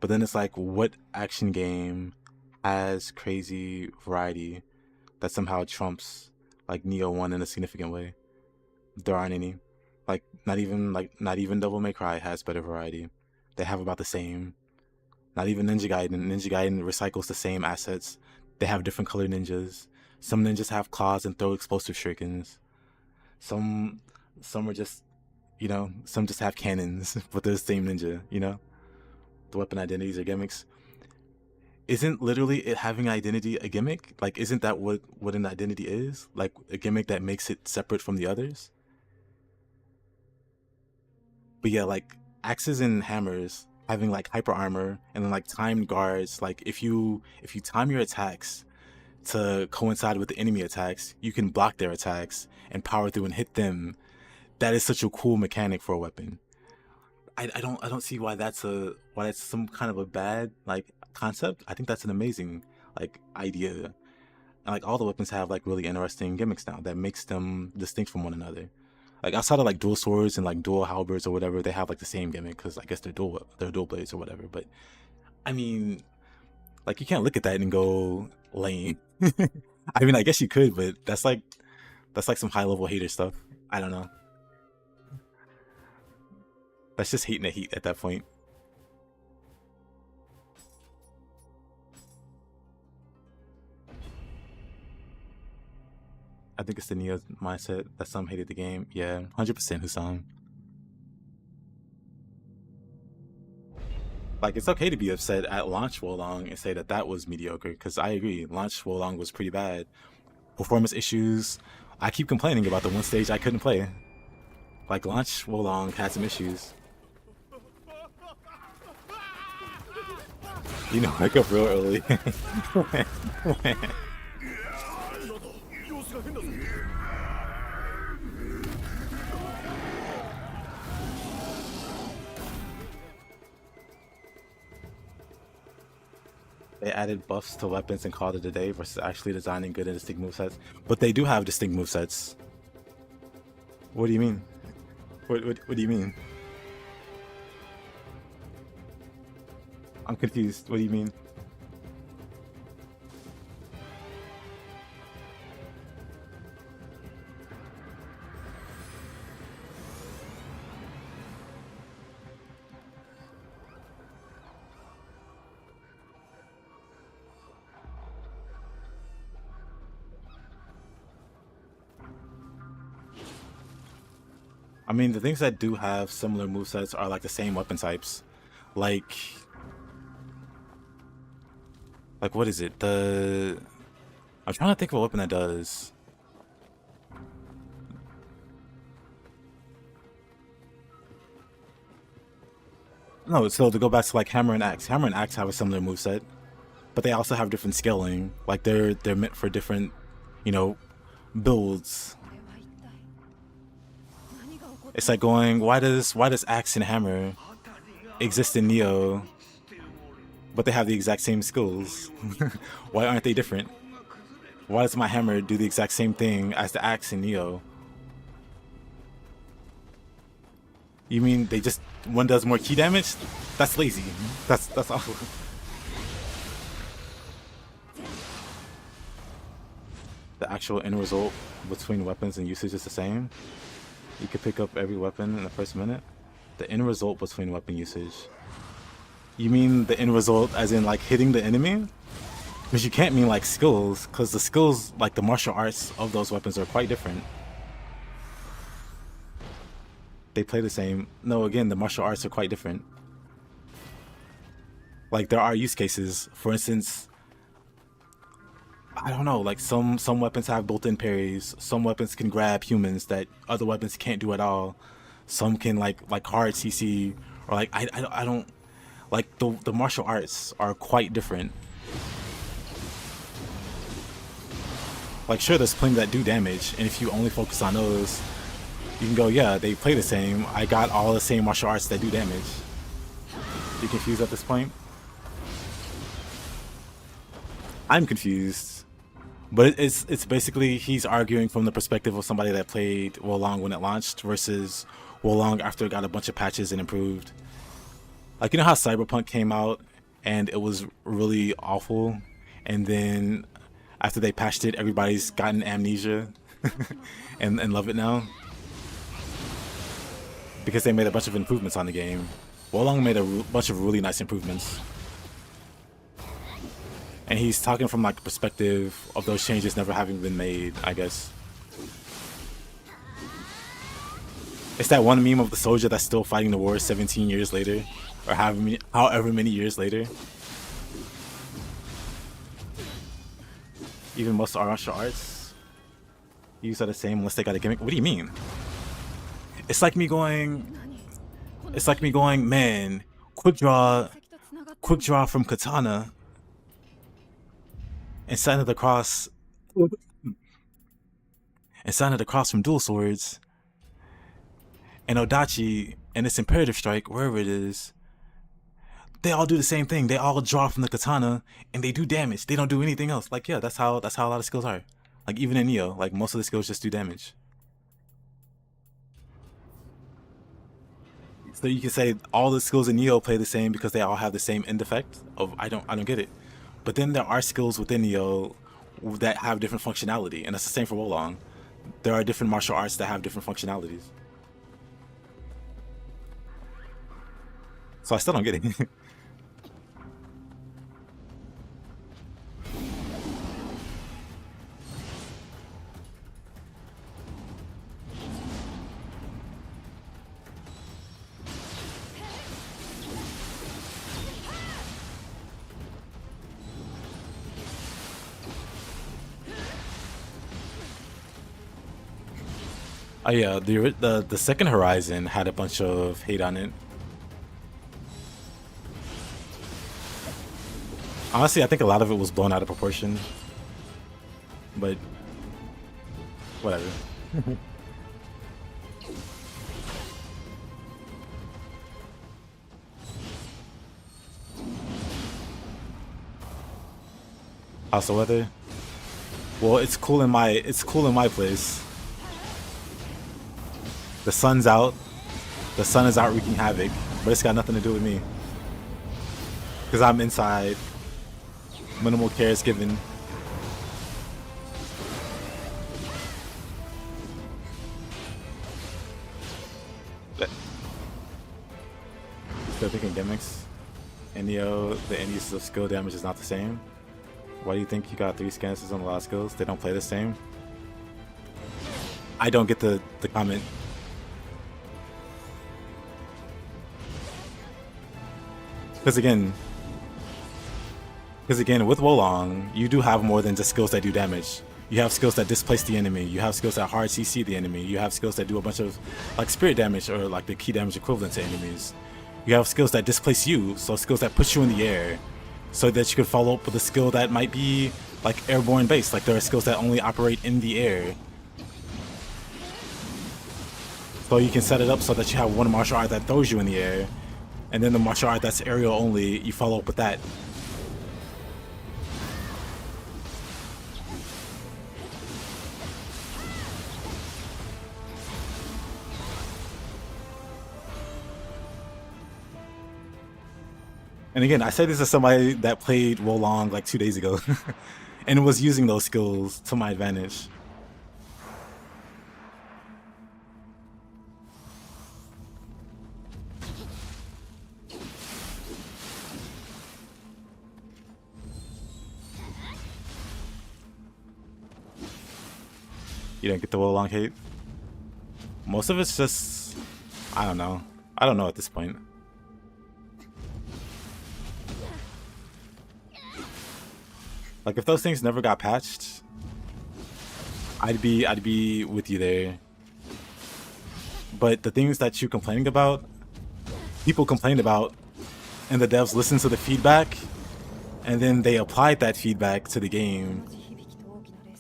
But then it's like, what action game has crazy variety that somehow trumps like Nioh 1 in a significant way? There aren't any. Like not even Devil May Cry has better variety. They have about the same. Not even Ninja Gaiden. Ninja Gaiden recycles the same assets. They have different colored ninjas. Some ninjas have claws and throw explosive shurikens. Some are just, you know, some just have cannons, but they're the same ninja, you know? The weapon identities are gimmicks. Isn't literally it having identity a gimmick? Like, isn't that what an identity is? Like a gimmick that makes it separate from the others? But yeah, like axes and hammers having like hyper armor and then like timed guards. Like if you time your attacks to coincide with the enemy attacks, you can block their attacks and power through and hit them. That is such a cool mechanic for a weapon. I don't see why that's some kind of a bad like concept. I think that's an amazing like idea. And like all the weapons have like really interesting gimmicks now that makes them distinct from one another. Like outside of like dual swords and like dual halberds or whatever, they have like the same gimmick because I guess they're dual blades or whatever. But I mean, like you can't look at that and go lame. I mean, I guess you could, but that's like some high level hater stuff. I don't know. That's just hating the heat at that point. I think it's the Nioh mindset that some hated the game. Yeah, 100% Hussam. Like, it's okay to be upset at launch Wolong and say that that was mediocre, because I agree, launch Wolong was pretty bad. Performance issues. I keep complaining about the one stage I couldn't play. Like, launch Wolong had some issues. You know, wake up real early. They added buffs to weapons and called it a day versus actually designing good and distinct movesets. But they do have distinct movesets. What do you mean? What do you mean? I'm confused. What do you mean? I mean, the things that do have similar movesets are like the same weapon types. Like what is it? I'm trying to think of a weapon that does. No, so to go back to like Hammer and Axe. Hammer and Axe have a similar moveset, but they also have different scaling. Like they're meant for different, you know, builds. It's like going, why does Axe and Hammer exist in Nioh, but they have the exact same skills? Why aren't they different? Why does my hammer do the exact same thing as the axe in Nioh? You mean they just one does more key damage? That's lazy. That's awful. The actual end result between weapons and usage is the same. You could pick up every weapon in the first minute. The end result between weapon usage. You mean the end result as in like hitting the enemy? Because you can't mean like skills, because the skills, like the martial arts of those weapons are quite different. They play the same. No, again, the martial arts are quite different. Like there are use cases. For instance, I don't know, like some weapons have built-in parries. Some weapons can grab humans that other weapons can't do at all. Some can like hard CC, or like I don't like the martial arts are quite different. Like sure, there's plenty that do damage, and if you only focus on those, you can go, yeah, they play the same. I got all the same martial arts that do damage. You confused at this point? I'm confused. But it's basically he's arguing from the perspective of somebody that played Wolong when it launched versus Wolong after it got a bunch of patches and improved. Like, you know how Cyberpunk came out and it was really awful, and then after they patched it, everybody's gotten amnesia and love it now? Because they made a bunch of improvements on the game. Wolong made a bunch of really nice improvements. And he's talking from like a perspective of those changes never having been made, I guess. It's that one meme of the soldier that's still fighting the war 17 years later, or however many years later. Even most martial arts use are the same unless they got a gimmick. What do you mean? It's like me going, man, quick draw from Katana and sign it across from Dual Swords and Odachi and its Imperative Strike, wherever it is. They all do the same thing. They all draw from the katana and they do damage. They don't do anything else. Like, yeah, that's how a lot of skills are. Like even in Nioh, like most of the skills just do damage. So you can say all the skills in Nioh play the same because they all have the same end effect of I don't get it. But then there are skills within Nioh that have different functionality, and that's the same for Wolong. There are different martial arts that have different functionalities. So I still don't get it. Oh yeah, the second Horizon had a bunch of hate on it. Honestly, I think a lot of it was blown out of proportion. But whatever. House of Weather? Well, it's cool in my place. The sun's out. The sun is out wreaking havoc, but it's got nothing to do with me. Because I'm inside. Minimal care is given. Still thinking gimmicks. In Nioh, the end uses of skill damage is not the same. Why do you think you got 3 scanses on a lot of skills? They don't play the same? I don't get the comment. Because again, with Wolong, you do have more than just skills that do damage. You have skills that displace the enemy. You have skills that hard CC the enemy. You have skills that do a bunch of like spirit damage or like the key damage equivalent to enemies. You have skills that displace you, so skills that push you in the air, so that you could follow up with a skill that might be like airborne based. Like there are skills that only operate in the air. So you can set it up so that you have one martial art that throws you in the air, and then the martial art that's aerial only, you follow up with that. And again, I say this as somebody that played Wolong like 2 days ago and was using those skills to my advantage. You don't get the Wolong hate? Most of it's just, I don't know. I don't know at this point. Like if those things never got patched, I'd be with you there. But the things that you're complaining about, people complained about, and the devs listened to the feedback, and then they applied that feedback to the game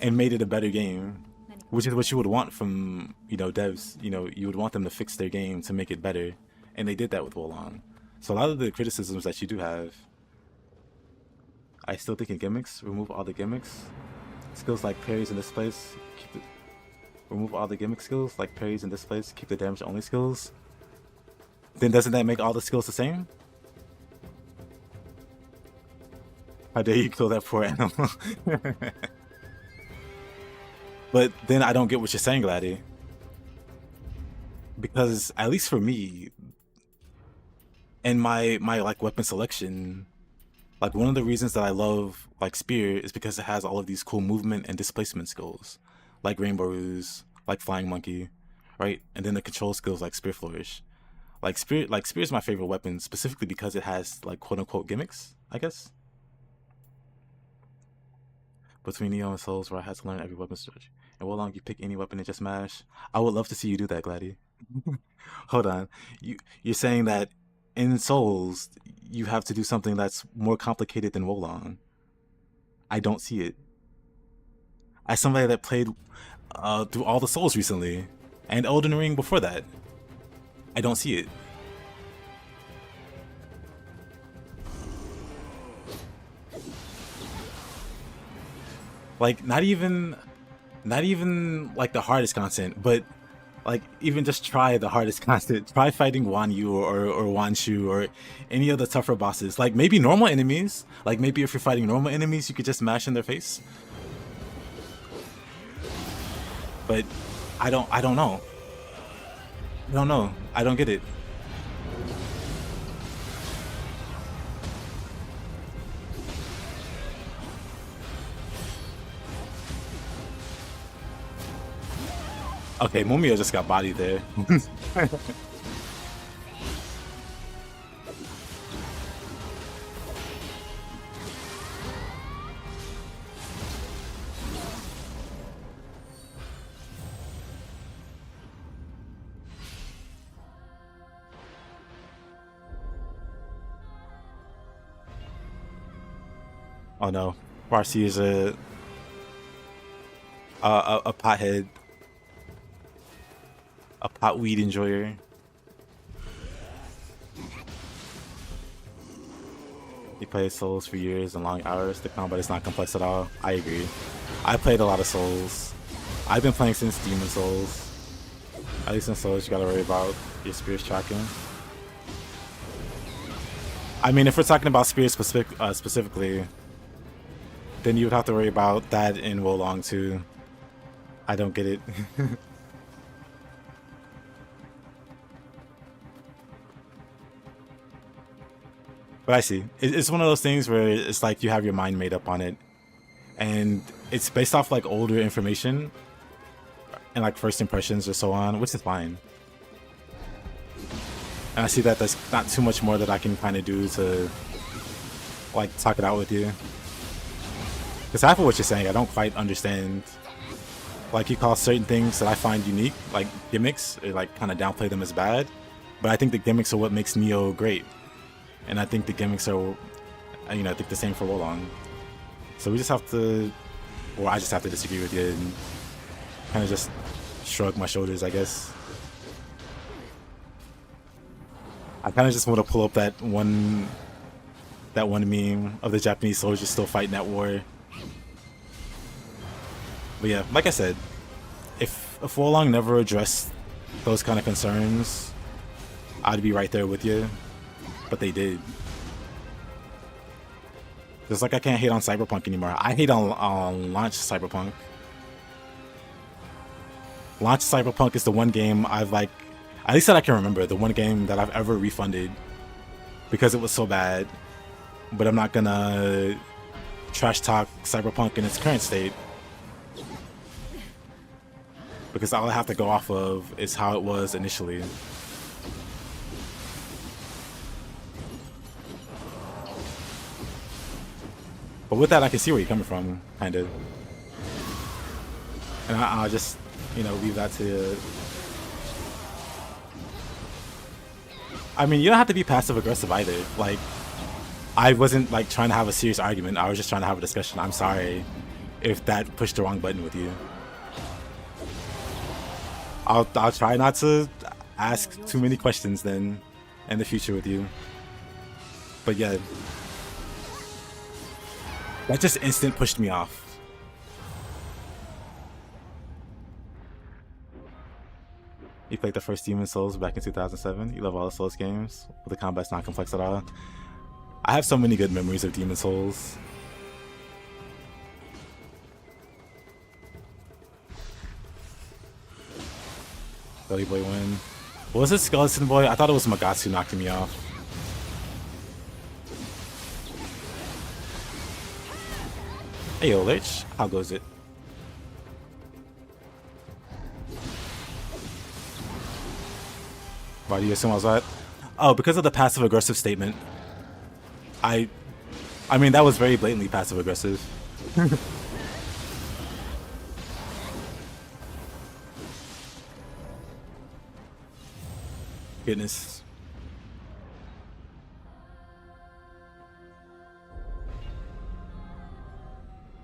and made it a better game, which is what you would want from, you know, devs. You know, you would want them to fix their game to make it better, and they did that with Wolong. So a lot of the criticisms that you do have, I still think in gimmicks, remove all the gimmicks. Skills like parries in this place, remove all the gimmick skills like parries in this place, keep the damage only skills. Then doesn't that make all the skills the same? How dare you kill that poor animal? But then I don't get what you're saying, Gladdy. Because at least for me, and my like weapon selection, like one of the reasons that I love like Spear is because it has all of these cool movement and displacement skills, like Rainbow Ruse, like Flying Monkey, right? And then the control skills like Spear Flourish. Like Spear is my favorite weapon specifically because it has like quote unquote gimmicks, I guess. Between Nioh and Souls, where I had to learn every weapon strategy. And how long you pick any weapon and just mash? I would love to see you do that, Gladdy. Hold on, you're saying that in Souls you have to do something that's more complicated than Wolong. I don't see it. As somebody that played through all the Souls recently, and Elden Ring before that, I don't see it. Like not even like the hardest content, but like even just try the hardest content. Try fighting Wan Yu or Wan Shu or any of the tougher bosses. Like maybe normal enemies. Like maybe if you're fighting normal enemies, you could just mash in their face. But I don't know. I don't know. I don't get it. Okay, Mumio just got bodied there. Oh no, Marcy is a pothead. A pot weed enjoyer. He plays Souls for years and long hours. The combat is not complex at all. I agree. I played a lot of Souls. I've been playing since Demon Souls. At least in Souls, you gotta worry about your spears tracking. I mean, if we're talking about spears specifically, then you would have to worry about that in Wolong too. I don't get it. But I see. It's one of those things where it's like you have your mind made up on it. And it's based off like older information and like first impressions or so on, which is fine. And I see that there's not too much more that I can kind of do to like talk it out with you. Because half of what you're saying, I don't quite understand. Like you call certain things that I find unique, like gimmicks, or like kind of downplay them as bad. But I think the gimmicks are what makes Nioh great. And I think the gimmicks are, you know, I think the same for Wolong. So we just have to, or I just have to disagree with you and kind of just shrug my shoulders, I guess. I kind of just want to pull up that one meme of the Japanese soldiers still fighting at war. But yeah, like I said, if Wolong never addressed those kind of concerns, I'd be right there with you. But they did. Just like I can't hate on Cyberpunk anymore. I hate on launch Cyberpunk. Launch Cyberpunk is the one game I've like, at least that I can remember, the one game that I've ever refunded because it was so bad. But I'm not gonna trash talk Cyberpunk in its current state, because all I have to go off of is how it was initially. But with that, I can see where you're coming from, kind of. And I'll just, you know, leave that to. I mean, you don't have to be passive aggressive either. Like, I wasn't like trying to have a serious argument. I was just trying to have a discussion. I'm sorry if that pushed the wrong button with you. I'll try not to ask too many questions then in the future with you. But yeah, that just instant pushed me off. You played the first Demon Souls back in 2007. You love all the Souls games, but the combat's not complex at all. I have so many good memories of Demon Souls. Gully Boy win. Was it Skeleton Boy? I thought it was Magatsu knocking me off. Hey yo, Lich, how goes it? Why do you assume I was right? Oh, because of the passive aggressive statement. I mean, that was very blatantly passive aggressive. Goodness.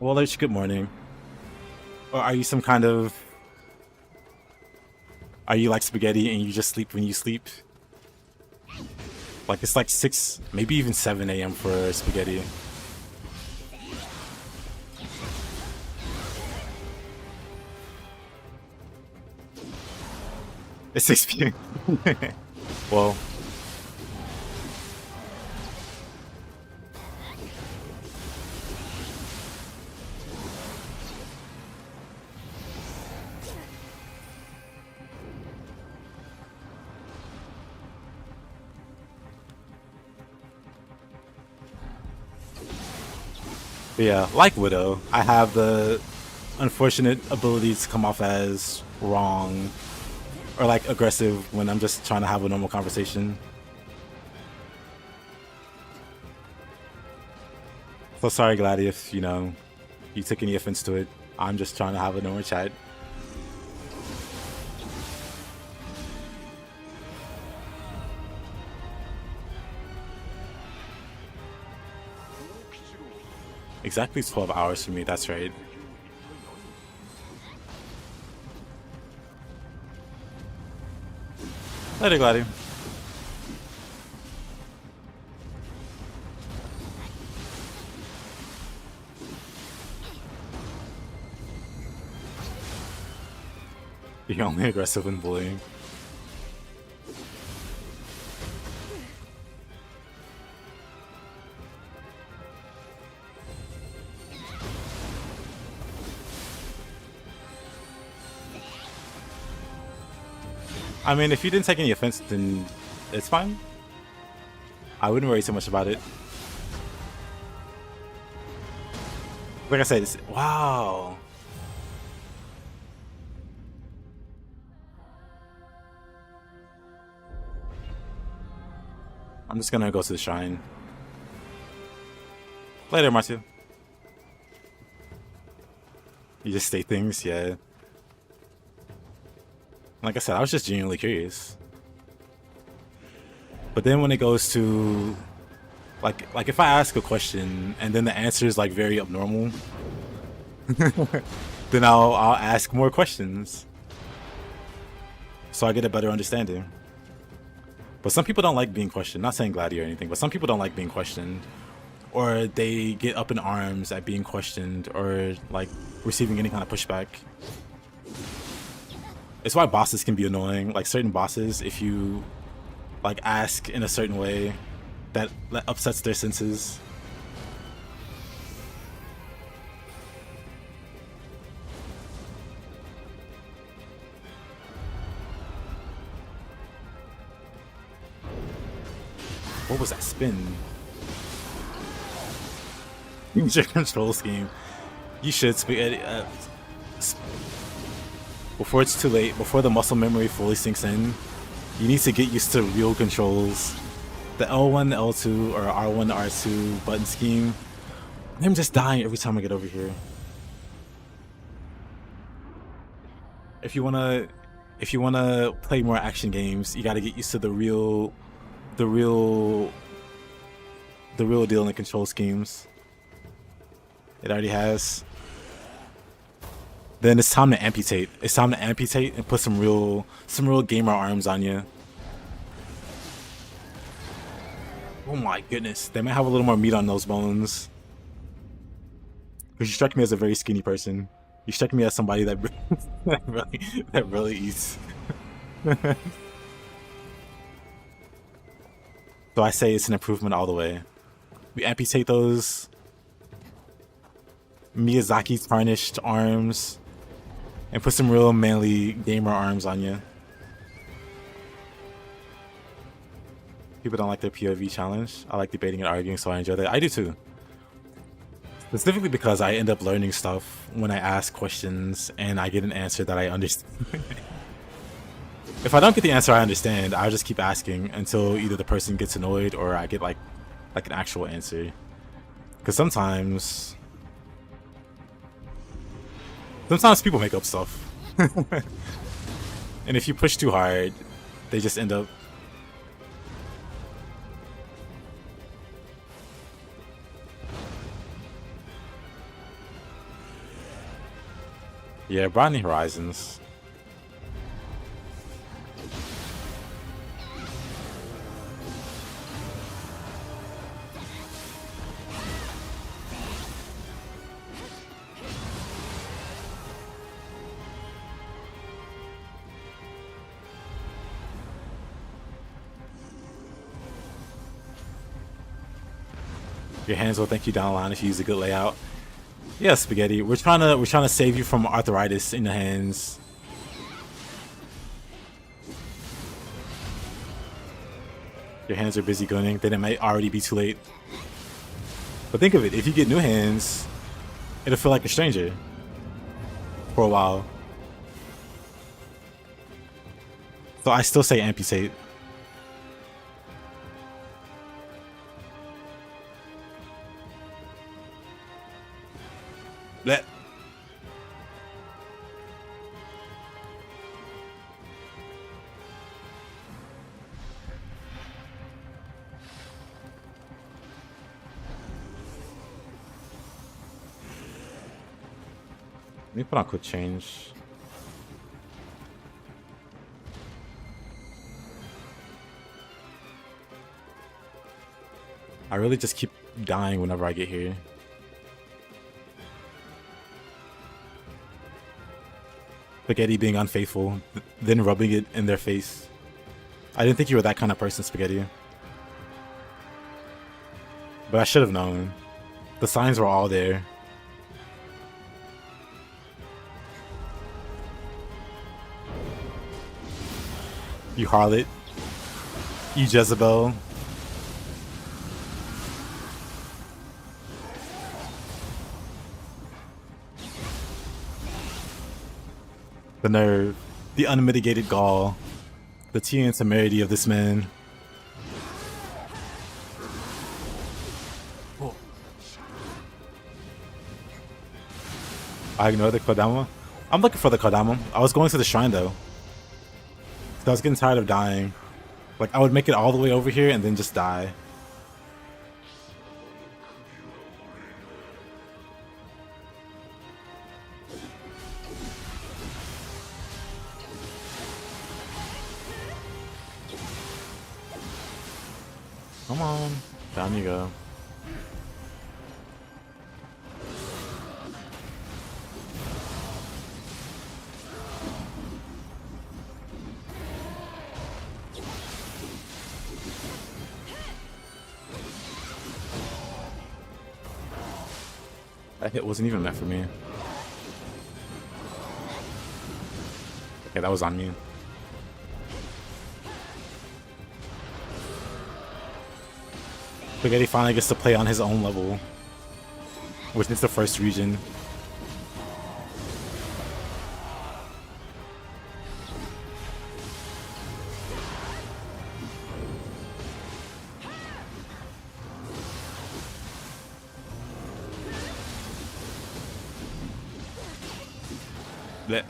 Well, Lich, good morning. Or are you some kind of... Are you like spaghetti and you just sleep when you sleep? Like, it's like 6, maybe even 7 a.m. for spaghetti. It's 6 p.m. Well. But yeah, like Widow, I have the unfortunate ability to come off as wrong or like aggressive when I'm just trying to have a normal conversation. So sorry, Gladdy, if you know you took any offense to it. I'm just trying to have a normal chat. Exactly 12 hours for me, that's right. Later, Gladdy. You're only aggressive when bullying. I mean, if you didn't take any offense, then it's fine. I wouldn't worry too much about it. Like I said, it's, wow. I'm just gonna go to the shrine. Later, Matthew. You just state things, yeah. Like I said, I was just genuinely curious. But then when it goes to like if I ask a question and then the answer is like very abnormal, then I'll ask more questions so I get a better understanding. But some people don't like being questioned. Not saying Gladdy or anything, but some people don't like being questioned, or they get up in arms at being questioned or like receiving any kind of pushback. It's why bosses can be annoying. Like certain bosses, if you like ask in a certain way, that upsets their senses. What was that spin? Use your control scheme. You should before it's too late, before the muscle memory fully sinks in, you need to get used to real controls. The L1, L2, or R1, R2 button scheme, I'm just dying every time I get over here. If you wanna play more action games, you gotta get used to the real deal in the control schemes. It already has. Then it's time to amputate. It's time to amputate and put some real gamer arms on you. Oh my goodness, they might have a little more meat on those bones. Because you struck me as a very skinny person. You struck me as somebody that that really eats. So I say it's an improvement all the way. We amputate those Miyazaki tarnished arms and put some real manly gamer arms on you. People don't like their POV challenge. I like debating and arguing, so I enjoy that. I do too. Specifically because I end up learning stuff when I ask questions and I get an answer that I understand. If I don't get the answer I understand, I'll just keep asking until either the person gets annoyed or I get like an actual answer. Because sometimes people make up stuff. And if you push too hard, they just end up... Yeah, Broadening Horizons. Your hands will thank you down the line if you use a good layout. Yeah, Spaghetti. We're trying to save you from arthritis in the hands. Your hands are busy gunning, then it might already be too late. But think of it, if you get new hands, it'll feel like a stranger for a while. So I still say amputate. Let. Let me put on quick change. I really just keep dying whenever I get here. Spaghetti being unfaithful, then rubbing it in their face. I didn't think you were that kind of person, Spaghetti. But I should have known. The signs were all there. You harlot. You Jezebel. The nerve, the unmitigated gall, the tea and temerity of this man. Oh. I ignore the Kodama. I'm looking for the Kodama. I was going to the shrine though. I was getting tired of dying. Like, I would make it all the way over here and then just die. Come on. Down you go. That hit wasn't even meant for me. Okay, that was on me. Spaghetti finally gets to play on his own level, which is the first region. Blech.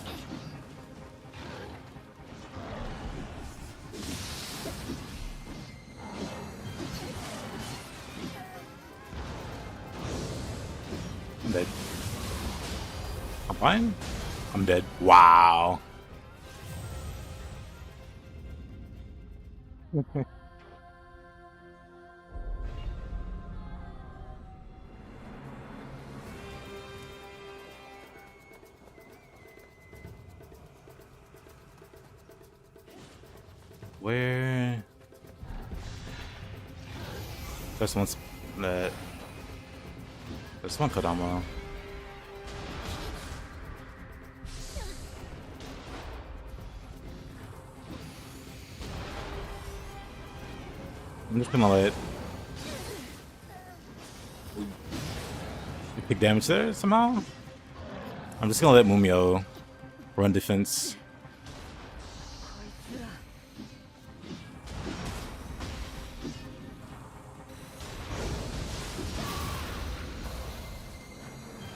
I'm dead. I'm fine. I'm dead. Wow. Where? There's one that. There's one Kodama. I'm just gonna let you take damage there somehow. I'm just gonna let Mumio run defense.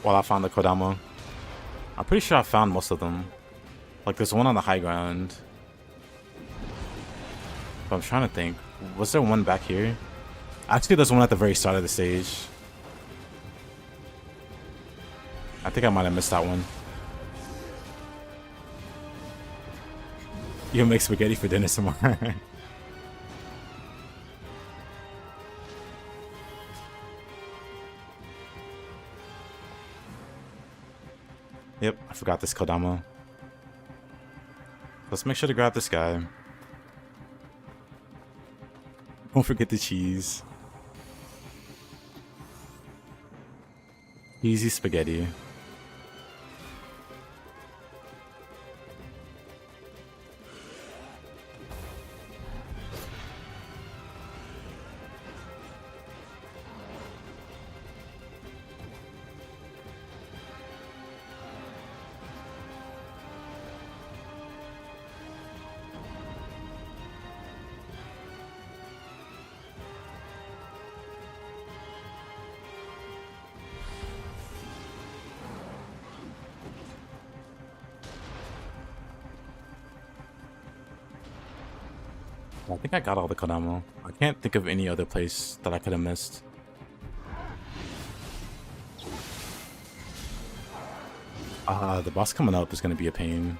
While I found the Kodama. I'm pretty sure I found most of them. Like there's one on the high ground. But I'm trying to think. Was there one back here? Actually, there's one at the very start of the stage. I think I might have missed that one. You'll make spaghetti for dinner tomorrow. Yep, I forgot this Kodama. Let's make sure to grab this guy. Don't forget the cheese. Easy spaghetti. I think I got all the Kodama. I can't think of any other place that I could have missed. The boss coming up is going to be a pain.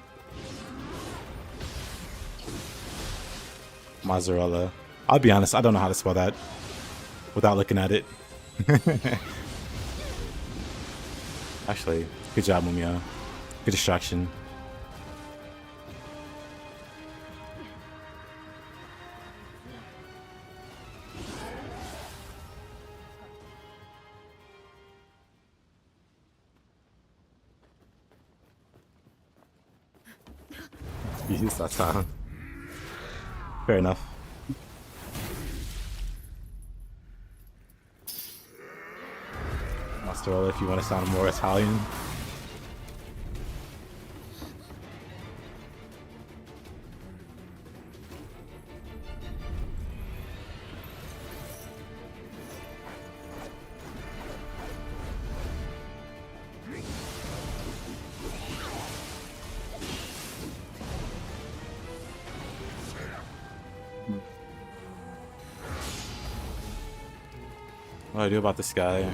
Mozzarella. I'll be honest, I don't know how to spell that without looking at it. Actually, good job, Mumia. Good distraction. Use that sound. Fair enough. Mozzarella, if you want to sound more Italian. What do I do about this guy?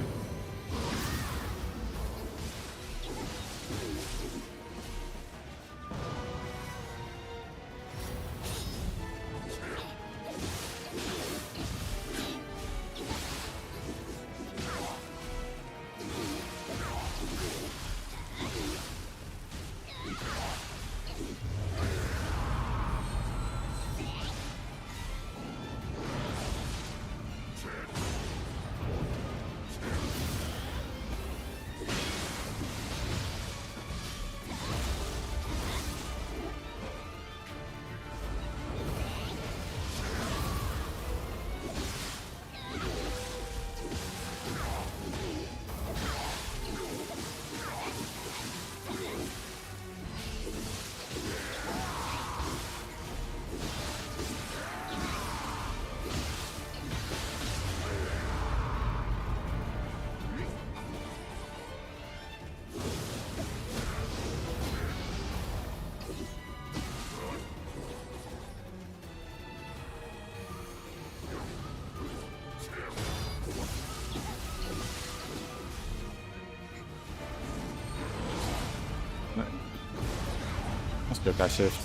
up that shift.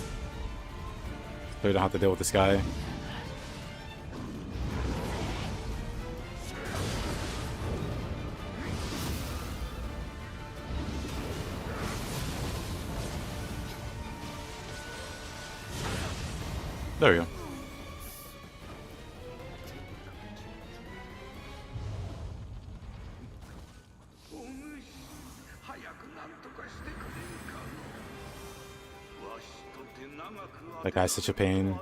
So we don't have to deal with this guy. There we go. That guy's such a pain.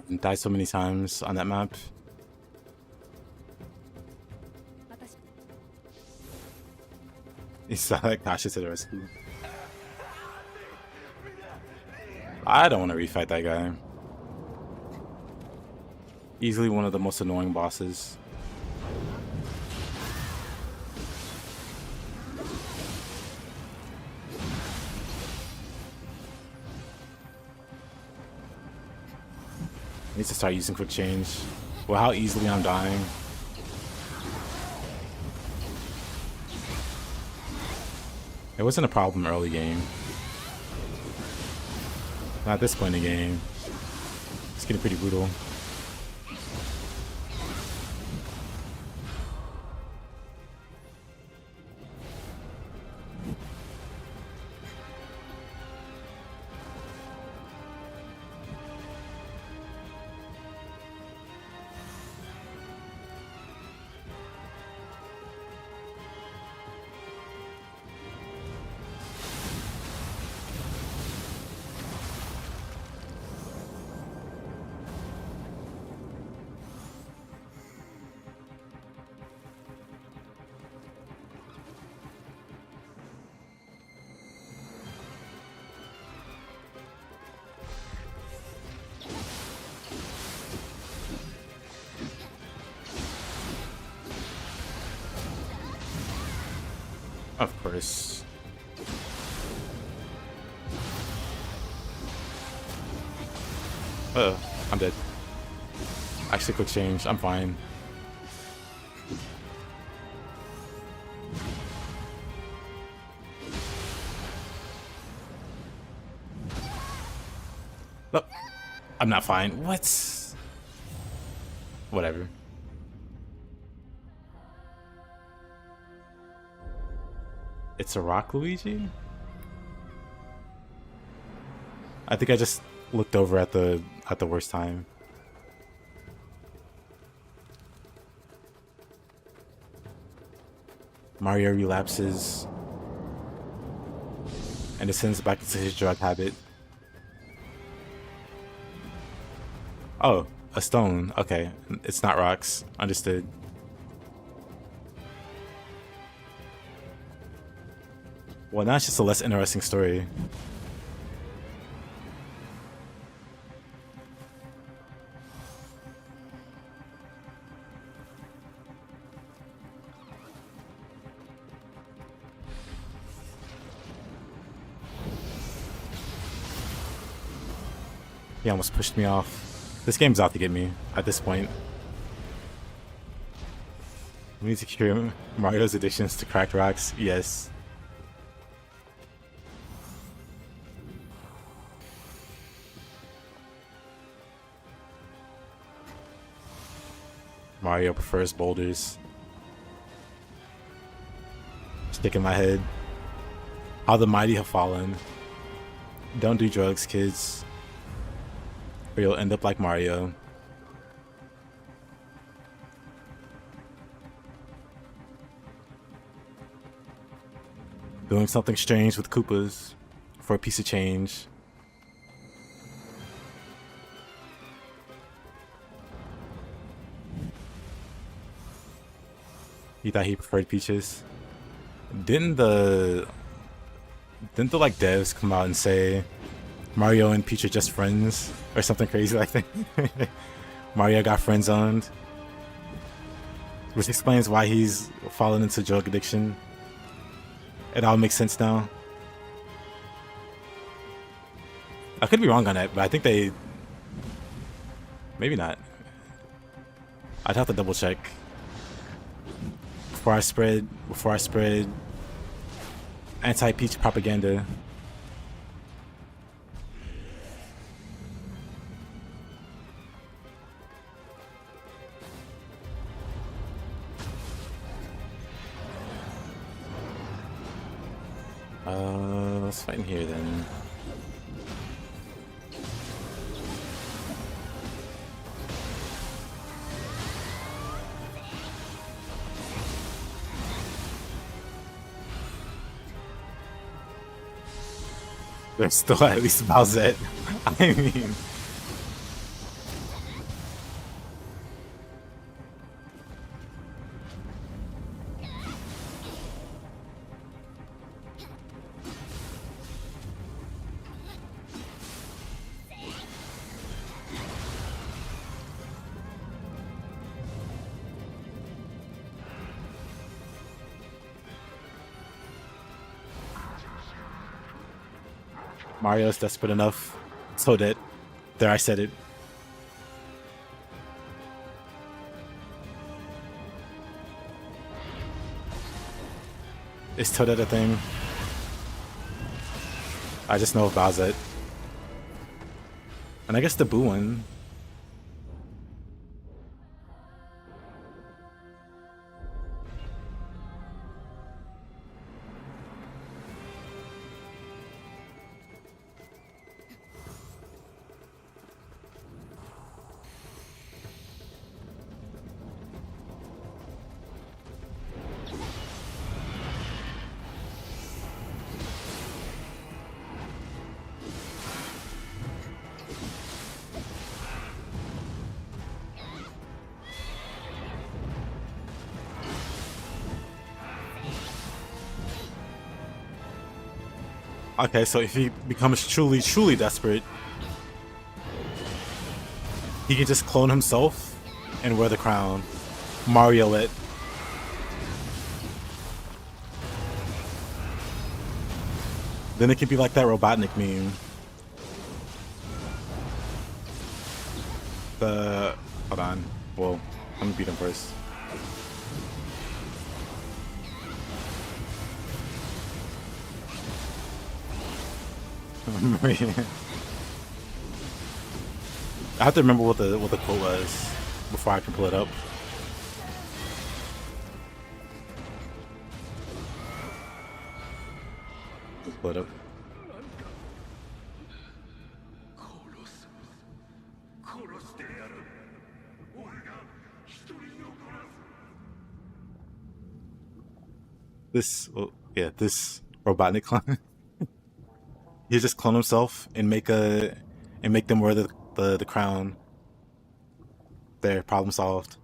And died so many times on that map. He's like Hatchet to the rescue. I don't want to refight that guy. Easily one of the most annoying bosses. I need to start using quick change. Well, how easily I'm dying. It wasn't a problem early game. Not at this point in the game. It's getting pretty brutal. Of course. I'm dead. Actually, quick change. I'm fine. Nope. I'm not fine. What? Whatever. It's a rock, Luigi? I think I just looked over at the worst time. Mario relapses and descends back into his drug habit. Oh, a stone. Okay, it's not rocks. Understood. Well, now it's just a less interesting story. He almost pushed me off. This game's out to get me at this point. We need to cure Mario's addictions to cracked rocks. Yes. Mario prefers boulders. Stick in my head. How the mighty have fallen. Don't do drugs, kids, or you'll end up like Mario. Doing something strange with Koopas for a piece of change. He thought he preferred Peaches. Didn't the like devs come out and say Mario and Peach are just friends or something crazy like that? Mario got friend zoned, which explains why he's fallen into drug addiction. It all makes sense now. I could be wrong on that, but I think they... Maybe not. I'd have to double check before I spread Anti-Peach propaganda. Let's fight in here then. There's still at least Bowsette. I mean... Mario's desperate enough. So dead. There, I said it. Is Toadette a thing? I just know of Bowsette. And I guess the Boo one. Okay, so if he becomes truly desperate, he can just clone himself and wear the crown. Mario-lit. Then it can be like that Robotnik meme. Hold on. Well, let me beat him first. I have to remember what the quote was before I can pull it up. Pull it up. This, oh, yeah, this Robotnik clone. He just clone himself and make them wear the crown. There, problem solved.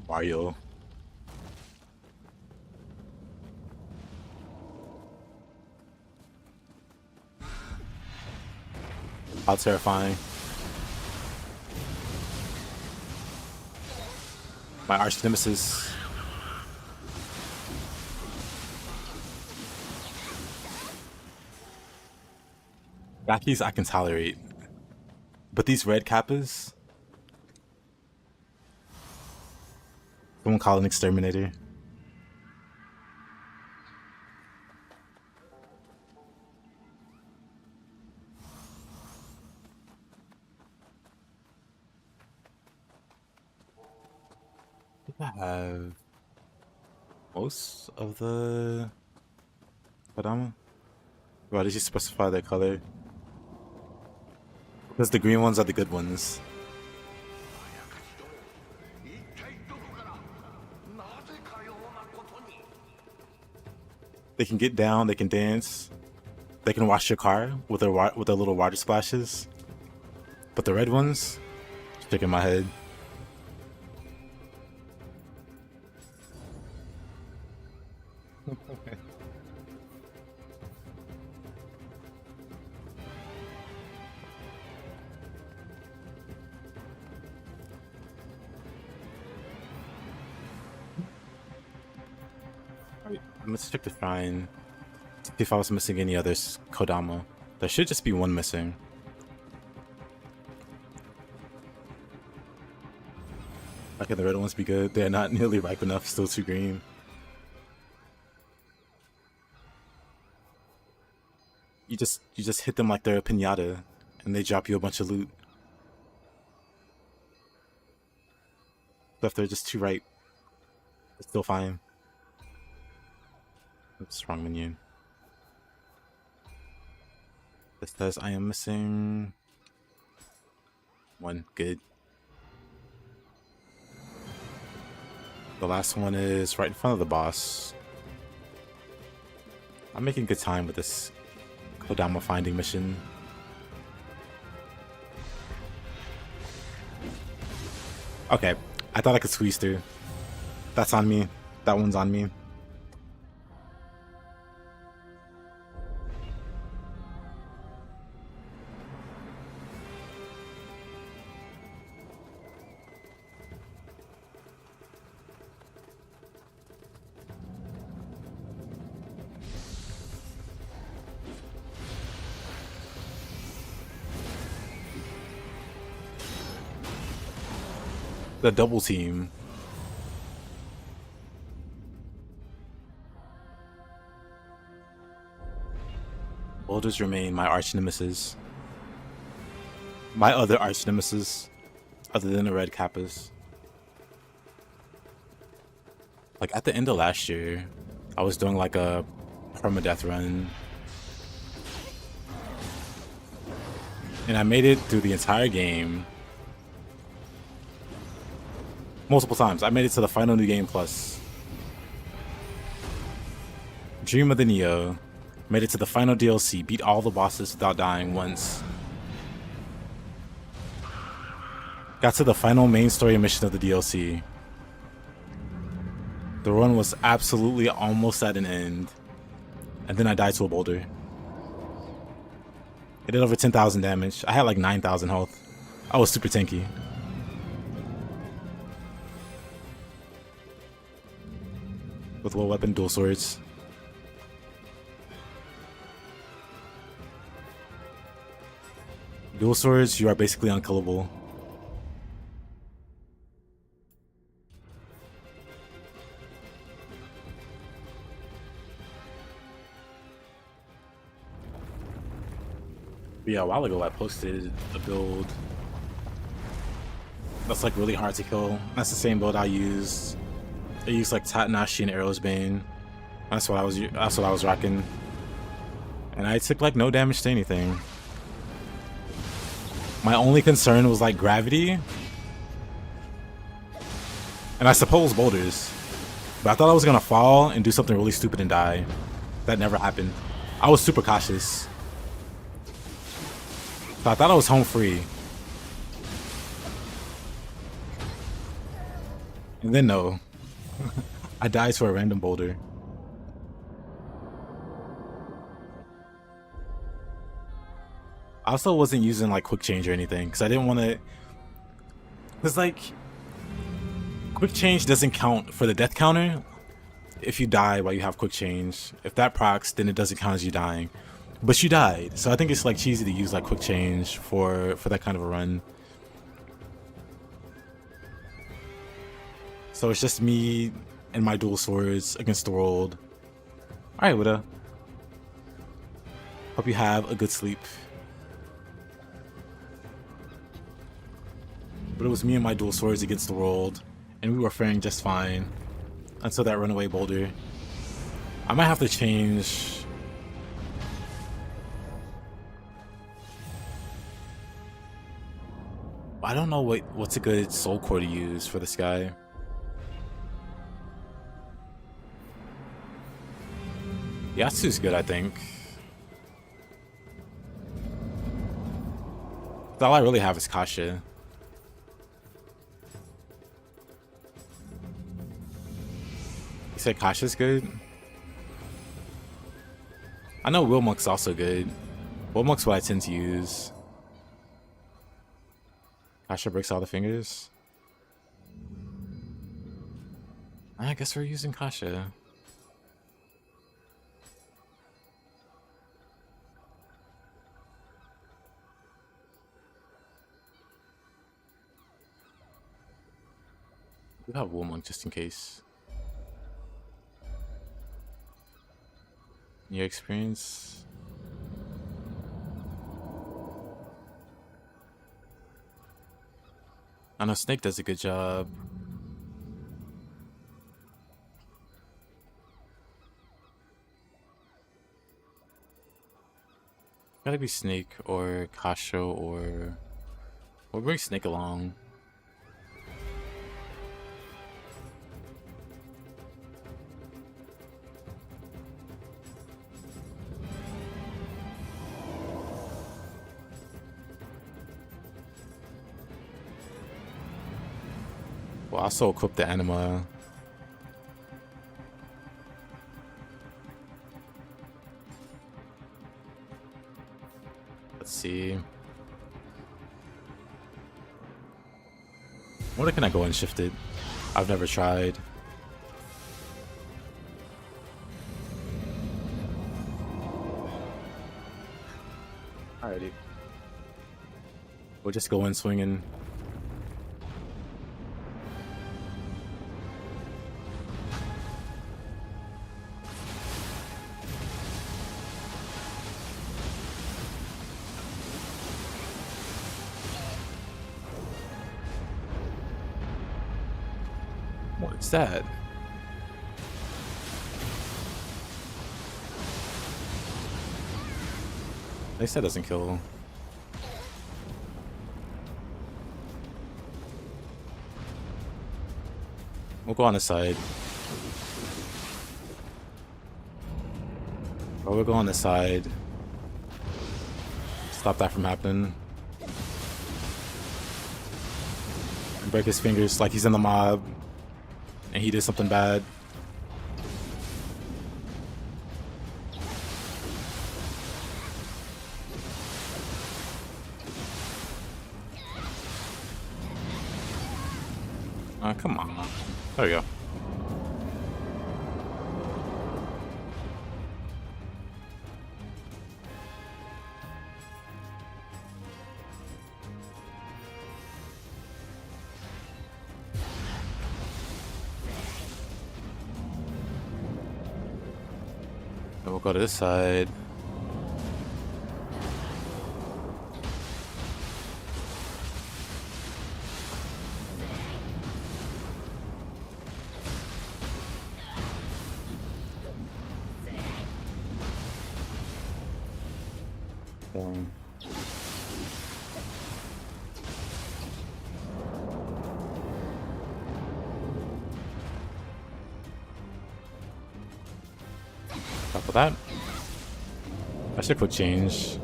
Mario. How terrifying. My arch nemesis. Rockies I can tolerate. But these red kappas? Someone call an exterminator. I have most of the Kodama. Why did you specify their color? Because the green ones are the good ones. They can get down, they can dance, they can wash your car with their little water splashes. But the red ones, stick in my head. I'm gonna check the shrine. See if I was missing any others. Kodama. There should just be one missing. How can the red ones be good? They're not nearly ripe enough, still too green. You just hit them like they're a pinata, and they drop you a bunch of loot. But if they're just too ripe, it's still fine. Oops, wrong menu. This says I am missing one. Good. The last one is right in front of the boss. I'm making good time with this Kodama finding mission. Okay, I thought I could squeeze through. That's on me. That one's on me. The double team. Boulders remain my arch nemesis. My other arch nemesis, other than the red kappas. Like at the end of last year, I was doing like a permadeath run. And I made it through the entire game. Multiple times. I made it to the final new game plus. Dream of the Nioh. Made it to the final DLC. Beat all the bosses without dying once. Got to the final main story mission of the DLC. The run was absolutely almost at an end. And then I died to a boulder. It did over 10,000 damage. I had like 9,000 health. I was super tanky. With low weapon, dual swords. Dual swords, you are basically unkillable. But yeah, a while ago I posted a build that's like really hard to kill. That's the same build I used. I used like Tatanashi and Arrow's Bane. That's what I was rocking. And I took like no damage to anything. My only concern was like gravity. And I suppose boulders. But I thought I was gonna fall and do something really stupid and die. That never happened. I was super cautious. So I thought I was home free. And then no. I died to a random boulder. I also wasn't using like quick change or anything because I didn't want to. Because like quick change doesn't count for the death counter if you die while you have quick change. If that procs, then it doesn't count as you dying. But you died, so I think it's like cheesy to use like quick change for that kind of a run. So it's just me and my dual swords against the world. Alright, Widow. Hope you have a good sleep. But it was me and my dual swords against the world, and we were faring just fine until that runaway boulder. I might have to change. I don't know what's a good soul core to use for this guy. Yatsu's good, I think. All I really have is Kasha. You said Kasha's good? I know Wilmot's also good. Wilmot's what I tend to use. Kasha breaks all the fingers. I guess we're using Kasha. We have Woolmonk just in case. Your experience? I know Snake does a good job. Gotta be Snake or Kasho or... We'll bring Snake along. Well, I also equipped the anima. Let's see. What can I go and shift it? I've never tried. Alrighty. We'll just go in swinging. What's that? They said doesn't kill. We'll go on the side. Or we'll go on the side. Stop that from happening. And break his fingers like he's in the mob. And he did something bad. Come on. There we go. And we'll go to this side. Top of that. I should put change.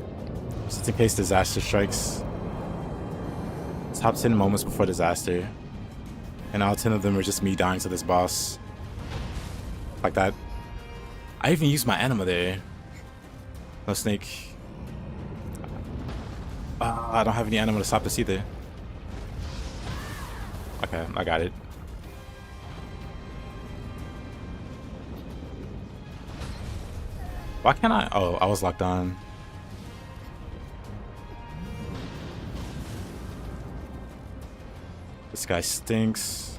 Just in case disaster strikes. Top 10 moments before disaster. And all 10 of them are just me dying to this boss. Like that. I even used my anima there. No Snake. I don't have any anima to stop this either. Okay, I got it. Why can't I? Oh, I was locked on. This guy stinks.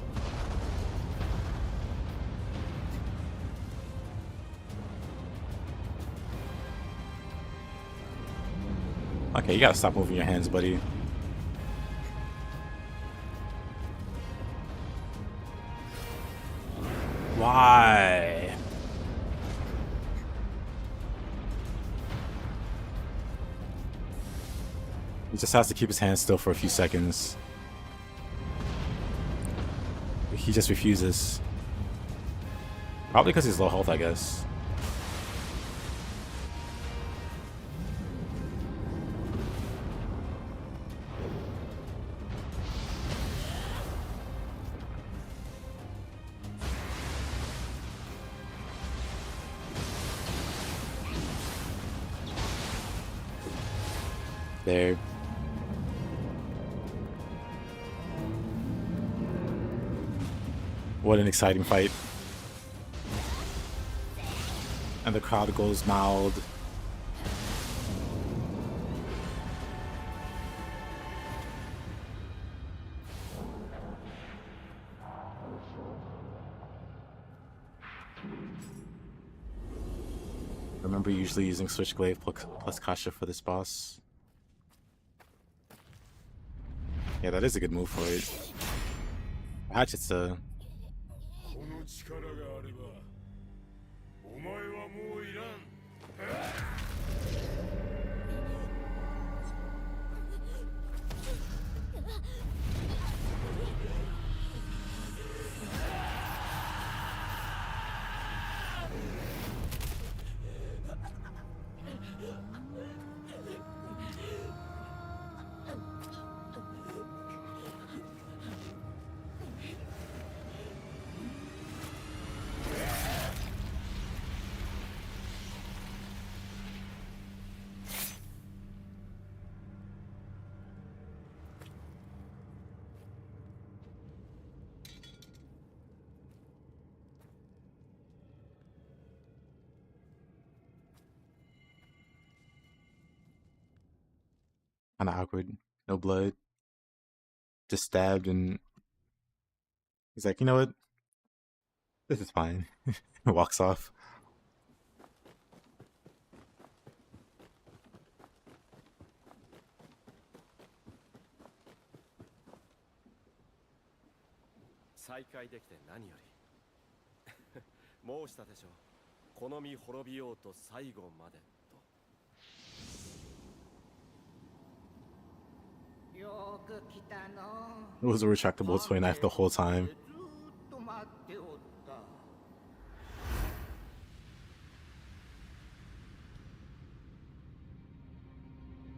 Okay, you gotta stop moving your hands, buddy. Why? He just has to keep his hands still for a few seconds. He just refuses. Probably because he's low health, I guess. There. What an exciting fight. And the crowd goes mild. remember usually using Switchblade plus Kasha for this boss. Yeah, that is a good move for it. Hatchet's この力があればお前はもういらん。kind of awkward. No blood. Just stabbed, and he's like, you know what? This is fine. Walks off. It was a retractable toy knife the whole time.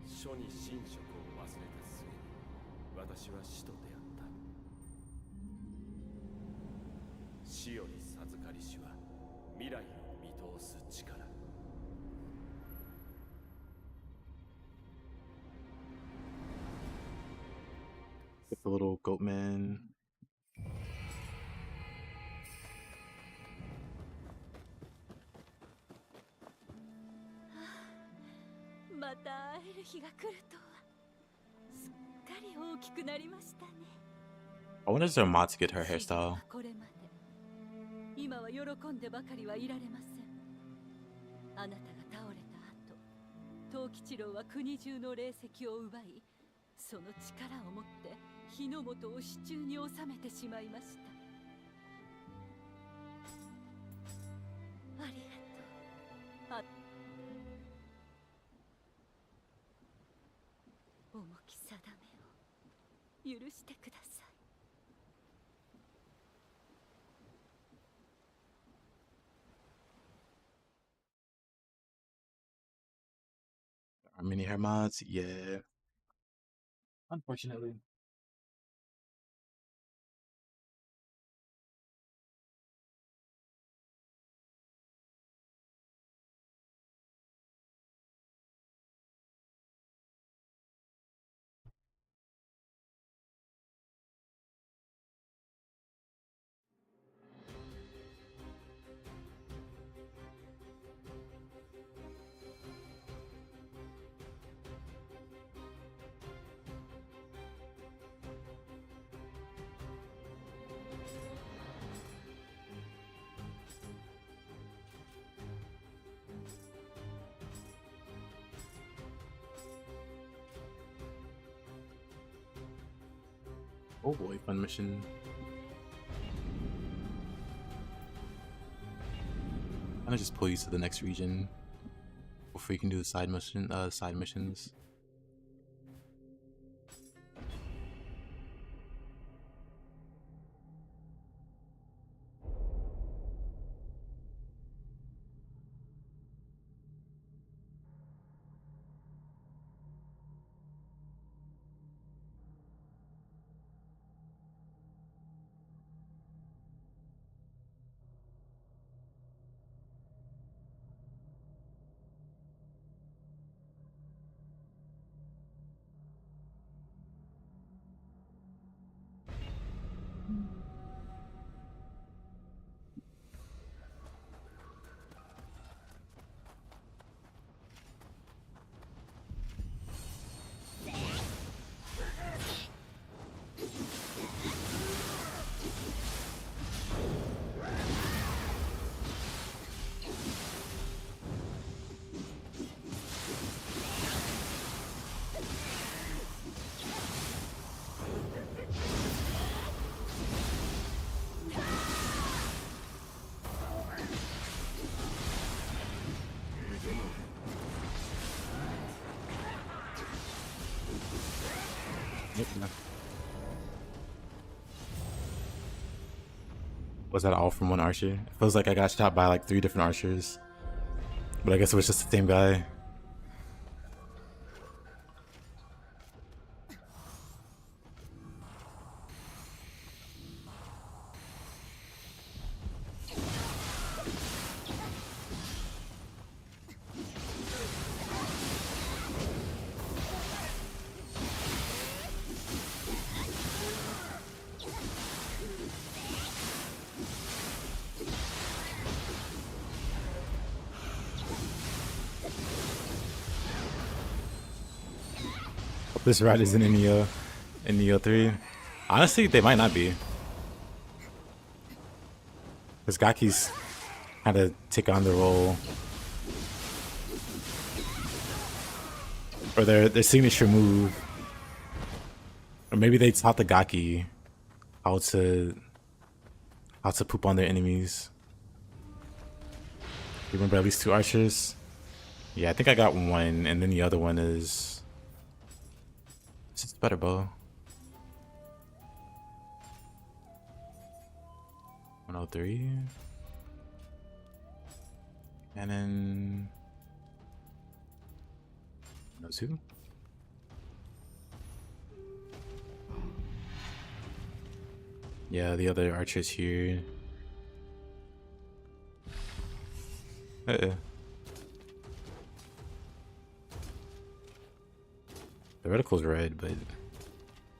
書に寝食を忘れた末に私は死と出会った死より授かりしは未来を見通す力 Get the little goat man. I wonder if there's a mod to get her hairstyle. 今は喜んでばかりはいられません。あなたが倒れた後、藤吉郎は国中の霊石を奪い、その力を持って日の本を手中に収めてしまいました。ありがとう。重き定めを許してください。Are many hair mods? Yeah. Unfortunately. Oh boy, fun mission. I'm gonna just pull you to the next region before you can do the side missions. Was that all from one archer? It feels like I got shot by like 3 different archers. But I guess it was just the same guy. This rat isn't in Nioh 3. Honestly, they might not be. Because Gaki's kind of take on the role. Or their signature move. Or maybe they taught the Gaki how to poop on their enemies. You remember at least 2 archers? Yeah, I think I got 1, and then the other one is... It's just better bow. 103. And then 102. Yeah, the other archers here. The reticle's red, but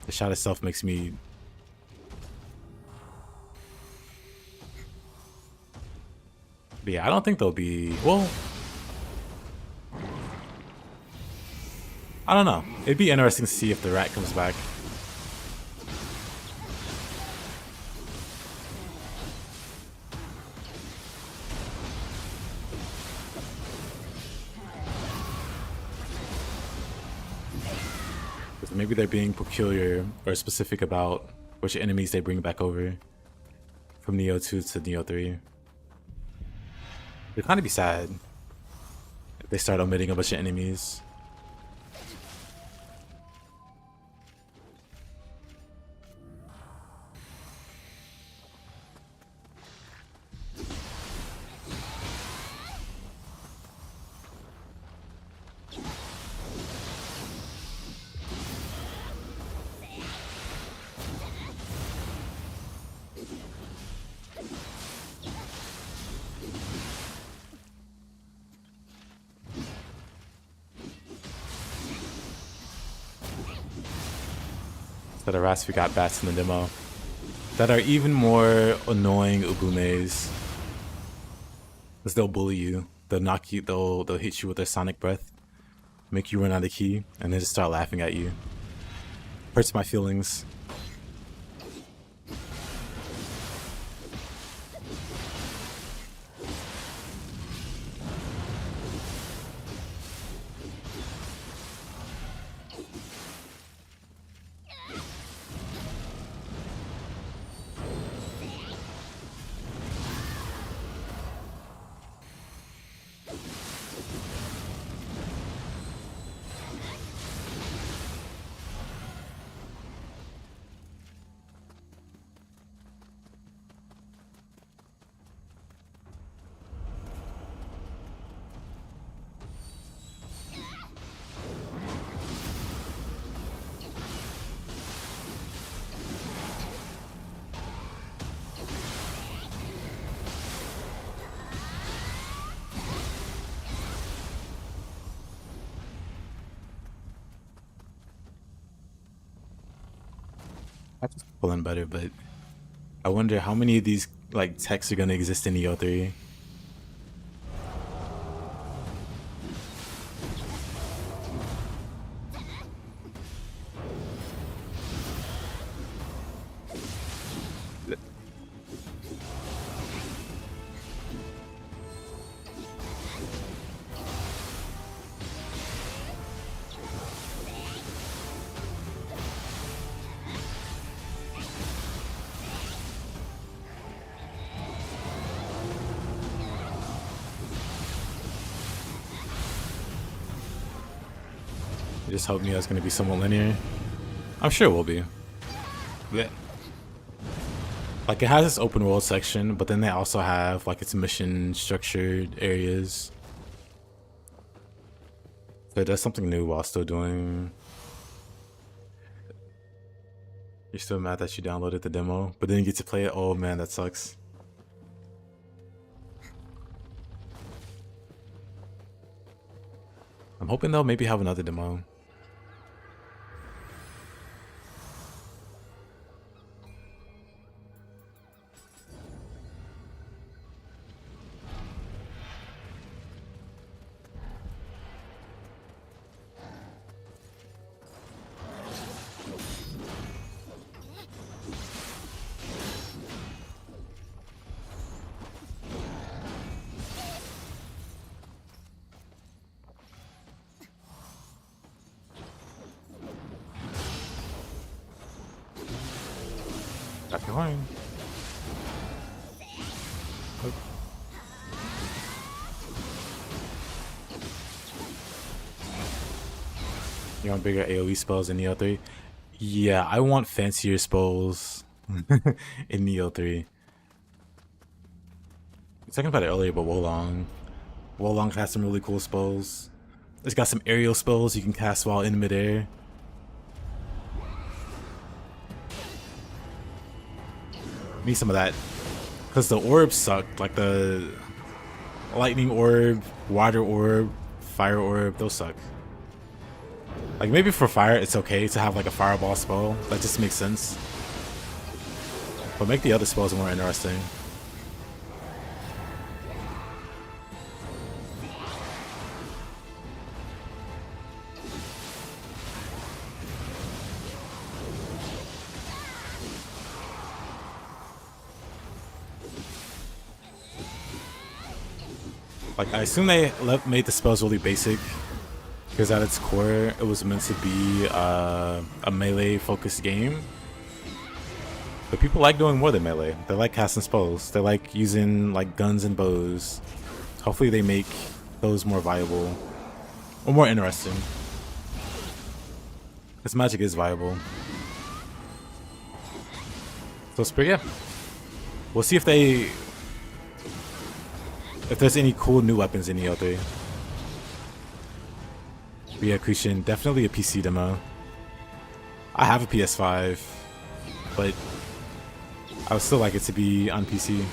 the shot itself makes me... But yeah, I don't think they'll be... Well... I don't know. It'd be interesting to see if the rat comes back. Maybe they're being peculiar or specific about which enemies they bring back over from Nioh 2 to Nioh 3. It'd kind of be sad if they start omitting a bunch of enemies. That are rats, we got bats in the demo that are even more annoying Ubumes, because they'll bully you, they'll knock you, they'll hit you with their sonic breath, make you run out of key, and then just start laughing at you. Hurts my feelings. Hatchet's pulling better, but I wonder how many of these like techs are gonna exist in Nioh 3. I just hope Nioh's gonna be somewhat linear. I'm sure it will be. Yeah. Like, it has its open world section, but then they also have like its mission structured areas. So it does something new while still doing. You're still mad that you downloaded the demo, but didn't get to play it? Oh man, that sucks. I'm hoping they'll maybe have another demo. Back behind. Oh. You want bigger AoE spells in Nioh 3? Yeah, I want fancier spells in Nioh 3. I was talking about it earlier, but Wolong. Wolong has some really cool spells. It's got some aerial spells you can cast while in midair. Need some of that. Because the orbs suck. Like the lightning orb, water orb, fire orb, those suck. Like maybe for fire it's okay to have like a fireball spell. That just makes sense. But make the other spells more interesting. Like, I assume they made the spells really basic, because at its core, it was meant to be a melee-focused game. But people like doing more than melee. They like casting spells. They like using, like, guns and bows. Hopefully they make those more viable, or more interesting. Because magic is viable. So, yeah. We'll see if there's any cool new weapons in Nioh 3. But yeah, Christian, definitely a PC demo. I have a PS5, but I would still like it to be on PC.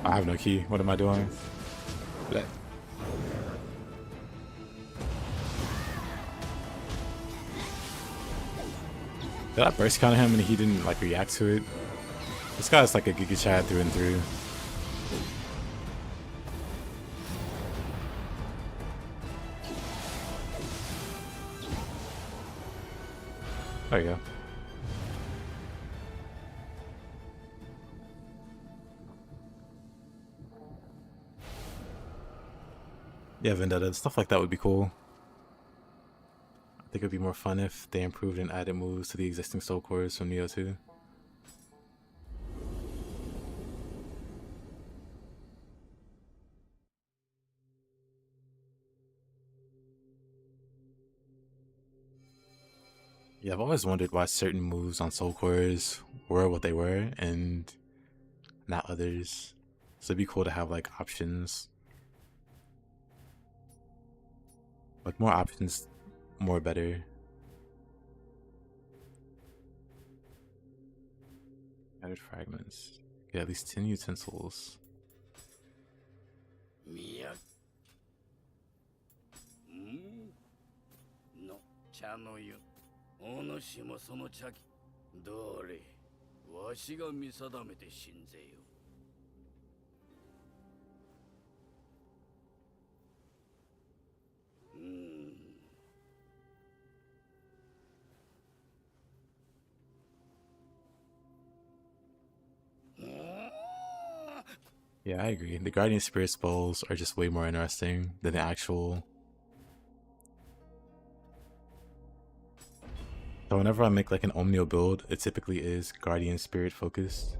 I have no key. What am I doing? Blech. Did I burst counter him and he didn't like react to it? This guy's like a Giga Chad through and through. There you go. Yeah, Vendetta, stuff like that would be cool. I think it'd be more fun if they improved and added moves to the existing soul cores from Nioh 2. Yeah, I've always wondered why certain moves on soul cores were what they were and not others. So it'd be cool to have like options. Like more options, more better. Added fragments. Get at least 10 utensils. Mia. の茶の湯。お主もその茶器。どれ。わしが見定めて信ぜよ。Yeah, I agree. The Guardian Spirit spells are just way more interesting than the actual. So whenever I make like an Omnio build, it typically is Guardian Spirit focused.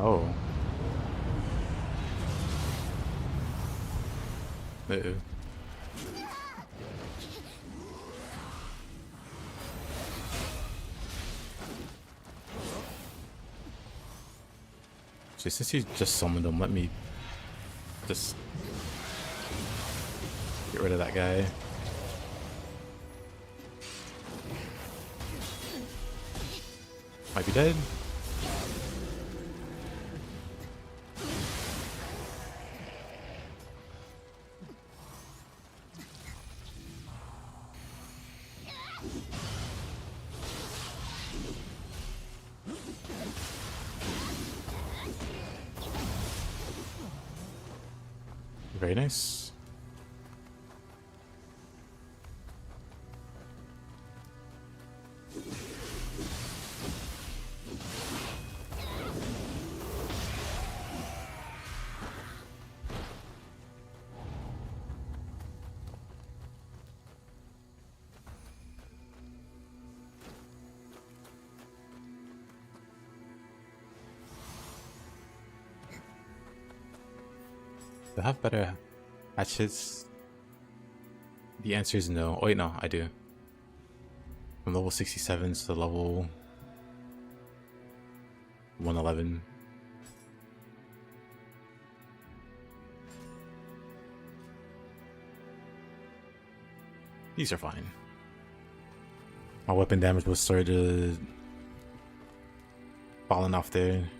Oh. Uh-oh. Since you just summoned him, let me just get rid of that guy. Might be dead. Very nice. Do I have better hatchets? The answer is no. Oh wait, no, I do. From level 67 to level 111. These are fine. My weapon damage was sort of falling off there.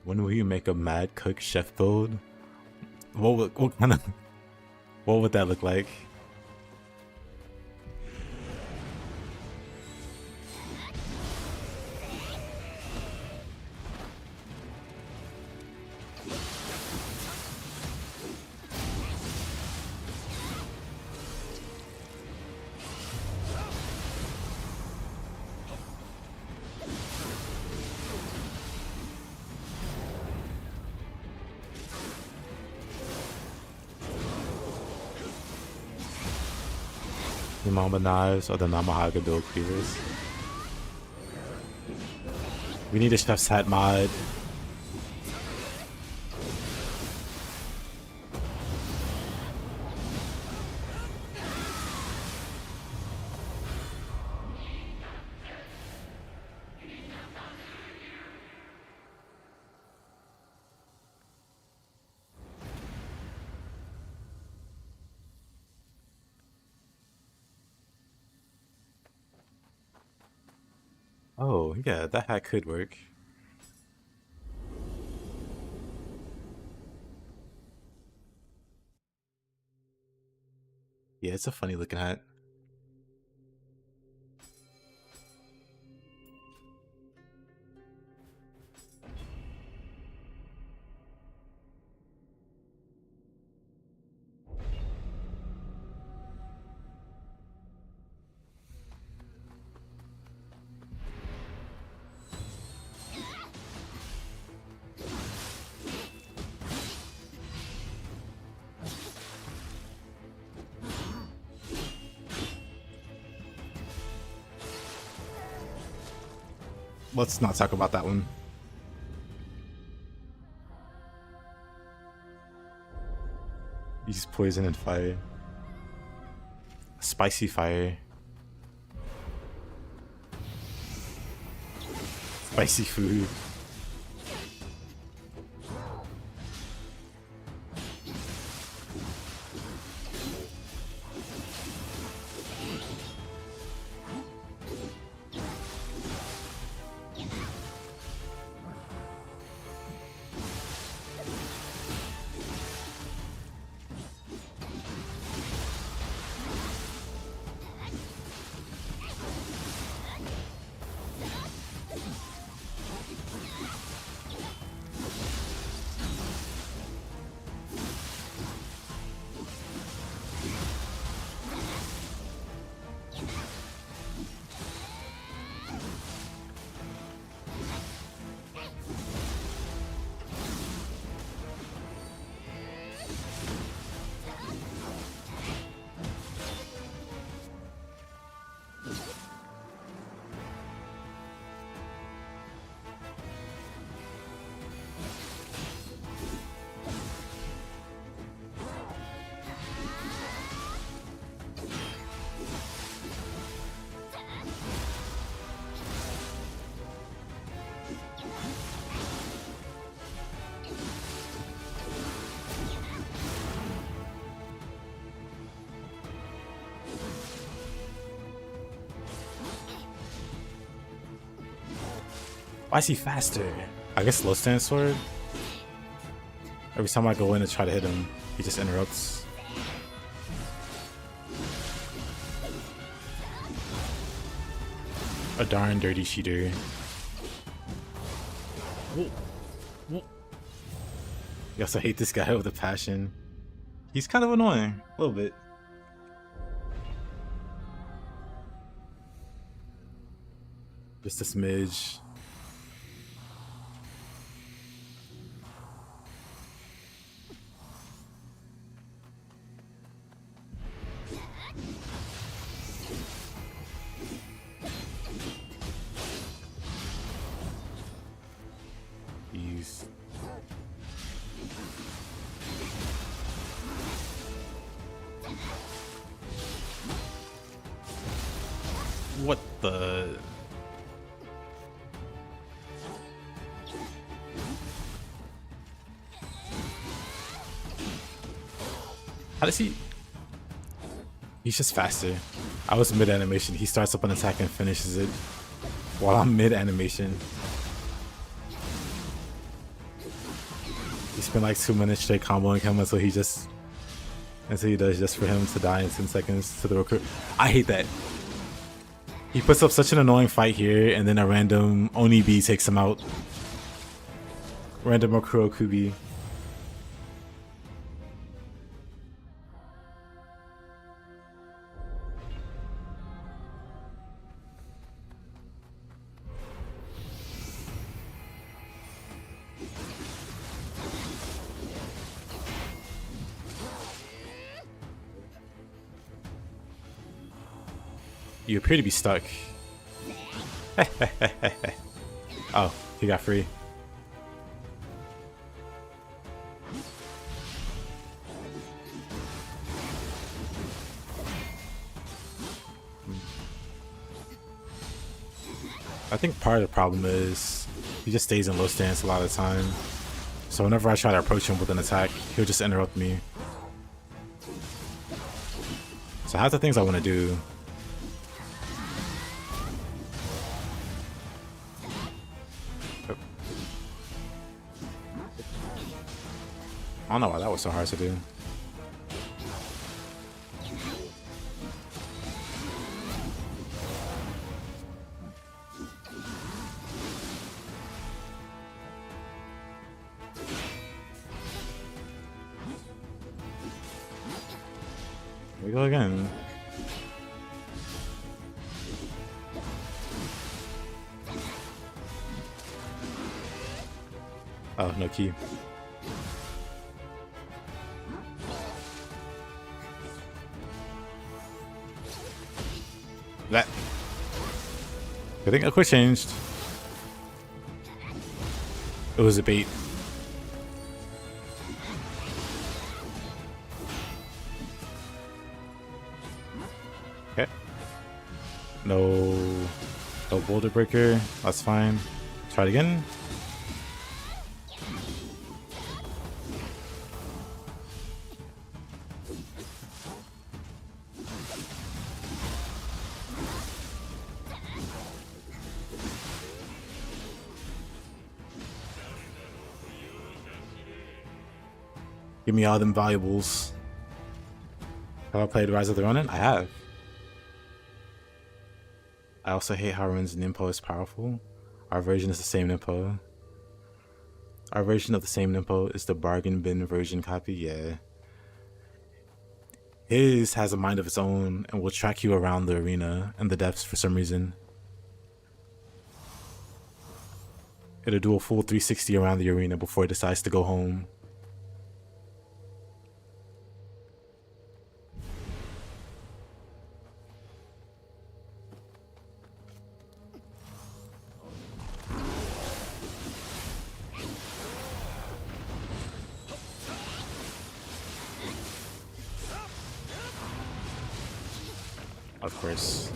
When will you make a mad cook chef build? What kind of, what would that look like? The Mamba knives or the Namahaga dual cleavers. We need a chef's hat mod. Oh, yeah, that hat could work. Yeah, it's a funny looking hat. Let's not talk about that one. Use poison and fire. Spicy fire. Spicy food. Why is he faster? I guess slow stand sword. Every time I go in and try to hit him, he just interrupts. A darn dirty cheater. Whoa. Yes, I hate this guy with a passion. He's kind of annoying, a little bit. Just a smidge. He's... What the... How does he... He's just faster. I was mid-animation. He starts up an attack and finishes it while I'm mid-animation. He spent like 2 minutes straight comboing him until he does just for him to die in 10 seconds to the recruit. I hate that. He puts up such an annoying fight here, and then a random Oni-B takes him out. Random Okuro Kubi. You appear to be stuck. Oh, he got free. I think part of the problem is he just stays in low stance a lot of the time. So whenever I try to approach him with an attack, he'll just interrupt me. So half the things I want to do... I don't know why that was so hard to do. Here we go again. Oh, no key. That. I think a quick changed. It was a bait. Okay. No boulder breaker. That's fine. Try it again. Give me all them valuables. Have I played Rise of the Ronin? I have. I also hate how Rin's Ninpo is powerful. Our version is the same Ninpo. Our version of the same Ninpo is the bargain bin version copy, yeah. His has a mind of its own and will track you around the arena and the depths for some reason. It'll do a full 360 around the arena before it decides to go home. Of course.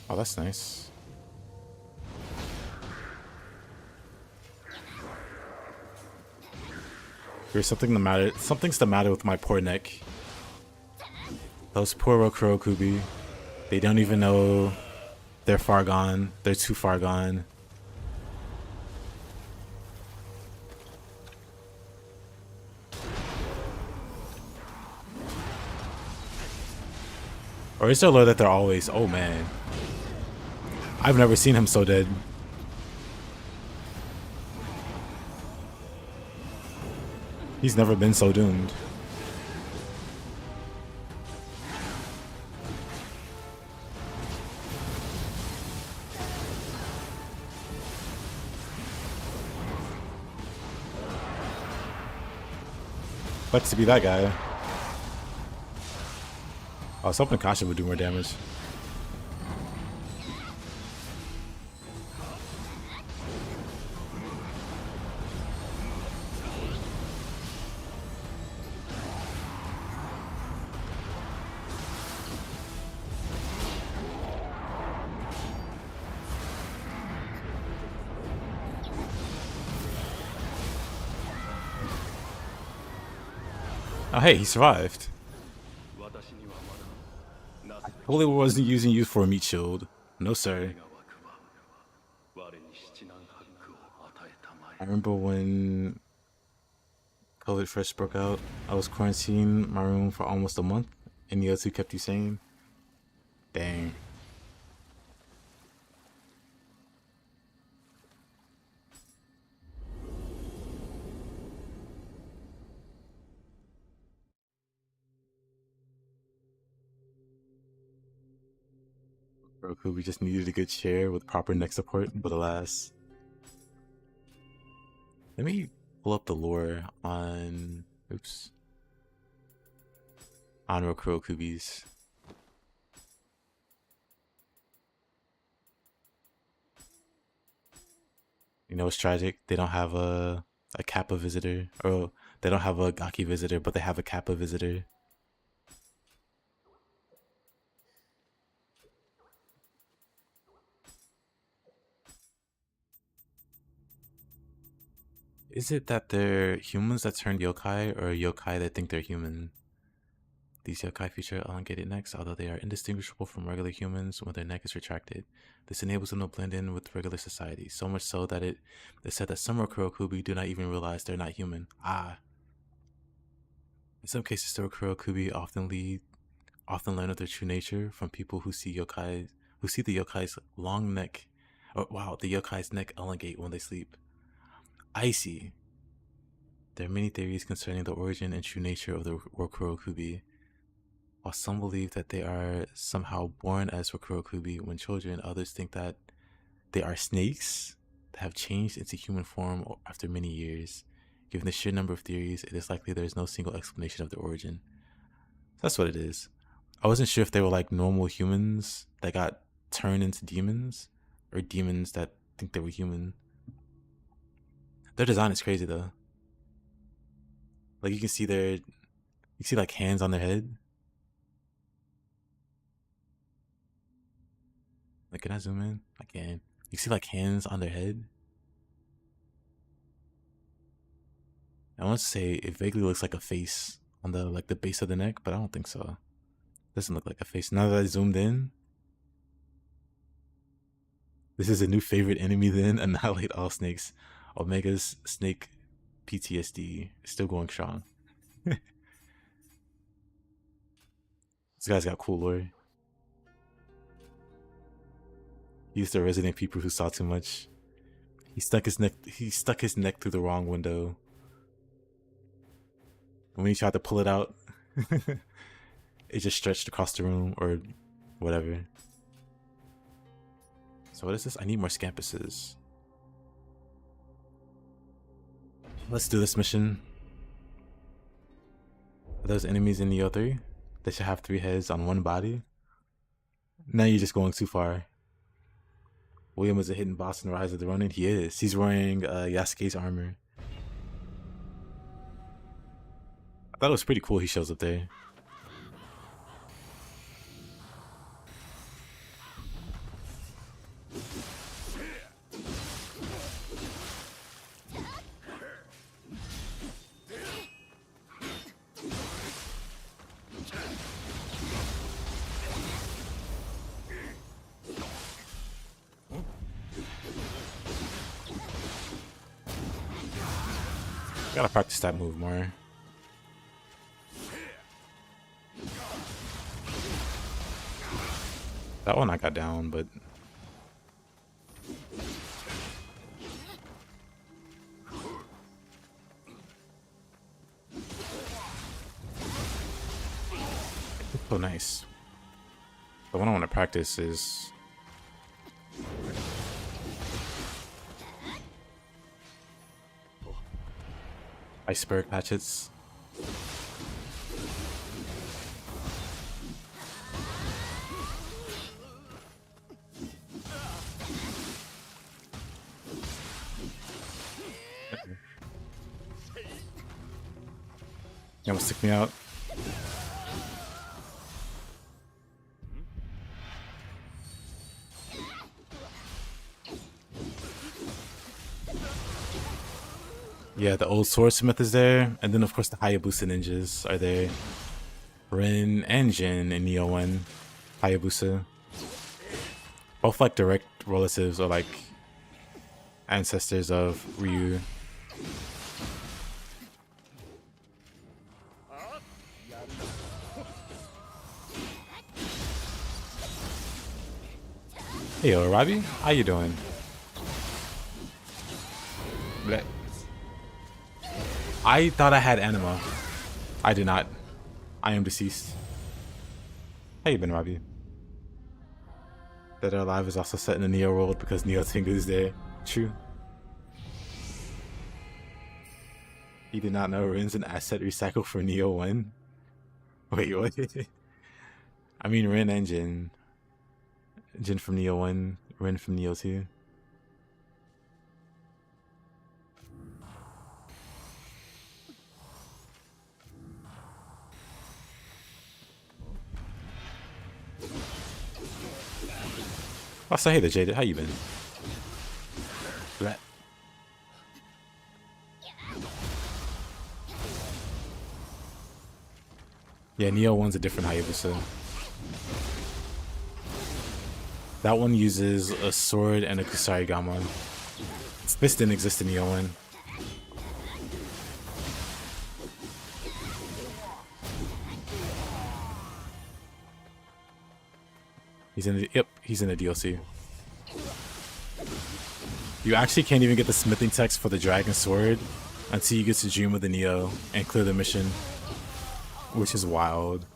Oh, that's nice. There's something's the matter with my poor neck. Those poor Okuro Kubi. They don't even know they're far gone. They're too far gone. Or is there a lore that they're always... Oh, man. I've never seen him so dead. He's never been so doomed. Flex to be that guy. I was hoping Kasha would do more damage. Oh hey, he survived. I totally wasn't using you for a meat shield. No sir. I remember when COVID first broke out, I was quarantined in my room for almost a month, and Nioh 2 kept you sane. Dang. Roku, we just needed a good chair with proper neck support, but alas. Let me pull up the lore on... Oops. On Rokurokubis. You know what's tragic? They don't have a Kappa visitor. Or they don't have a Gaki visitor, but they have a Kappa visitor. Is it that they're humans that turned yokai, or yokai that think they're human? These yokai feature elongated necks, although they are indistinguishable from regular humans when their neck is retracted. This enables them to blend in with regular society, so much so that it is said that some Rokurokubi do not even realize they're not human. Ah. In some cases, the Rokurokubi often learn of their true nature from people who see the yokai's long neck, or wow, the yokai's neck elongate when they sleep. I see. There are many theories concerning the origin and true nature of the Rokurokubi. While some believe that they are somehow born as Rokurokubi when children, others think that they are snakes that have changed into human form after many years. Given the sheer number of theories, it is likely there is no single explanation of their origin. That's what it is. I wasn't sure if they were like normal humans that got turned into demons, or demons that think they were human. Their design is crazy though. Like you can see like hands on their head. Like, can I zoom in? I can. You see like hands on their head. I want to say it vaguely looks like a face on the base of the neck, but I don't think so. Doesn't look like a face. Now that I zoomed in, this is a new favorite enemy then. Annihilate all snakes. Omega's snake PTSD is still going strong. This guy's got cool lore. He's the resident people who saw too much. He stuck his neck through the wrong window. And when he tried to pull it out, it just stretched across the room or whatever. So what is this? I need more scampuses. Let's do this mission. Are those enemies in Nioh 3? They should have 3 heads on one body. Now you're just going too far. William is a hidden boss in Rise of the Ronin. He is. He's wearing Yasuke's armor. I thought it was pretty cool he shows up there. Gotta practice that move more. That one I got down, but so nice. The one I want to practice is iceberg hatchets. You almost took me out. Yeah, the old swordsmith is there, and then of course the Hayabusa ninjas are there. Rin and Jin in Nioh 1, Hayabusa. Both like direct relatives or like ancestors of Ryu. Hey, yo, Robbie, how you doing? Bleh. I thought I had anima. I did not. I am deceased. How you been, Robbie? Dead or Alive is also set in the Nioh world because Nioh Tengu is there. True. He did not know Rin's an asset recycle for Nioh 1? Wait, what? I mean Rin and Jin. Jin from Nioh 1, Rin from Nioh 2. Oh, so hey there, Jaded. How you been? Bleh. Yeah, Nioh 1's a different Hayabusa. That one uses a sword and a Kusarigama. This didn't exist in Nioh 1. He's in the, yep, he's in the DLC. You actually can't even get the smithing text for the dragon sword until you get to Dream of the Nioh and clear the mission, which is wild.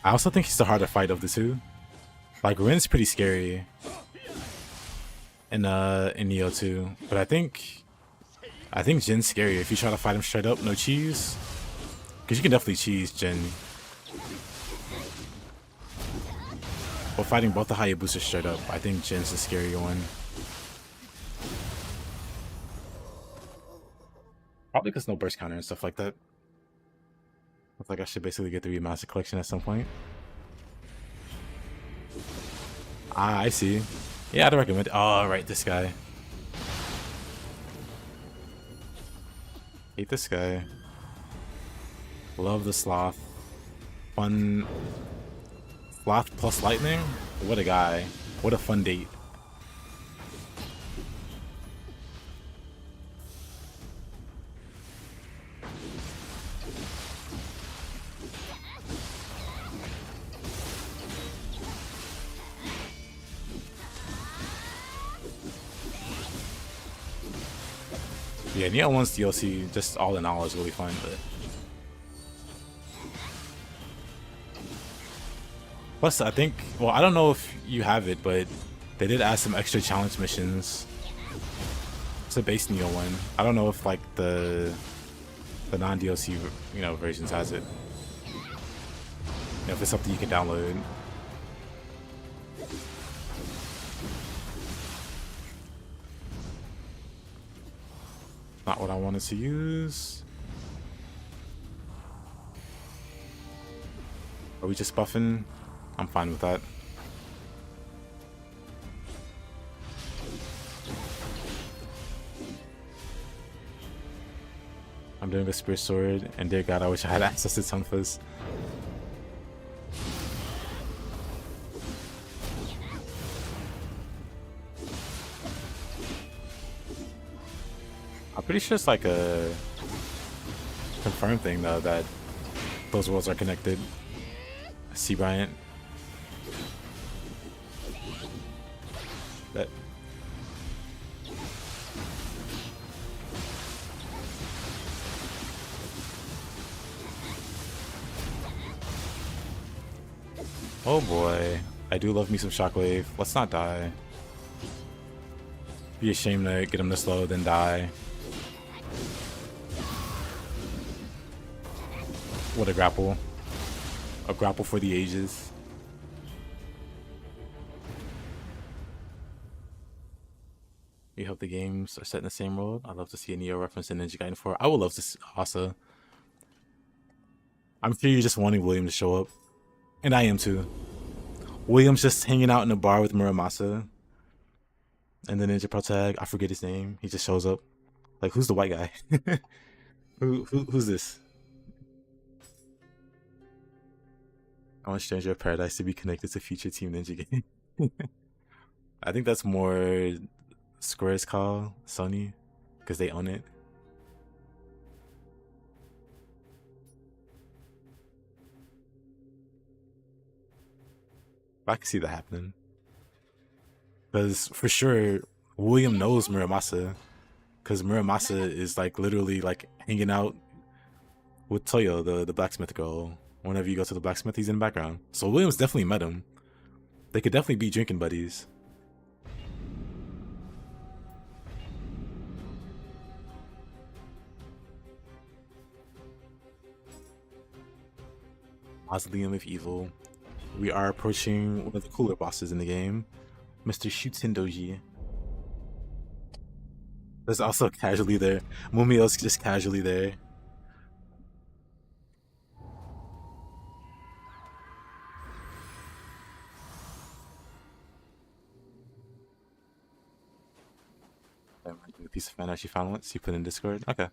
I also think he's the harder fight of the two. Like Rin's pretty scary in Nioh 2, but I think Jin's scary if you try to fight him straight up, no cheese. Cause you can definitely cheese Jin. But fighting both the Hayabusa straight up, I think Jin's the scarier one. Probably because no burst counter and stuff like that. Looks like I should basically get the remaster collection at some point. Ah, I see. Yeah, I'd recommend it. Oh, right, this guy. Hate this guy. Love the sloth. Fun. Sloth plus lightning? What a guy. What a fun date. Yeah, Nioh 1's DLC, just all in all, is really fun, but... Plus, I think... Well, I don't know if you have it, but they did add some extra challenge missions. It's a base Nioh 1. I don't know if, like, the non-DLC, you know, versions has it. You know, if it's something you can download. Not what I wanted to use. Are we just buffing? I'm fine with that. I'm doing a spear sword, and dear God, I wish I had access to Tonfas. I'm pretty sure it's like a confirmed thing though that those worlds are connected. See, Bryant. That. Oh boy, I do love me some Shockwave. Let's not die. Be ashamed to get him this low, then die. What a grapple. A grapple for the ages. We hope the games are set in the same world. I'd love to see a Nioh reference in Ninja Gaiden 4. I would love to see Asa. I'm sure you're just wanting William to show up. And I am too. William's just hanging out in a bar with Muramasa. And the Ninja Protag, I forget his name. He just shows up. Like, who's the white guy? Who's this? I want Stranger of Paradise to be connected to future Team Ninja game. I think that's more Square's call, Sony, because they own it. I can see that happening. Because for sure, William knows Muramasa. Because Muramasa is like literally like hanging out with Toyo, the blacksmith girl. Whenever you go to the blacksmith, he's in the background. So Williams definitely met him. They could definitely be drinking buddies. Mausoleum of Evil. We are approaching one of the cooler bosses in the game, Mr. Shutsendoji. There's also casually there. Mumio's just casually there. A piece of fan art you found once, you put in Discord? Okay.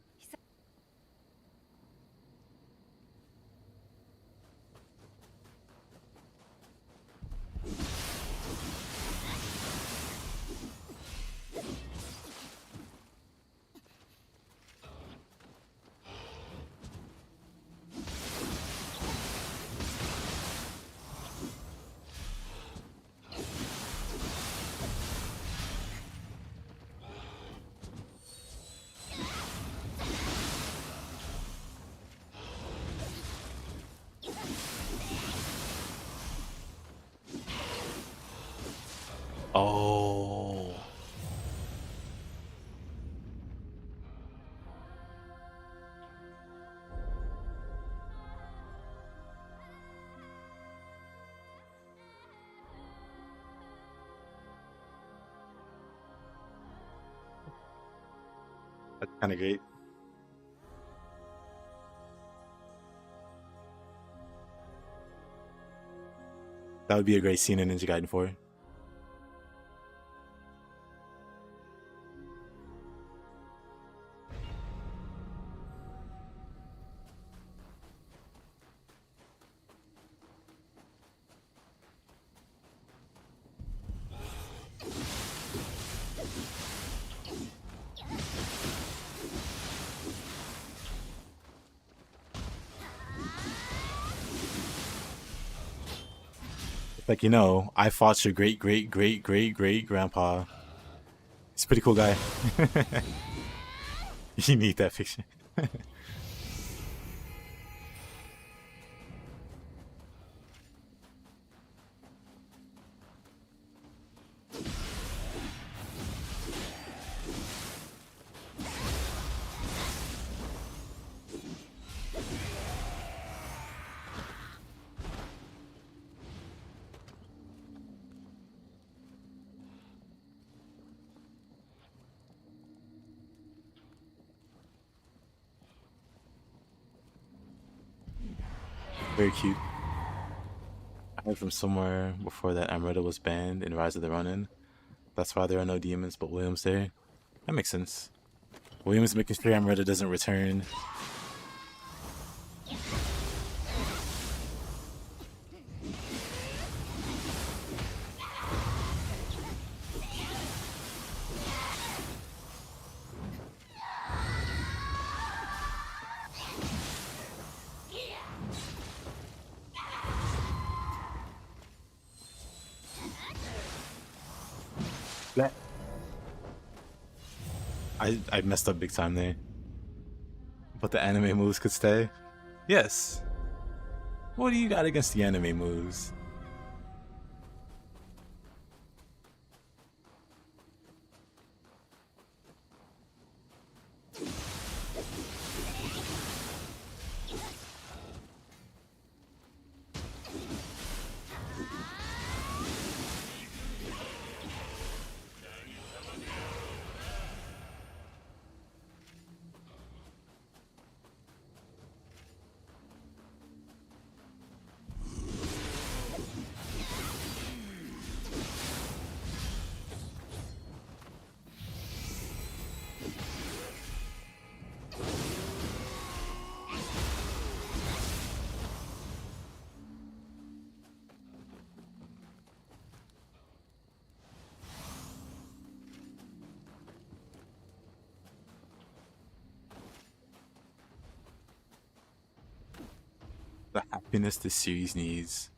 Oh. That's kind of great. That would be a great scene in Ninja Gaiden 4. Like, you know, I fought your great-great-great-great-great-grandpa. He's a pretty cool guy. You need that picture. Very cute. I heard from somewhere before that Amrita was banned in Rise of the Ronin. That's why there are no demons but Williams there. That makes sense. Williams making sure Amrita doesn't return. I messed up big time there. But the anime moves could stay? Yes. What do you got against the anime moves? The happiness this series needs.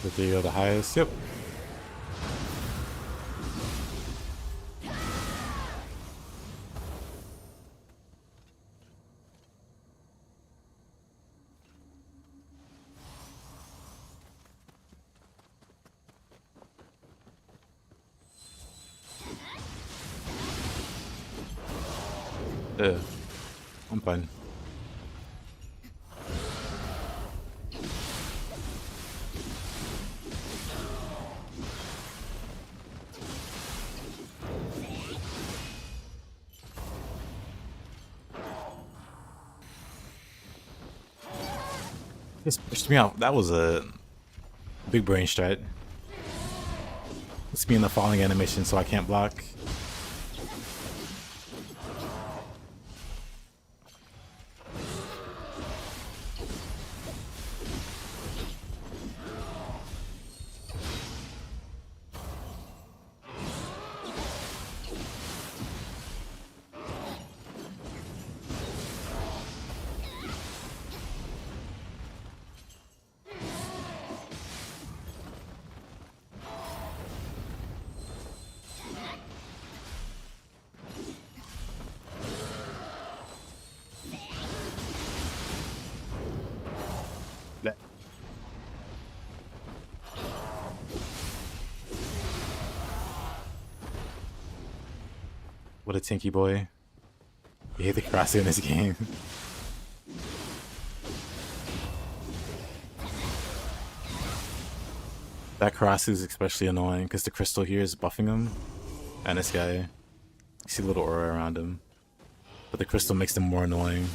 The video the highest, yep. Yeah, I'm fine. Just pushed me out. That was a big brain strat. Let's be in the falling animation so I can't block. What a tinky boy. You hate the crosshair in this game. That cross is especially annoying because the crystal here is buffing him. And this guy, you see a little aura around him. But the crystal makes them more annoying.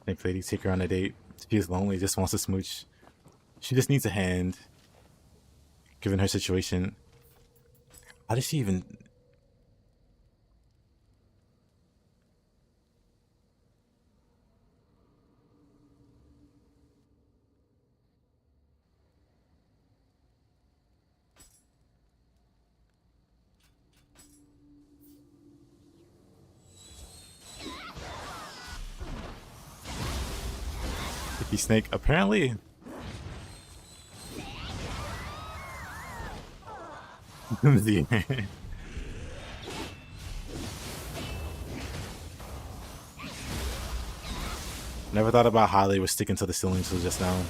Thank Lady, take her on a date. She is lonely, just wants to smooch. She just needs a hand. Given her situation. How does she even... Sticky snake, apparently... Never thought about how they were sticking to the ceiling until just now.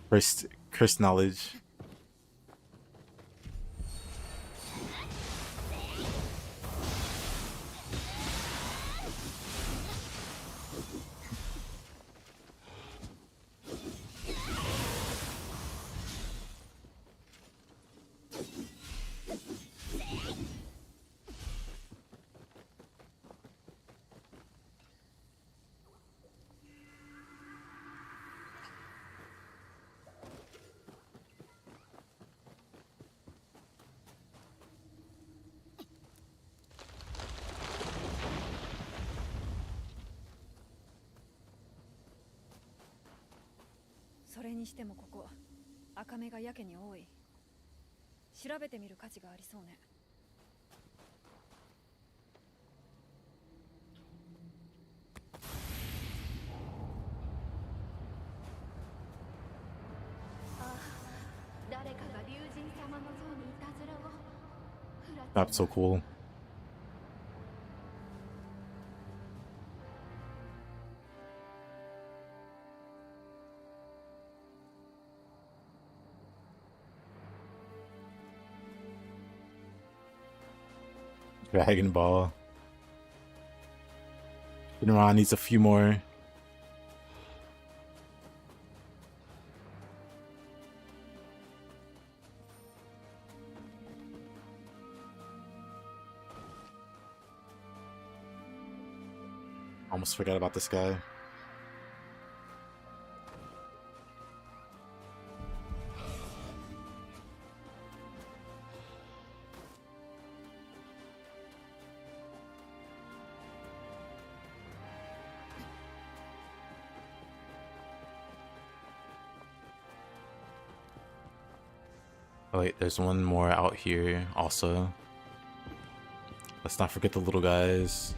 First Curse knowledge.それにしてもここ赤目がやけに多い。調べてみる価値がありそうね。あ、誰かが竜神様の像にいたずらを。 That's so cool. Dragon Ball. Shinra needs a few more. Almost forgot about this guy. Oh wait, there's one more out here also. Let's not forget the little guys.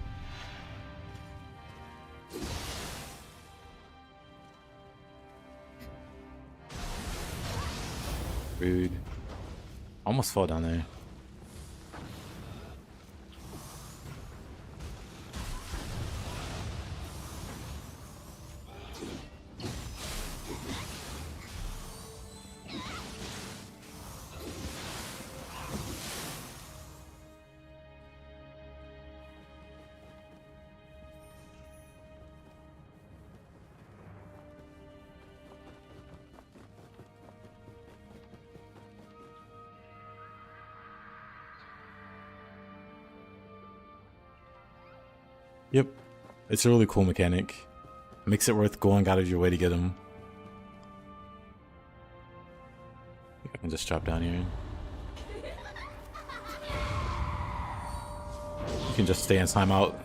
Rude. Almost fell down there. Yep, it's a really cool mechanic. Makes it worth going out of your way to get him. I can just drop down here. You can just stay in timeout.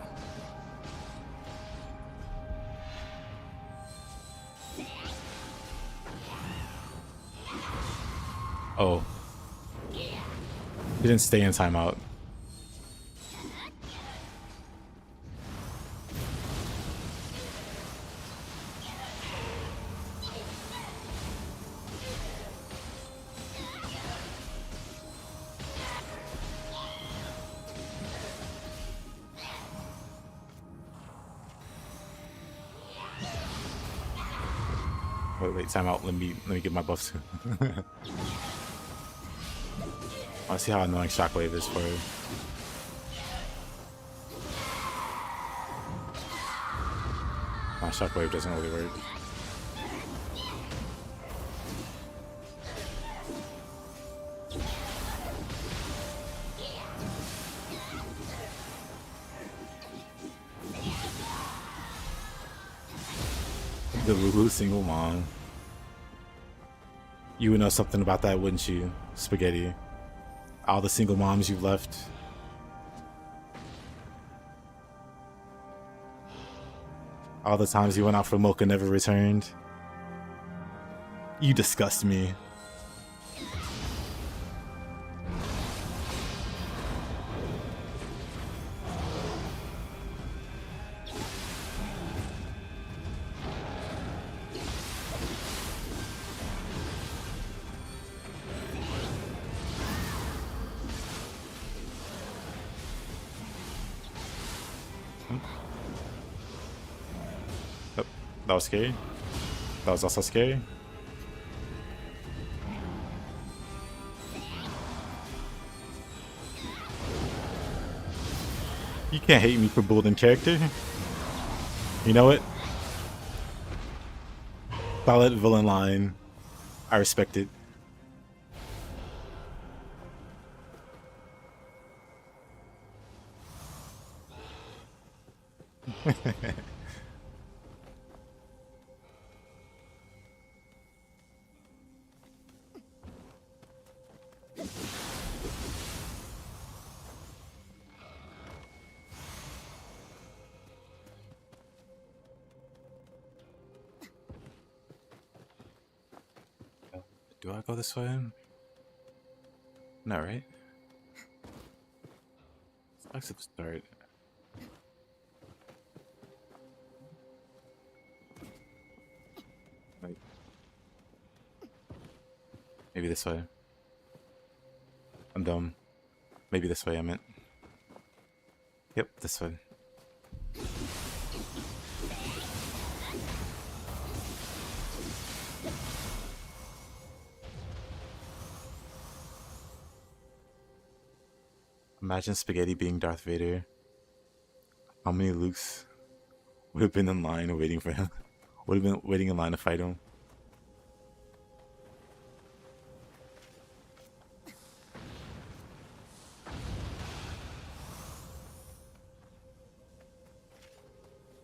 Oh. He didn't stay in timeout. Wait, time out. Let me get my buffs. I want to see how annoying Shockwave is for her. My Shockwave doesn't really work. The Lulu single mom. You would know something about that, wouldn't you, Spaghetti? All the single moms you've left. All the times you went out for milk and never returned. You disgust me. That was scary. That was also scary. You can't hate me for building character. You know what? Solid villain line. I respect it. Do I go this way? No, right? Exit start. Right. Maybe this way. I'm dumb. Maybe this way I meant. Yep, this way. Imagine Spaghetti being Darth Vader. How many Lukes would have been in line waiting for him? Would have been waiting in line to fight him.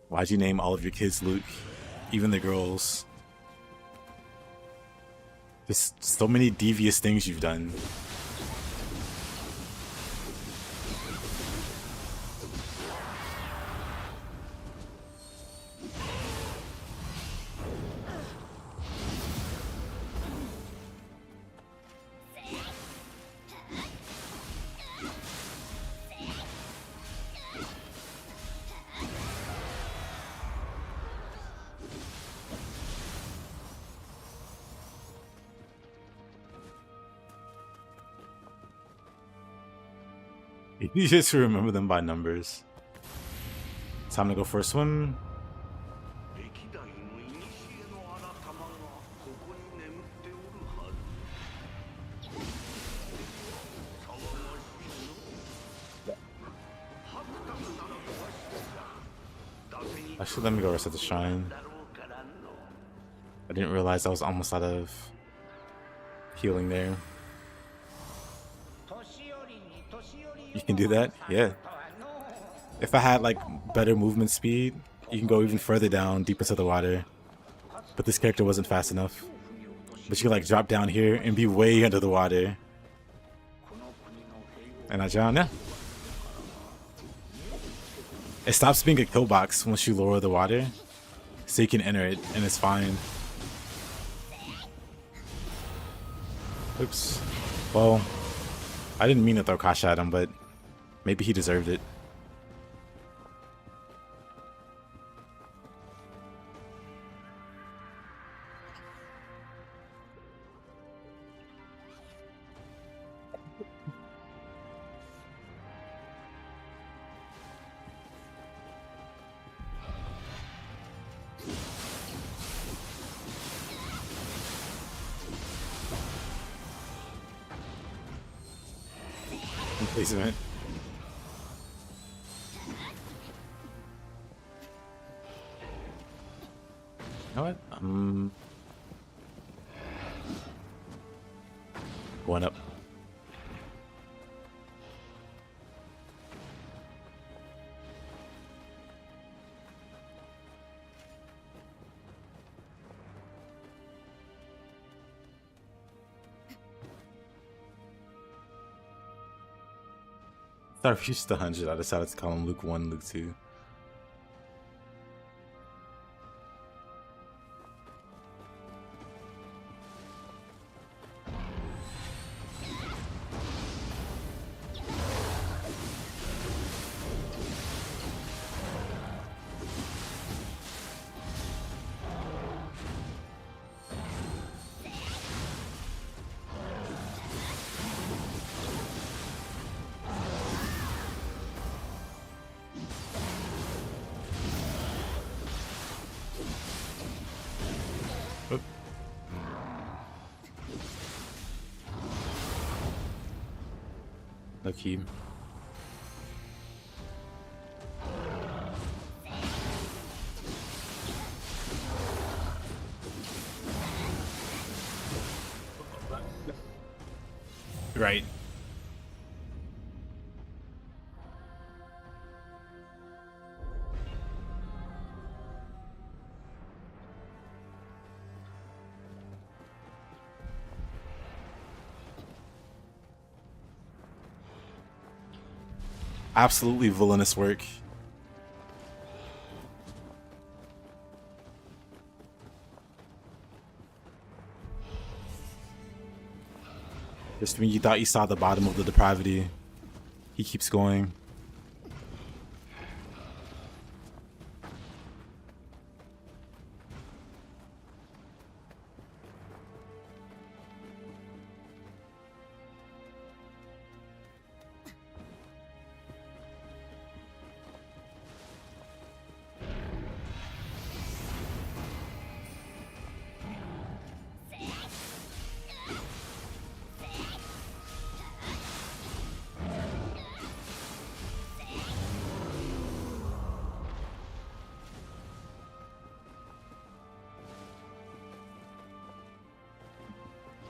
Why'd you name all of your kids Luke? Even the girls. There's so many devious things you've done. You just remember them by numbers. Time to go for a swim. 歴代の古のあなたまがここに眠っておるはず。騒がしいの。白太なら壊してた。だけに Actually, let me go rest at the shrine. だろうからの。 I didn't realize I was almost out of healing there. You can do that? Yeah. If I had like better movement speed, you can go even further down, deep into the water. But this character wasn't fast enough. But you can like drop down here and be way under the water. And I drown, yeah. It stops being a kill box once you lower the water. So you can enter it and it's fine. Oops. Well, I didn't mean to throw Kasha at him, but maybe he deserved it. Placement. You know what? Going up. Thought if you just 100, I decided to call him Luke 1, Luke 2. Low key. Right. Absolutely villainous work. Just when you thought you saw the bottom of the depravity, he keeps going.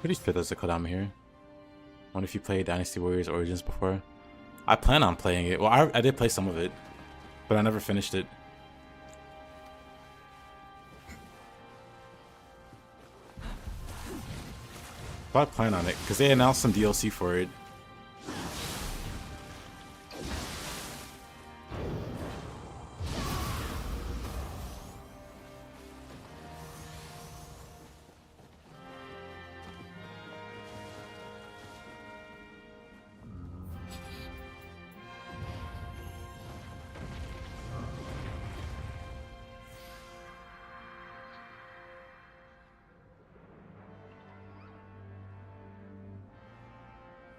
Pretty sure there's a Kodama here. Wonder if you played Dynasty Warriors Origins before. I plan on playing it. Well, I did play some of it, but I never finished it. But I plan on it because they announced some DLC for it.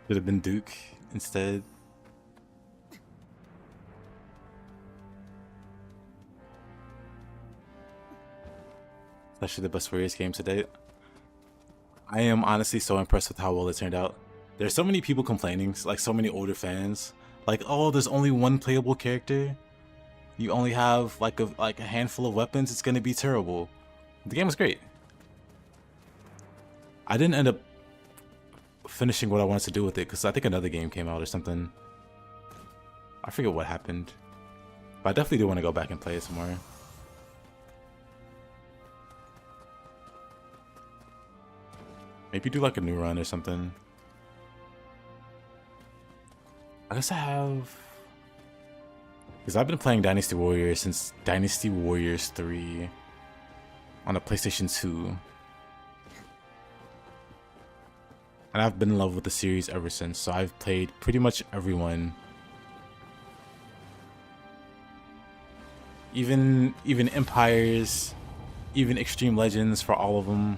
Should have been Duke instead. It's actually the best Warriors game to date. I am honestly so impressed with how well it turned out. There's so many people complaining, like so many older fans, like, oh, there's only one playable character. You only have like a handful of weapons. It's gonna be terrible. The game was great. I didn't end up finishing what I wanted to do with it because I think another game came out or something. I forget what happened, but I definitely do want to go back and play it some more. Maybe do like a new run or something. I guess I have, because I've been playing Dynasty Warriors since Dynasty Warriors 3 on a PlayStation 2. And I've been in love with the series ever since, so I've played pretty much everyone. Even Empires, even Extreme Legends for all of them,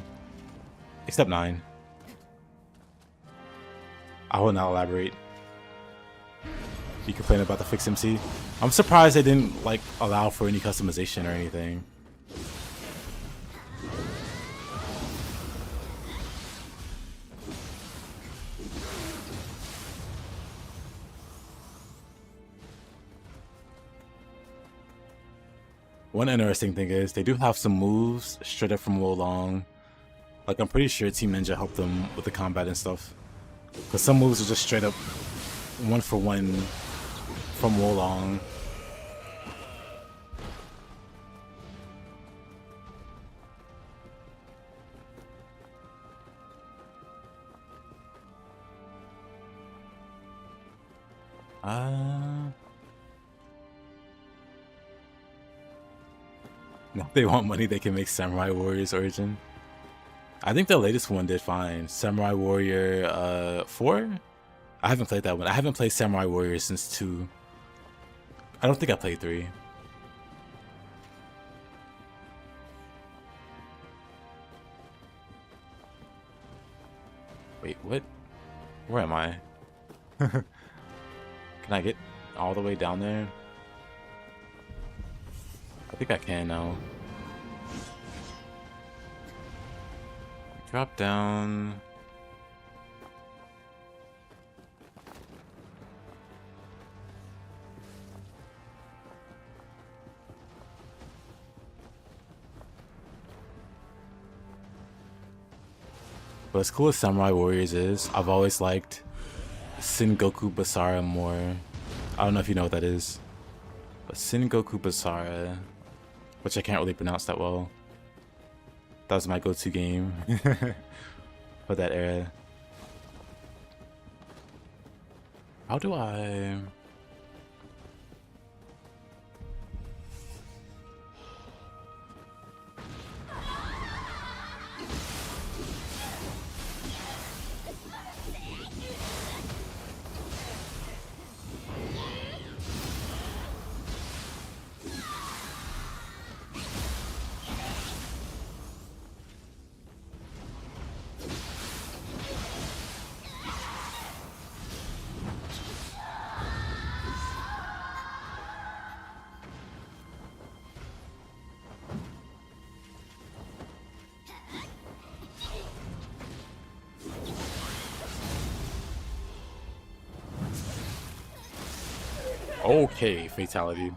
except 9. I will not elaborate. You complain about the fixed MC. I'm surprised they didn't like allow for any customization or anything. One interesting thing is they do have some moves straight up from Wolong. Like, I'm pretty sure Team Ninja helped them with the combat and stuff. Because some moves are just straight up 1-for-1 from Wolong. Now if they want money, they can make Samurai Warriors Origin. I think the latest one did fine. Samurai Warrior 4? I haven't played that one. I haven't played Samurai Warriors since 2. I don't think I played 3. Wait, what? Where am I? Can I get all the way down there? I think I can now. Drop down. But as cool as Samurai Warriors is, I've always liked Sengoku Basara more. I don't know if you know what that is. But Sengoku Basara, which I can't really pronounce that well. That was my go-to game for that era. How do I... Okay, fatality.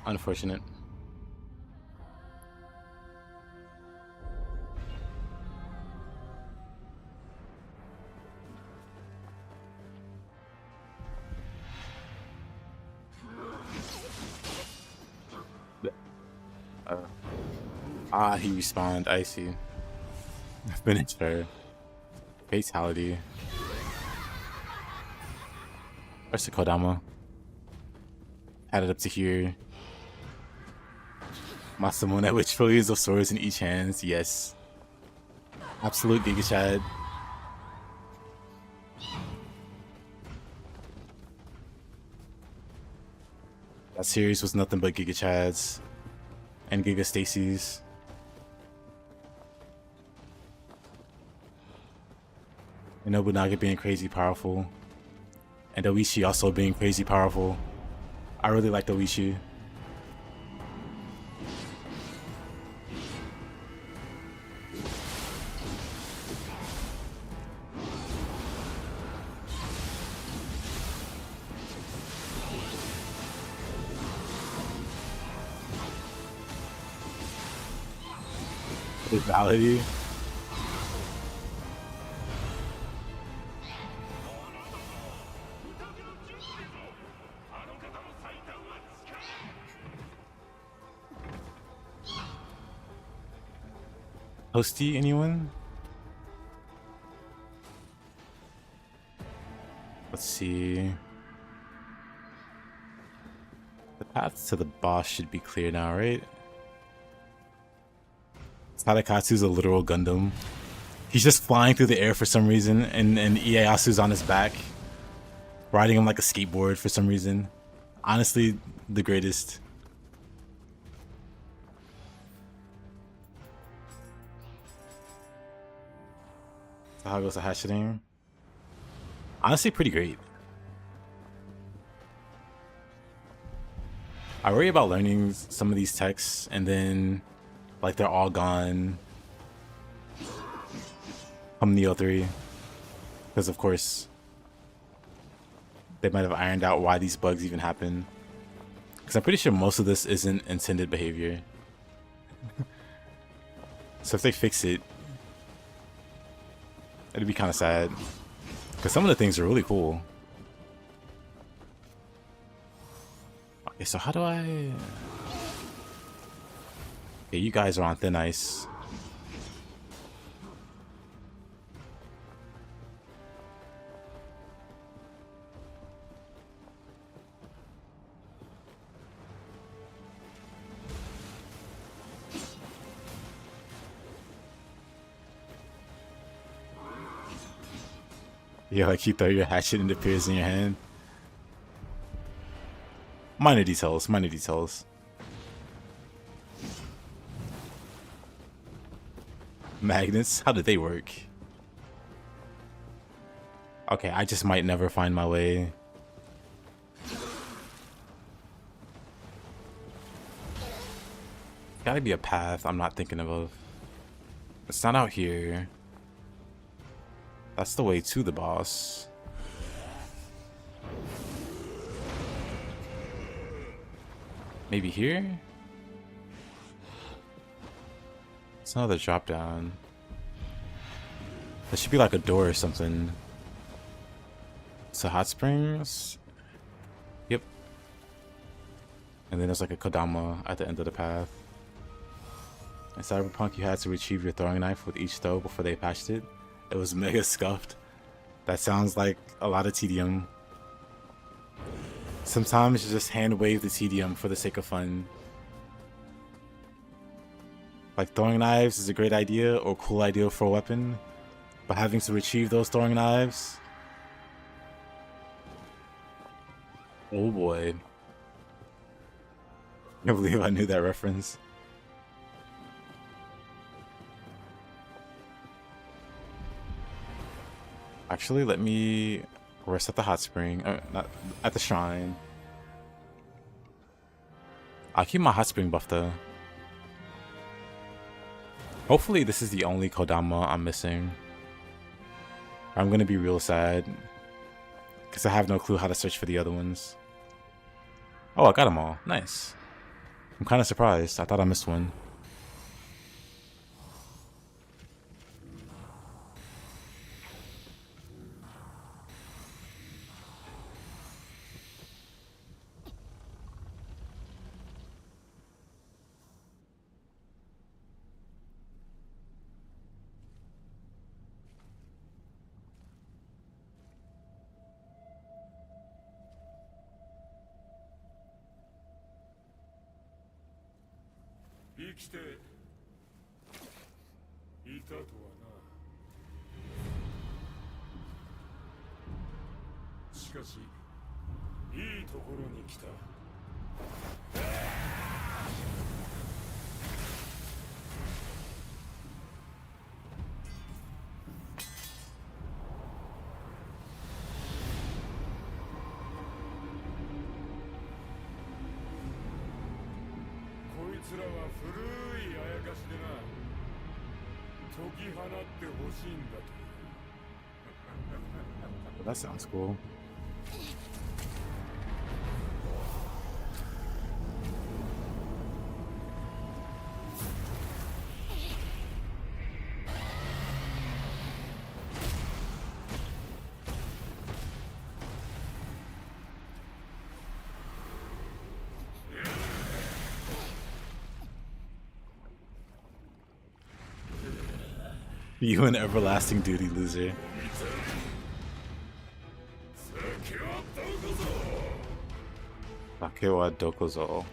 Unfortunate. He respawned. I see. Finished her. Fatality. Where's the Kodama? Had it up to here. Masamune with trillions of swords in each hand. Yes. Absolute Giga Chad. That series was nothing but Giga Chads and Giga Stacy's. And Nobunaga being crazy powerful. And Oishi also being crazy powerful. I really like Oishi. Validity. Hosty, anyone? Let's see. The path to the boss should be clear now, right? Tadakatsu's a literal Gundam. He's just flying through the air for some reason, and Ieyasu's on his back, riding him like a skateboard for some reason. Honestly, the greatest. So how goes the hatcheting? Honestly, pretty great. I worry about learning some of these texts and then like they're all gone from Nioh 3. Because of course they might have ironed out why these bugs even happen. Because I'm pretty sure most of this isn't intended behavior. So if they fix it, it'd be kind of sad. Because some of the things are really cool. Okay, so how do I... Okay, you guys are on thin ice. Yeah, like you throw your hatchet and it appears in your hand. Minor details, minor details. Magnets, how did they work? Okay, I just might never find my way. Gotta be a path I'm not thinking of. It's not out here. That's the way to the boss. Maybe here? It's another drop down. There should be like a door or something. So hot springs. Yep. And then there's like a Kodama at the end of the path. In Cyberpunk, you had to retrieve your throwing knife with each throw before they patched it. It was mega scuffed. That sounds like a lot of tedium. Sometimes you just hand wave the tedium for the sake of fun. Like throwing knives is a great idea or cool idea for a weapon, but having to retrieve those throwing knives, oh boy. I can't believe I knew that reference. Actually, let me rest at the hot spring, not at the shrine. I'll keep my hot spring buff though. Hopefully this is the only Kodama I'm missing. I'm gonna be real sad, because I have no clue how to search for the other ones. Oh, I got them all. Nice. I'm kind of surprised. I thought I missed one. Well, that sounds cool. You an everlasting duty loser. Sake wa dokozo.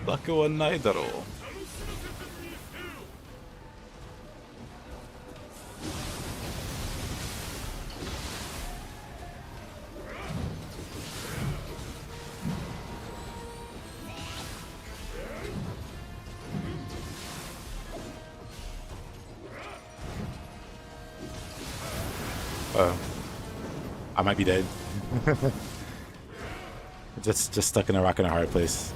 Sake wa nai daro. I might be dead. just stuck in a rock and a hard place.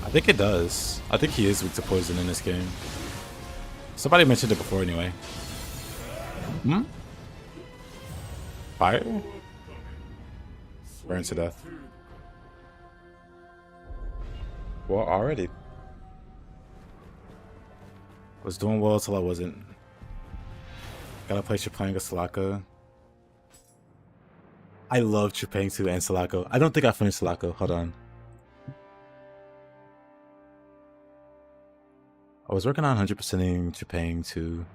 I think it does. I think he is weak to poison in this game. Somebody mentioned it before anyway. Hmm? Fire? Burns to death. Well, already. Was doing well till I wasn't. Gotta play Trepang or Sulaco. I love Trepang 2 and Sulaco. I don't think I finished Sulaco. Hold on. I was working on 100%ing Japan too.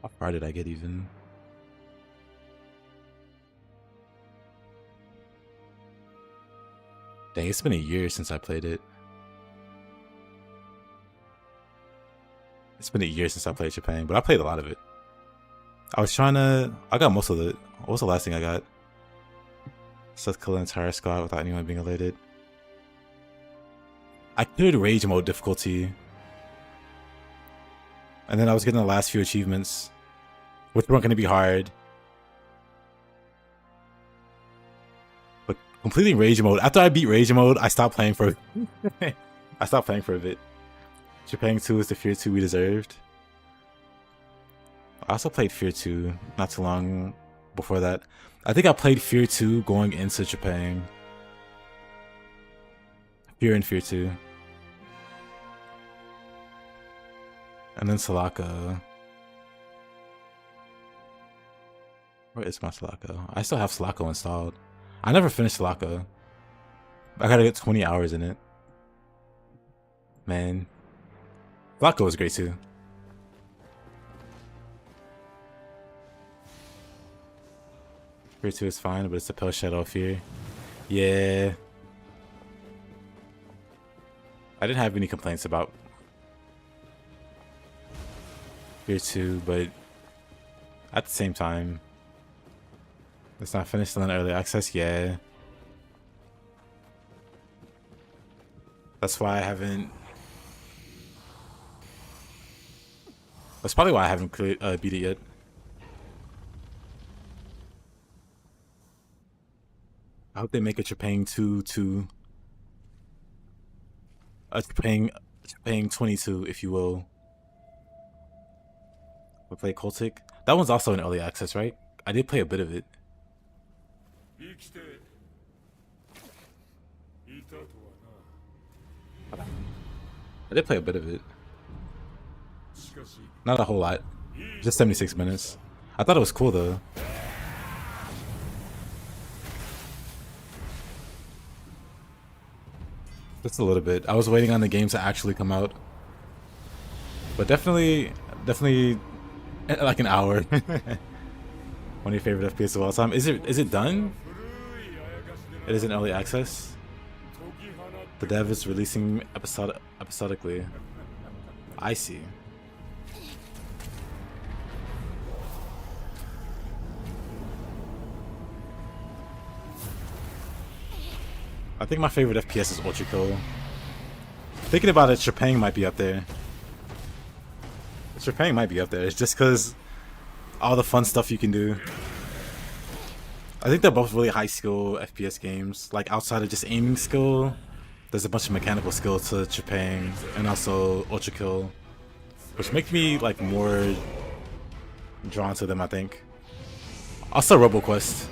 How far did I get even? Dang, it's been a year since I played it. It's been a year since I played Japan, but I played a lot of it. I got most of it. What was the last thing I got? Seth kill an entire squad without anyone being alerted. I cleared rage mode difficulty. And then I was getting the last few achievements, which weren't going to be hard. But completing rage mode, after I beat rage mode, I stopped playing for I stopped playing for a bit. Japan 2 is the Fear 2 we deserved. I also played Fear 2 not too long before that. I think I played Fear 2 going into Japan. Fear and Fear 2. And then Sulaco. Where is my Sulaco? I still have Sulaco installed. I never finished Sulaco. I gotta get 20 hours in it. Man. Sulaco was great too. Fear 2 is fine, but it's a pale shadow of fear. Yeah. I didn't have any complaints about Fear 2, but at the same time, it's not finished in early access. Yeah. That's why I haven't. That's probably why I haven't beat it yet. I hope they make a Japan 2 to a Japan 22, if you will. We play Cultic. That one's also in early access, right? I did play a bit of it. I did play a bit of it. Not a whole lot. Just 76 minutes. I thought it was cool though. Just a little bit. I was waiting on the game to actually come out. But definitely like an hour. One of your favorite FPS of all time. Is it done? It is in early access. The dev is releasing episodically. I see. I think my favorite FPS is Ultra Kill. Thinking about it, Japan might be up there. Japan might be up there. It's just because all the fun stuff you can do. I think they're both really high skill FPS games. Like outside of just aiming skill, there's a bunch of mechanical skill to Japan and also Ultra Kill, which makes me like more drawn to them. I think. Also, RoboQuest.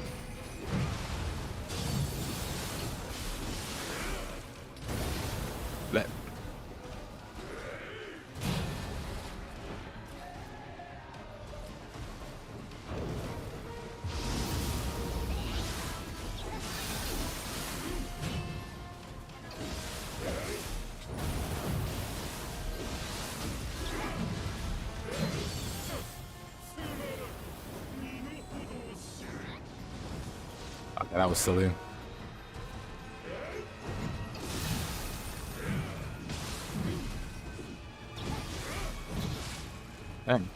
Okay, that was silly. Dang.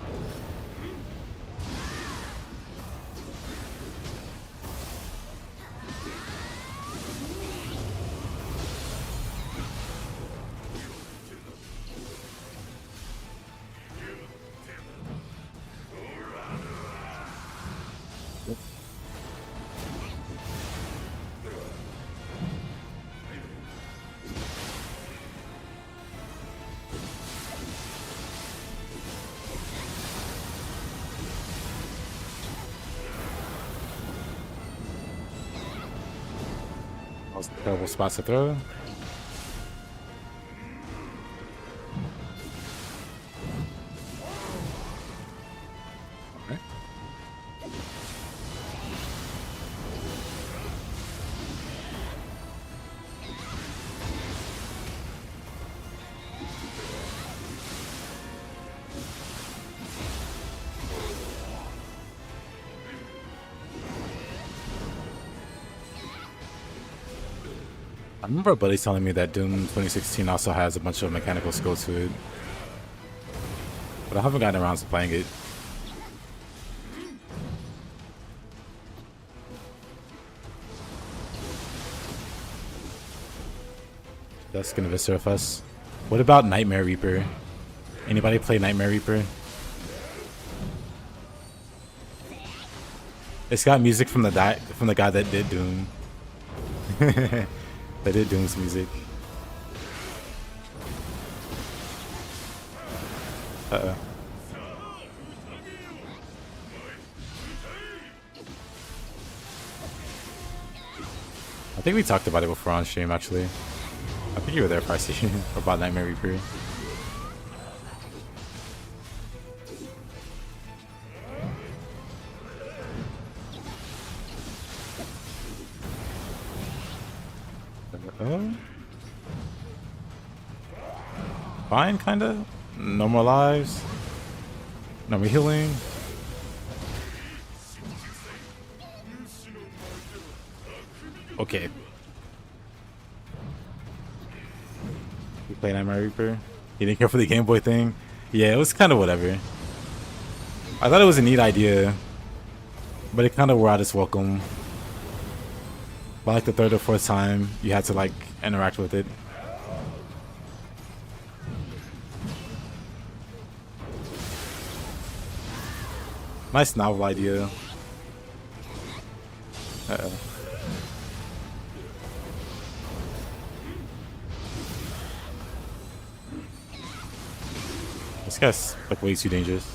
Terrible spots to throw. Okay. I remember a buddy telling me that Doom 2016 also has a bunch of mechanical skill to it, but I haven't gotten around to playing it. That's gonna Viscera Fuss. What about Nightmare Reaper? Anybody play Nightmare Reaper? It's got music from the guy that did Doom. That did Doom's music. Uh-oh. I think we talked about it before on stream, actually. I think you were there, Pricey, about Nightmare Reaper. Fine, kinda. No more lives. No more healing. Okay. You play Nightmare Reaper? You didn't care for the Game Boy thing? Yeah, it was kind of whatever. I thought it was a neat idea, but it kind of wore out its welcome. By like the third or fourth time, you had to like interact with it. Nice novel idea. Uh-oh. This guy's like way too dangerous.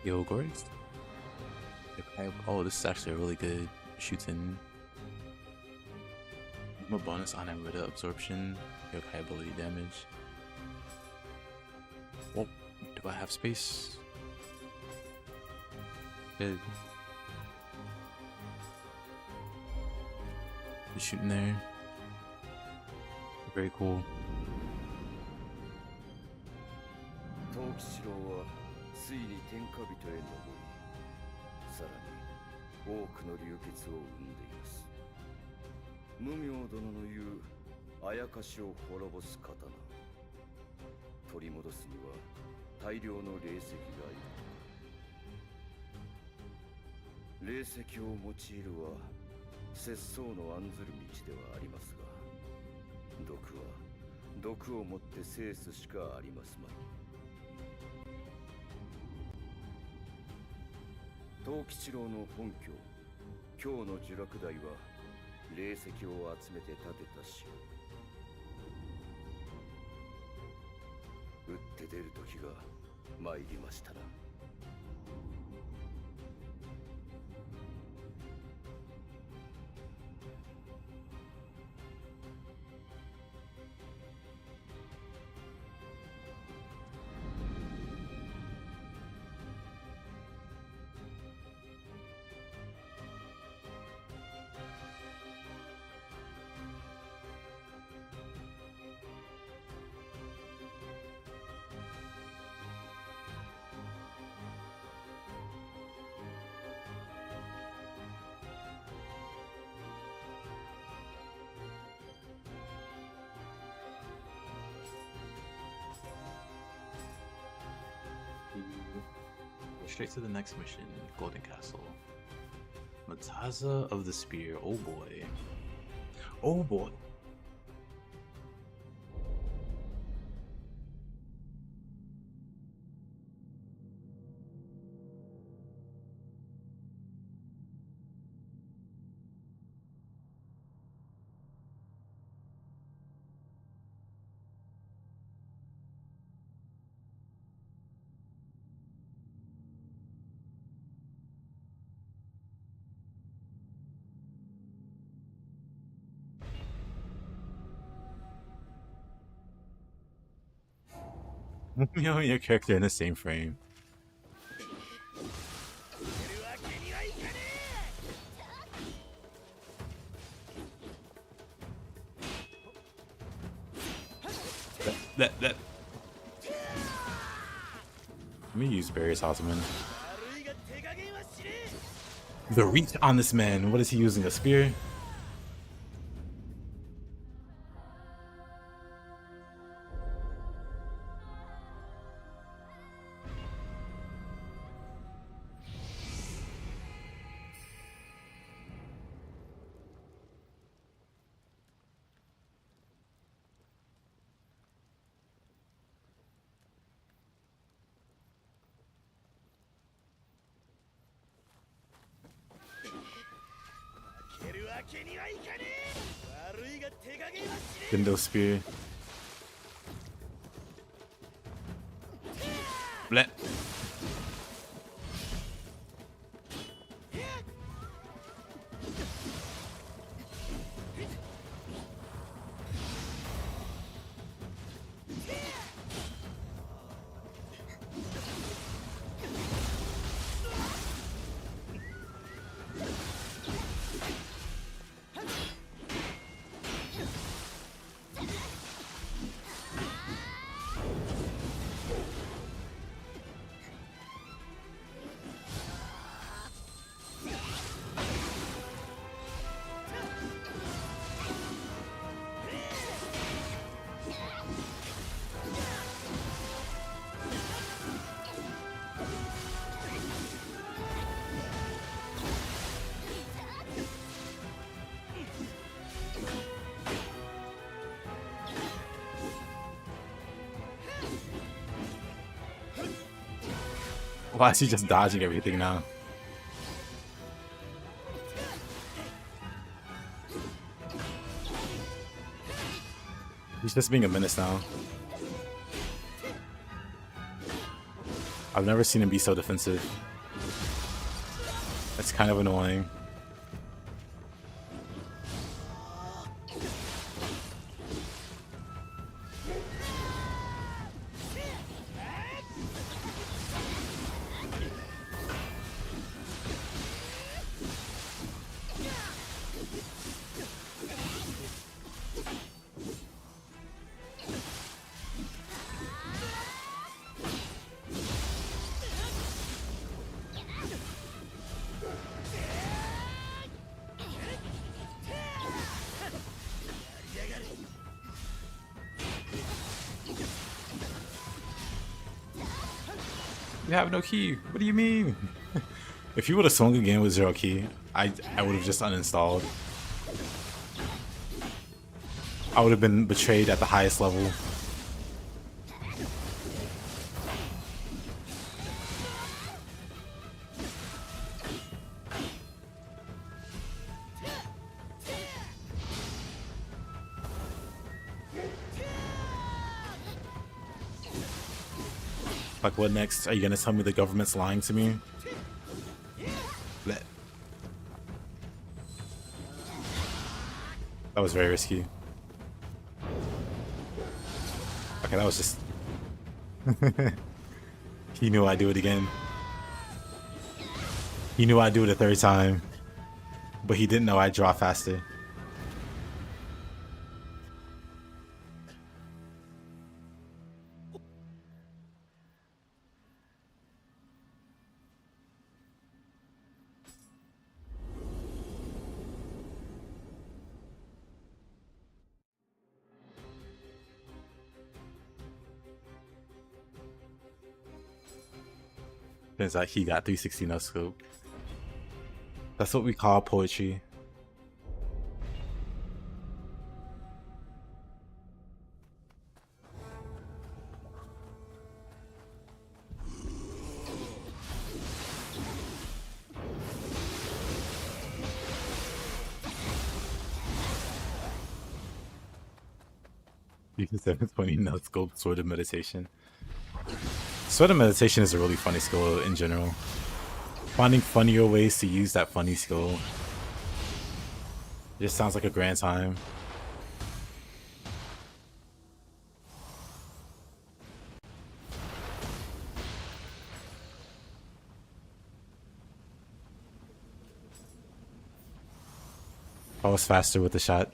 Yo, Gorgs. Oh, this is actually a really good shooting. A bonus on Amrita absorption, yokai ability damage. Oh, do I have space? Good. Just shooting there. Very cool. ついに天下人へ登り、さらに多くの流血を生んでいます。無名殿の言うあやかしを滅ぼす刀、取り戻すには大量の霊石がいる。霊石を用いるは節操の案ずる道ではありますが、毒は毒をもって制すしかありますまい。藤吉郎の本拠、京の呪落台は霊石を集めて建てた城。打って出る時が参りましたな。Go straight to the next mission, Golden Castle. Mataza of the Spear. Oh boy. Oh boy. You know, your character in the same frame. That. Let me use Barry's Osman. The reach on this man. What is he using? A spear? Window spear. Bleh. Why is he just dodging everything now? He's just being a menace now. I've never seen him be so defensive. That's kind of annoying. You have no key. What do you mean? If you would have swung again with 0 key, I would have just uninstalled. I would have been betrayed at the highest level. Like, what next? Are you gonna tell me the government's lying to me? Blech. That was very risky. Okay, that was just... He knew I'd do it again. He knew I'd do it a third time. But he didn't know I'd draw faster. Turns out he got 360 no scope. That's what we call poetry. You can 720 no scope Sword of Meditation. Sword of Meditation is a really funny skill in general. Finding funnier ways to use that funny skill just sounds like a grand time. I was faster with the shot.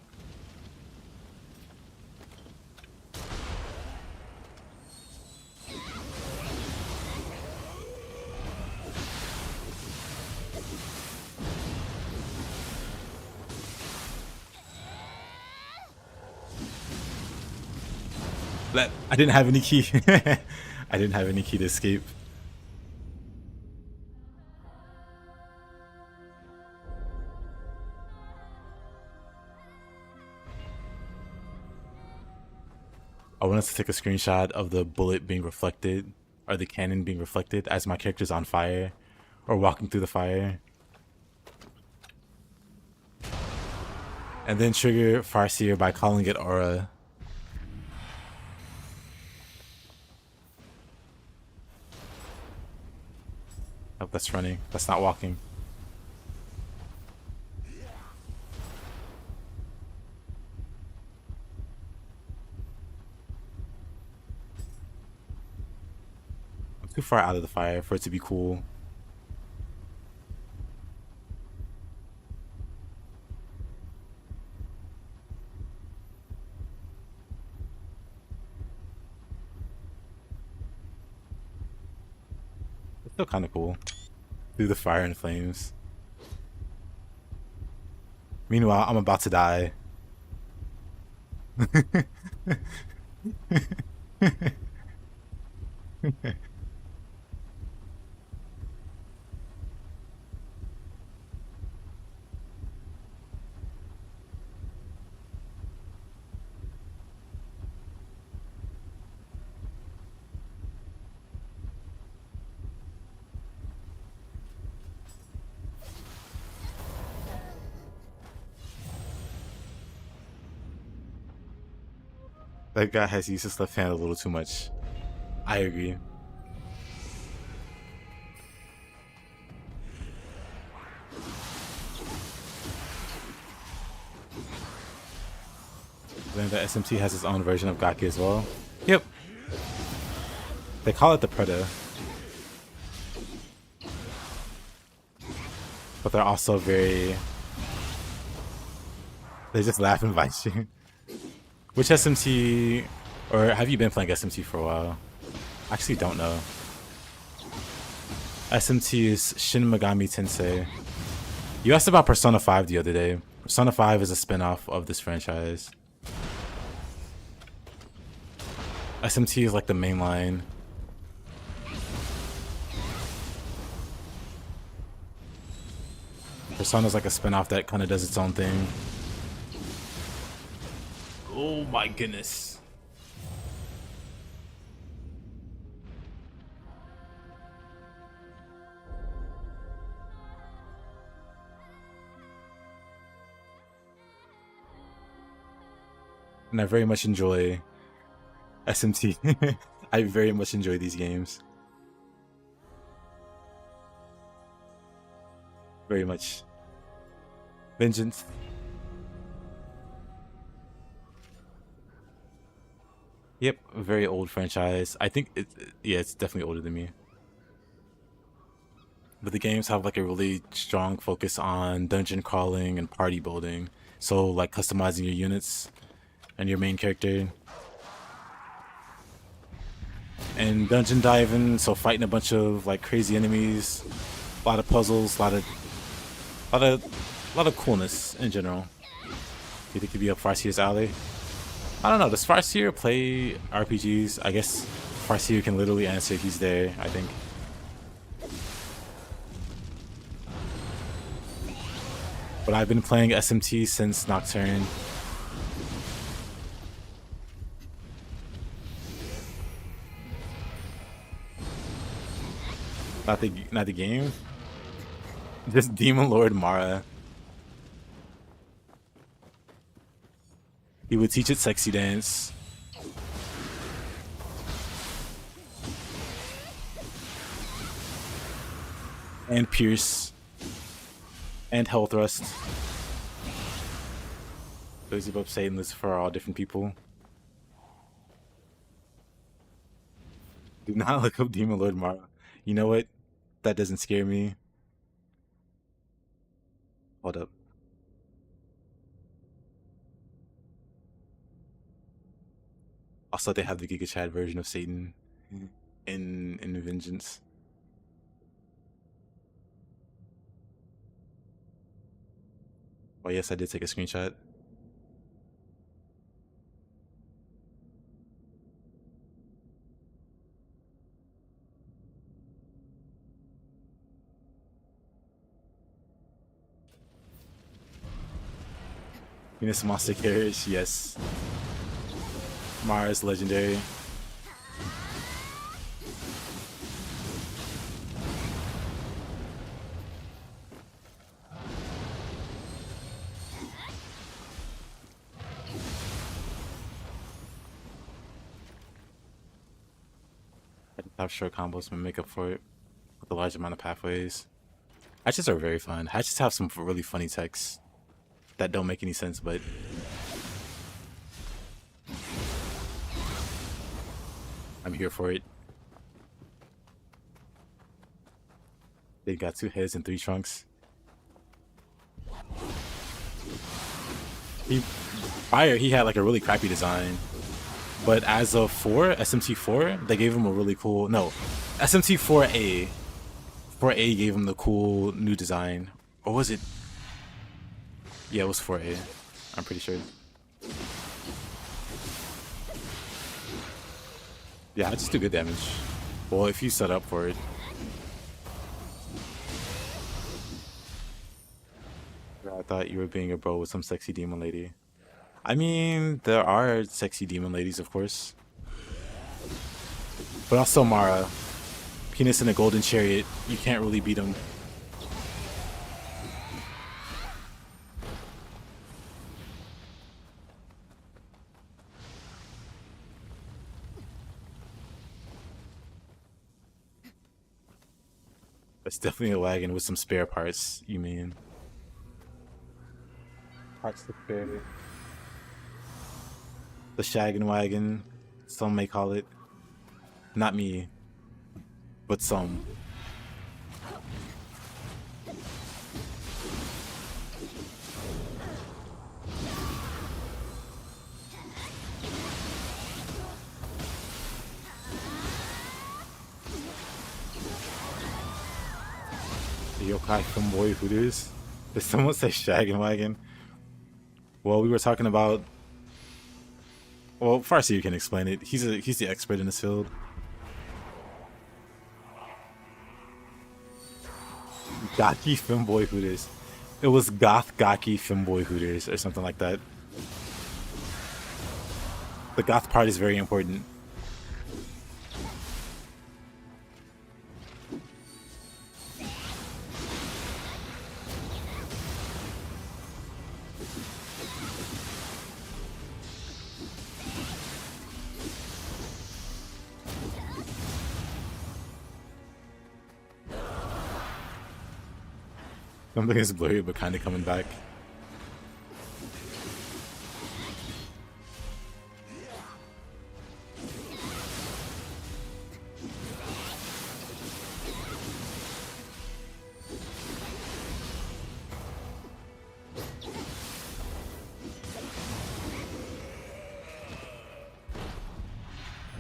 I didn't have any key. I didn't have any key to escape. I wanted to take a screenshot of the bullet being reflected, or the cannon being reflected as my character's on fire, or walking through the fire. And then trigger Farseer by calling it Aura. Oh, that's running. That's not walking. I'm too far out of the fire for it to be cool. It's still kind of cool. Through the fire and flames. Meanwhile, I'm about to die. That guy has used his left hand a little too much. I agree. Then the SMT has its own version of Gaki as well. Yep. They call it the Preda. But they're also very... They just laugh and bite you. Which SMT, or have you been playing SMT for a while? I actually don't know. SMT is Shin Megami Tensei. You asked about Persona 5 the other day. Persona 5 is a spin-off of this franchise. SMT is like the main line. Persona's like a spin-off that kind of does its own thing. Oh my goodness. And I very much enjoy SMT. I very much enjoy these games. Very much. Vengeance. Yep, a very old franchise. I think yeah, it's definitely older than me. But the games have like a really strong focus on dungeon crawling and party building. So like customizing your units and your main character. And dungeon diving, so fighting a bunch of like crazy enemies, a lot of puzzles, a lot of coolness in general. You think it could be up Farseer's alley? I don't know. Does Farseer play RPGs? I guess Farseer can literally answer. He's there, I think. But I've been playing SMT since Nocturne. Not the game. Just Demon Lord Mara. He would teach it sexy dance. And pierce. And hell thrust. Those above Satan lists for all different people. Do not look up Demon Lord Mara. You know what? That doesn't scare me. Hold up. Also, they have the Giga Chad version of Satan in Vengeance. Oh yes, I did take a screenshot. Venus Monster Carriage, yes. Mars legendary. I just have short combos to make up for it with a large amount of pathways. Hatchets are very fun. Hatchets have some really funny techs that don't make any sense, but I'm here for it. They got 2 heads and 3 trunks. He had like a really crappy design, but as of SMT4, they gave him a really cool. No, SMT4A. 4A gave him the cool new design, or was it? Yeah, it was 4A. I'm pretty sure. Yeah, I just do good damage. Well, if you set up for it. I thought you were being a bro with some sexy demon lady. I mean, there are sexy demon ladies, of course. But also Mara. Penis in a golden chariot. You can't really beat him. It's definitely a wagon with some spare parts, you mean? Parts to spare. The shaggin' wagon, some may call it. Not me, but some. Yokai Femboy Hooters. Did someone say Shaggin' Wagon? Well, we were talking about. Well, Farseer can explain it. He's the expert in this field. Gaki Femboy Hooters. It was Goth Gaki Femboy Hooters or something like that. The goth part is very important. Something is blurry, but kind of coming back.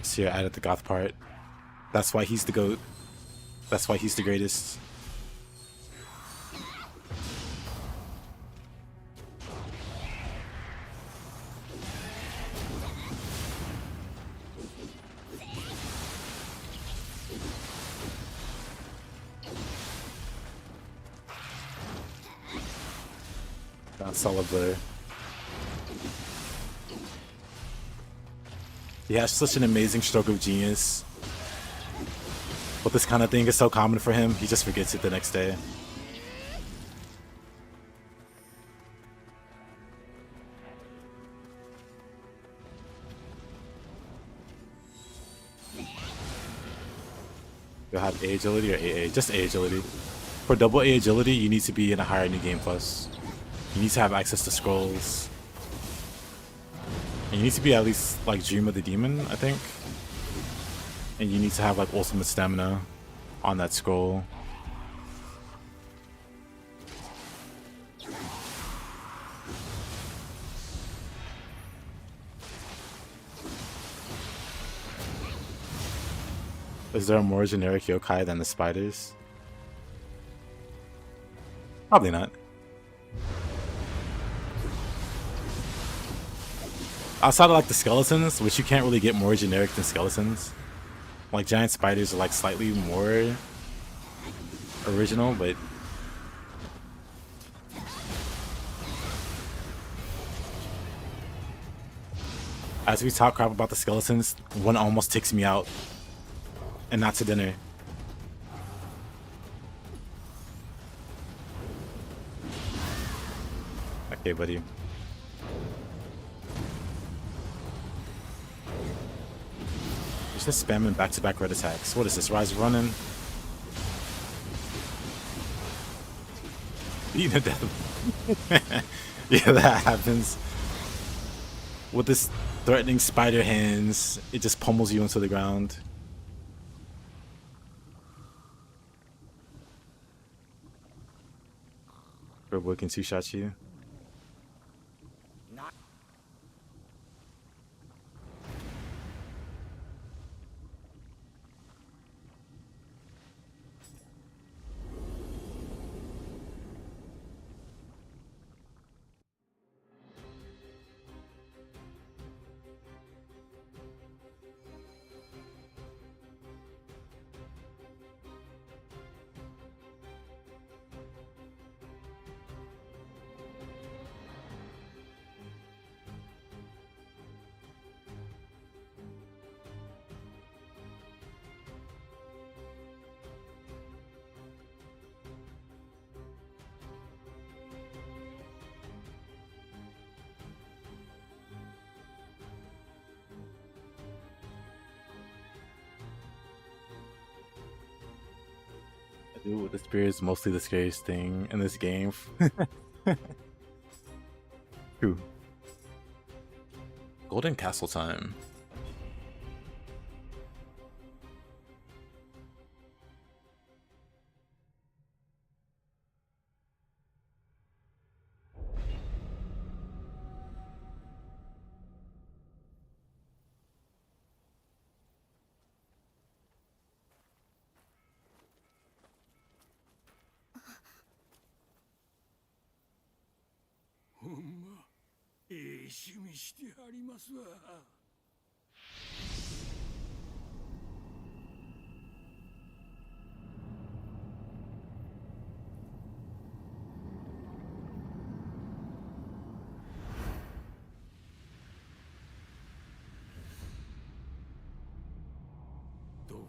So I added the goth part. That's why he's the GOAT. That's why he's the greatest. That's solid blur. He has such an amazing stroke of genius. But this kind of thing is so common for him, he just forgets it the next day. You'll have A agility or AA? Just A agility. For double A agility, you need to be in a higher New Game Plus. You need to have access to scrolls. And you need to be at least like Dream of the Demon, I think. And you need to have like ultimate stamina on that scroll. Is there a more generic yokai than the spiders? Probably not. Outside of like the skeletons, which you can't really get more generic than skeletons. Like giant spiders are like slightly more original, but as we talk crap about the skeletons, one almost takes me out. And not to dinner. Okay, buddy. He's just spamming back-to-back red attacks. What is this? Rise running? Beating to death. Yeah, that happens. With this threatening spider hands, it just pummels you into the ground. Boy can two-shot you. Dude, the spear is mostly the scariest thing in this game. Ooh. Golden Castle time.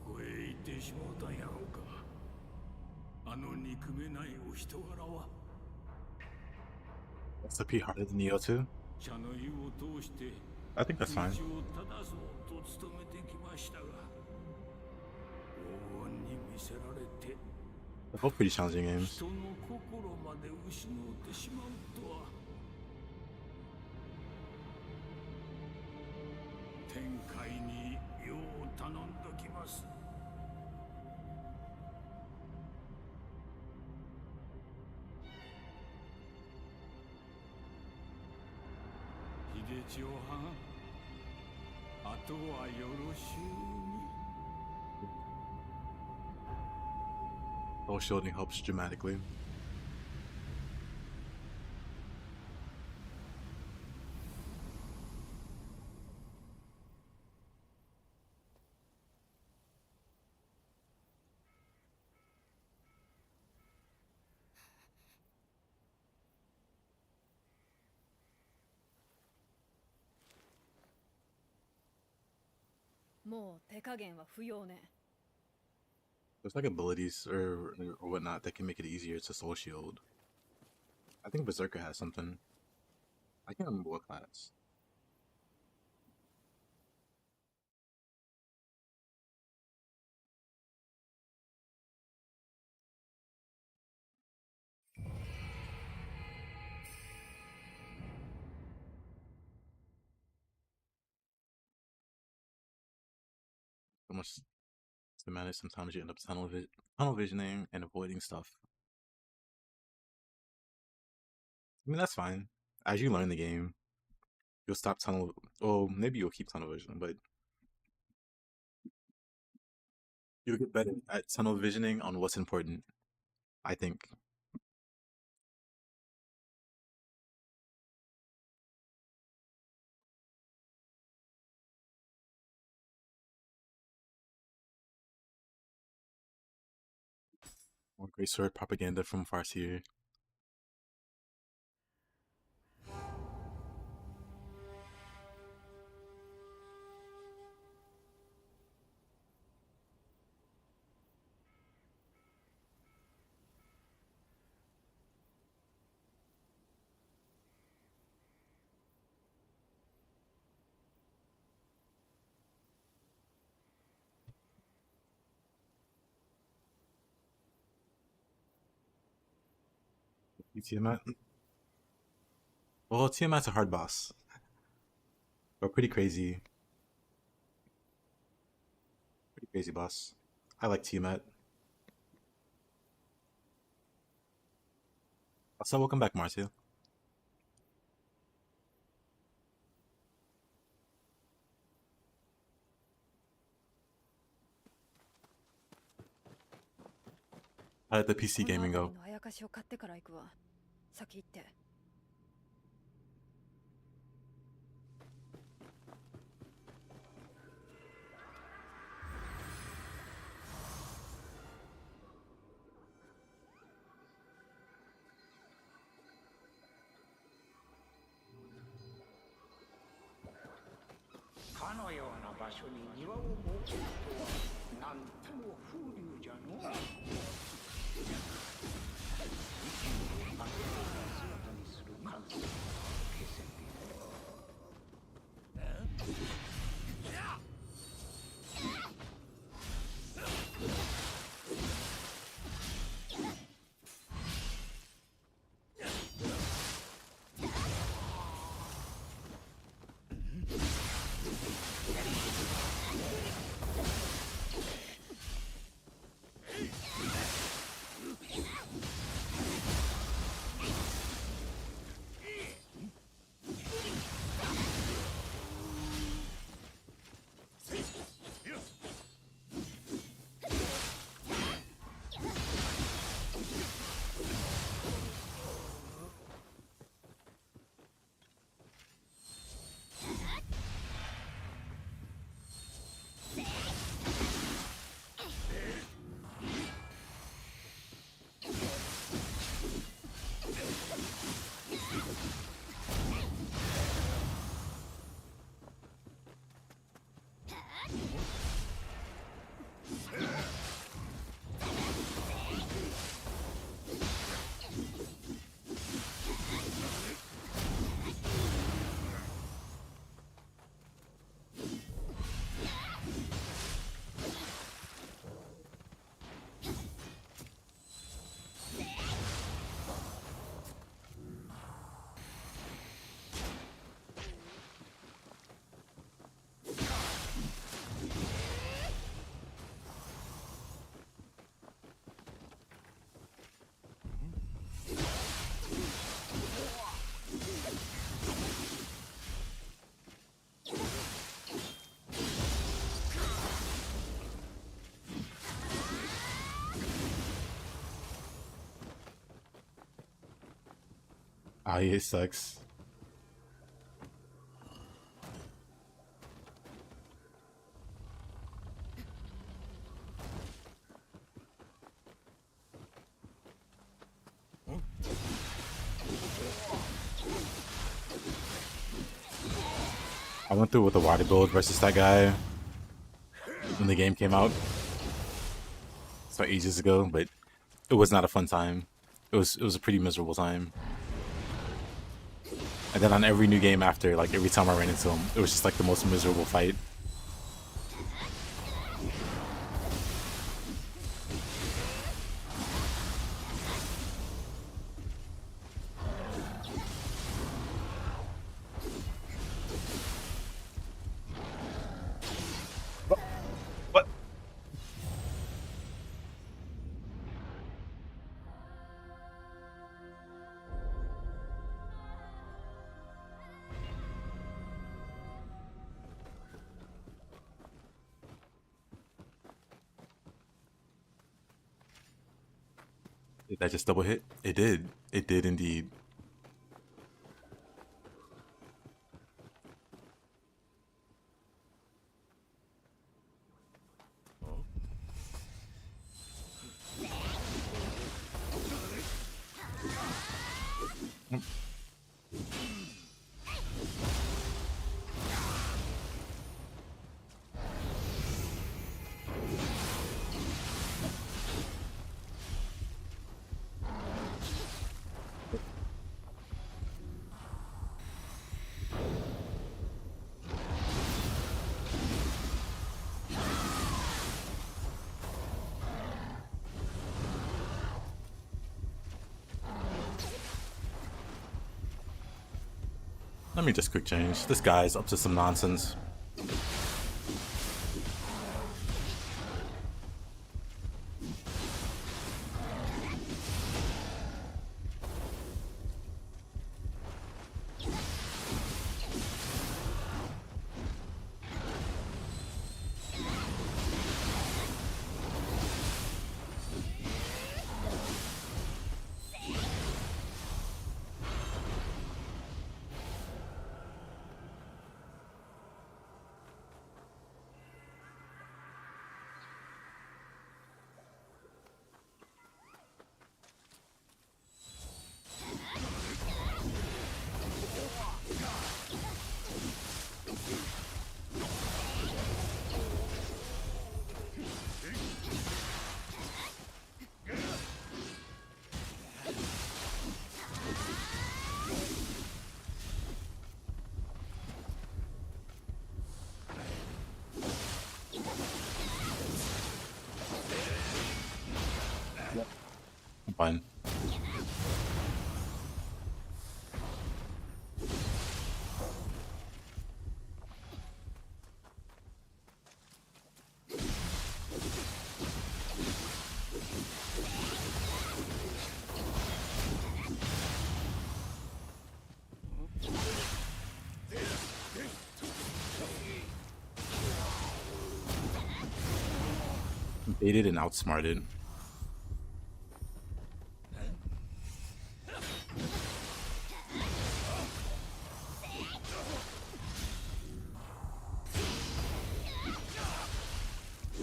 こへ行ってしもうたんやろうか。あの憎めないお人柄は。 That's the P harder than Nioh too. 茶の湯を通して I think that's 道を fine. 正そうと努めてきましたが、黄金に見せられて They're both pretty challenging games. 人の心まで失ってしまうとは。天界によう頼んどきます。秀千代はん、あとはよろしゅうに。 Soul shielding helps dramatically. There's like abilities or whatnot that can make it easier to soul shield. I think Berserker has something. I can't remember what class. So much to manage. Sometimes you end up tunnel visioning and avoiding stuff. I mean, that's fine. As you learn the game, you'll stop tunnel. Well, maybe you'll keep tunnel vision, but you'll get better at tunnel visioning on what's important, I think. More great sword propaganda from Farseer. Tiamat. Well, Tiamat's a hard boss. But pretty crazy. Pretty crazy boss. I like Tiamat. Also, welcome back, Marcia. How did the PC gaming go? かのような場所に庭を設けるとは、なんとも風流じゃの。姿にする感性は消せんで Ah, yeah, it sucks. I went through with the water build versus that guy when the game came out. So ages ago, but it was not a fun time. It was a pretty miserable time. And then on every new game after, like every time I ran into him, it was just like the most miserable fight. What? Did that just double hit? It did. It did indeed. Let me just quick change. This guy's up to some nonsense. I'm fine. Baited and outsmarted.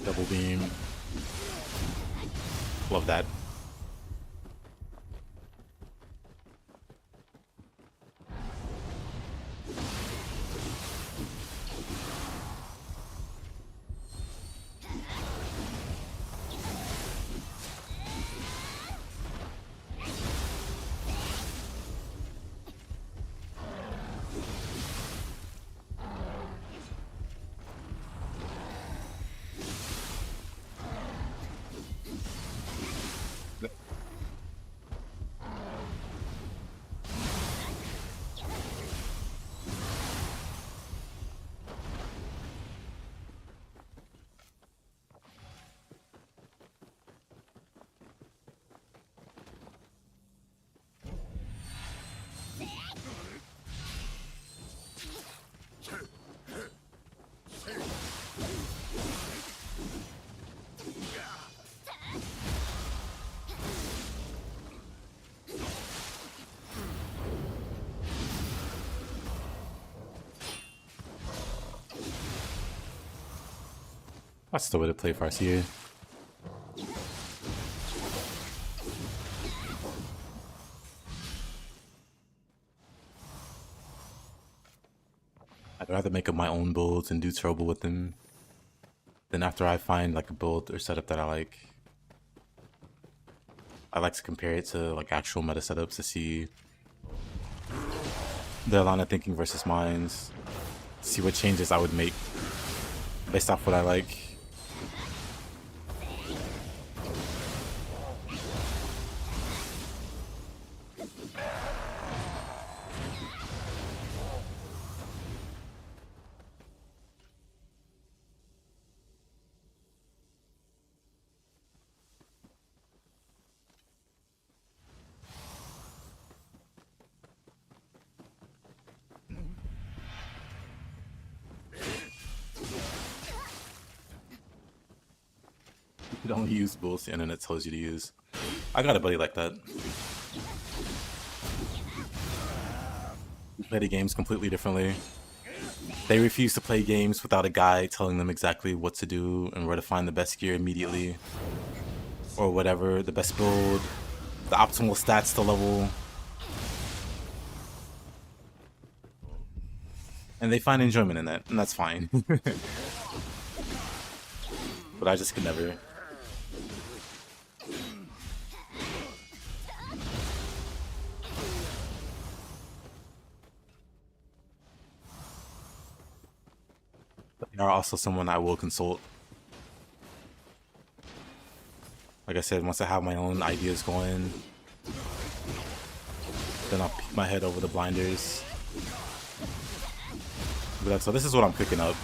Double beam. Love that. That's the way to play Farseer. I'd rather make up my own builds and do trouble with them. Then after I find like a build or setup that I like to compare it to like actual meta setups to see their line of thinking versus mine's. See what changes I would make based off what I like. You don't use bullshit the internet tells you to use. I got a buddy like that. We play the games completely differently. They refuse to play games without a guy telling them exactly what to do and where to find the best gear immediately. Or whatever, the best build, the optimal stats to level. And they find enjoyment in that, and that's fine. But I just could never. They are also someone I will consult. Like I said, once I have my own ideas going, then I'll peek my head over the blinders. But so this is what I'm picking up.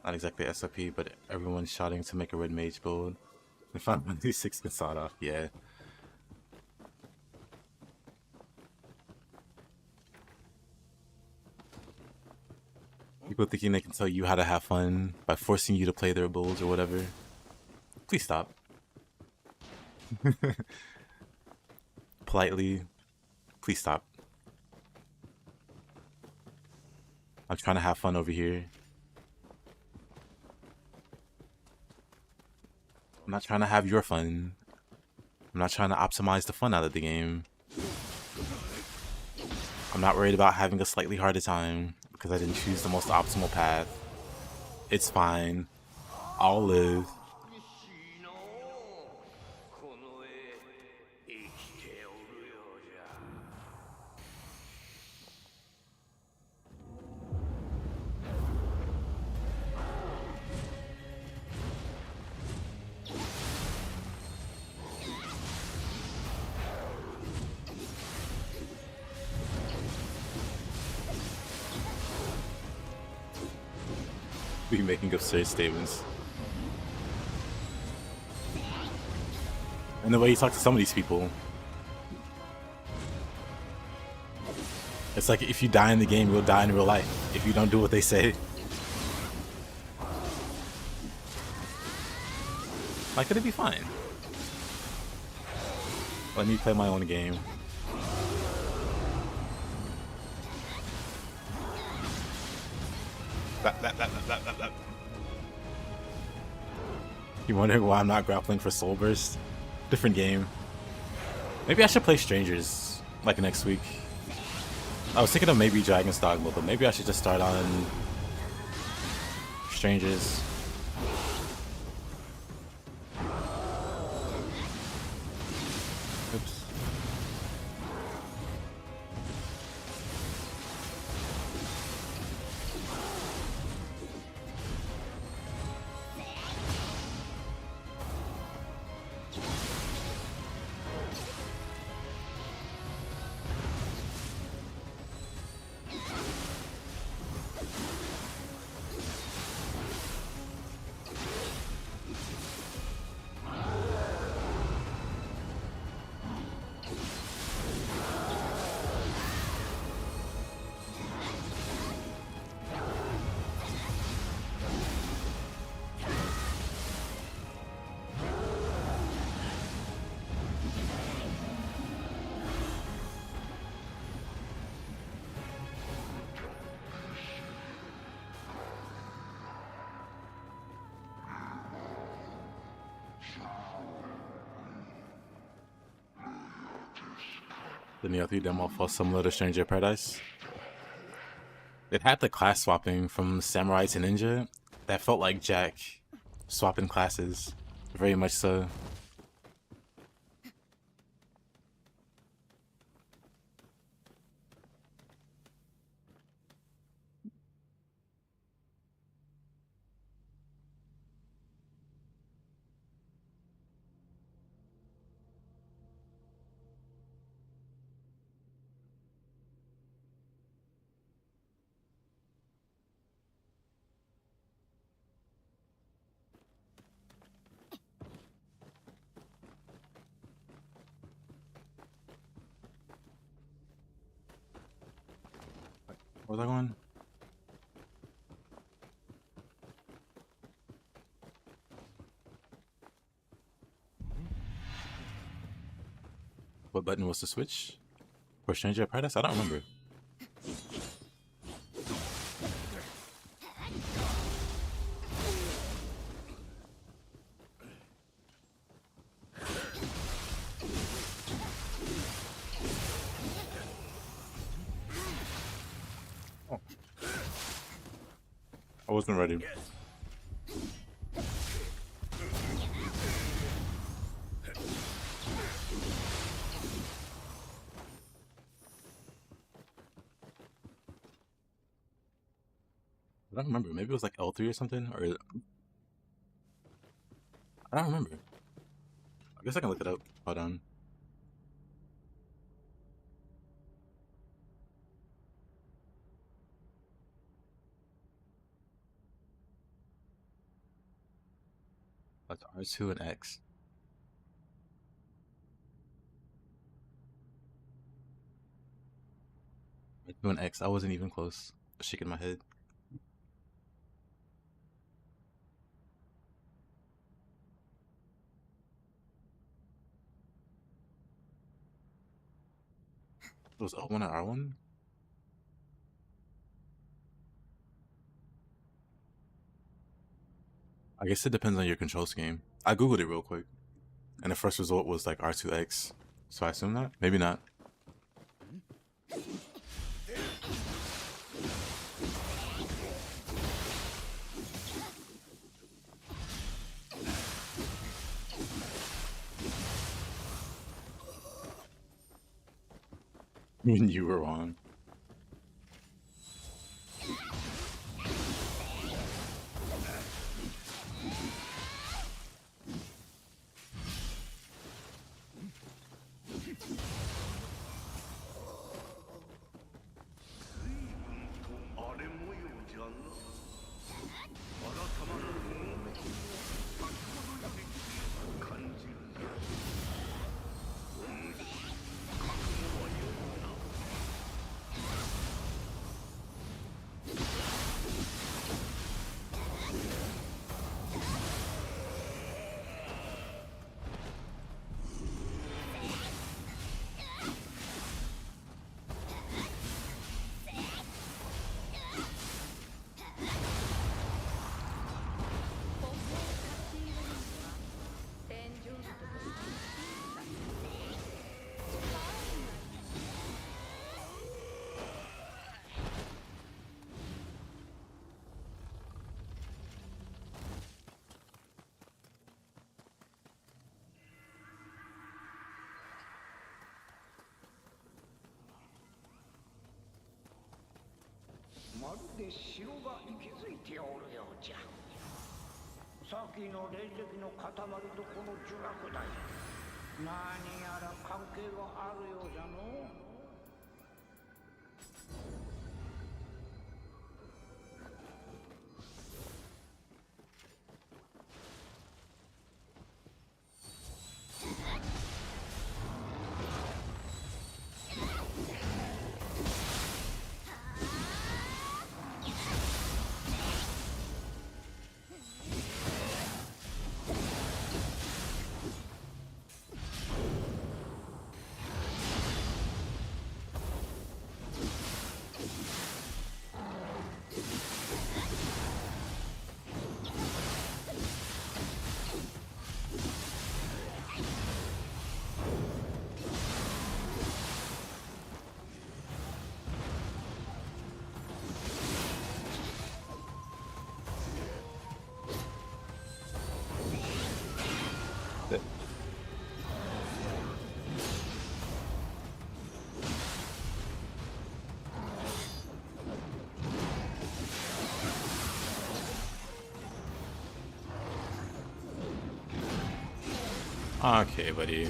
Not exactly SOP, but everyone's shouting to make a red mage build. If I'm on these 6 can start off, yeah. People thinking they can tell you how to have fun by forcing you to play their builds or whatever. Please stop. Politely, please stop. I'm trying to have fun over here. I'm not trying to have your fun. I'm not trying to optimize the fun out of the game. I'm not worried about having a slightly harder time because I didn't choose the most optimal path. It's fine. I'll live. Be making absurd statements. And the way you talk to some of these people, it's like if you die in the game, you'll die in real life if you don't do what they say. Why could it be fine? Let me play my own game. You wondering why I'm not grappling for Soul Burst? Different game. Maybe I should play Strangers like next week. I was thinking of maybe Dragon's Dogma, but maybe I should just start on Strangers. Oops. The Nioh 3 demo felt similar to Stranger Paradise. It had the class swapping from Samurai to Ninja. That felt like Jack swapping classes. Very much so. Where's that going? What button was the switch? For Stranger Paradise? I don't remember. Oh. I wasn't ready. I don't remember. Maybe it was like L3 or something, or I don't remember. I guess I can look it up. Hold on. That's R2 and X. R2 and X. I wasn't even close. Shaking my head. It was L1 and R1? I guess it depends on your control scheme. I googled it real quick, and the first result was like R2X. So I assume that? Maybe not. You were wrong. Okay, buddy.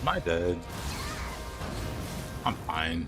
Am I dead? I'm fine.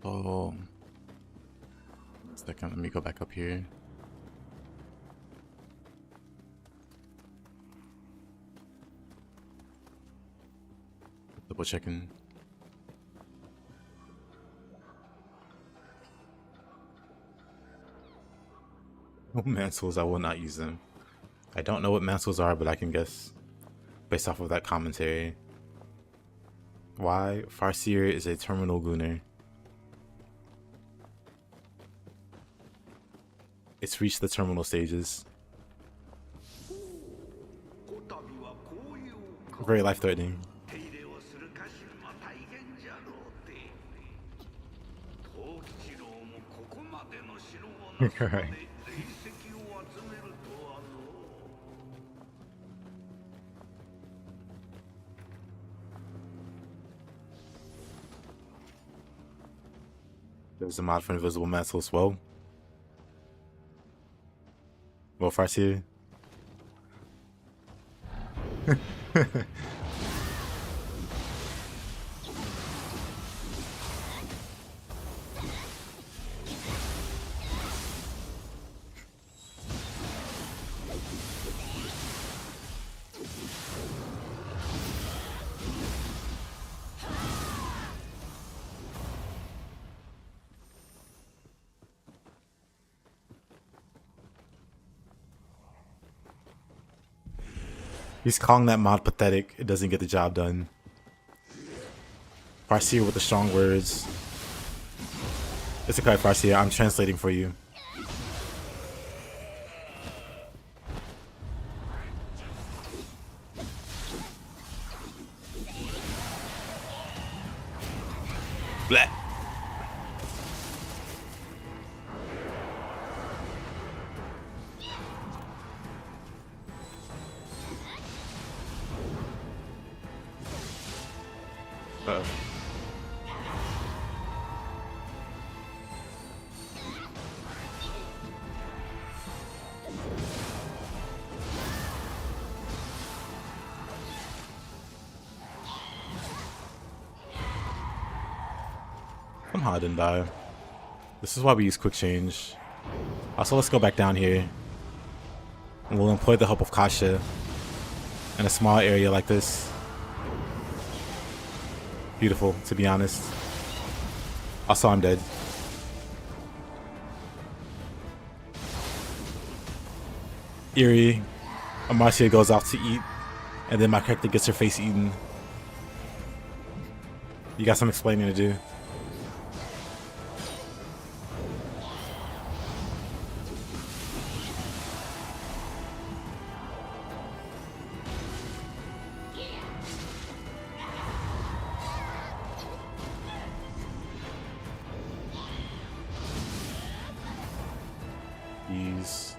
Oh, second, let me go back up here. Double checking. No mantles, I will not use them. I don't know what mantles are, but I can guess based off of that commentary. Why? Farseer is a terminal gooner. It's reached the terminal stages. Very life-threatening. Right. There's a mod for invisible mantles. Well, Farseer. He's calling that mod pathetic. It doesn't get the job done. Farseer with the strong words. It's okay, Farseer. I'm translating for you. Bleh. Uh-oh. Somehow I didn't die. This is why we use quick change. Also, let's go back down here. And we'll employ the help of Kasha in a small area like this. Beautiful, to be honest. Also, I'm dead. Eerie. Amarcia goes off to eat, and then my character gets her face eaten. You got some explaining to do. Jeez.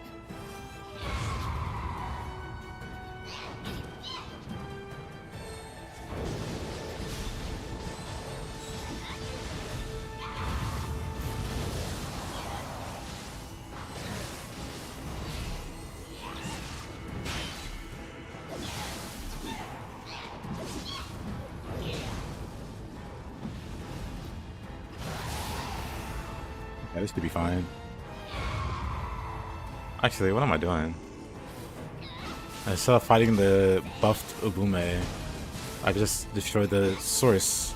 Yeah, this could be fine. Actually, what am I doing? Instead of fighting the buffed Ubume, I could just destroy the source.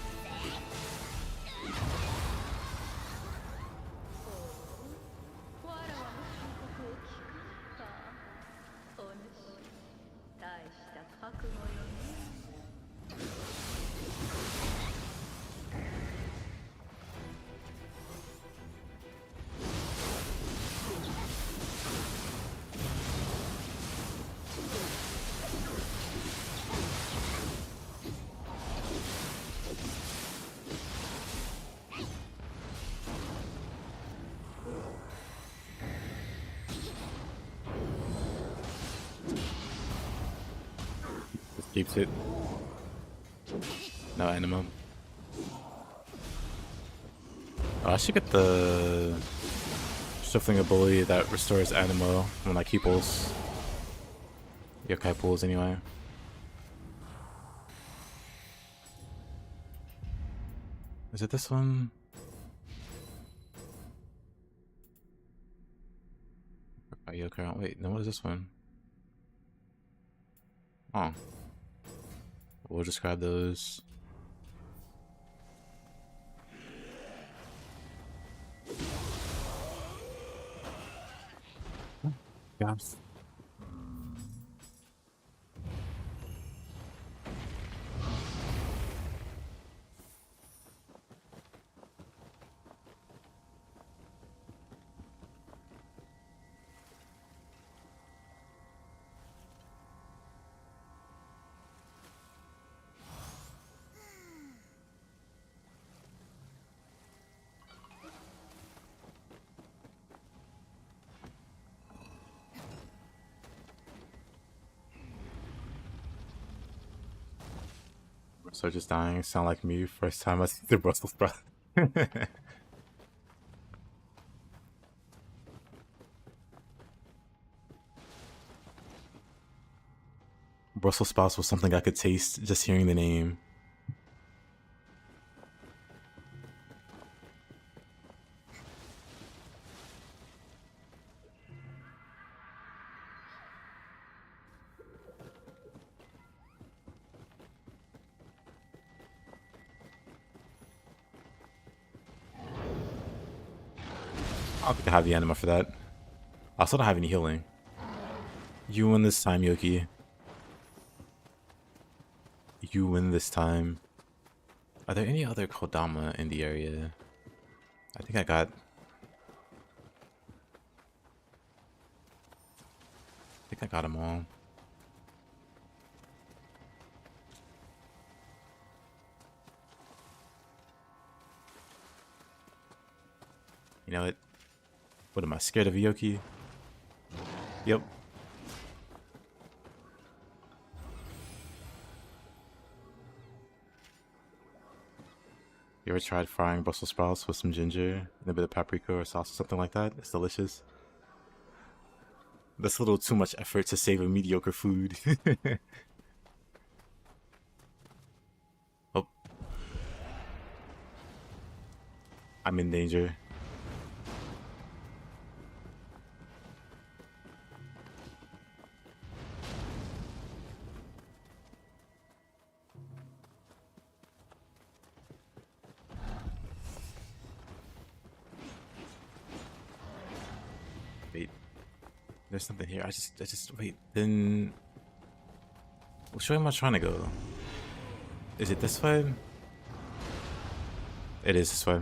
Just keeps it. No anima. Oh, I should get the shuffling ability that restores animo when like he pulls. Yokai pulls anyway. Is it this one? Yokai. Wait, no, what is this one? Oh. We'll just grab those. Yes. So just dying sound like me first time I see the Brussels sprout. Brussels sprouts was something I could taste just hearing the name. I'll have the anima for that. I also don't have any healing. You win this time, Yoki. You win this time. Are there any other Kodama in the area? I think I got them all. You know what? What am I, scared of Yoki? Yep. You ever tried frying Brussels sprouts with some ginger and a bit of paprika or sauce or something like that? It's delicious. That's a little too much effort to save a mediocre food. Oh. I'm in danger. Wait. There's something here. I just wait. Then which way am I trying to go? Is it this way? It is this way.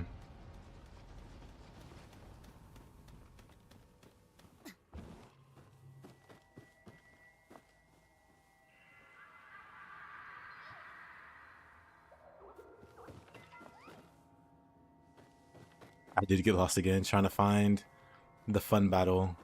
I did get lost again trying to find the fun battle.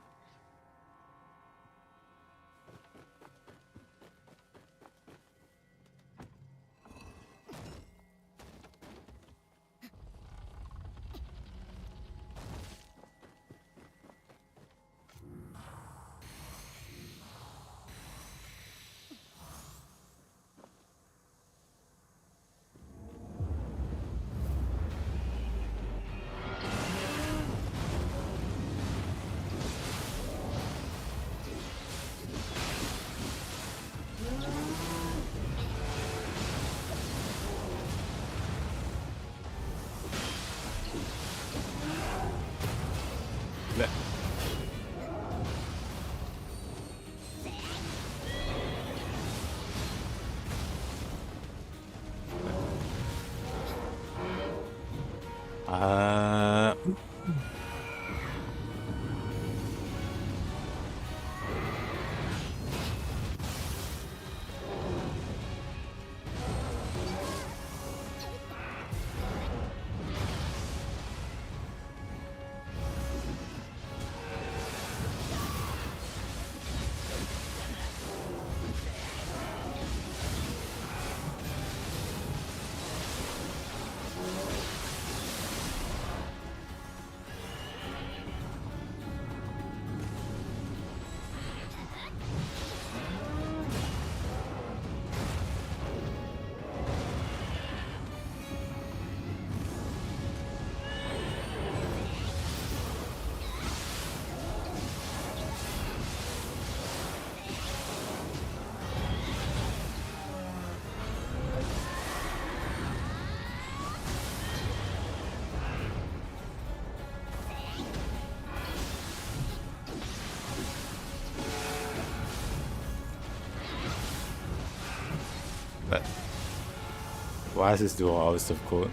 But why is this duel always difficult?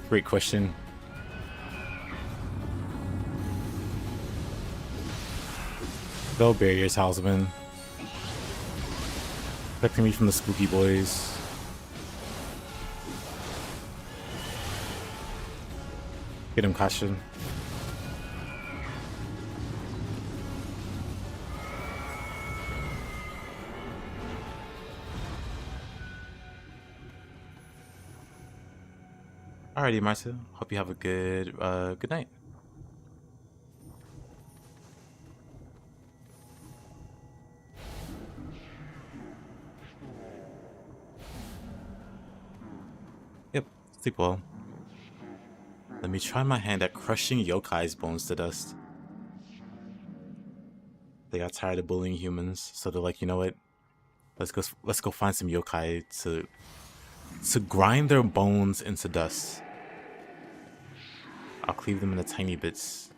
Great question. Go barriers, Houseman. Protecting me from the spooky boys. Get him, Kashin. Alrighty, Marta. Hope you have a good night. Yep, sleep well. Let me try my hand at crushing yokai's bones to dust. They got tired of bullying humans, so they're like, you know what? Let's go find some yokai to grind their bones into dust. I'll cleave them into tiny bits.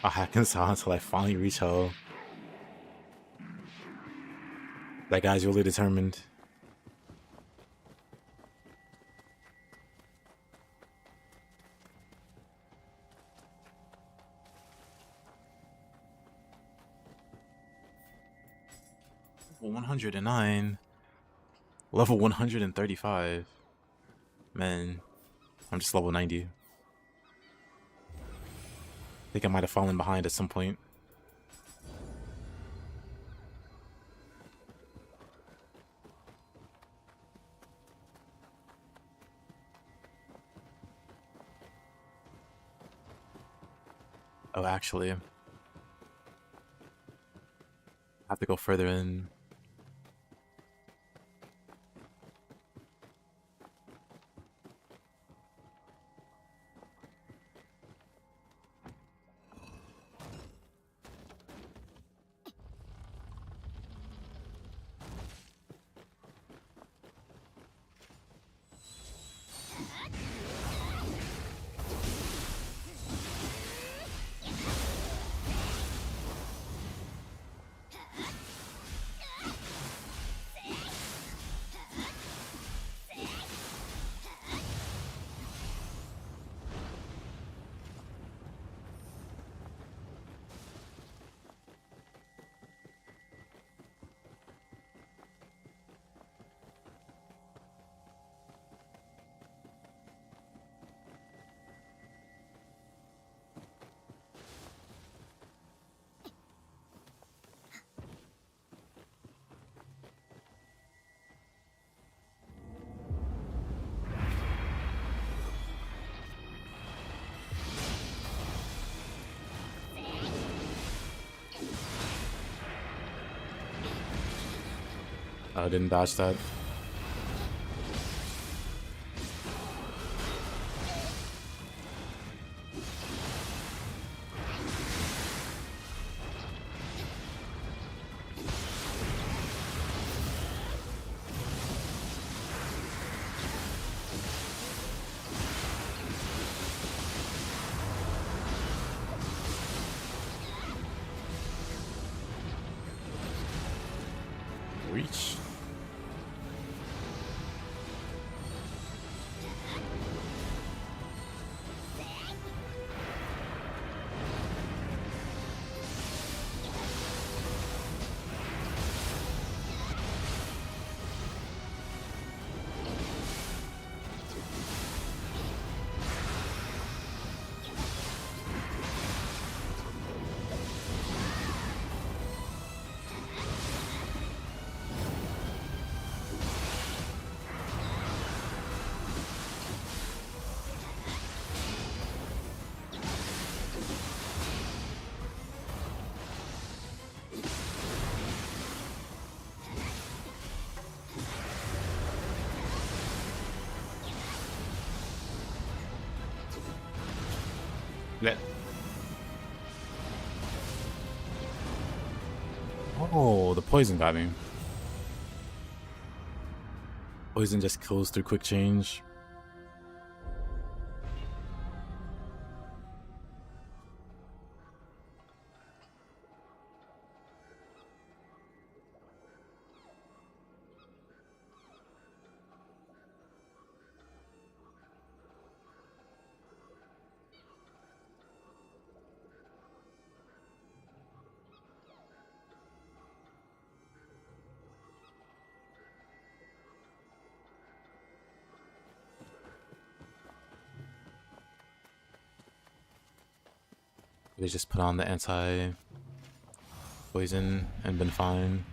I'll hack inside until I finally reach hell. That guy's really determined. Level 109. Level 135. Man, I'm just level 90. I think I might have fallen behind at some point. Oh, actually, I have to go further in. I didn't dodge that. Reach. Let. Oh, the poison got me. Poison just kills through quick change. They just put on the anti-poison and been fine.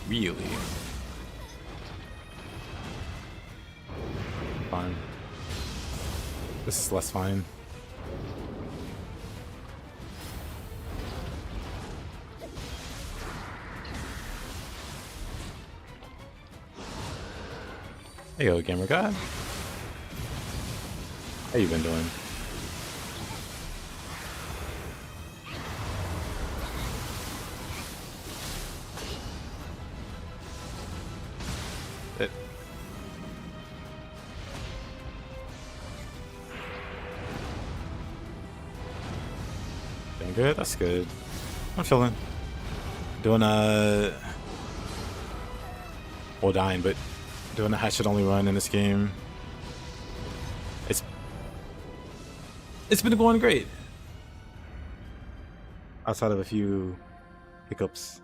Really? Fine. This is less fine. Hey yo, gamer god. How you been doing? Doing good? That's good. I'm chilling. Doing a... well, dying, but doing a hatchet-only run in this game. It's been going great. Outside of a few hiccups.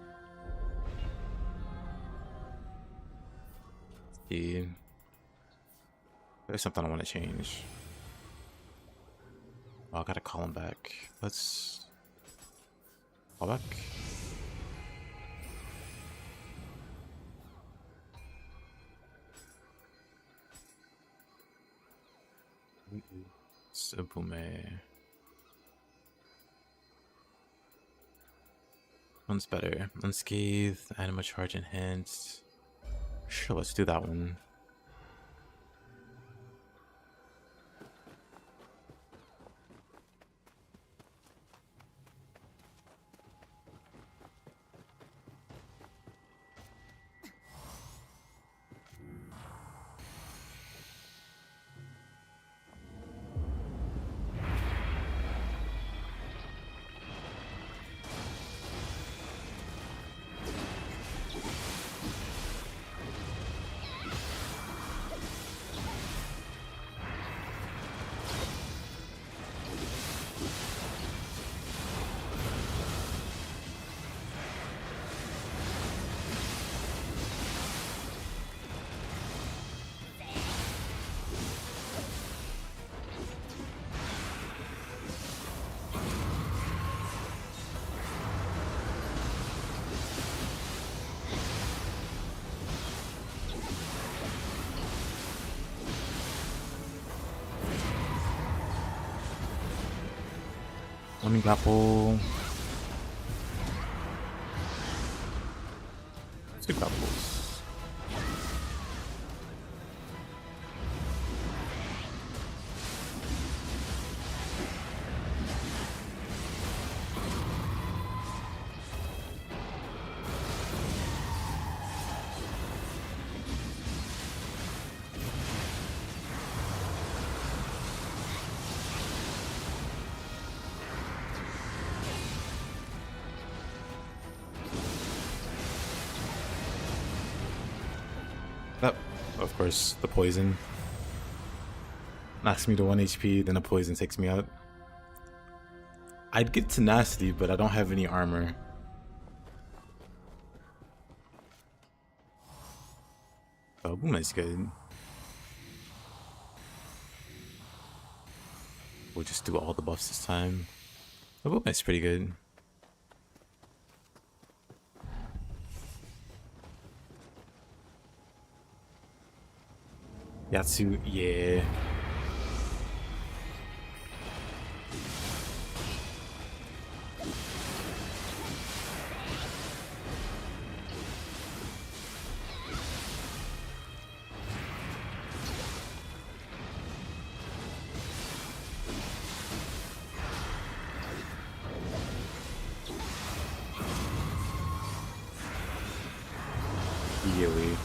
Yeah. There's something I want to change. Oh, I gotta call him back. Let's call back. Subume. One's better. Unscathed, anima charge enhanced. Sure, let's do that one. Let me grapple. Let's do grapples. Of course, the poison knocks me to 1 HP, then the poison takes me out. I'd get tenacity, but I don't have any armor. Oh, boom is good. We'll just do all the buffs this time. Oh, boom is pretty good. Yatsu, yeah. Immediately.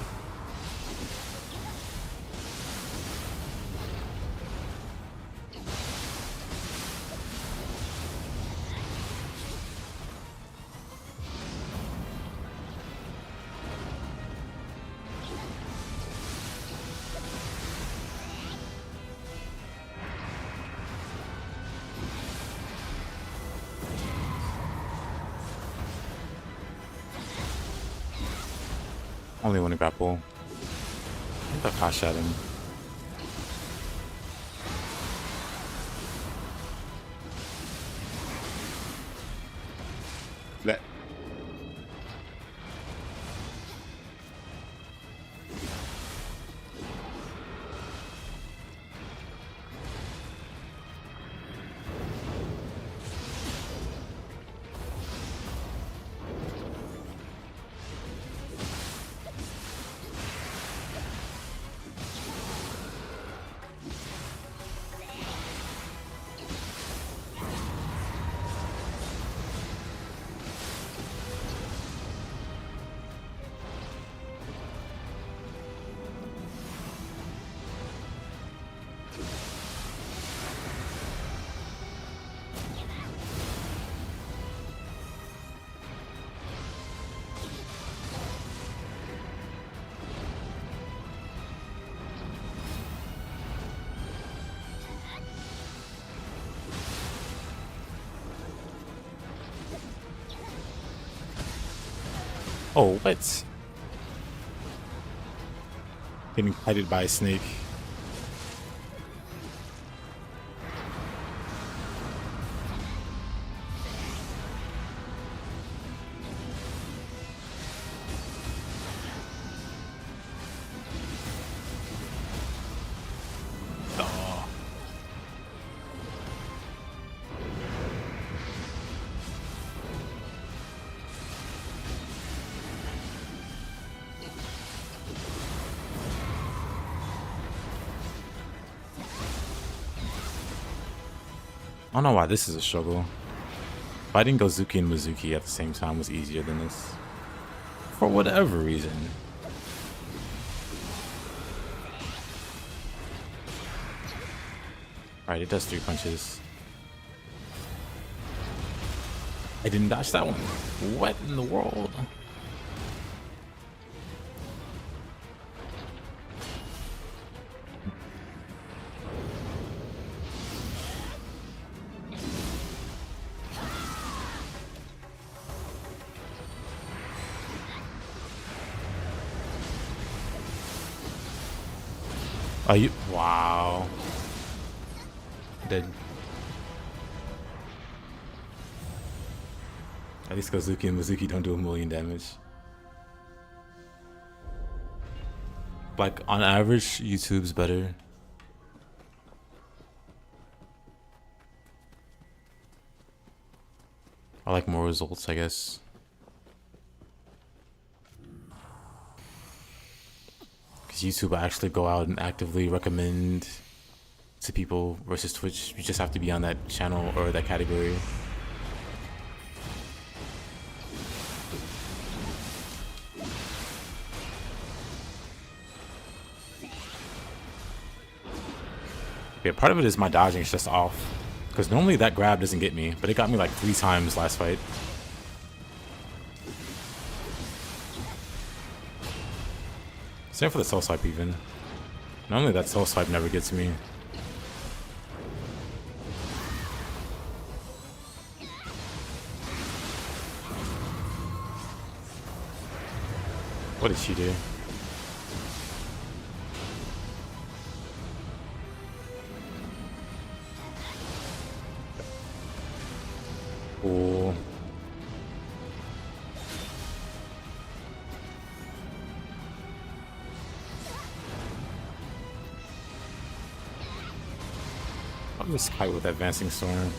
Only one grapple. I think I'll cash at him. Let. Oh, what? Getting kited by a snake. I don't know why this is a struggle. Fighting Gozuki and Mizuki at the same time was easier than this. For whatever reason. Alright, it does 3 punches. I didn't dodge that one. What in the world? Are you? Wow. Dead. At least Gozuki and Mizuki don't do 1,000,000 damage. Like, on average, YouTube's better. I like more results, I guess. YouTube will actually go out and actively recommend to people versus Twitch. You just have to be on that channel or that category. Yeah, part of it is my dodging is just off. Because normally that grab doesn't get me, but it got me like 3 times last fight. Same for the soul swipe even. Normally that soul swipe never gets me. What did she do? Oh. I'll just kite with advancing storm.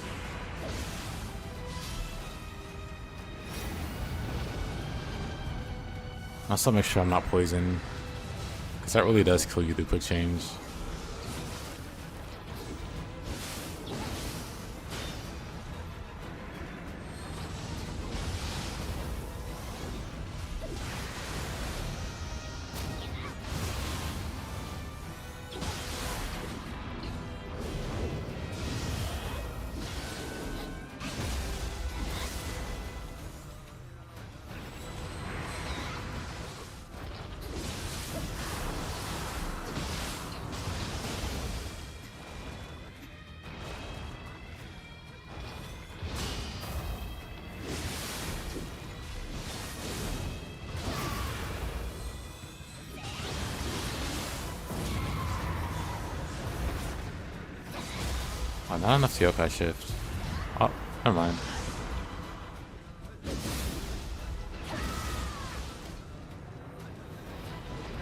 I'll still make sure I'm not poisoned, because that really does kill you through quick change. not enough to yokai shift. Oh, never mind.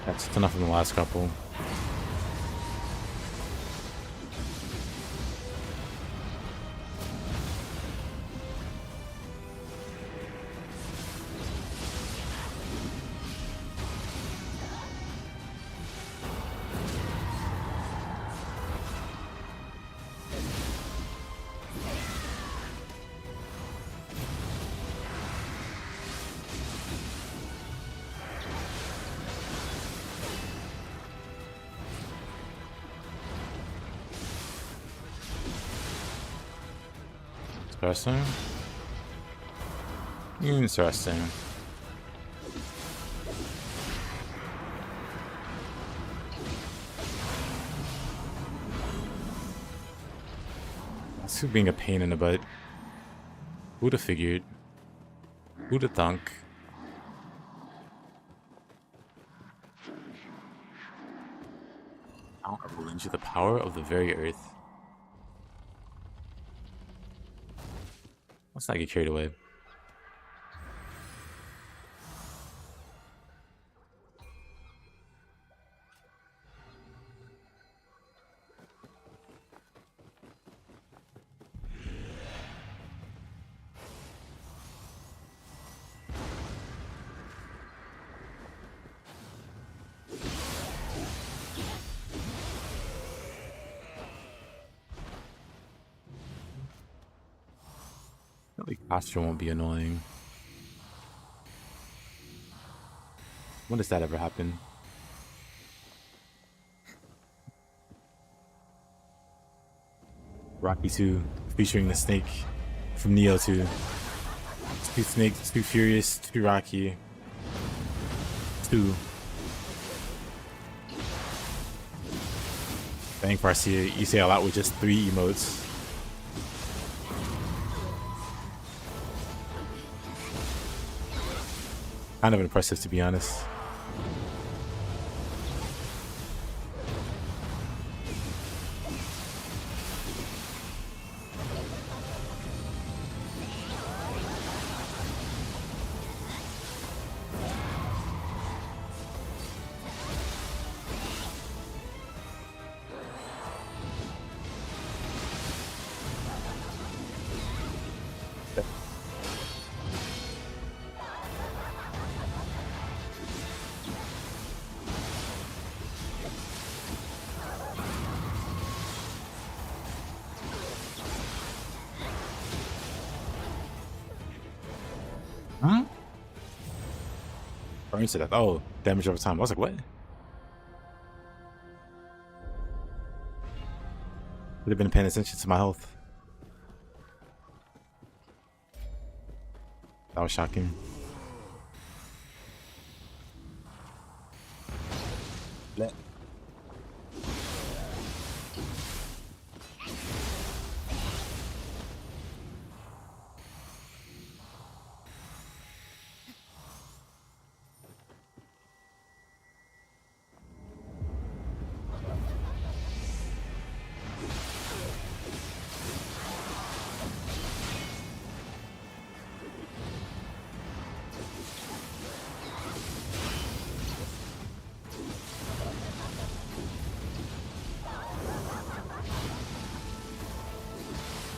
That's enough in the last couple. Interesting. Interesting. This is being a pain in the butt. Who'd have figured? Who'd have thunk? Mount of Valentia, the power of the very earth. Let's not get carried away. Posture won't be annoying. When does that ever happen? Rocky 2 featuring the snake from Nioh 2. It's too snake, it's too furious, too Rocky. 2. Dang, Farsia, you say a lot with just 3 emotes. Kind of impressive, to be honest. Huh? Burns to death. Oh, damage over time. I was like, what? Would have been paying attention to my health. That was shocking. Let.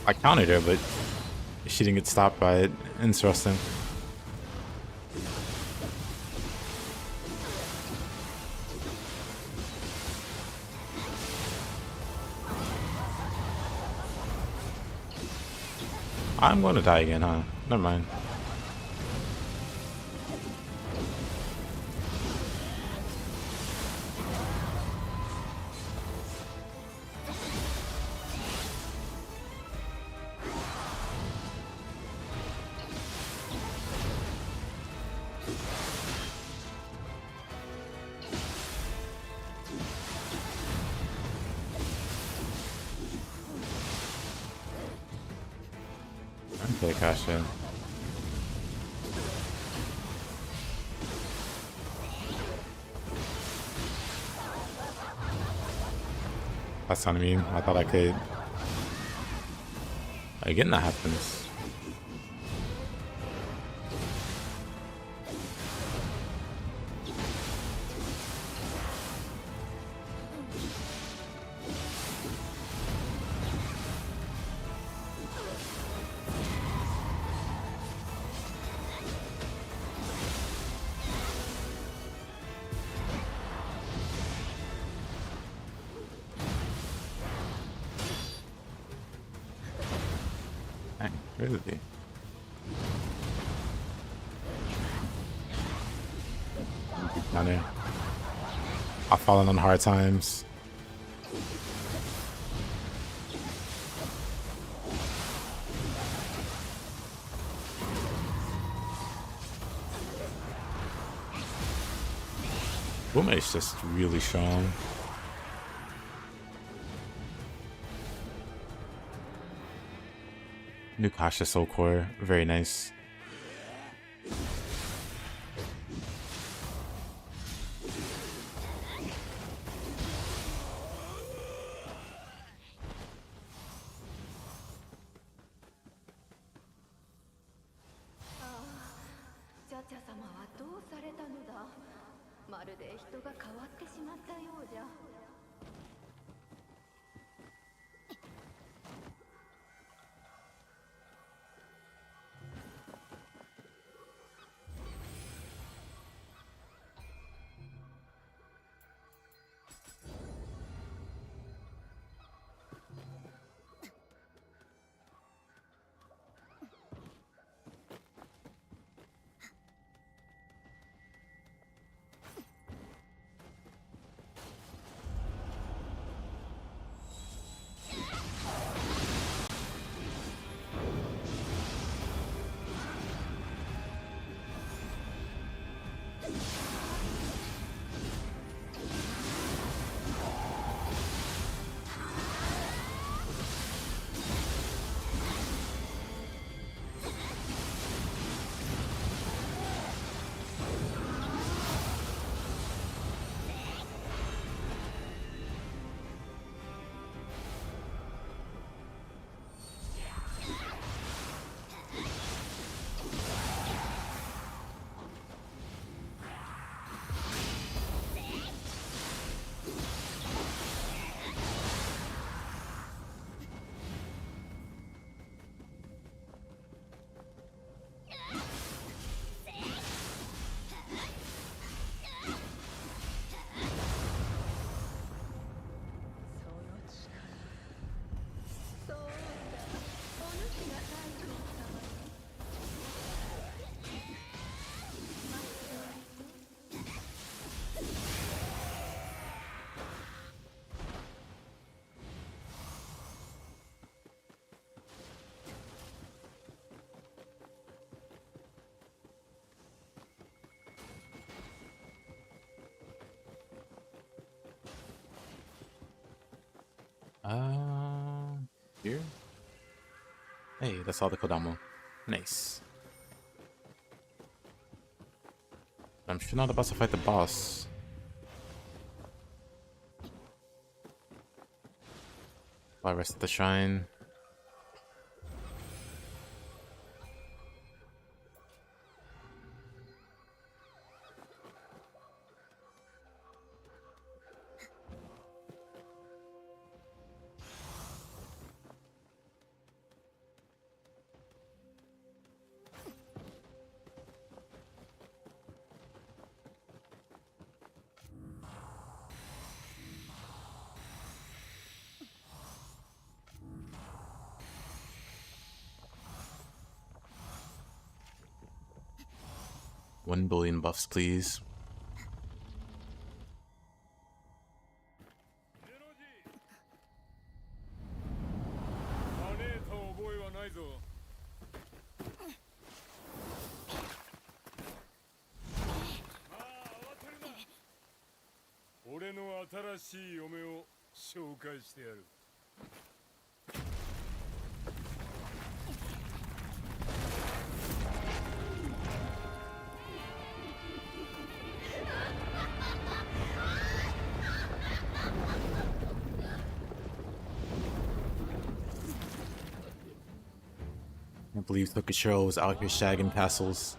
I countered her, but she didn't get stopped by it. Interesting. I'm going to die again, huh? Never mind. Okay, cash in. That's what I mean. I thought I could Again, that happens. Dang, really? Down there. I've fallen on hard times. Roommate's just really strong. New Kasha Soul Core, very nice. Here? Hey, that's all the Kodamo. Nice. I'm sure not about to fight the boss. I rest at the shrine. $1 billion buffs, please. believe Tokishiro was out here shagging castles.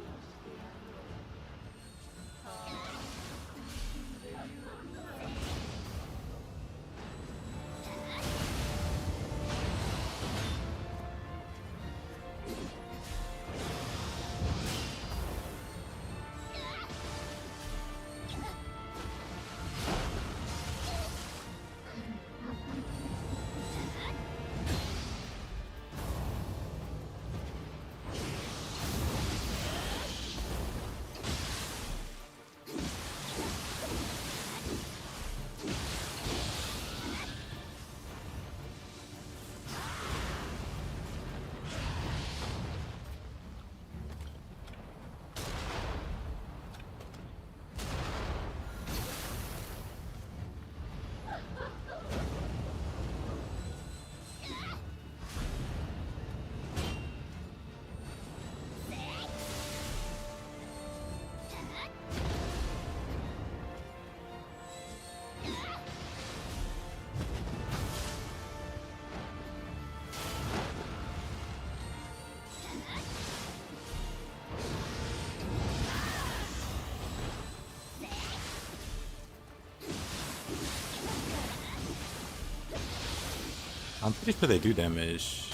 I'm pretty sure they do damage.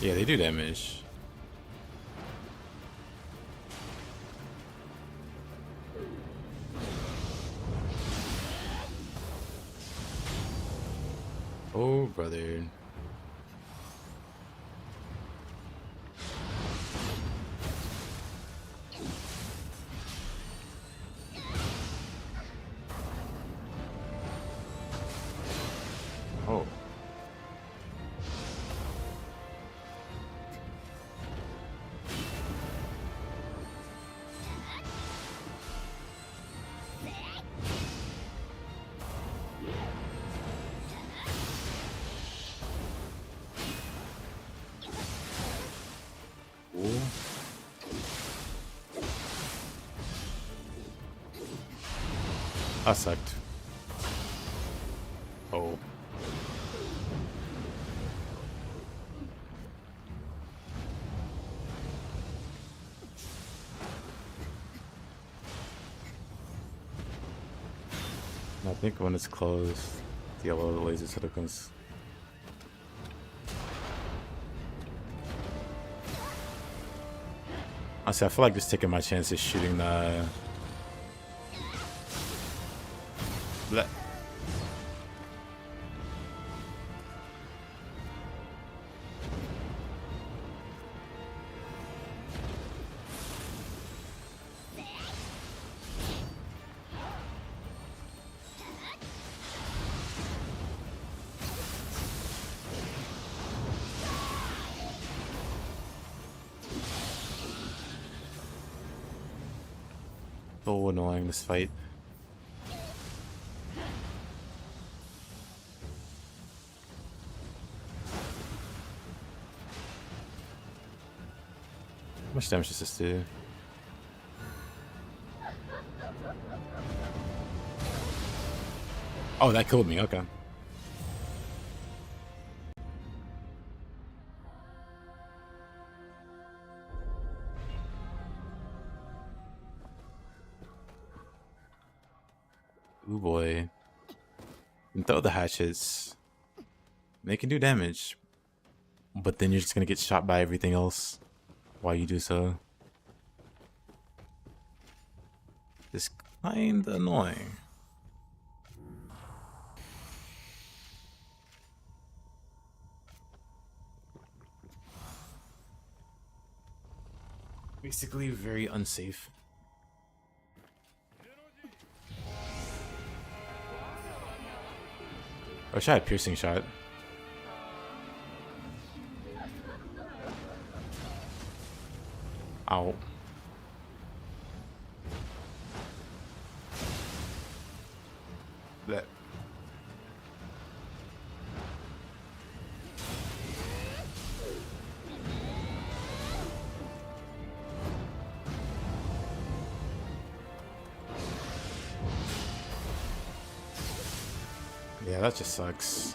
Yeah, they do damage. Oh, brother. Oh. Ooh. That sucked. Oh. I think when it's closed, the yellow laser sort of comes. Honestly, I feel like just taking my chances shooting the. Blech. So annoying, this fight. How much damage does this do? Oh, that killed me, okay. Ooh boy. And throw the hatchets. They can do damage. But then you're just gonna get shot by everything else while you do so. It's kinda annoying. Basically very unsafe. I wish I had piercing shot. Ow. That. Yeah, that just sucks.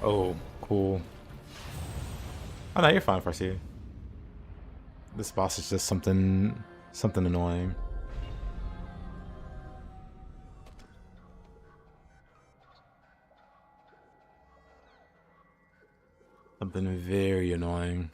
Oh, cool. Oh no, you're fine, Farsi. This boss is just something annoying. Something very annoying.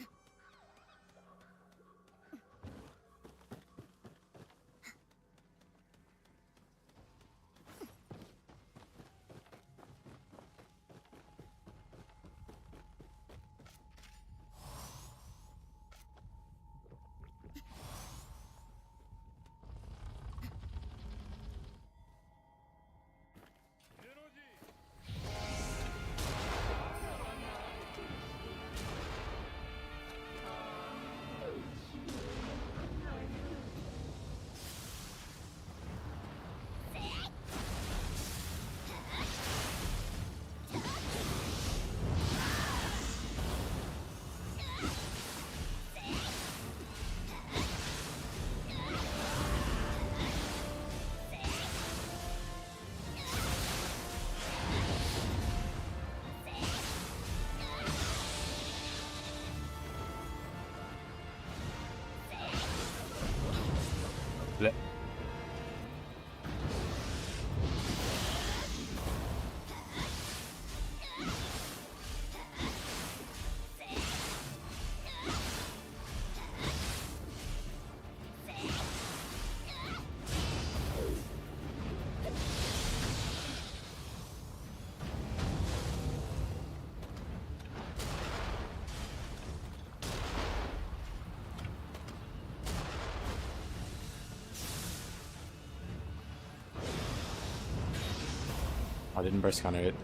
I didn't burst counter it.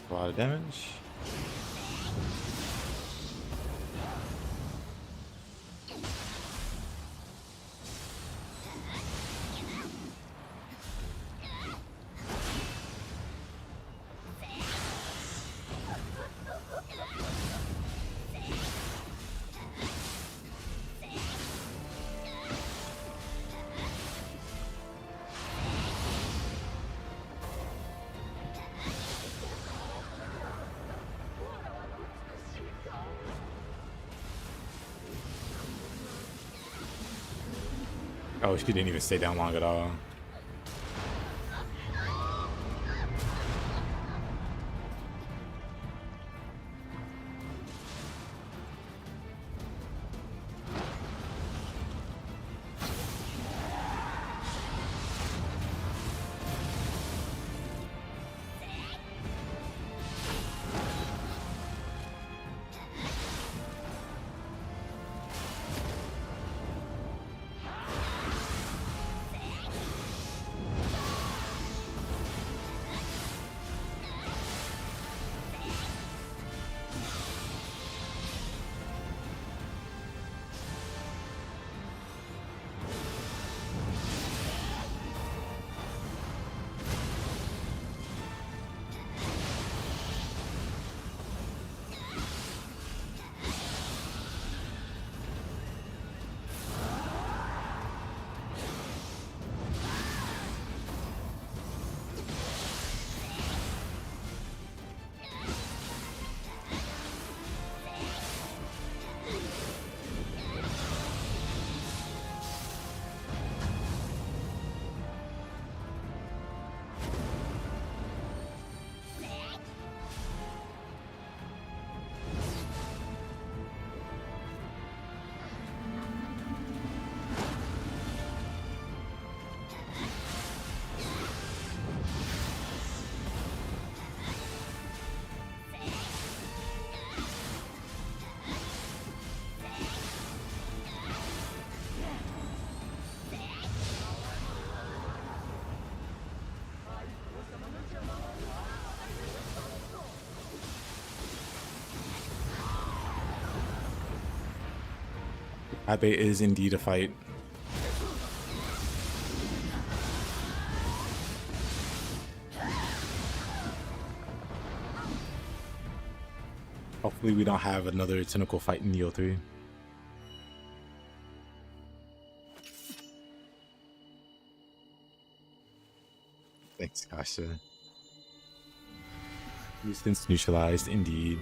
A lot of damage. Oh, she didn't even stay down long at all. Abe is indeed a fight. Hopefully we don't have another tentacle fight in Nioh 3. Thanks, Kasha. Resistance neutralized, indeed.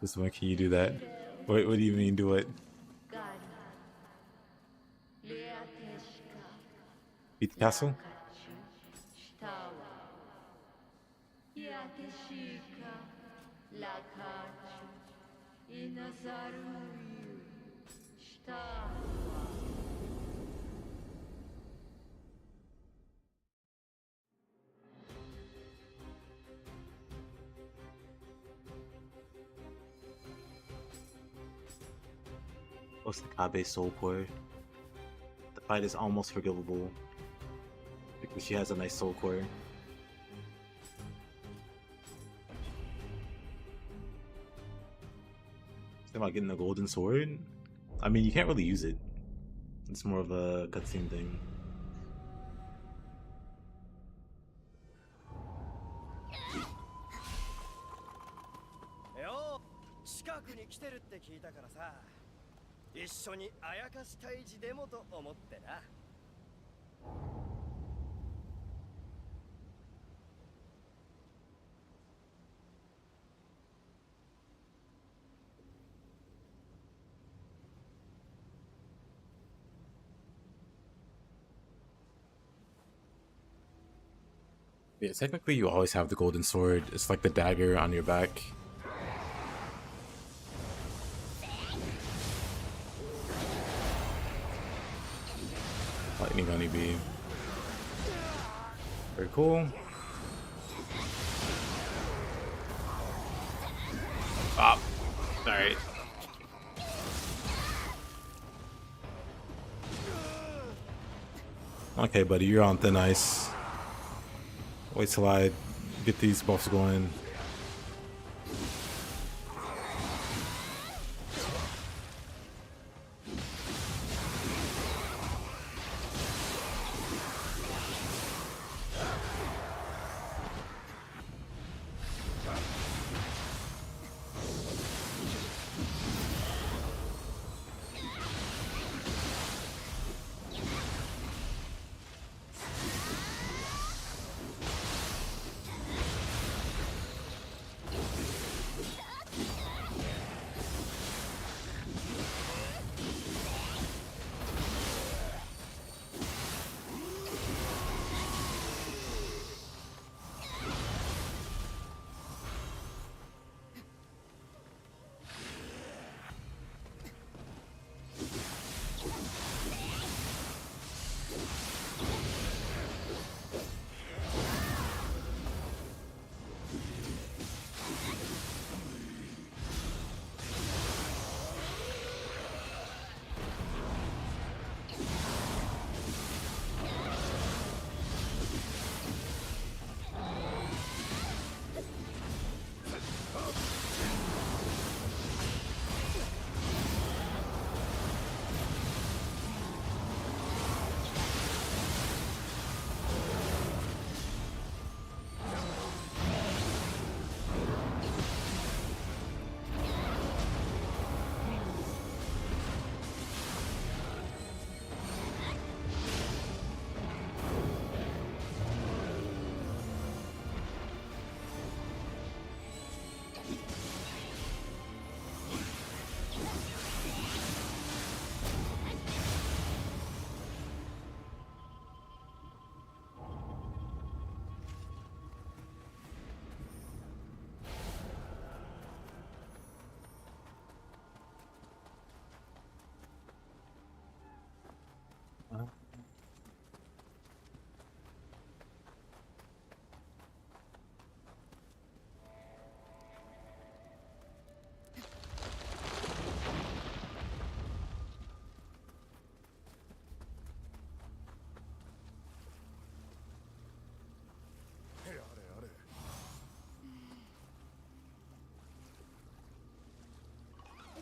This one, can you do that? What do you mean, do it? Beat the castle? What's the Kabe soul core? The fight is almost forgivable because she has a nice soul core. Think about getting a golden sword? I mean, you can't really use it. It's more of a cutscene thing. 一緒にあやかし退治でもと思ってな。Yeah, technically you always have the golden sword. It's like the dagger on your back. Lightning honeybee. Very cool. Ah, alright. Okay, buddy, you're on thin ice. Wait till I get these buffs going.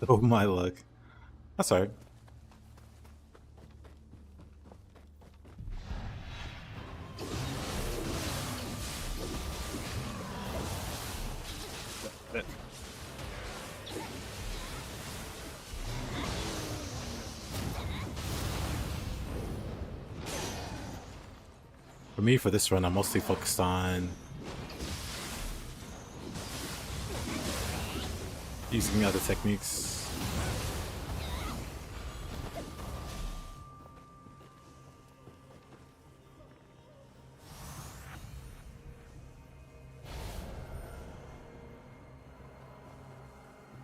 Oh my luck. That's alright. For me, for this run, I'm mostly focused on using other techniques.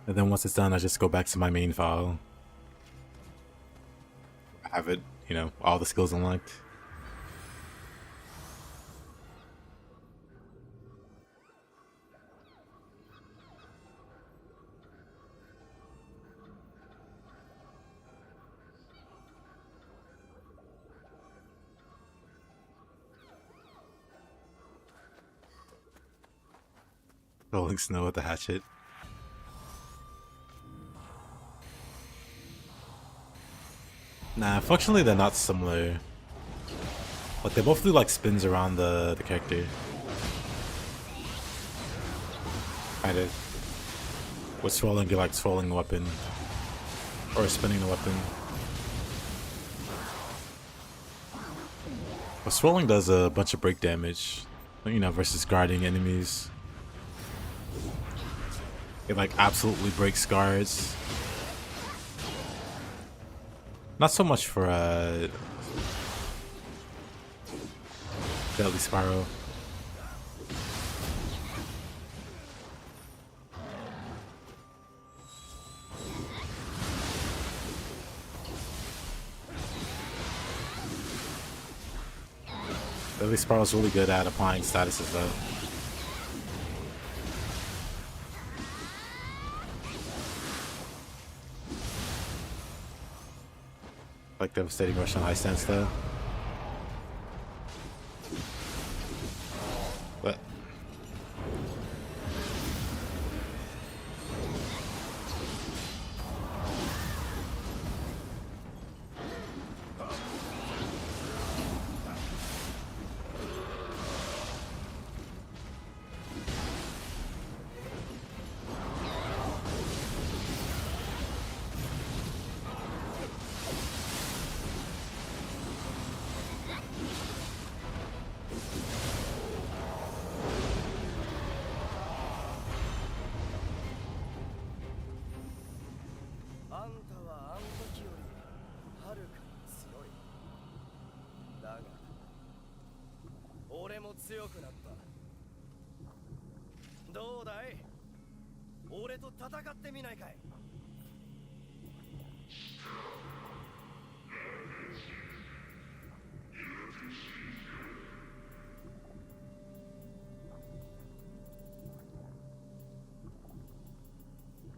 And then once it's done, I just go back to my main file. I have it, you know, all the skills unlocked. Rolling snow with the hatchet. Nah, functionally they're not similar. But they both do like spins around the character. Kind of. With swirling, you like swirling the weapon. Or spinning the weapon. But swirling does a bunch of break damage. You know, versus guarding enemies. It like absolutely breaks guards. Not so much for Deadly Spiral. Deadly Spiral's really good at applying statuses though. Like devastating rush on high stance though. But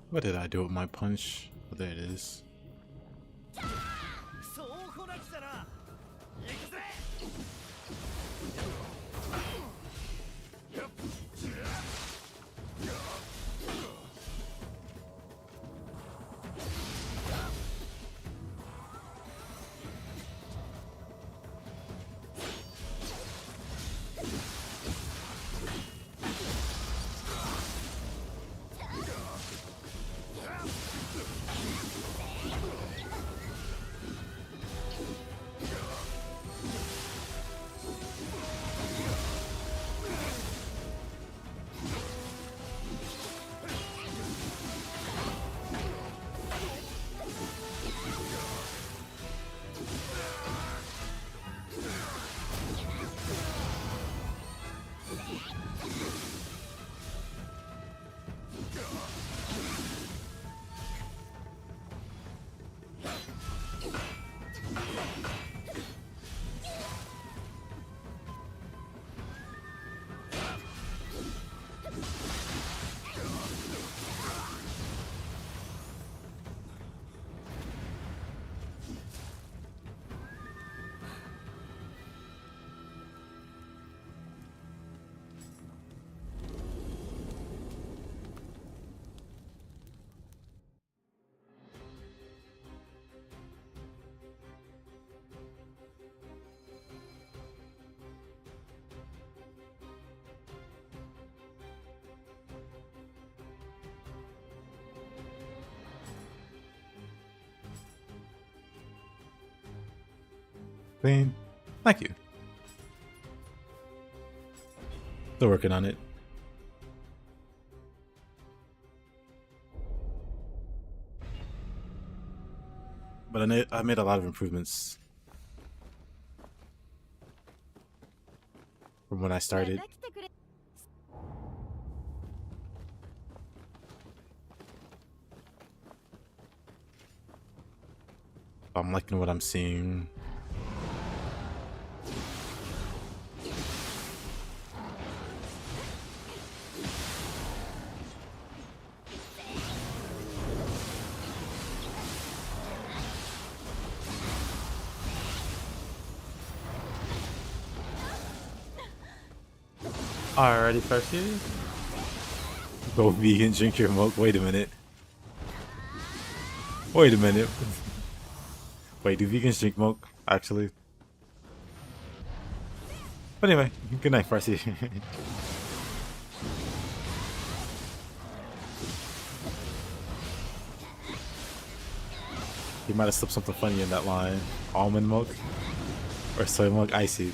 what did I do with my punch? Oh, there it is. clean. Thank you. Still working on it. But I made a lot of improvements from when I started. I'm liking what I'm seeing. Alrighty, Percy. Go vegan, drink your milk. Wait a minute. Wait a minute. Wait, do vegans drink milk? Actually. But anyway, good night, Percy. He might have slipped something funny in that line. Almond milk? Or soy milk? Icy.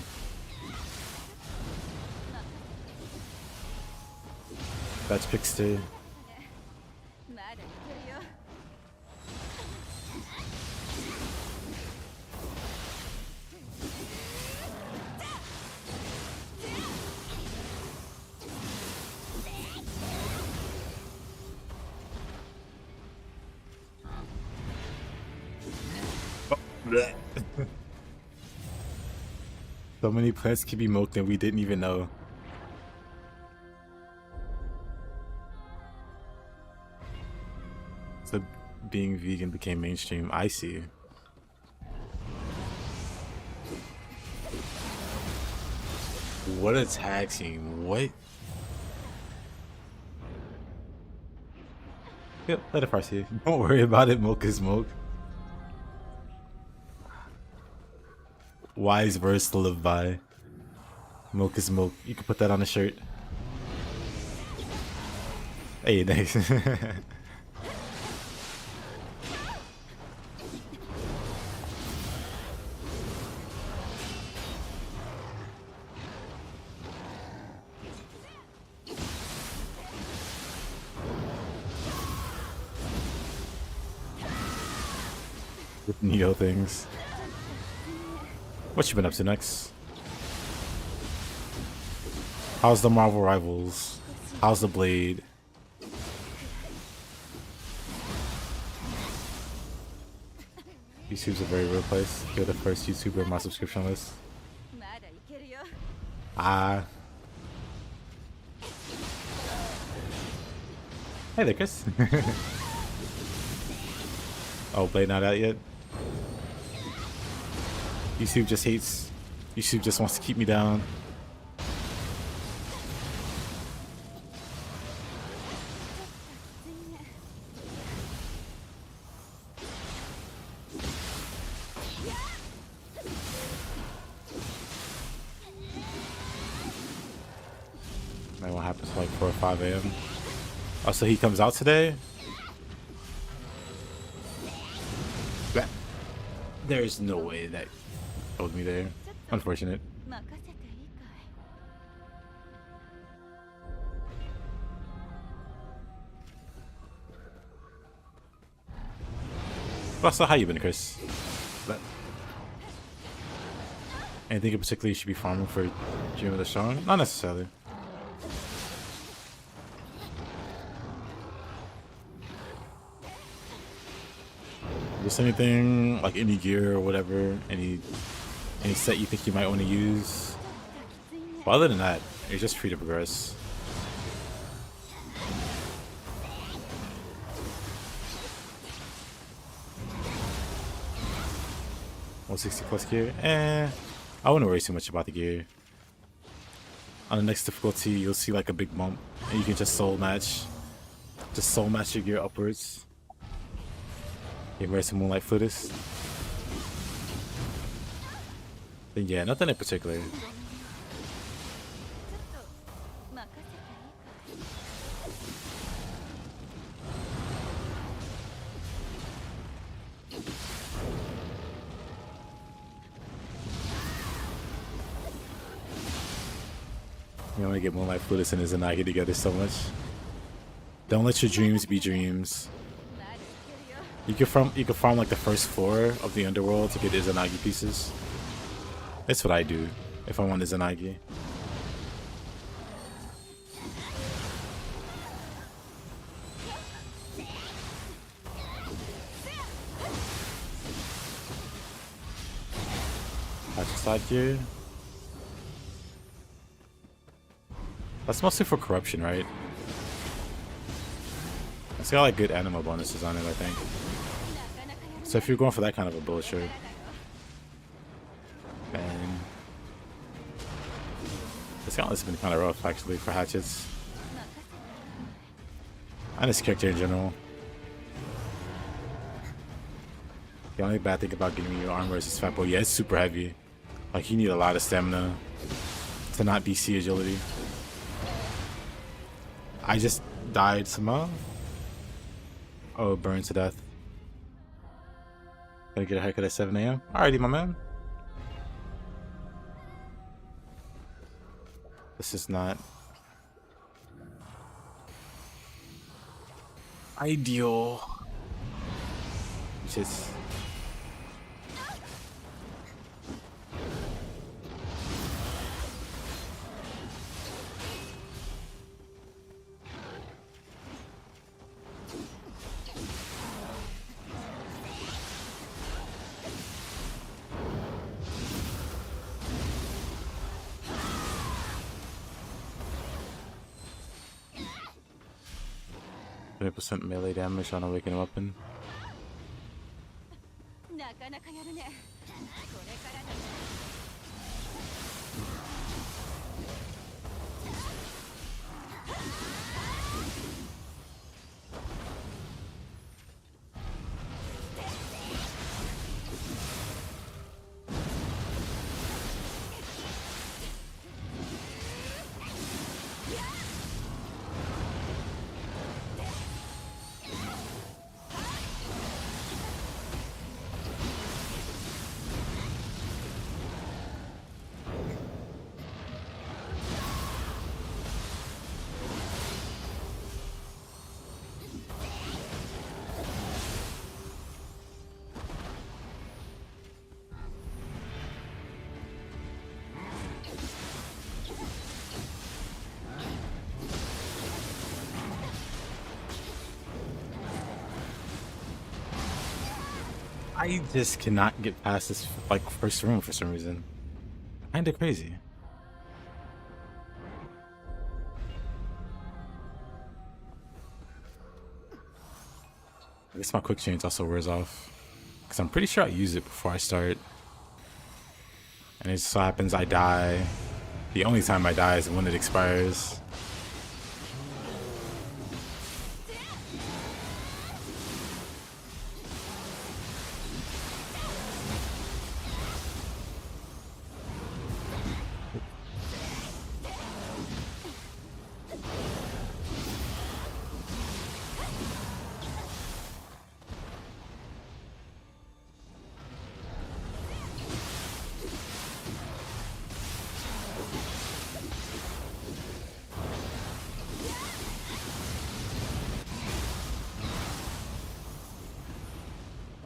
That's Pixter. So many plants can be milked and we didn't even know. So being vegan became mainstream. I see. What a tag team. What? Yep, let it Farsi. Don't worry about it. Milk is milk. Wise words to live by. Milk is milk. You can put that on a shirt. Hey, nice. With Nioh things. What you been up to next? How's the Marvel Rivals? How's the Blade? YouTube's a very real place. You're the first YouTuber on my subscription list. Ah. Hey there, Chris. Oh, Blade not out yet? YouTube just hates. YouTube just wants to keep me down. Man, what happens like 4 or 5 a.m.? Oh, so he comes out today? There's no way that told me there. Unfortunate. Well, so how you been, Chris? Anything in particular you should be farming for Dream of the Strong? Not necessarily. Just anything, like any gear or whatever, any set you think you might want to use. But other than that, you're just free to progress. +160 gear? I wouldn't worry too much about the gear. On the next difficulty, you'll see like a big bump, and you can just soul match your gear upwards. Get ready to Moonlight Flutist. Then yeah, nothing in particular. You want to get Moonlight Flutist and Izanagi together so much. Don't let your dreams be dreams. You can farm like the first floor of the underworld to get Izanagi pieces. That's what I do if I want Izanagi. Hatchet side gear. That's mostly for corruption, right? It's got like good animal bonuses on it, I think. So if you're going for that kind of a bullet shirt, and this gauntlet's been kind of rough actually for hatchets and this character in general. The only bad thing about getting your armor is this fat boy. Yeah, it's super heavy. Like you need a lot of stamina to not BC agility. I just died somehow. Oh, burned to death. Gotta get a haircut at 7 AM. Alrighty, my man. This is not ideal. Just % melee damage on awakened weapon. I just cannot get past this like first room for some reason. Kinda crazy. I guess my quick change also wears off. Because I'm pretty sure I use it before I start. And it just so happens I die. The only time I die is when it expires.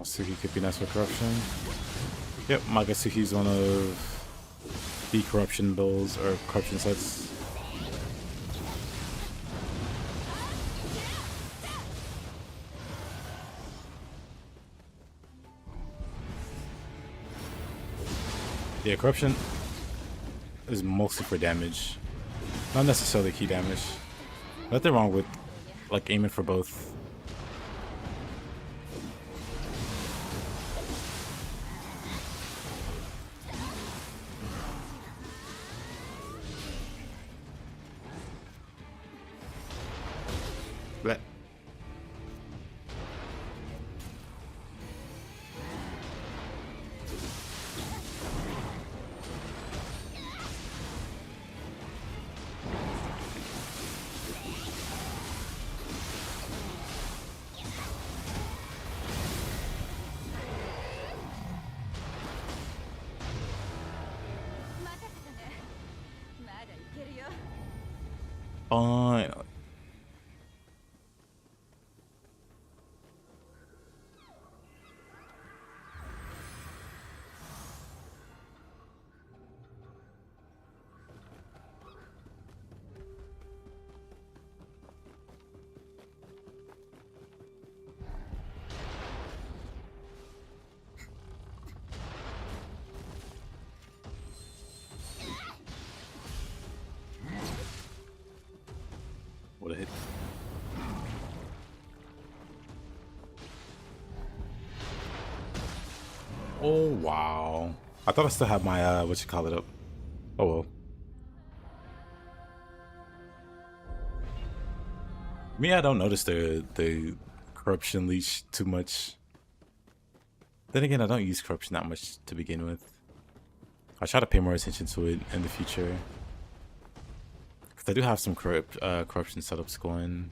Suki could be nice for corruption. Yep, Magasuhi's one of the corruption builds or corruption sets. Yeah, corruption is mostly for damage, not necessarily key damage. Nothing wrong with like aiming for both. But Fine. What a hit. Oh wow. I thought I still had my what you call it up. Oh well. Me, I don't notice the corruption leech too much. Then again, I don't use corruption that much to begin with. I try to pay more attention to it in the future. Because I do have some corruption setups going.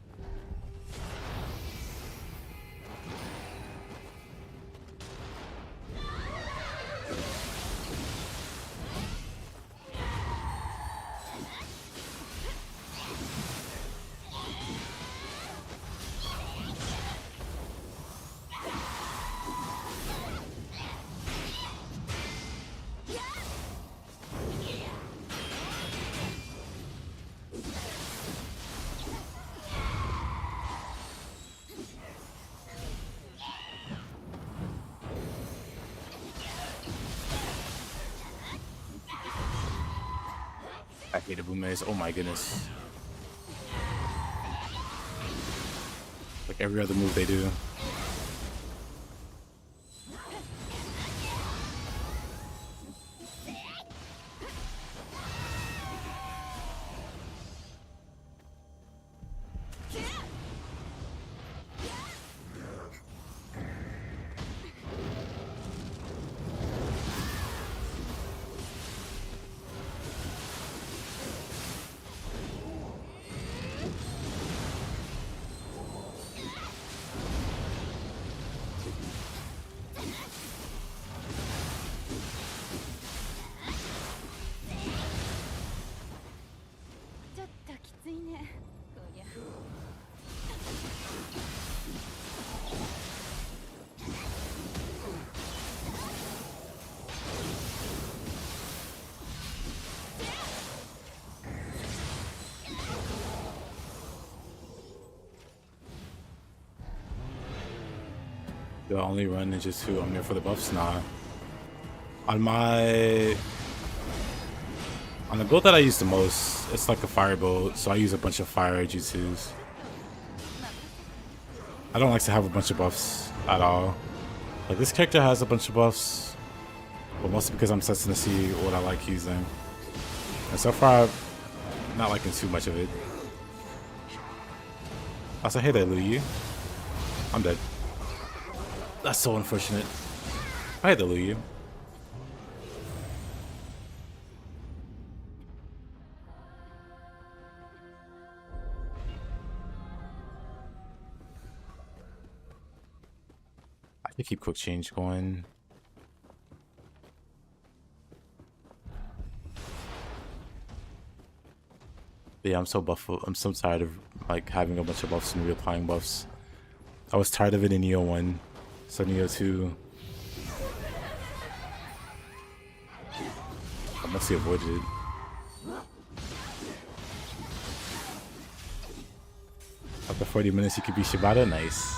I hate Abumes. Oh my goodness. Like every other move they do. Do I only run ninja 2? I'm here for the buffs? Nah. On the build that I use the most, it's like a fire build, so I use a bunch of fire G2s. I don't like to have a bunch of buffs at all. Like this character has a bunch of buffs, but mostly because I'm testing to see what I like using. And so far, I'm not liking too much of it. Also, hey there, Liu. I'm dead. That's so unfortunate. I had to lose you. I could keep quick change going. But yeah, I'm so tired of like having a bunch of buffs and reapplying buffs. I was tired of it in Nioh 1. So Nioh 2, I mostly avoided it. After 40 minutes, you could be Shibata. Nice.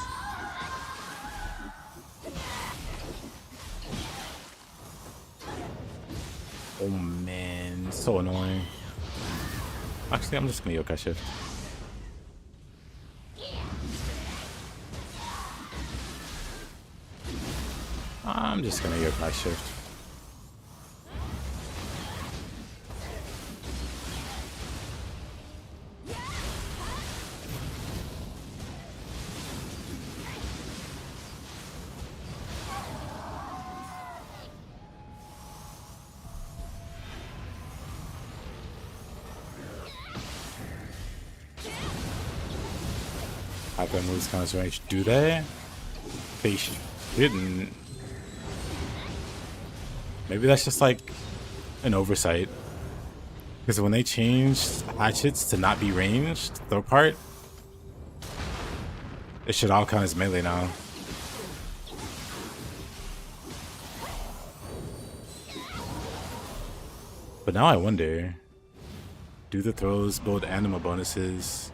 Oh man, so annoying. Actually, I'm just gonna yokai shift. I'm just gonna yokai shift. Hyper moves counter range. Do they? They shouldn't. Maybe that's just like an oversight. Because when they changed hatchets to not be ranged, throw part, it should all count as melee now. But now I wonder, do the throws build anima bonuses?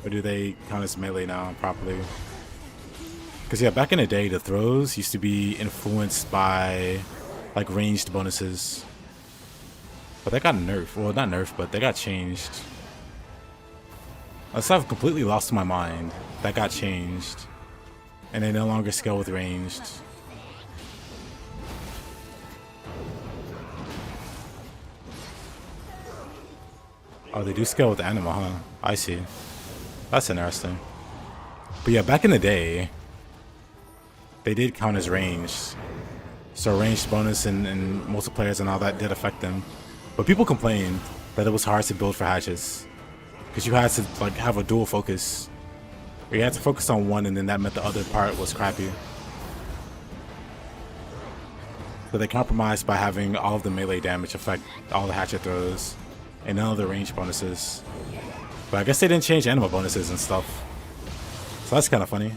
Or do they count as melee now properly? Because yeah, back in the day, the throws used to be influenced by like ranged bonuses. But they got nerfed. Well, not nerfed, but they got changed. I've completely lost my mind. That got changed. And they no longer scale with ranged. Oh, they do scale with anima, huh? I see. That's interesting. But yeah, back in the day, they did count as ranged. So ranged bonus and multiplayers and all that did affect them. But people complained that it was hard to build for hatches. Because you had to like have a dual focus. Or you had to focus on one and then that meant the other part was crappy. So they compromised by having all of the melee damage affect all the hatchet throws. And none of the range bonuses. But I guess they didn't change anima bonuses and stuff. So that's kind of funny.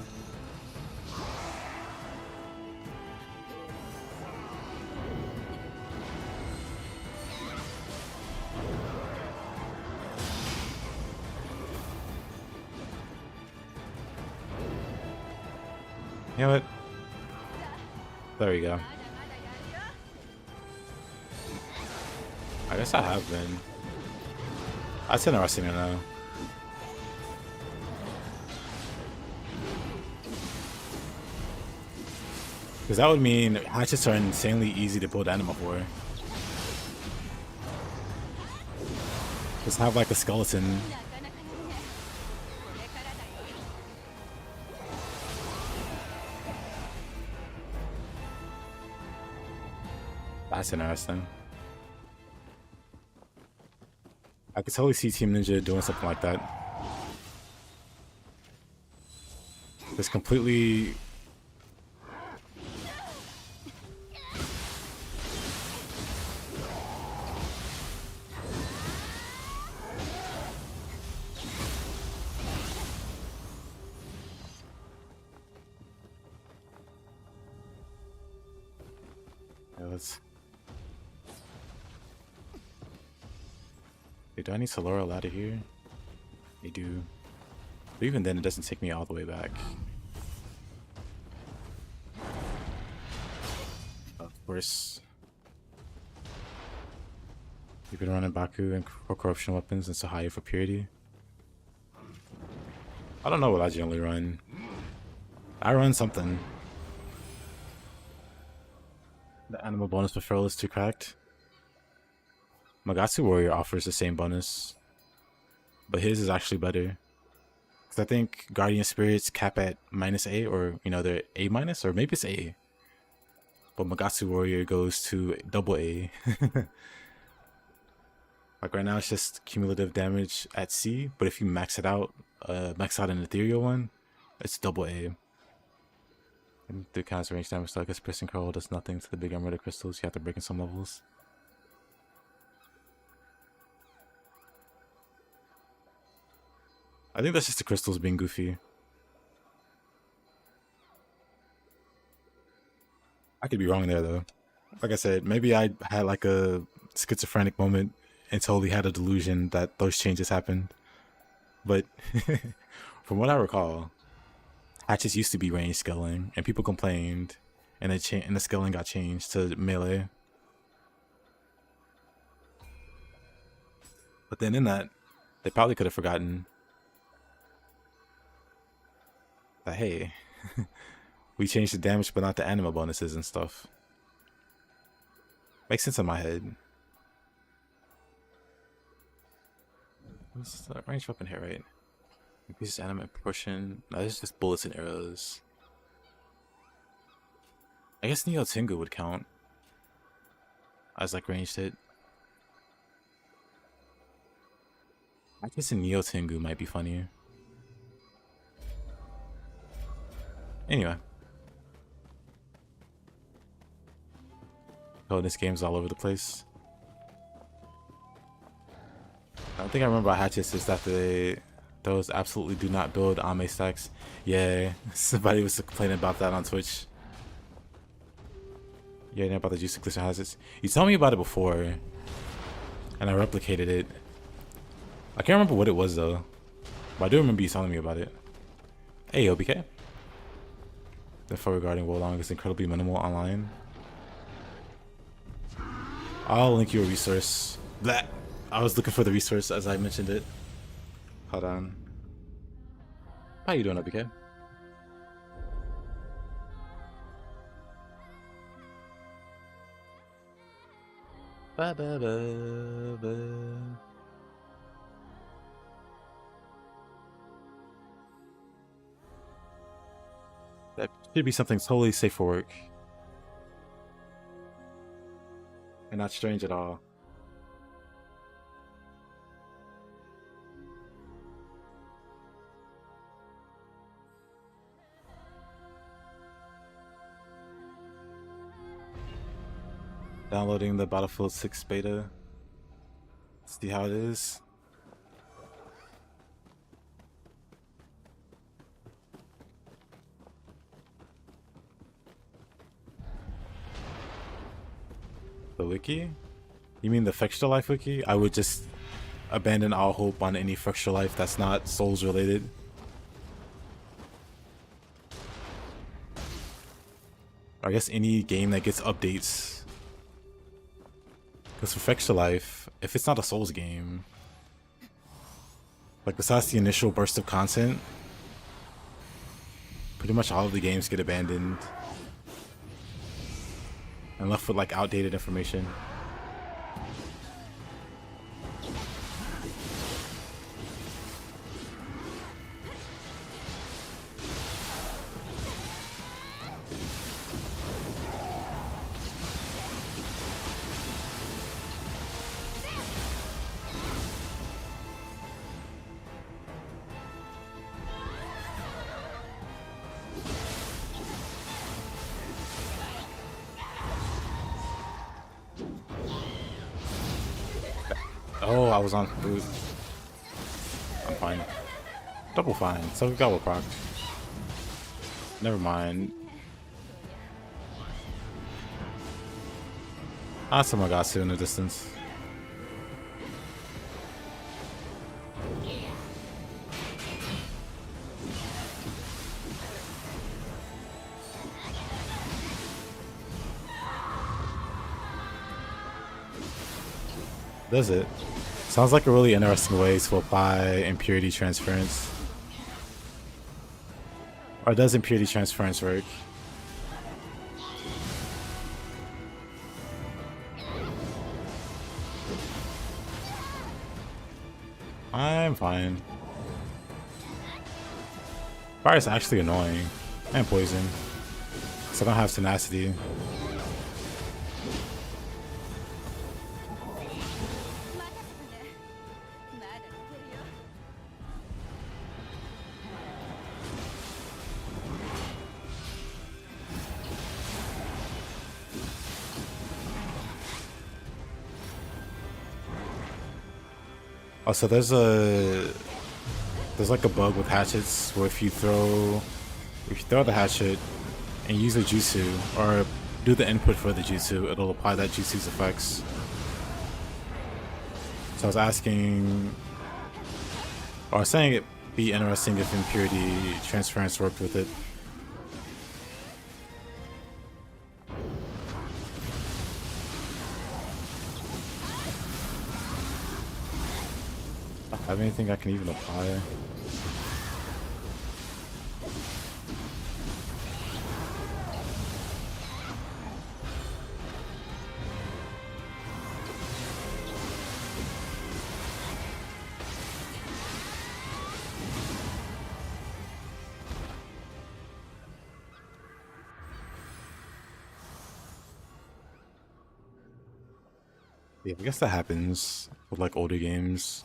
You know what? There we go. I guess I have been. That's interesting to know. Because that would mean hatchets are insanely easy to build anima for. Just have like a skeleton. That's interesting. I could totally see Team Ninja doing something like that. Just completely... Yeah, let's... Do I need to Laurel out of here? I do. But even then, it doesn't take me all the way back. Of course. You've been running Baku and for corruption weapons and Sahaya for purity. I don't know what I generally run. I run something. The animal bonus referral is too cracked. Magatsu Warrior offers the same bonus, but his is actually better. Because I think Guardian Spirits cap at -A, or, you know, they're A-, or maybe it's A. But Magatsu Warrior goes to AA. Like right now it's just cumulative damage at C, but if you max it out, max out an ethereal one, it's AA. And the counts range damage, so I guess Prison Curl does nothing to the big emerald crystals. You have to break in some levels. I think that's just the crystals being goofy. I could be wrong there though. Like I said, maybe I had like a schizophrenic moment and totally had a delusion that those changes happened. But from what I recall, hatchets used to be range scaling and people complained and the scaling got changed to melee. But then in that, they probably could have forgotten that, hey, we changed the damage but not the anima bonuses and stuff. Makes sense in my head. What's the range weapon here, right? Increases anima proportion. No, this is just bullets and arrows. I guess Nioh Tengu would count as like ranged hit. I guess a Nioh Tengu might be funnier. Anyway. Oh, this game's all over the place. I think I remember about Hatchets is that those absolutely do not build Ame stacks. Yeah, somebody was complaining about that on Twitch. Yeah, you know about the juice glitch hazards. You told me about it before, and I replicated it. I can't remember what it was though, but I do remember you telling me about it. Hey, OBK. The info regarding Wolong is incredibly minimal online. I'll link you a resource. That I was looking for the resource as I mentioned it. Hold on. How you doing, OBK? Ba ba ba ba. That should be something totally safe for work. And not strange at all. Downloading the Battlefield 6 beta. See how it is. The wiki? You mean the Extra Life wiki? I would just abandon all hope on any Extra Life that's not Souls related. I guess any game that gets updates. Because for Extra Life, if it's not a Souls game, like besides the initial burst of content, pretty much all of the games get abandoned and left with like outdated information. Oh, I was on boot. I'm fine. Double fine. So we got what proc. Never mind. Ah, someone got to in the distance. Does it? Sounds like a really interesting way to apply impurity transference. Or does impurity transference work? I'm fine. Fire is actually annoying. And poison. So I don't have tenacity. Oh, so there's like a bug with hatchets where if you throw the hatchet and use a jutsu or do the input for the jutsu, it'll apply that jutsu's effects. So I was asking, or I was saying it'd be interesting if impurity transference worked with it. Have anything I can even apply? Yeah, I guess that happens with like older games.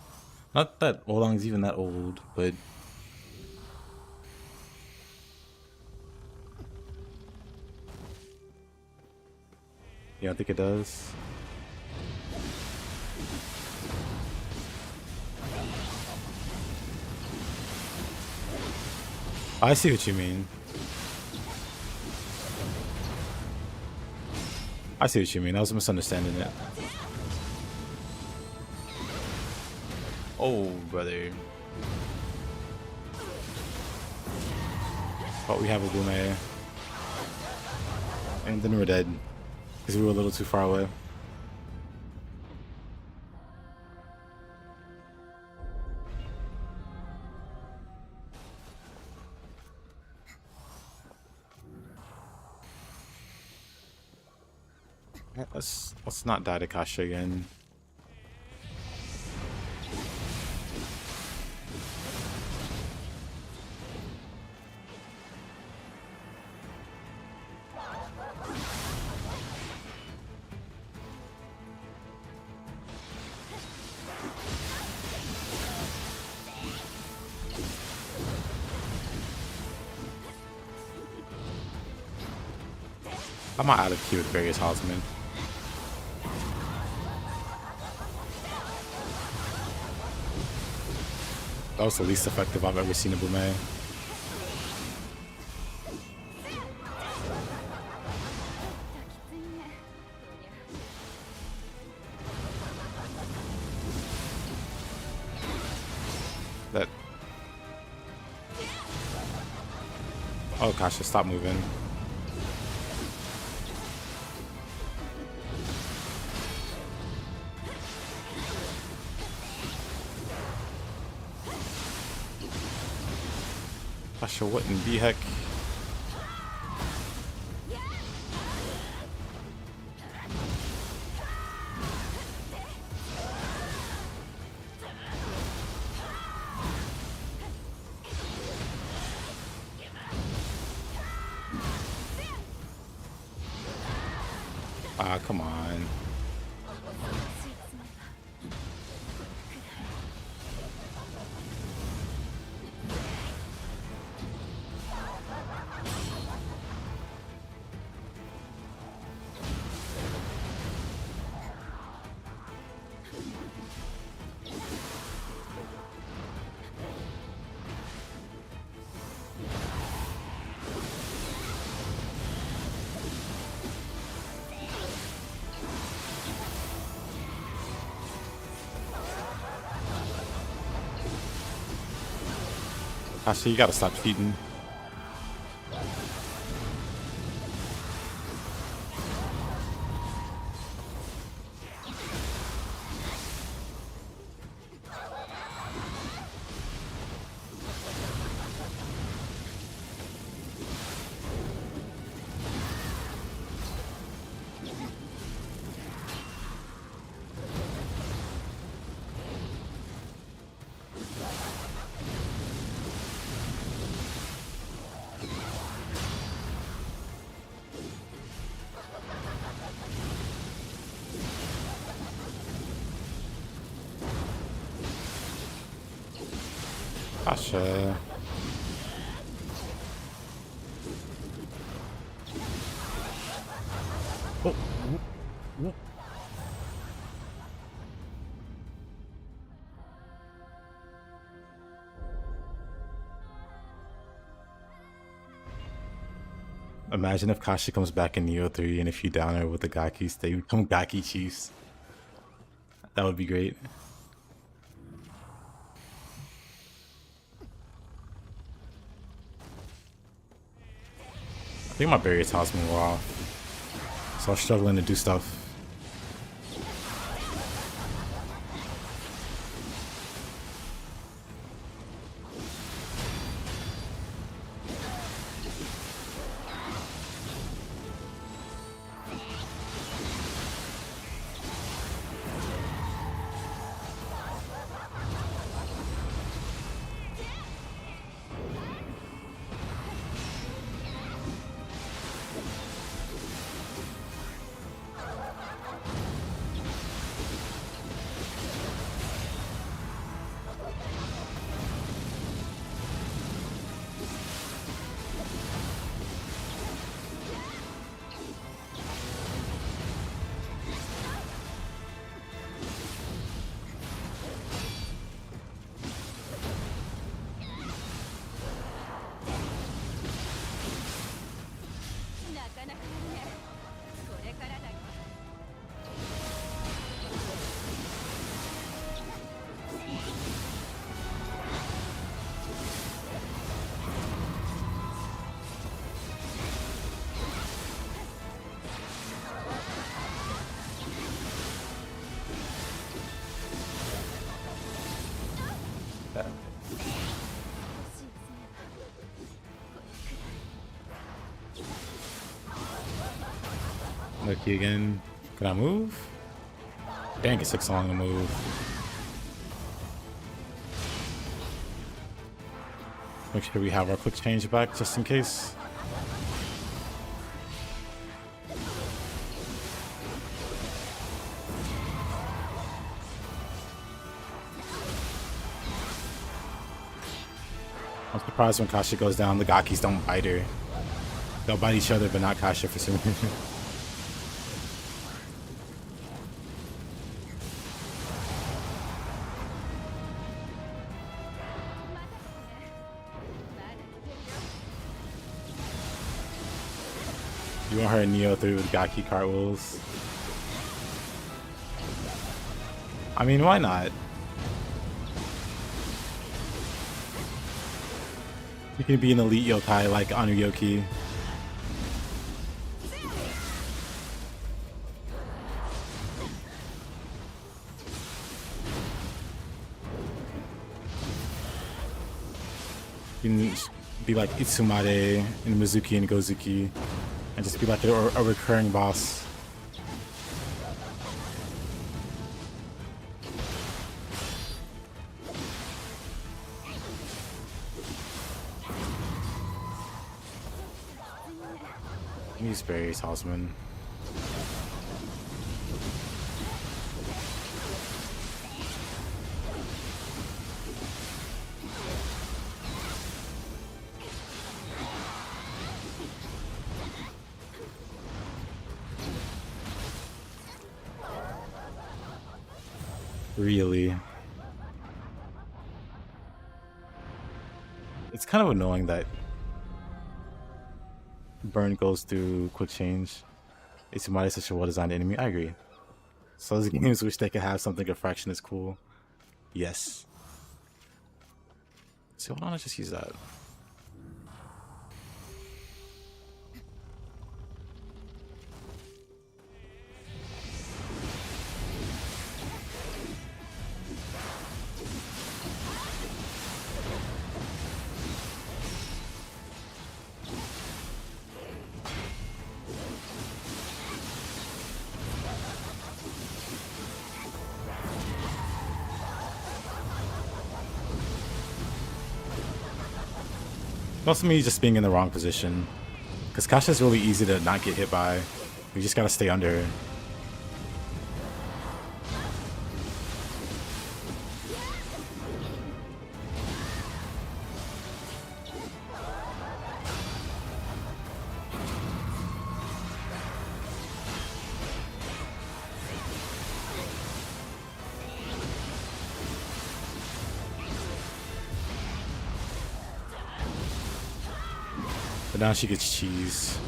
Not that Wolong's even that old, but Yeah, I think it does. I see what you mean. I see what you mean. I was misunderstanding it. Oh, brother. Oh, we have a Bume. And then we're dead. Because we were a little too far away. Let's not die to Kasha again. I'm not out of queue with various Hosman. That was the least effective I've ever seen a Bume. That. Oh gosh, just stop moving. Kasha, what in the heck? Ah, come on. Kasha, you gotta stop cheating. Kasha. Oh. Imagine if Kasha comes back in Nioh 3 and if you down her with the Gakis, they become Gaki Chiefs. That would be great. I think my barrier tossed me off, so I was struggling to do stuff. that. Look again. Can I move? Dang, it took so long to move. Make sure we have our quick change back just in case. I'm surprised when Kasha goes down, the Gakis don't bite her. They'll bite each other, but not Kasha for some reason. You want her and Nioh through with Gaki cartwheels? I mean, why not? You can be an elite yokai like Anuyoki. You can be like Itsumade and Mizuki and Gozuki and just be like a recurring boss. He's very talisman. Really? It's kind of annoying that Burn goes through quick change. Itsumade is such a well-designed enemy. I agree. So those games wish they could have something a fraction as cool. Yes. So why don't I just use that? Also me just being in the wrong position. Because Kasha's really easy to not get hit by. We just gotta stay under her. But now she gets cheese.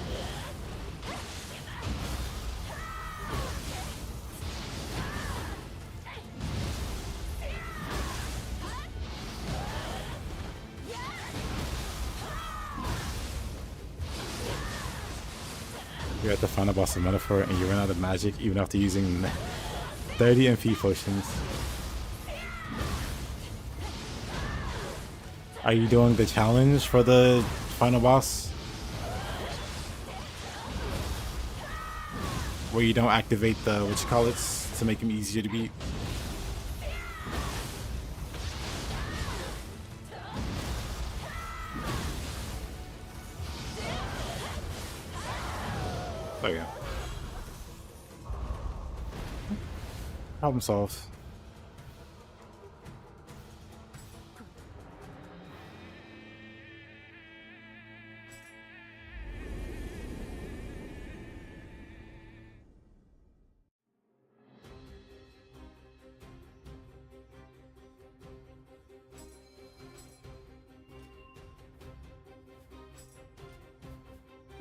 You're at the final boss of Metaphor and you run out of magic even after using 30 MP potions. Are you doing the challenge for the final boss? Where you don't activate the to make him easier to beat. There you go. Problem solved.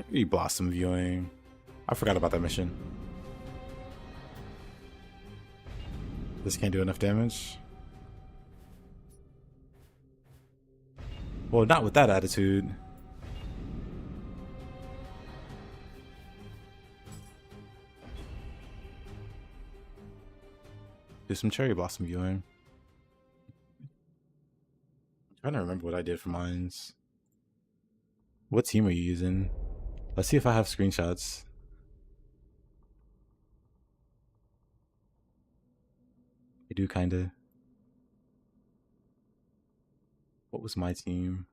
Maybe Blossom viewing. I forgot about that mission. This can't do enough damage. Well, not with that attitude. Do some Cherry Blossom viewing. trying to remember what I did for mines. What team are you using? Let's see if I have screenshots. I do kinda. What was my team?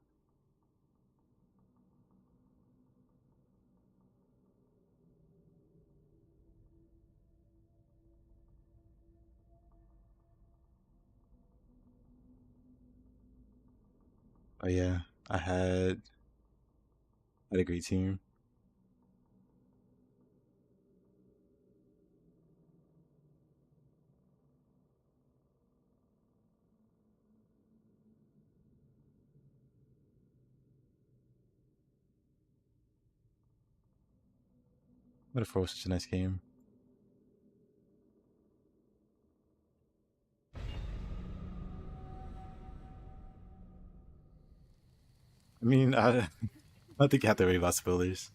Oh yeah, I had a great team. What if it was such a nice game? I mean, I don't think you have to worry about spoilers.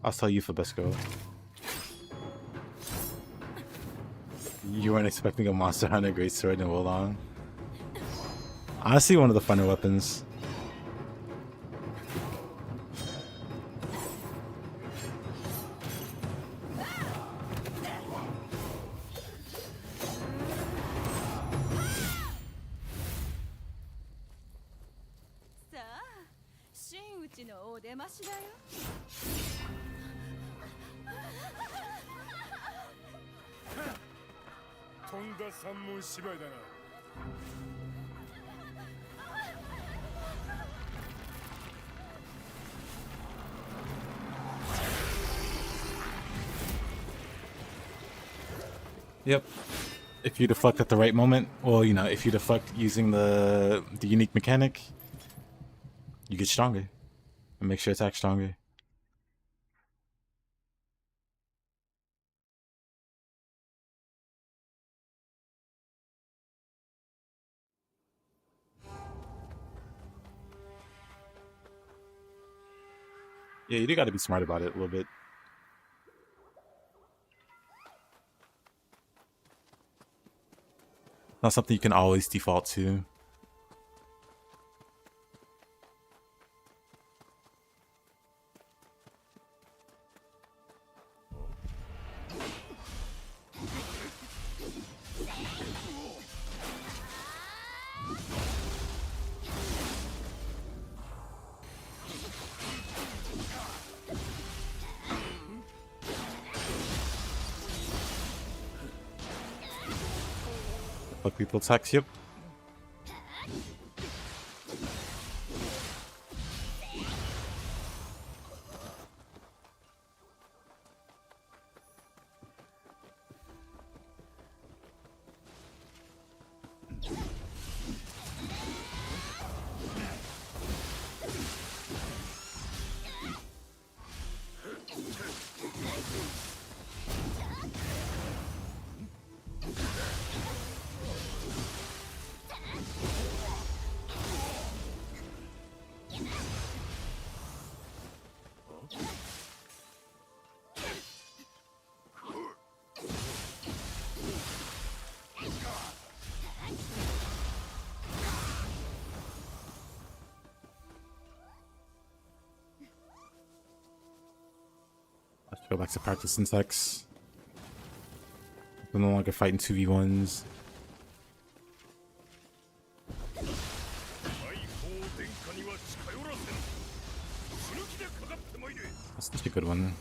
I'll tell you for best girl. You weren't expecting a Monster Hunter Greatsword in Wolong. Honestly, one of the funner weapons. Yep. If you deflect at the right moment, well, you know, if you deflect using the unique mechanic, you get stronger. And make sure attack stronger. Yeah, you do gotta be smart about it a little bit. Not something you can always default to. Fuck people attacks, yep. Let's go back to practice insects. We're no longer fighting 2v1s. That's such a good one.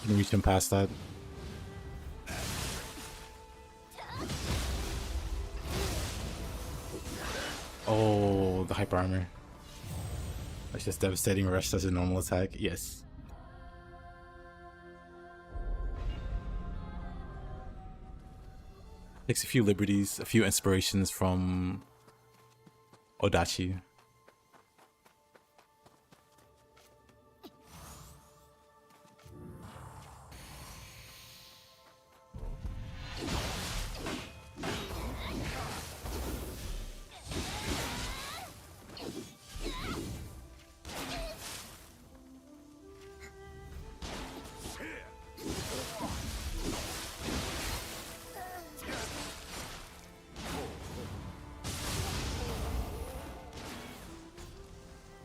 Can reach him past that. Oh, the hyper armor. That's just devastating rush as a normal attack. Yes. Takes a few liberties, a few inspirations from Odachi.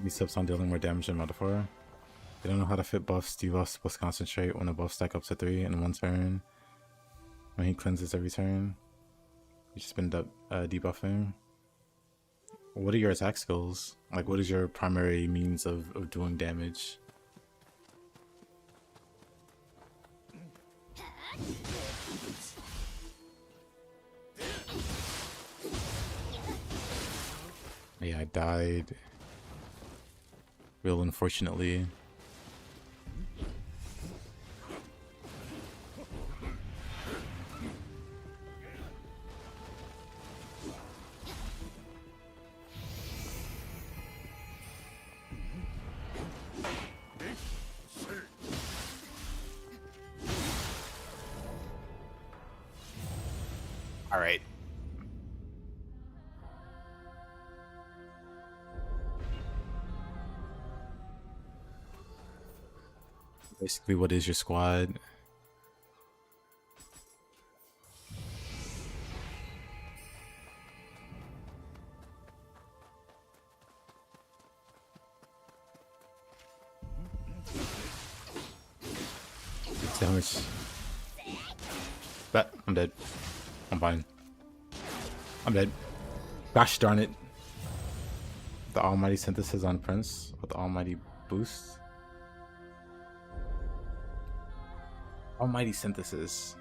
These subs on dealing more damage than metaphor. They don't know how to fit buffs. Debuffs supposed to concentrate when the buffs stack up to 3 in one turn. When he cleanses every turn. He's just been debuffing. What are your attack skills? Like, what is your primary means of doing damage? Yeah, I died. Real unfortunately. All right. Basically, what is your squad? Damage. But I'm dead. I'm fine. I'm dead. Gosh darn it. The almighty synthesis on Prince with the almighty boost. Almighty synthesis.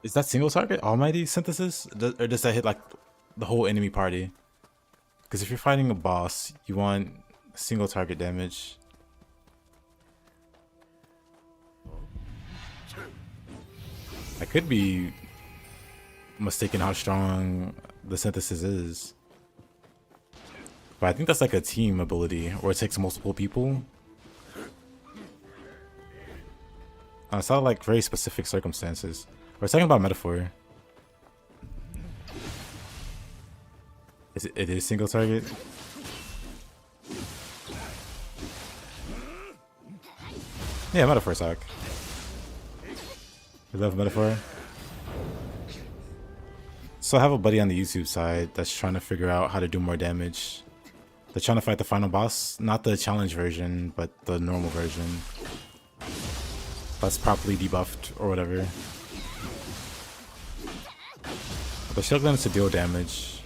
Is that single target almighty synthesis? Or does that hit like the whole enemy party? Because if you're fighting a boss, you want single target damage. I could be mistaken how strong the synthesis is. But I think that's like a team ability, or it takes multiple people. It's not like very specific circumstances. We're talking about metaphor. It is single target? Yeah, metaphor suck. You love metaphor? So I have a buddy on the YouTube side that's trying to figure out how to do more damage. They're trying to fight the final boss, not the challenge version, but the normal version. That's properly debuffed or whatever. They're struggling to deal damage.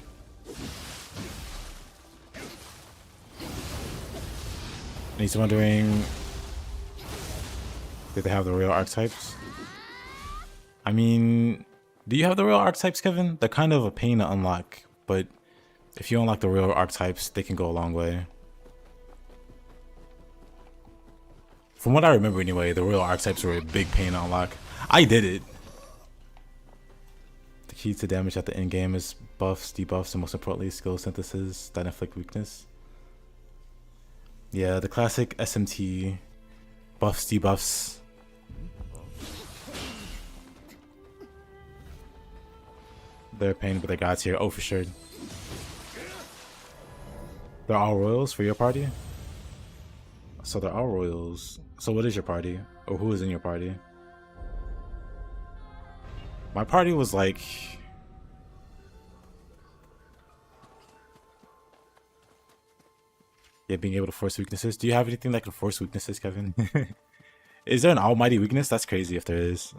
And he's wondering, did they have the real archetypes? I mean, do you have the real archetypes, Kevin? They're kind of a pain to unlock, but if you unlock the real archetypes, they can go a long way. From what I remember anyway, the real archetypes were a big pain to unlock. I did it. The key to damage at the end game is buffs, debuffs, and most importantly, skill synthesis that inflict weakness. Yeah, the classic SMT buffs, debuffs. They're a pain, but they're gods here. Oh, for sure. They're all royals for your party? So they're all royals. So what is your party? Or who is in your party? My party was like... yeah, being able to force weaknesses. Do you have anything that can force weaknesses, Kevin? Is there an almighty weakness? That's crazy if there is.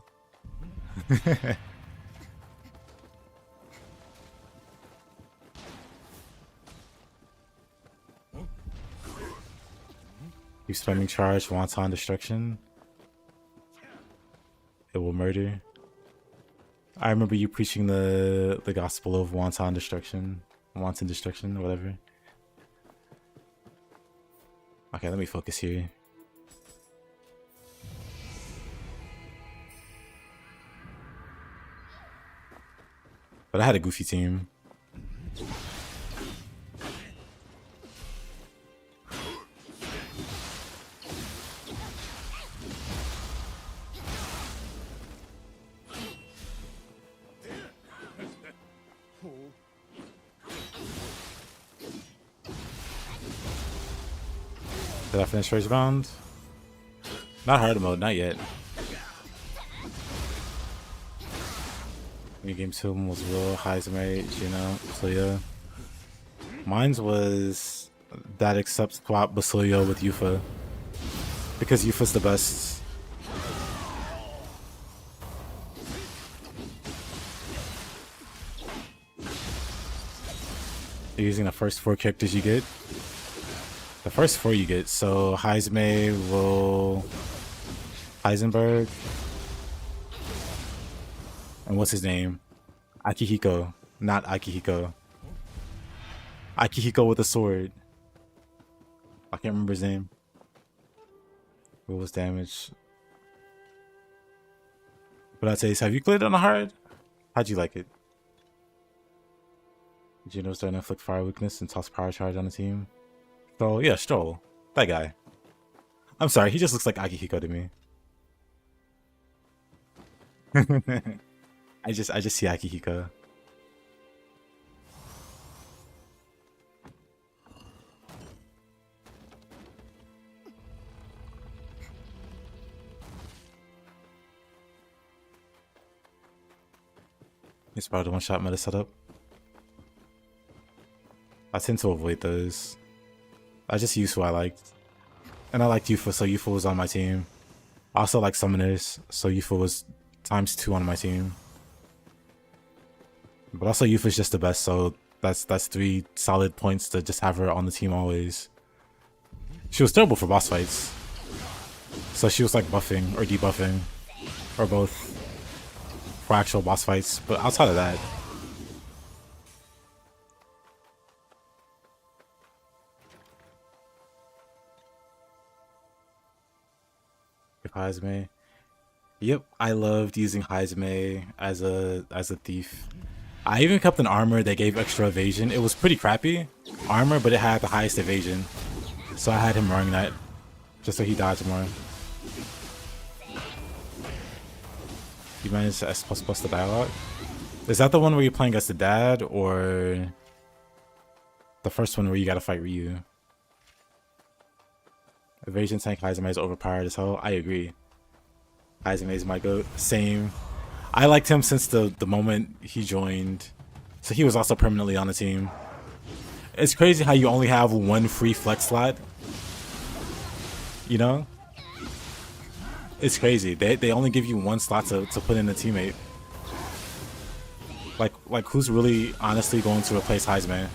Keep spamming charge, wanton destruction. It will murder. I remember you preaching the gospel of wanton destruction, whatever. Okay, let me focus here. But I had a goofy team. Did I finish first round? Not hard mode, not yet. New game 2 was real, Heisenberg, you know, Basilia. Mine's was that except swap Basilia with Yufa. Because Yufa's the best. You're using the first 4 characters you get. The first 4 you get, so Heismei will Heisenberg. And what's his name? Akihiko. Not Akihiko. Akihiko with a sword. I can't remember his name. What was damage? But I'd say, have you played on a hard? How'd you like it? Did you notice that inflict fire weakness and toss power charge on the team? So yeah, Stroll. That guy. I'm sorry, he just looks like Akihiko to me. I just see Akihiko. It's probably the one-shot meta setup. I tend to avoid those. I just use who I liked. And I liked Yufa, so Yufa was on my team. I also like Summoners, so Yufa was ×2 on my team. But also Yufa's just the best, so that's 3 solid points to just have her on the team always. She was terrible for boss fights. So she was like buffing or debuffing, or both, for actual boss fights. But outside of that, Heismei. Yep, I loved using Heismei as a thief. I even kept an armor that gave extra evasion. It was pretty crappy armor, but it had the highest evasion. So I had him wearing that just so he dodged more. You managed to S++ the dialogue. Is that the one where you're playing as the dad, or the first one where you gotta fight Ryu? Evasion tank Heismei is overpowered as hell. I agree. Heismei is my goat. Same. I liked him since the moment he joined. So he was also permanently on the team. It's crazy how you only have 1 free flex slot. You know? It's crazy. They only give you 1 slot to put in a teammate. Like who's really honestly going to replace Heismei?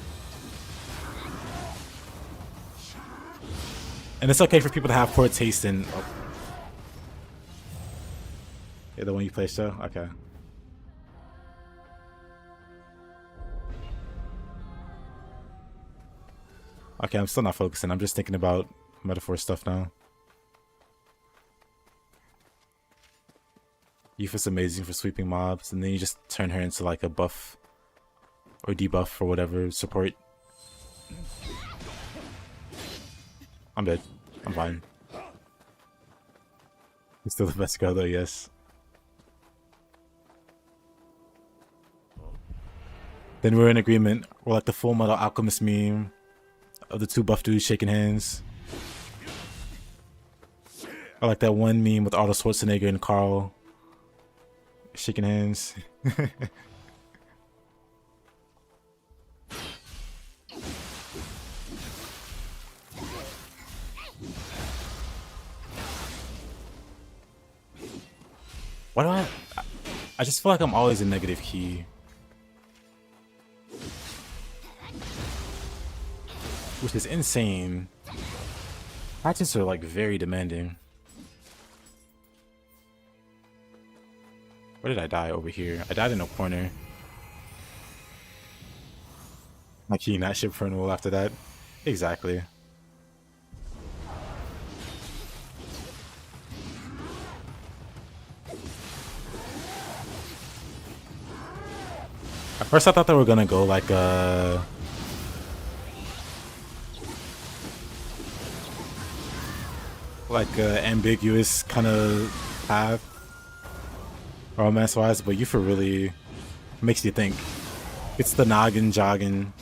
And it's okay for people to have poor taste in... Oh. Yeah, the one you play still? Okay. Okay, I'm still not focusing. I'm just thinking about metaphor stuff now. Yufa's amazing for sweeping mobs, and then you just turn her into like a buff or debuff or whatever support. I'm dead. I'm fine. He's still the best girl though, yes. Then we're in agreement. We're like the Full Metal Alchemist meme of the 2 buff dudes shaking hands. Or like that one meme with Arnold Schwarzenegger and Carl shaking hands. Why do I just feel like I'm always in negative key. Which is insane. Hatchets are like very demanding. Where did I die? Over here. I died in a corner. My key not ship for renewal after that. Exactly. At first I thought they were gonna go like a ambiguous kind of path romance wise, but Yufa really makes you think. It's the noggin jogging.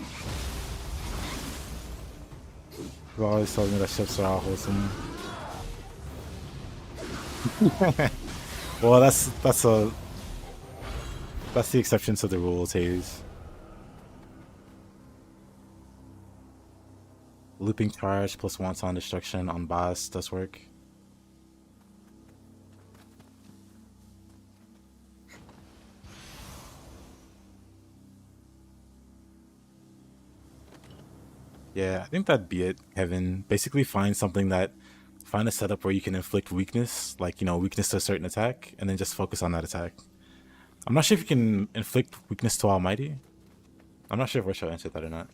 People always told me that ships are all wholesome. Well, that's the exception to the rules, Hayes. Looping charge plus wanton destruction on boss does work. Yeah, I think that'd be it, Kevin. Basically find a setup where you can inflict weakness, like, you know, weakness to a certain attack, and then just focus on that attack. I'm not sure if you can inflict weakness to Almighty. I'm not sure if Russia answered that or not.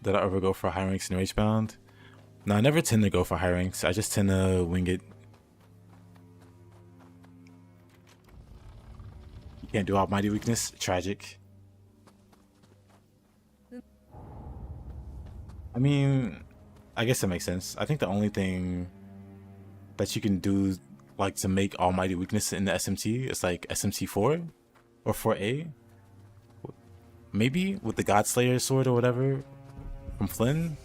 Did I ever go for high ranks in Ragebound? No, I never tend to go for high ranks. I just tend to wing it. You can't do Almighty weakness? Tragic. I mean, I guess that makes sense. I think the only thing that you can do, like, to make Almighty weakness in the SMT is like SMT 4 or 4A. Maybe with the Godslayer sword or whatever from Flynn.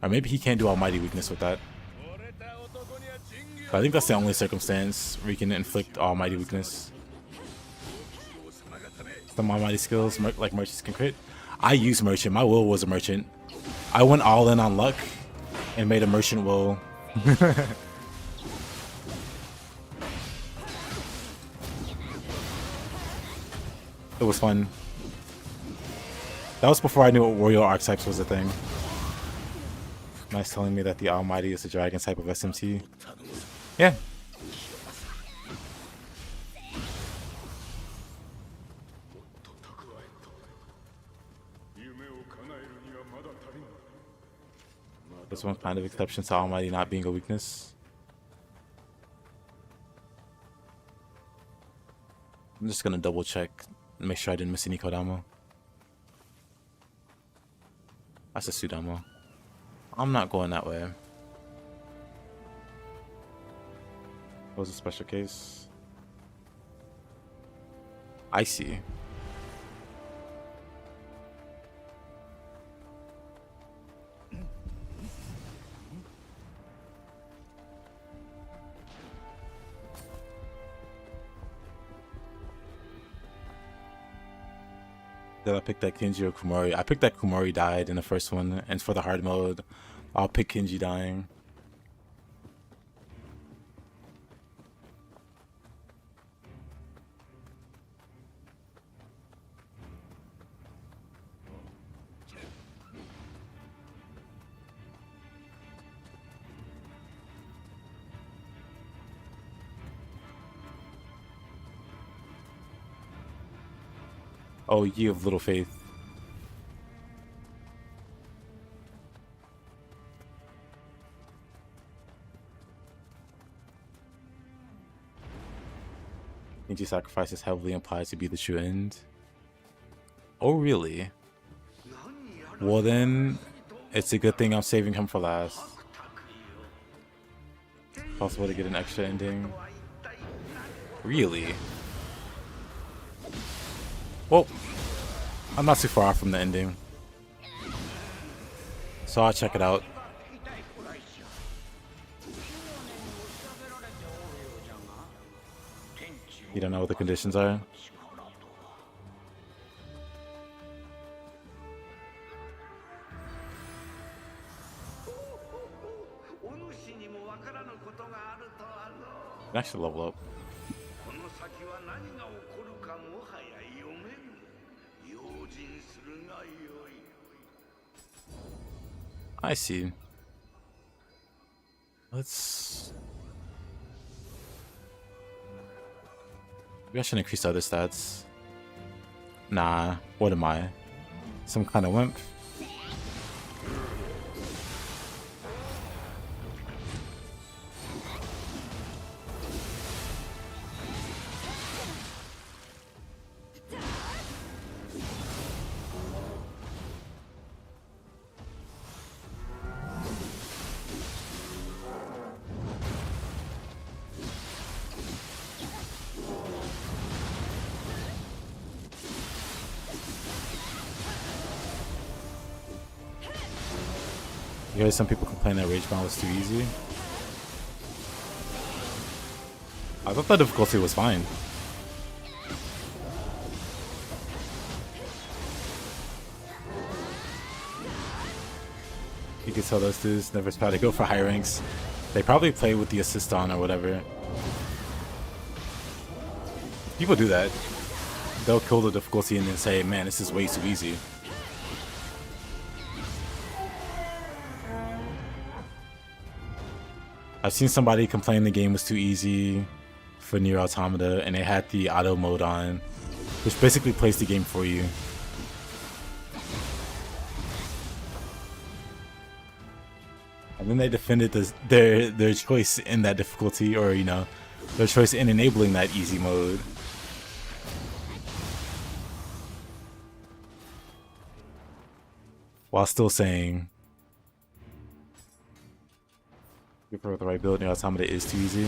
Or maybe he can't do Almighty weakness with that. But I think that's the only circumstance where you can inflict Almighty weakness. Some Almighty skills, like merchants can crit. I use merchant. My will was a merchant. I went all in on luck and made a merchant will. It was fun. That was before I knew Royal Archetypes was a thing. Nice telling me that the Almighty is a dragon type of SMT. Yeah. This one kind of exception to Almighty not being a weakness. I'm just gonna double check and make sure I didn't miss any Kodama. That's a Sudamo. I'm not going that way. What was a special case? I see. Did I pick that Kenji or Kumori? I picked that Kumori died in the first one, and for the hard mode, I'll pick Kenji dying. Oh, ye of little faith. Kenji sacrifice is heavily implied to be the true end. Oh, really? Well then, it's a good thing I'm saving him for last. Possible to get an extra ending. Really? Well, I'm not too far off from the ending, so I'll check it out. You don't know what the conditions are? can actually level up. この先は何が起こるかもはや読めぬ。用心するがよい。 I see. Let's. Maybe I should increase the other stats. Nah, what am I? Some kind of wimp? You heard some people complain that Rage Bound was too easy. I thought the difficulty was fine. You can tell those dudes never try to go for high ranks. They probably play with the assist on or whatever. People do that. They'll kill the difficulty and then say, man, this is way too easy. I've seen somebody complain the game was too easy for Nier Automata, and they had the auto mode on, which basically plays the game for you. And then they defended their choice in that difficulty, or you know, their choice in enabling that easy mode. While still saying, if you're with the right build, Nier Automata is too easy.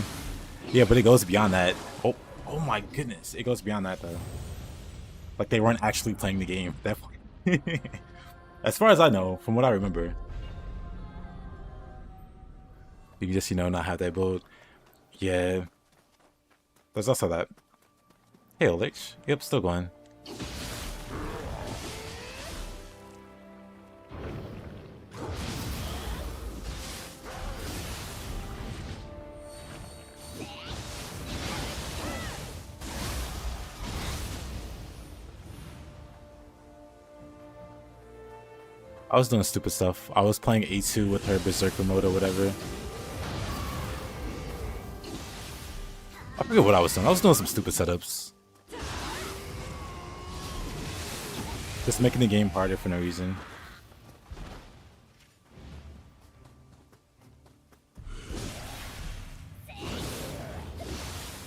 Yeah, but it goes beyond that. Oh my goodness, it goes beyond that though. Like they weren't actually playing the game. Definitely. As far as I know, from what I remember, you can just, you know, not have that build. Yeah. There's also that. Hey, Olich. Yep, still going. I was doing stupid stuff. I was playing A2 with her Berserker mode or whatever. I forget what I was doing. I was doing some stupid setups. Just making the game harder for no reason.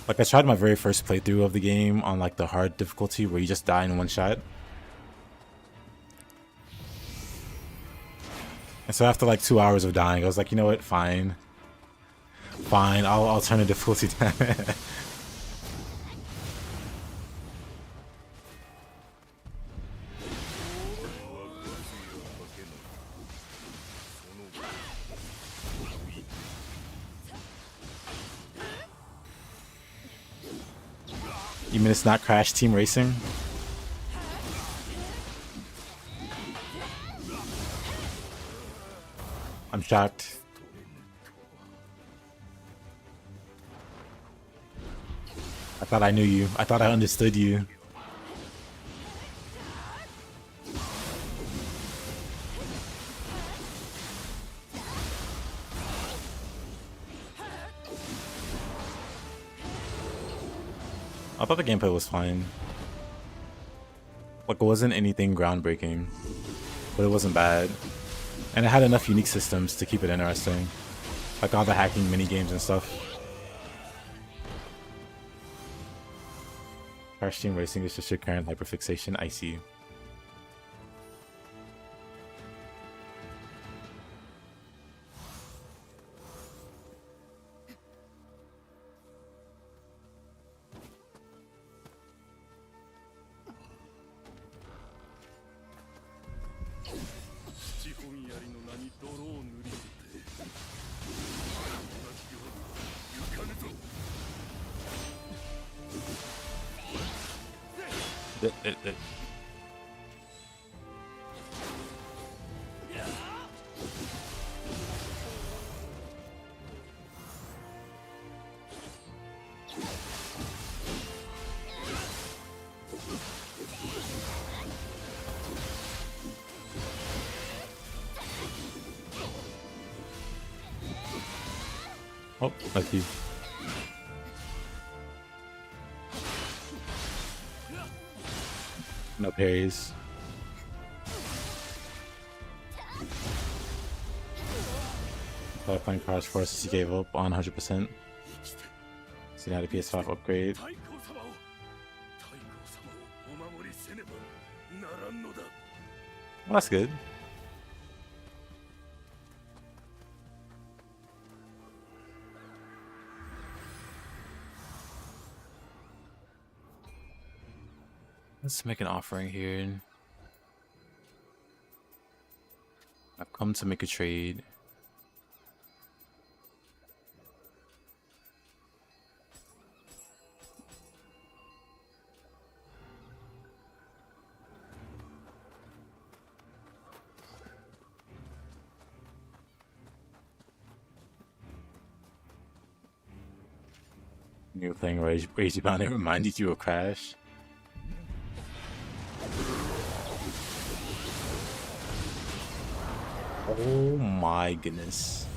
Like I tried my very first playthrough of the game on like the hard difficulty where you just die in one shot. And so after like 2 hours of dying, I was like, you know what, fine. Fine, I'll turn the difficulty down. You mean it's not Crash Team Racing? I'm shocked. I thought I knew you. I thought I understood you. I thought the gameplay was fine. Like, it wasn't anything groundbreaking, but it wasn't bad. And it had enough unique systems to keep it interesting. Like all the hacking mini games and stuff. Crash Team Racing is just your current hyperfixation, I see. Oh, lucky. No parries. Playing Crash Forces, he gave up on 100%. So now the PS5 upgrade. 太后様をお守りせねばならんのだ。 Well, that's good. Let's make an offering here. I've come to make a trade. You were playing Rage Bound, it reminded you of Crash. Oh my goodness.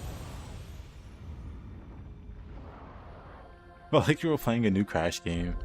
Felt like you were playing a new Crash game.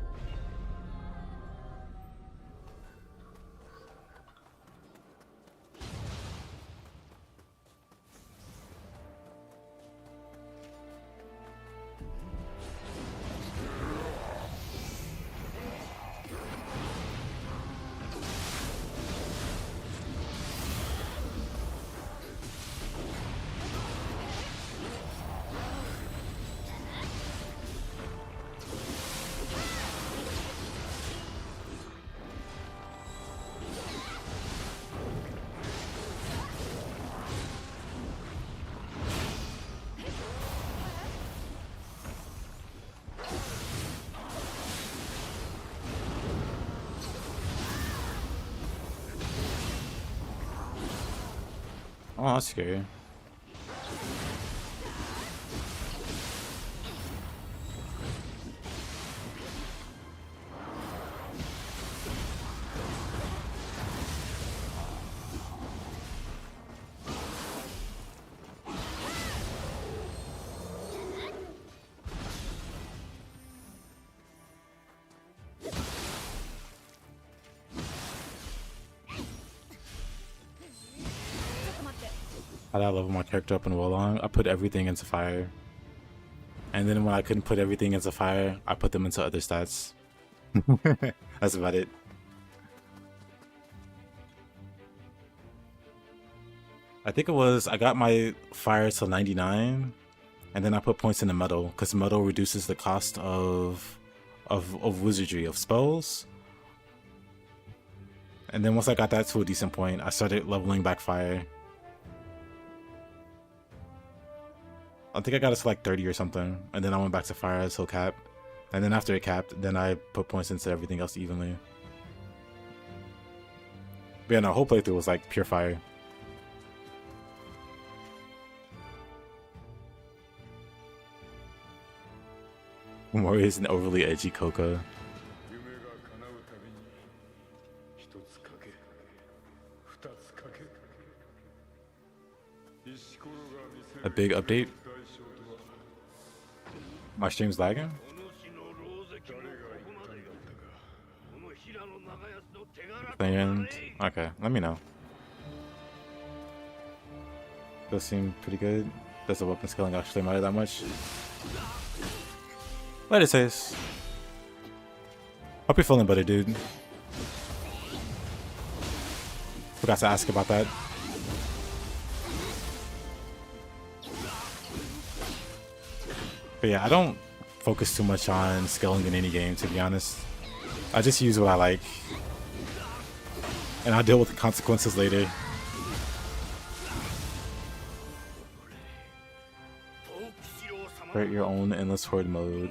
Oh, that's scary. How did I level my character up in Wolong? I put everything into fire. And then when I couldn't put everything into fire, I put them into other stats. That's about it. I think it was, I got my fire to 99, and then I put points into metal, because metal reduces the cost of wizardry, of spells. And then once I got that to a decent point, I started leveling back fire. I think I got it to like 30 or something, and then I went back to fire until capped. And then after it capped, then I put points into everything else evenly. But yeah, no, whole playthrough was like pure fire. Mori is an overly edgy Coca. A big update. My stream's lagging? And okay, let me know. Those seem pretty good. Does the weapon scaling actually matter that much? Let it says. Hope you're feeling better, dude. Forgot to ask about that. But yeah, I don't focus too much on scaling in any game, to be honest. I just use what I like. And I'll deal with the consequences later. Create your own endless horde mode.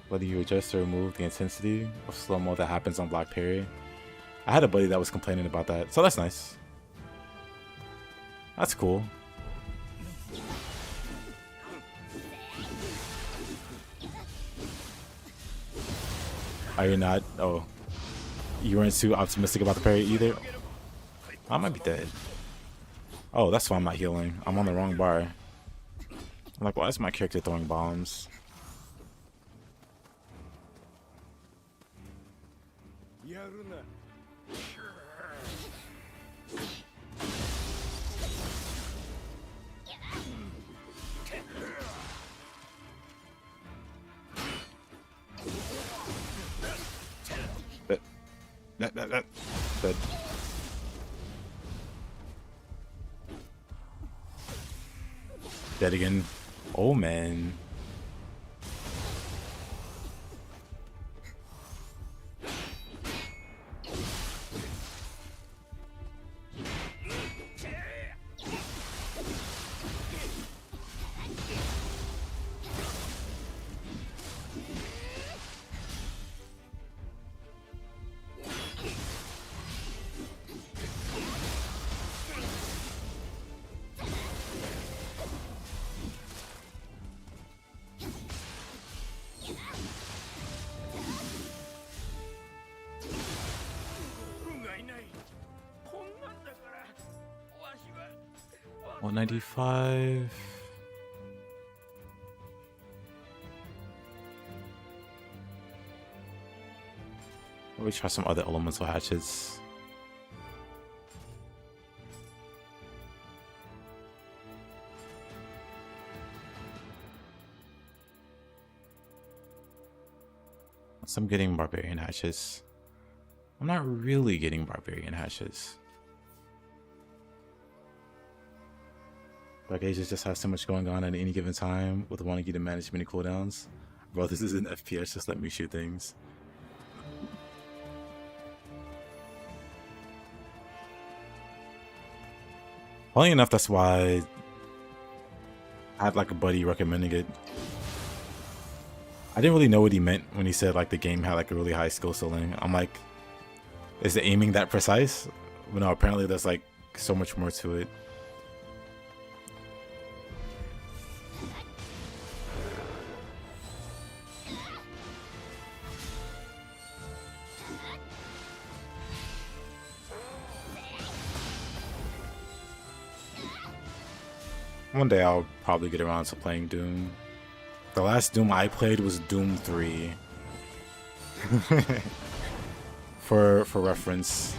Whether you adjust or remove the intensity of slow-mo that happens on block parry. I had a buddy that was complaining about that, so that's nice. That's cool. Are you not? Oh. You weren't too optimistic about the parry either? I might be dead. Oh, that's why I'm not healing. I'm on the wrong bar. Like, why is my character throwing bombs? That. Dead again. Oh man. $195. Let me try some other elemental hatchets. So I'm getting barbarian hatchets. I'm not really getting barbarian hatchets. Like, Ages just has so much going on at any given time with wanting you to manage many cooldowns. Bro, this is an FPS, just let me shoot things. Funny enough, that's why I had like a buddy recommending it. I didn't really know what he meant when he said like the game had like a really high skill ceiling. I'm like, is the aiming that precise? But no, apparently there's like so much more to it. One day I'll probably get around to playing Doom. The last Doom I played was Doom 3. for reference.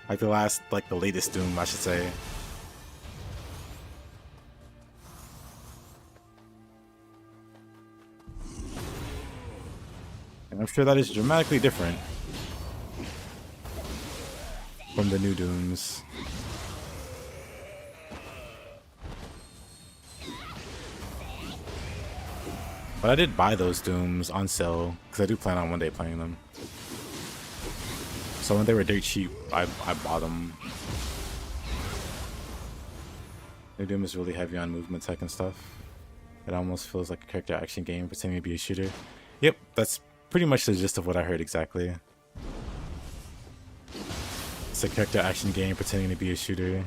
Like the latest Doom, I should say. And I'm sure that is dramatically different from the new Dooms. But I did buy those Dooms on sale, because I do plan on one day playing them. So when they were dirt cheap, I bought them. New Doom is really heavy on movement tech and stuff. It almost feels like a character action game pretending to be a shooter. Yep, that's pretty much the gist of what I heard exactly. It's a character action game pretending to be a shooter.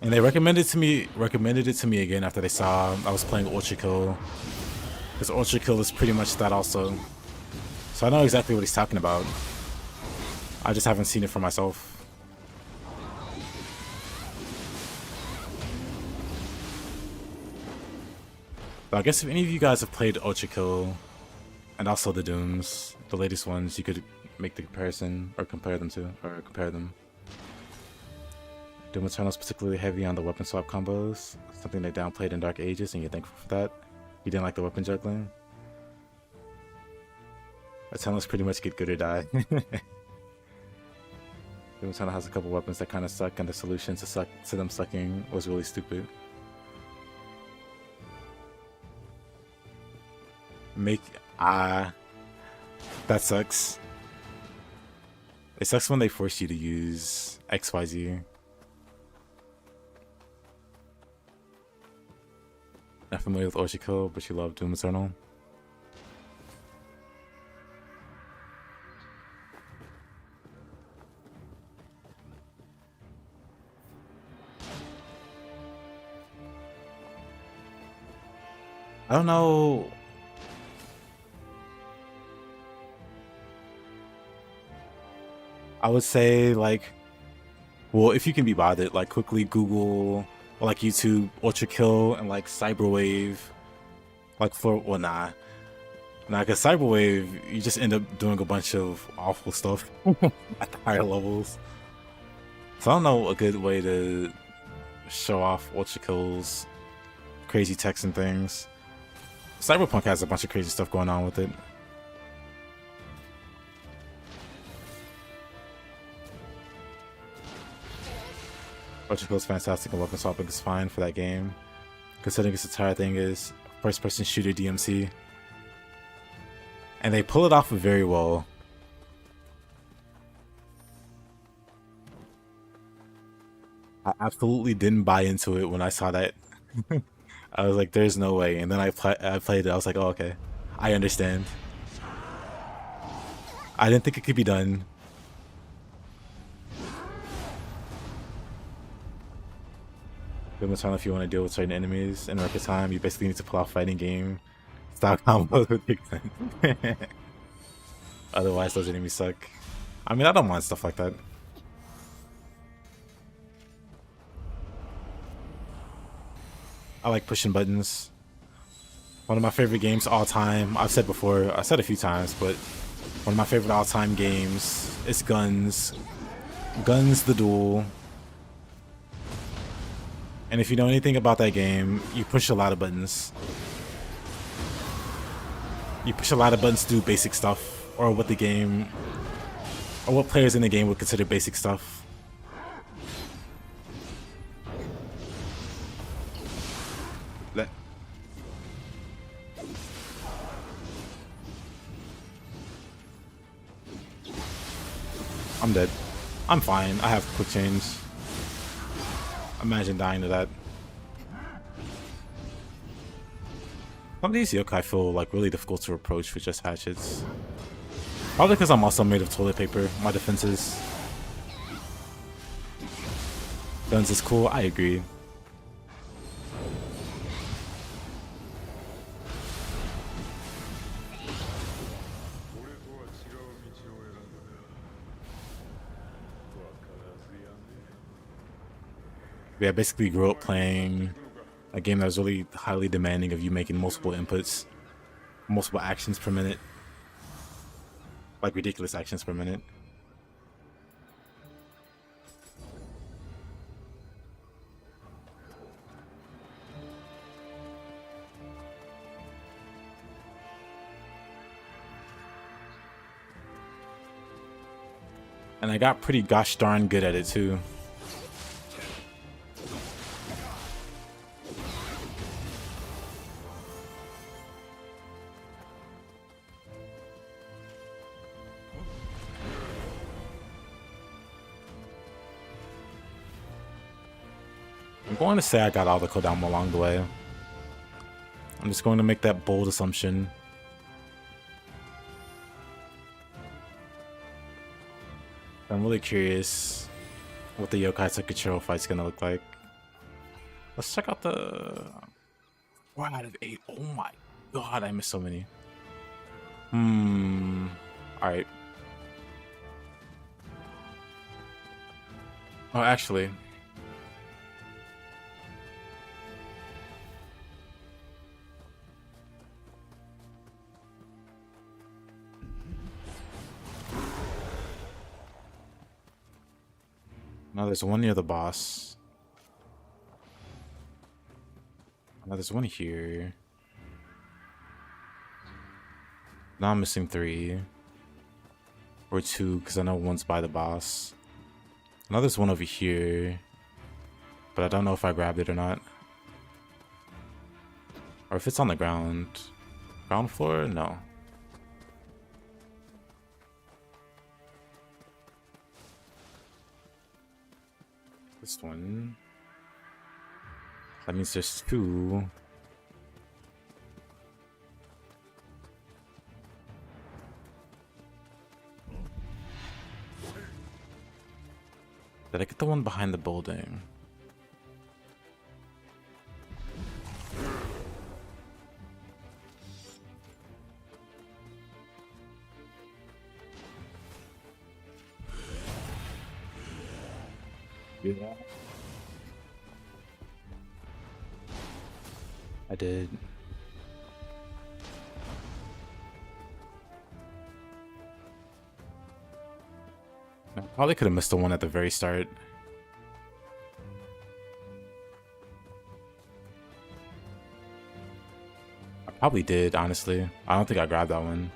And they recommended it to me again after they saw I was playing Ultra Kill. Because Ultra Kill is pretty much that also. So I know exactly what he's talking about. I just haven't seen it for myself. But I guess if any of you guys have played Ultra Kill and also the Dooms, the latest ones, you could make the comparison or compare them. Doom Eternal is particularly heavy on the weapon swap combos, something they downplayed in Dark Ages, and you're thankful for that. You didn't like the weapon juggling? Eternals pretty much get good or die. Doom Eternal has a couple weapons that kind of suck, and the solution to them sucking was really stupid. That sucks. It sucks when they force you to use XYZ. Not familiar with Oshiko, but you love Doom Eternal. I don't know. I would say like Well, if you can be bothered, like quickly Google or like YouTube Ultra Kill and like Cyberwave. Like for well nah. Nah, cause Cyberwave, you just end up doing a bunch of awful stuff at the higher levels. So I don't know a good way to show off Ultra Kills, crazy techs and things. Cyberpunk has a bunch of crazy stuff going on with it. Ultra Kills fantastic and weapon swapping is fine for that game, considering its entire thing is first-person shooter DMC. And they pull it off very well. I absolutely didn't buy into it when I saw that. I was like, there's no way. And then I played it. I was like, oh, okay. I understand. I didn't think it could be done. Good maternal if you want to deal with certain enemies in record time, you basically need to pull off fighting game style combos with big guns. Otherwise, those enemies suck. I mean, I don't mind stuff like that. I like pushing buttons. One of my favorite games all time. I've said before, I said a few times, but one of my favorite all time games is Guns. Guns the Duel. And if you know anything about that game, you push a lot of buttons. You push a lot of buttons to do basic stuff, or what the game, or what players in the game would consider basic stuff. I'm dead. I'm fine. I have quick change. Imagine dying to that. Some of these yokai feel like really difficult to approach with just hatchets. Probably because I'm also made of toilet paper. My defenses. Guns is cool. I agree. Yeah, I basically grew up playing a game that was really highly demanding of you making multiple inputs, multiple actions per minute, like ridiculous actions per minute. And I got pretty gosh darn good at it too. I'm going to say I got all the cooldown along the way. I'm just going to make that bold assumption. I'm really curious what the Yokai Sekiro fight's gonna look like. Let's check out the 4 out of 8. Oh my god, I missed so many. Alright. Oh, actually. Now there's one near the boss. Now there's one here. Now I'm missing 3. Or 2, because I know one's by the boss. Now there's one over here. But I don't know if I grabbed it or not. Or if it's on the ground. Ground floor? No. This one. That means there's 2. Did I get the one behind the building? do that? I did. I probably could have missed the one at the very start. I probably did, honestly. I don't think I grabbed that one.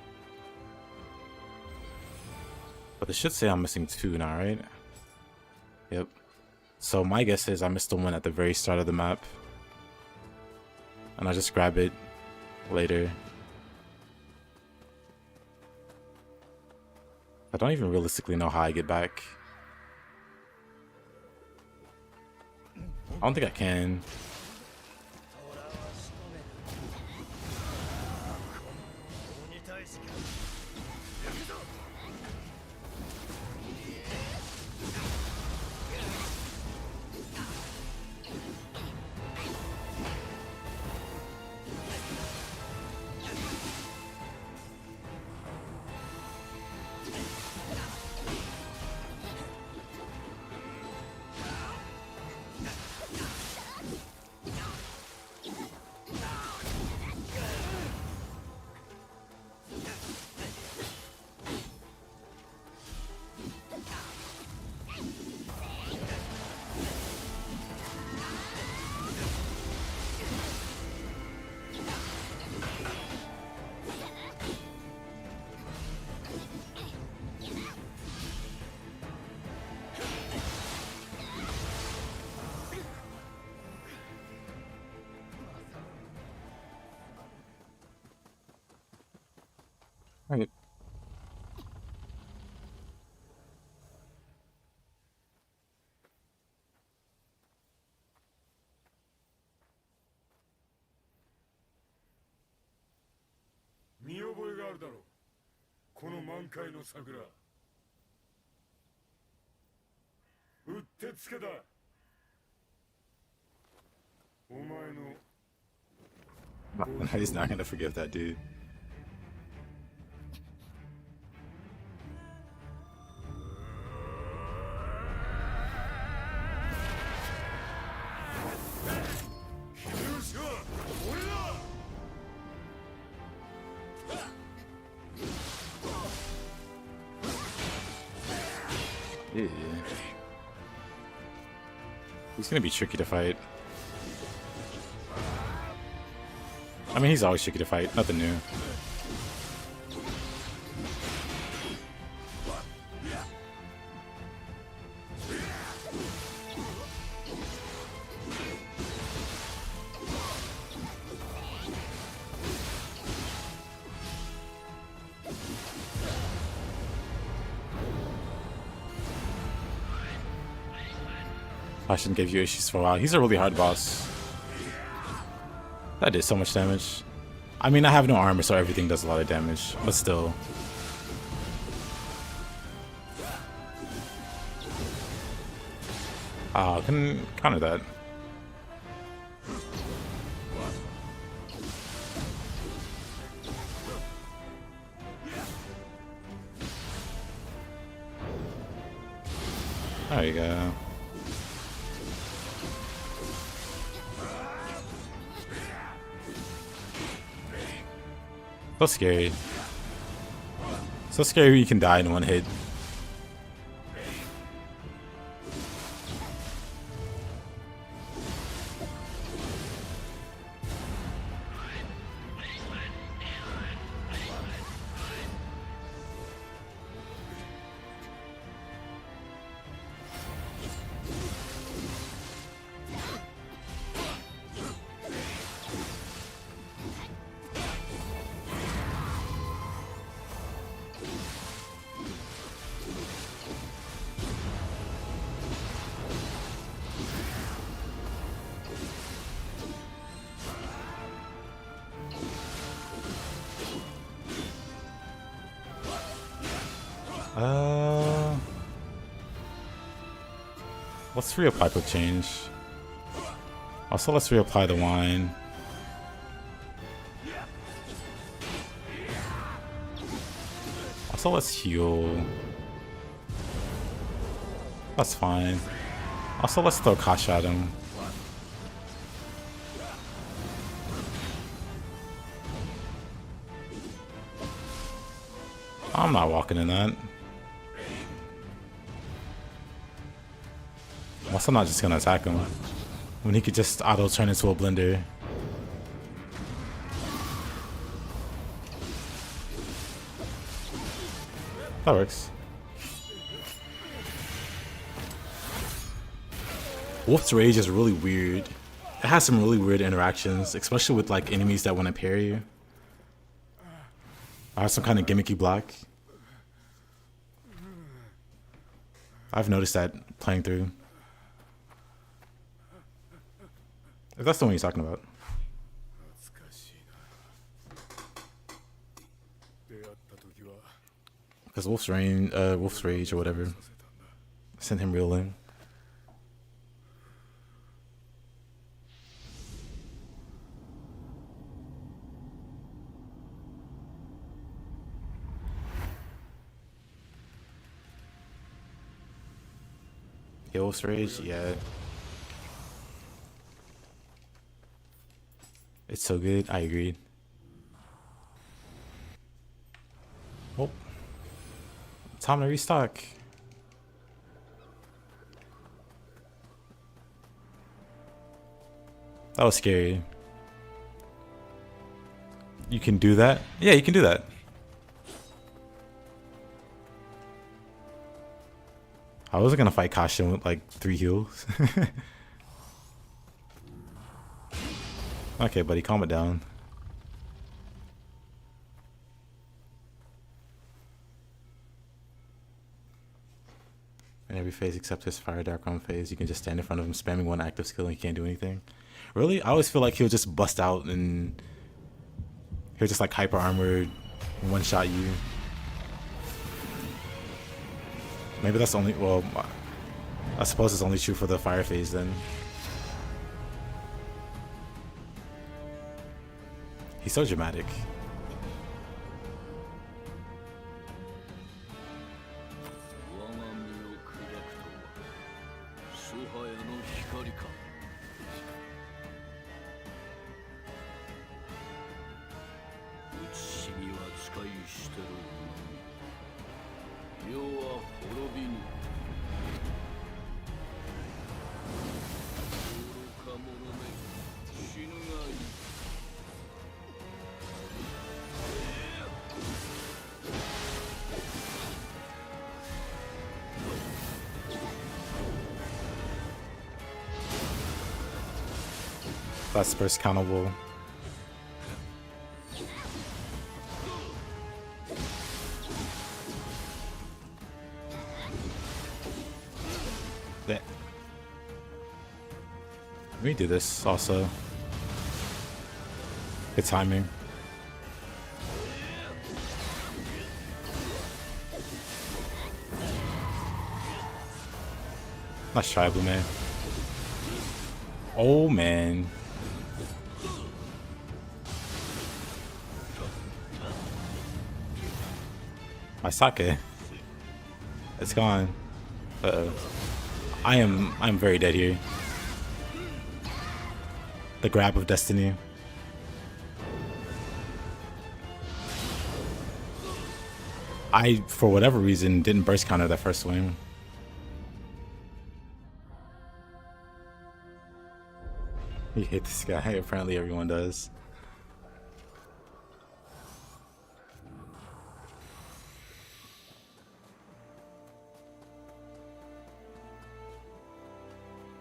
But it should say I'm missing 2 now, right? Yep. So my guess is I missed the one at the very start of the map. And I just grab it later. I don't even realistically know how I get back. I don't think I can. Right. He's not gonna forgive that dude. Yeah. He's gonna be tricky to fight. I mean, he's always tricky to fight. Nothing new. I shouldn't give you issues for a while. He's a really hard boss. That did so much damage. I mean, I have no armor, so everything does a lot of damage, but still. Ah, I can counter that. There you go. So scary. So scary you can die in one hit. Let's reapply quick change. Also, let's reapply the wine. Also, let's heal. That's fine. Also, let's throw Kasha at him. I'm not walking in that. I'm also not just gonna attack him when he could just auto turn into a blender. That works. Wolf's Rage is really weird. It has some really weird interactions, especially with like enemies that want to parry you. I have some kind of gimmicky block. I've noticed that playing through. If that's the one you're talking about. Because Wolf's Rage or whatever sent him reeling. Yeah, Wolf's Rage, yeah. It's so good, I agreed. Oh. Time to restock. That was scary. You can do that? Yeah, you can do that. I wasn't gonna fight Kasha with like 3 heals. Okay, buddy, calm it down. In every phase except his Fire Dark Realm phase, you can just stand in front of him spamming one active skill and he can't do anything. Really? I always feel like he'll just bust out and he'll just like hyper armored one shot you. Maybe that's only, well, I suppose it's only true for the fire phase then. He's so dramatic. That's burst countable. Let me do this also. Good timing. Nice try, Blue Man. Oh man. My sake. It's gone. Uh-oh. I'm very dead here. The grab of destiny. I, for whatever reason, didn't burst counter that first swing. You hate this guy. Apparently everyone does.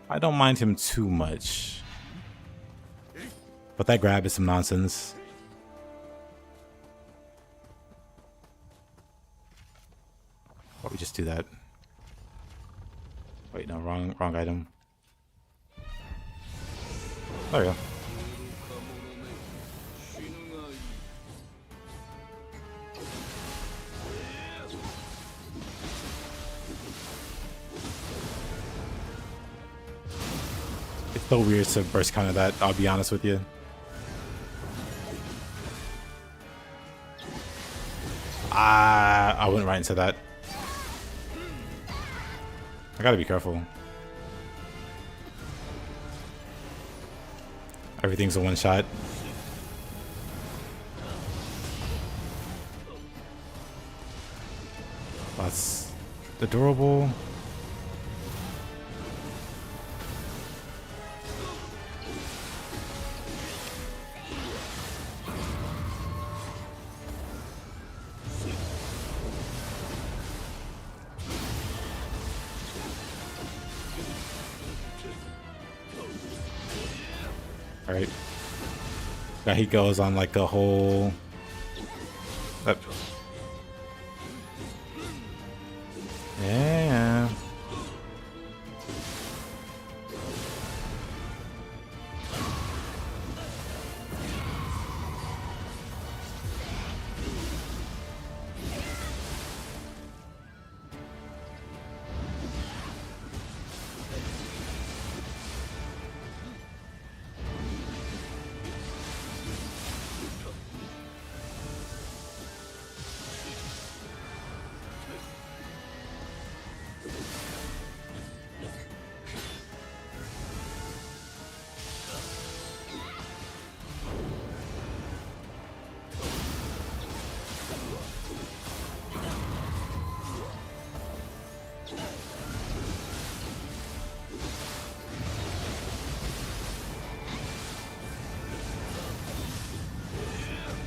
I don't mind him too much. But that grab is some nonsense. Why don't we just do that? Wait, no, wrong item. There we go. It's so weird to burst counter that, I'll be honest with you. I went right into that. I gotta be careful. Everything's a one shot. That's adorable. Alright. Yeah, he goes on like a whole... Yeah.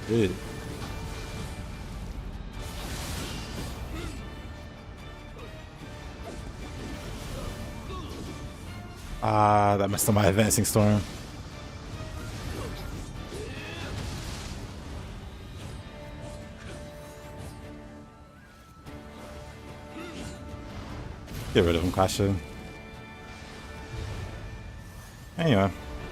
Good. Ah, that messed up my advancing storm. Get rid of him, Kasha. Anyway.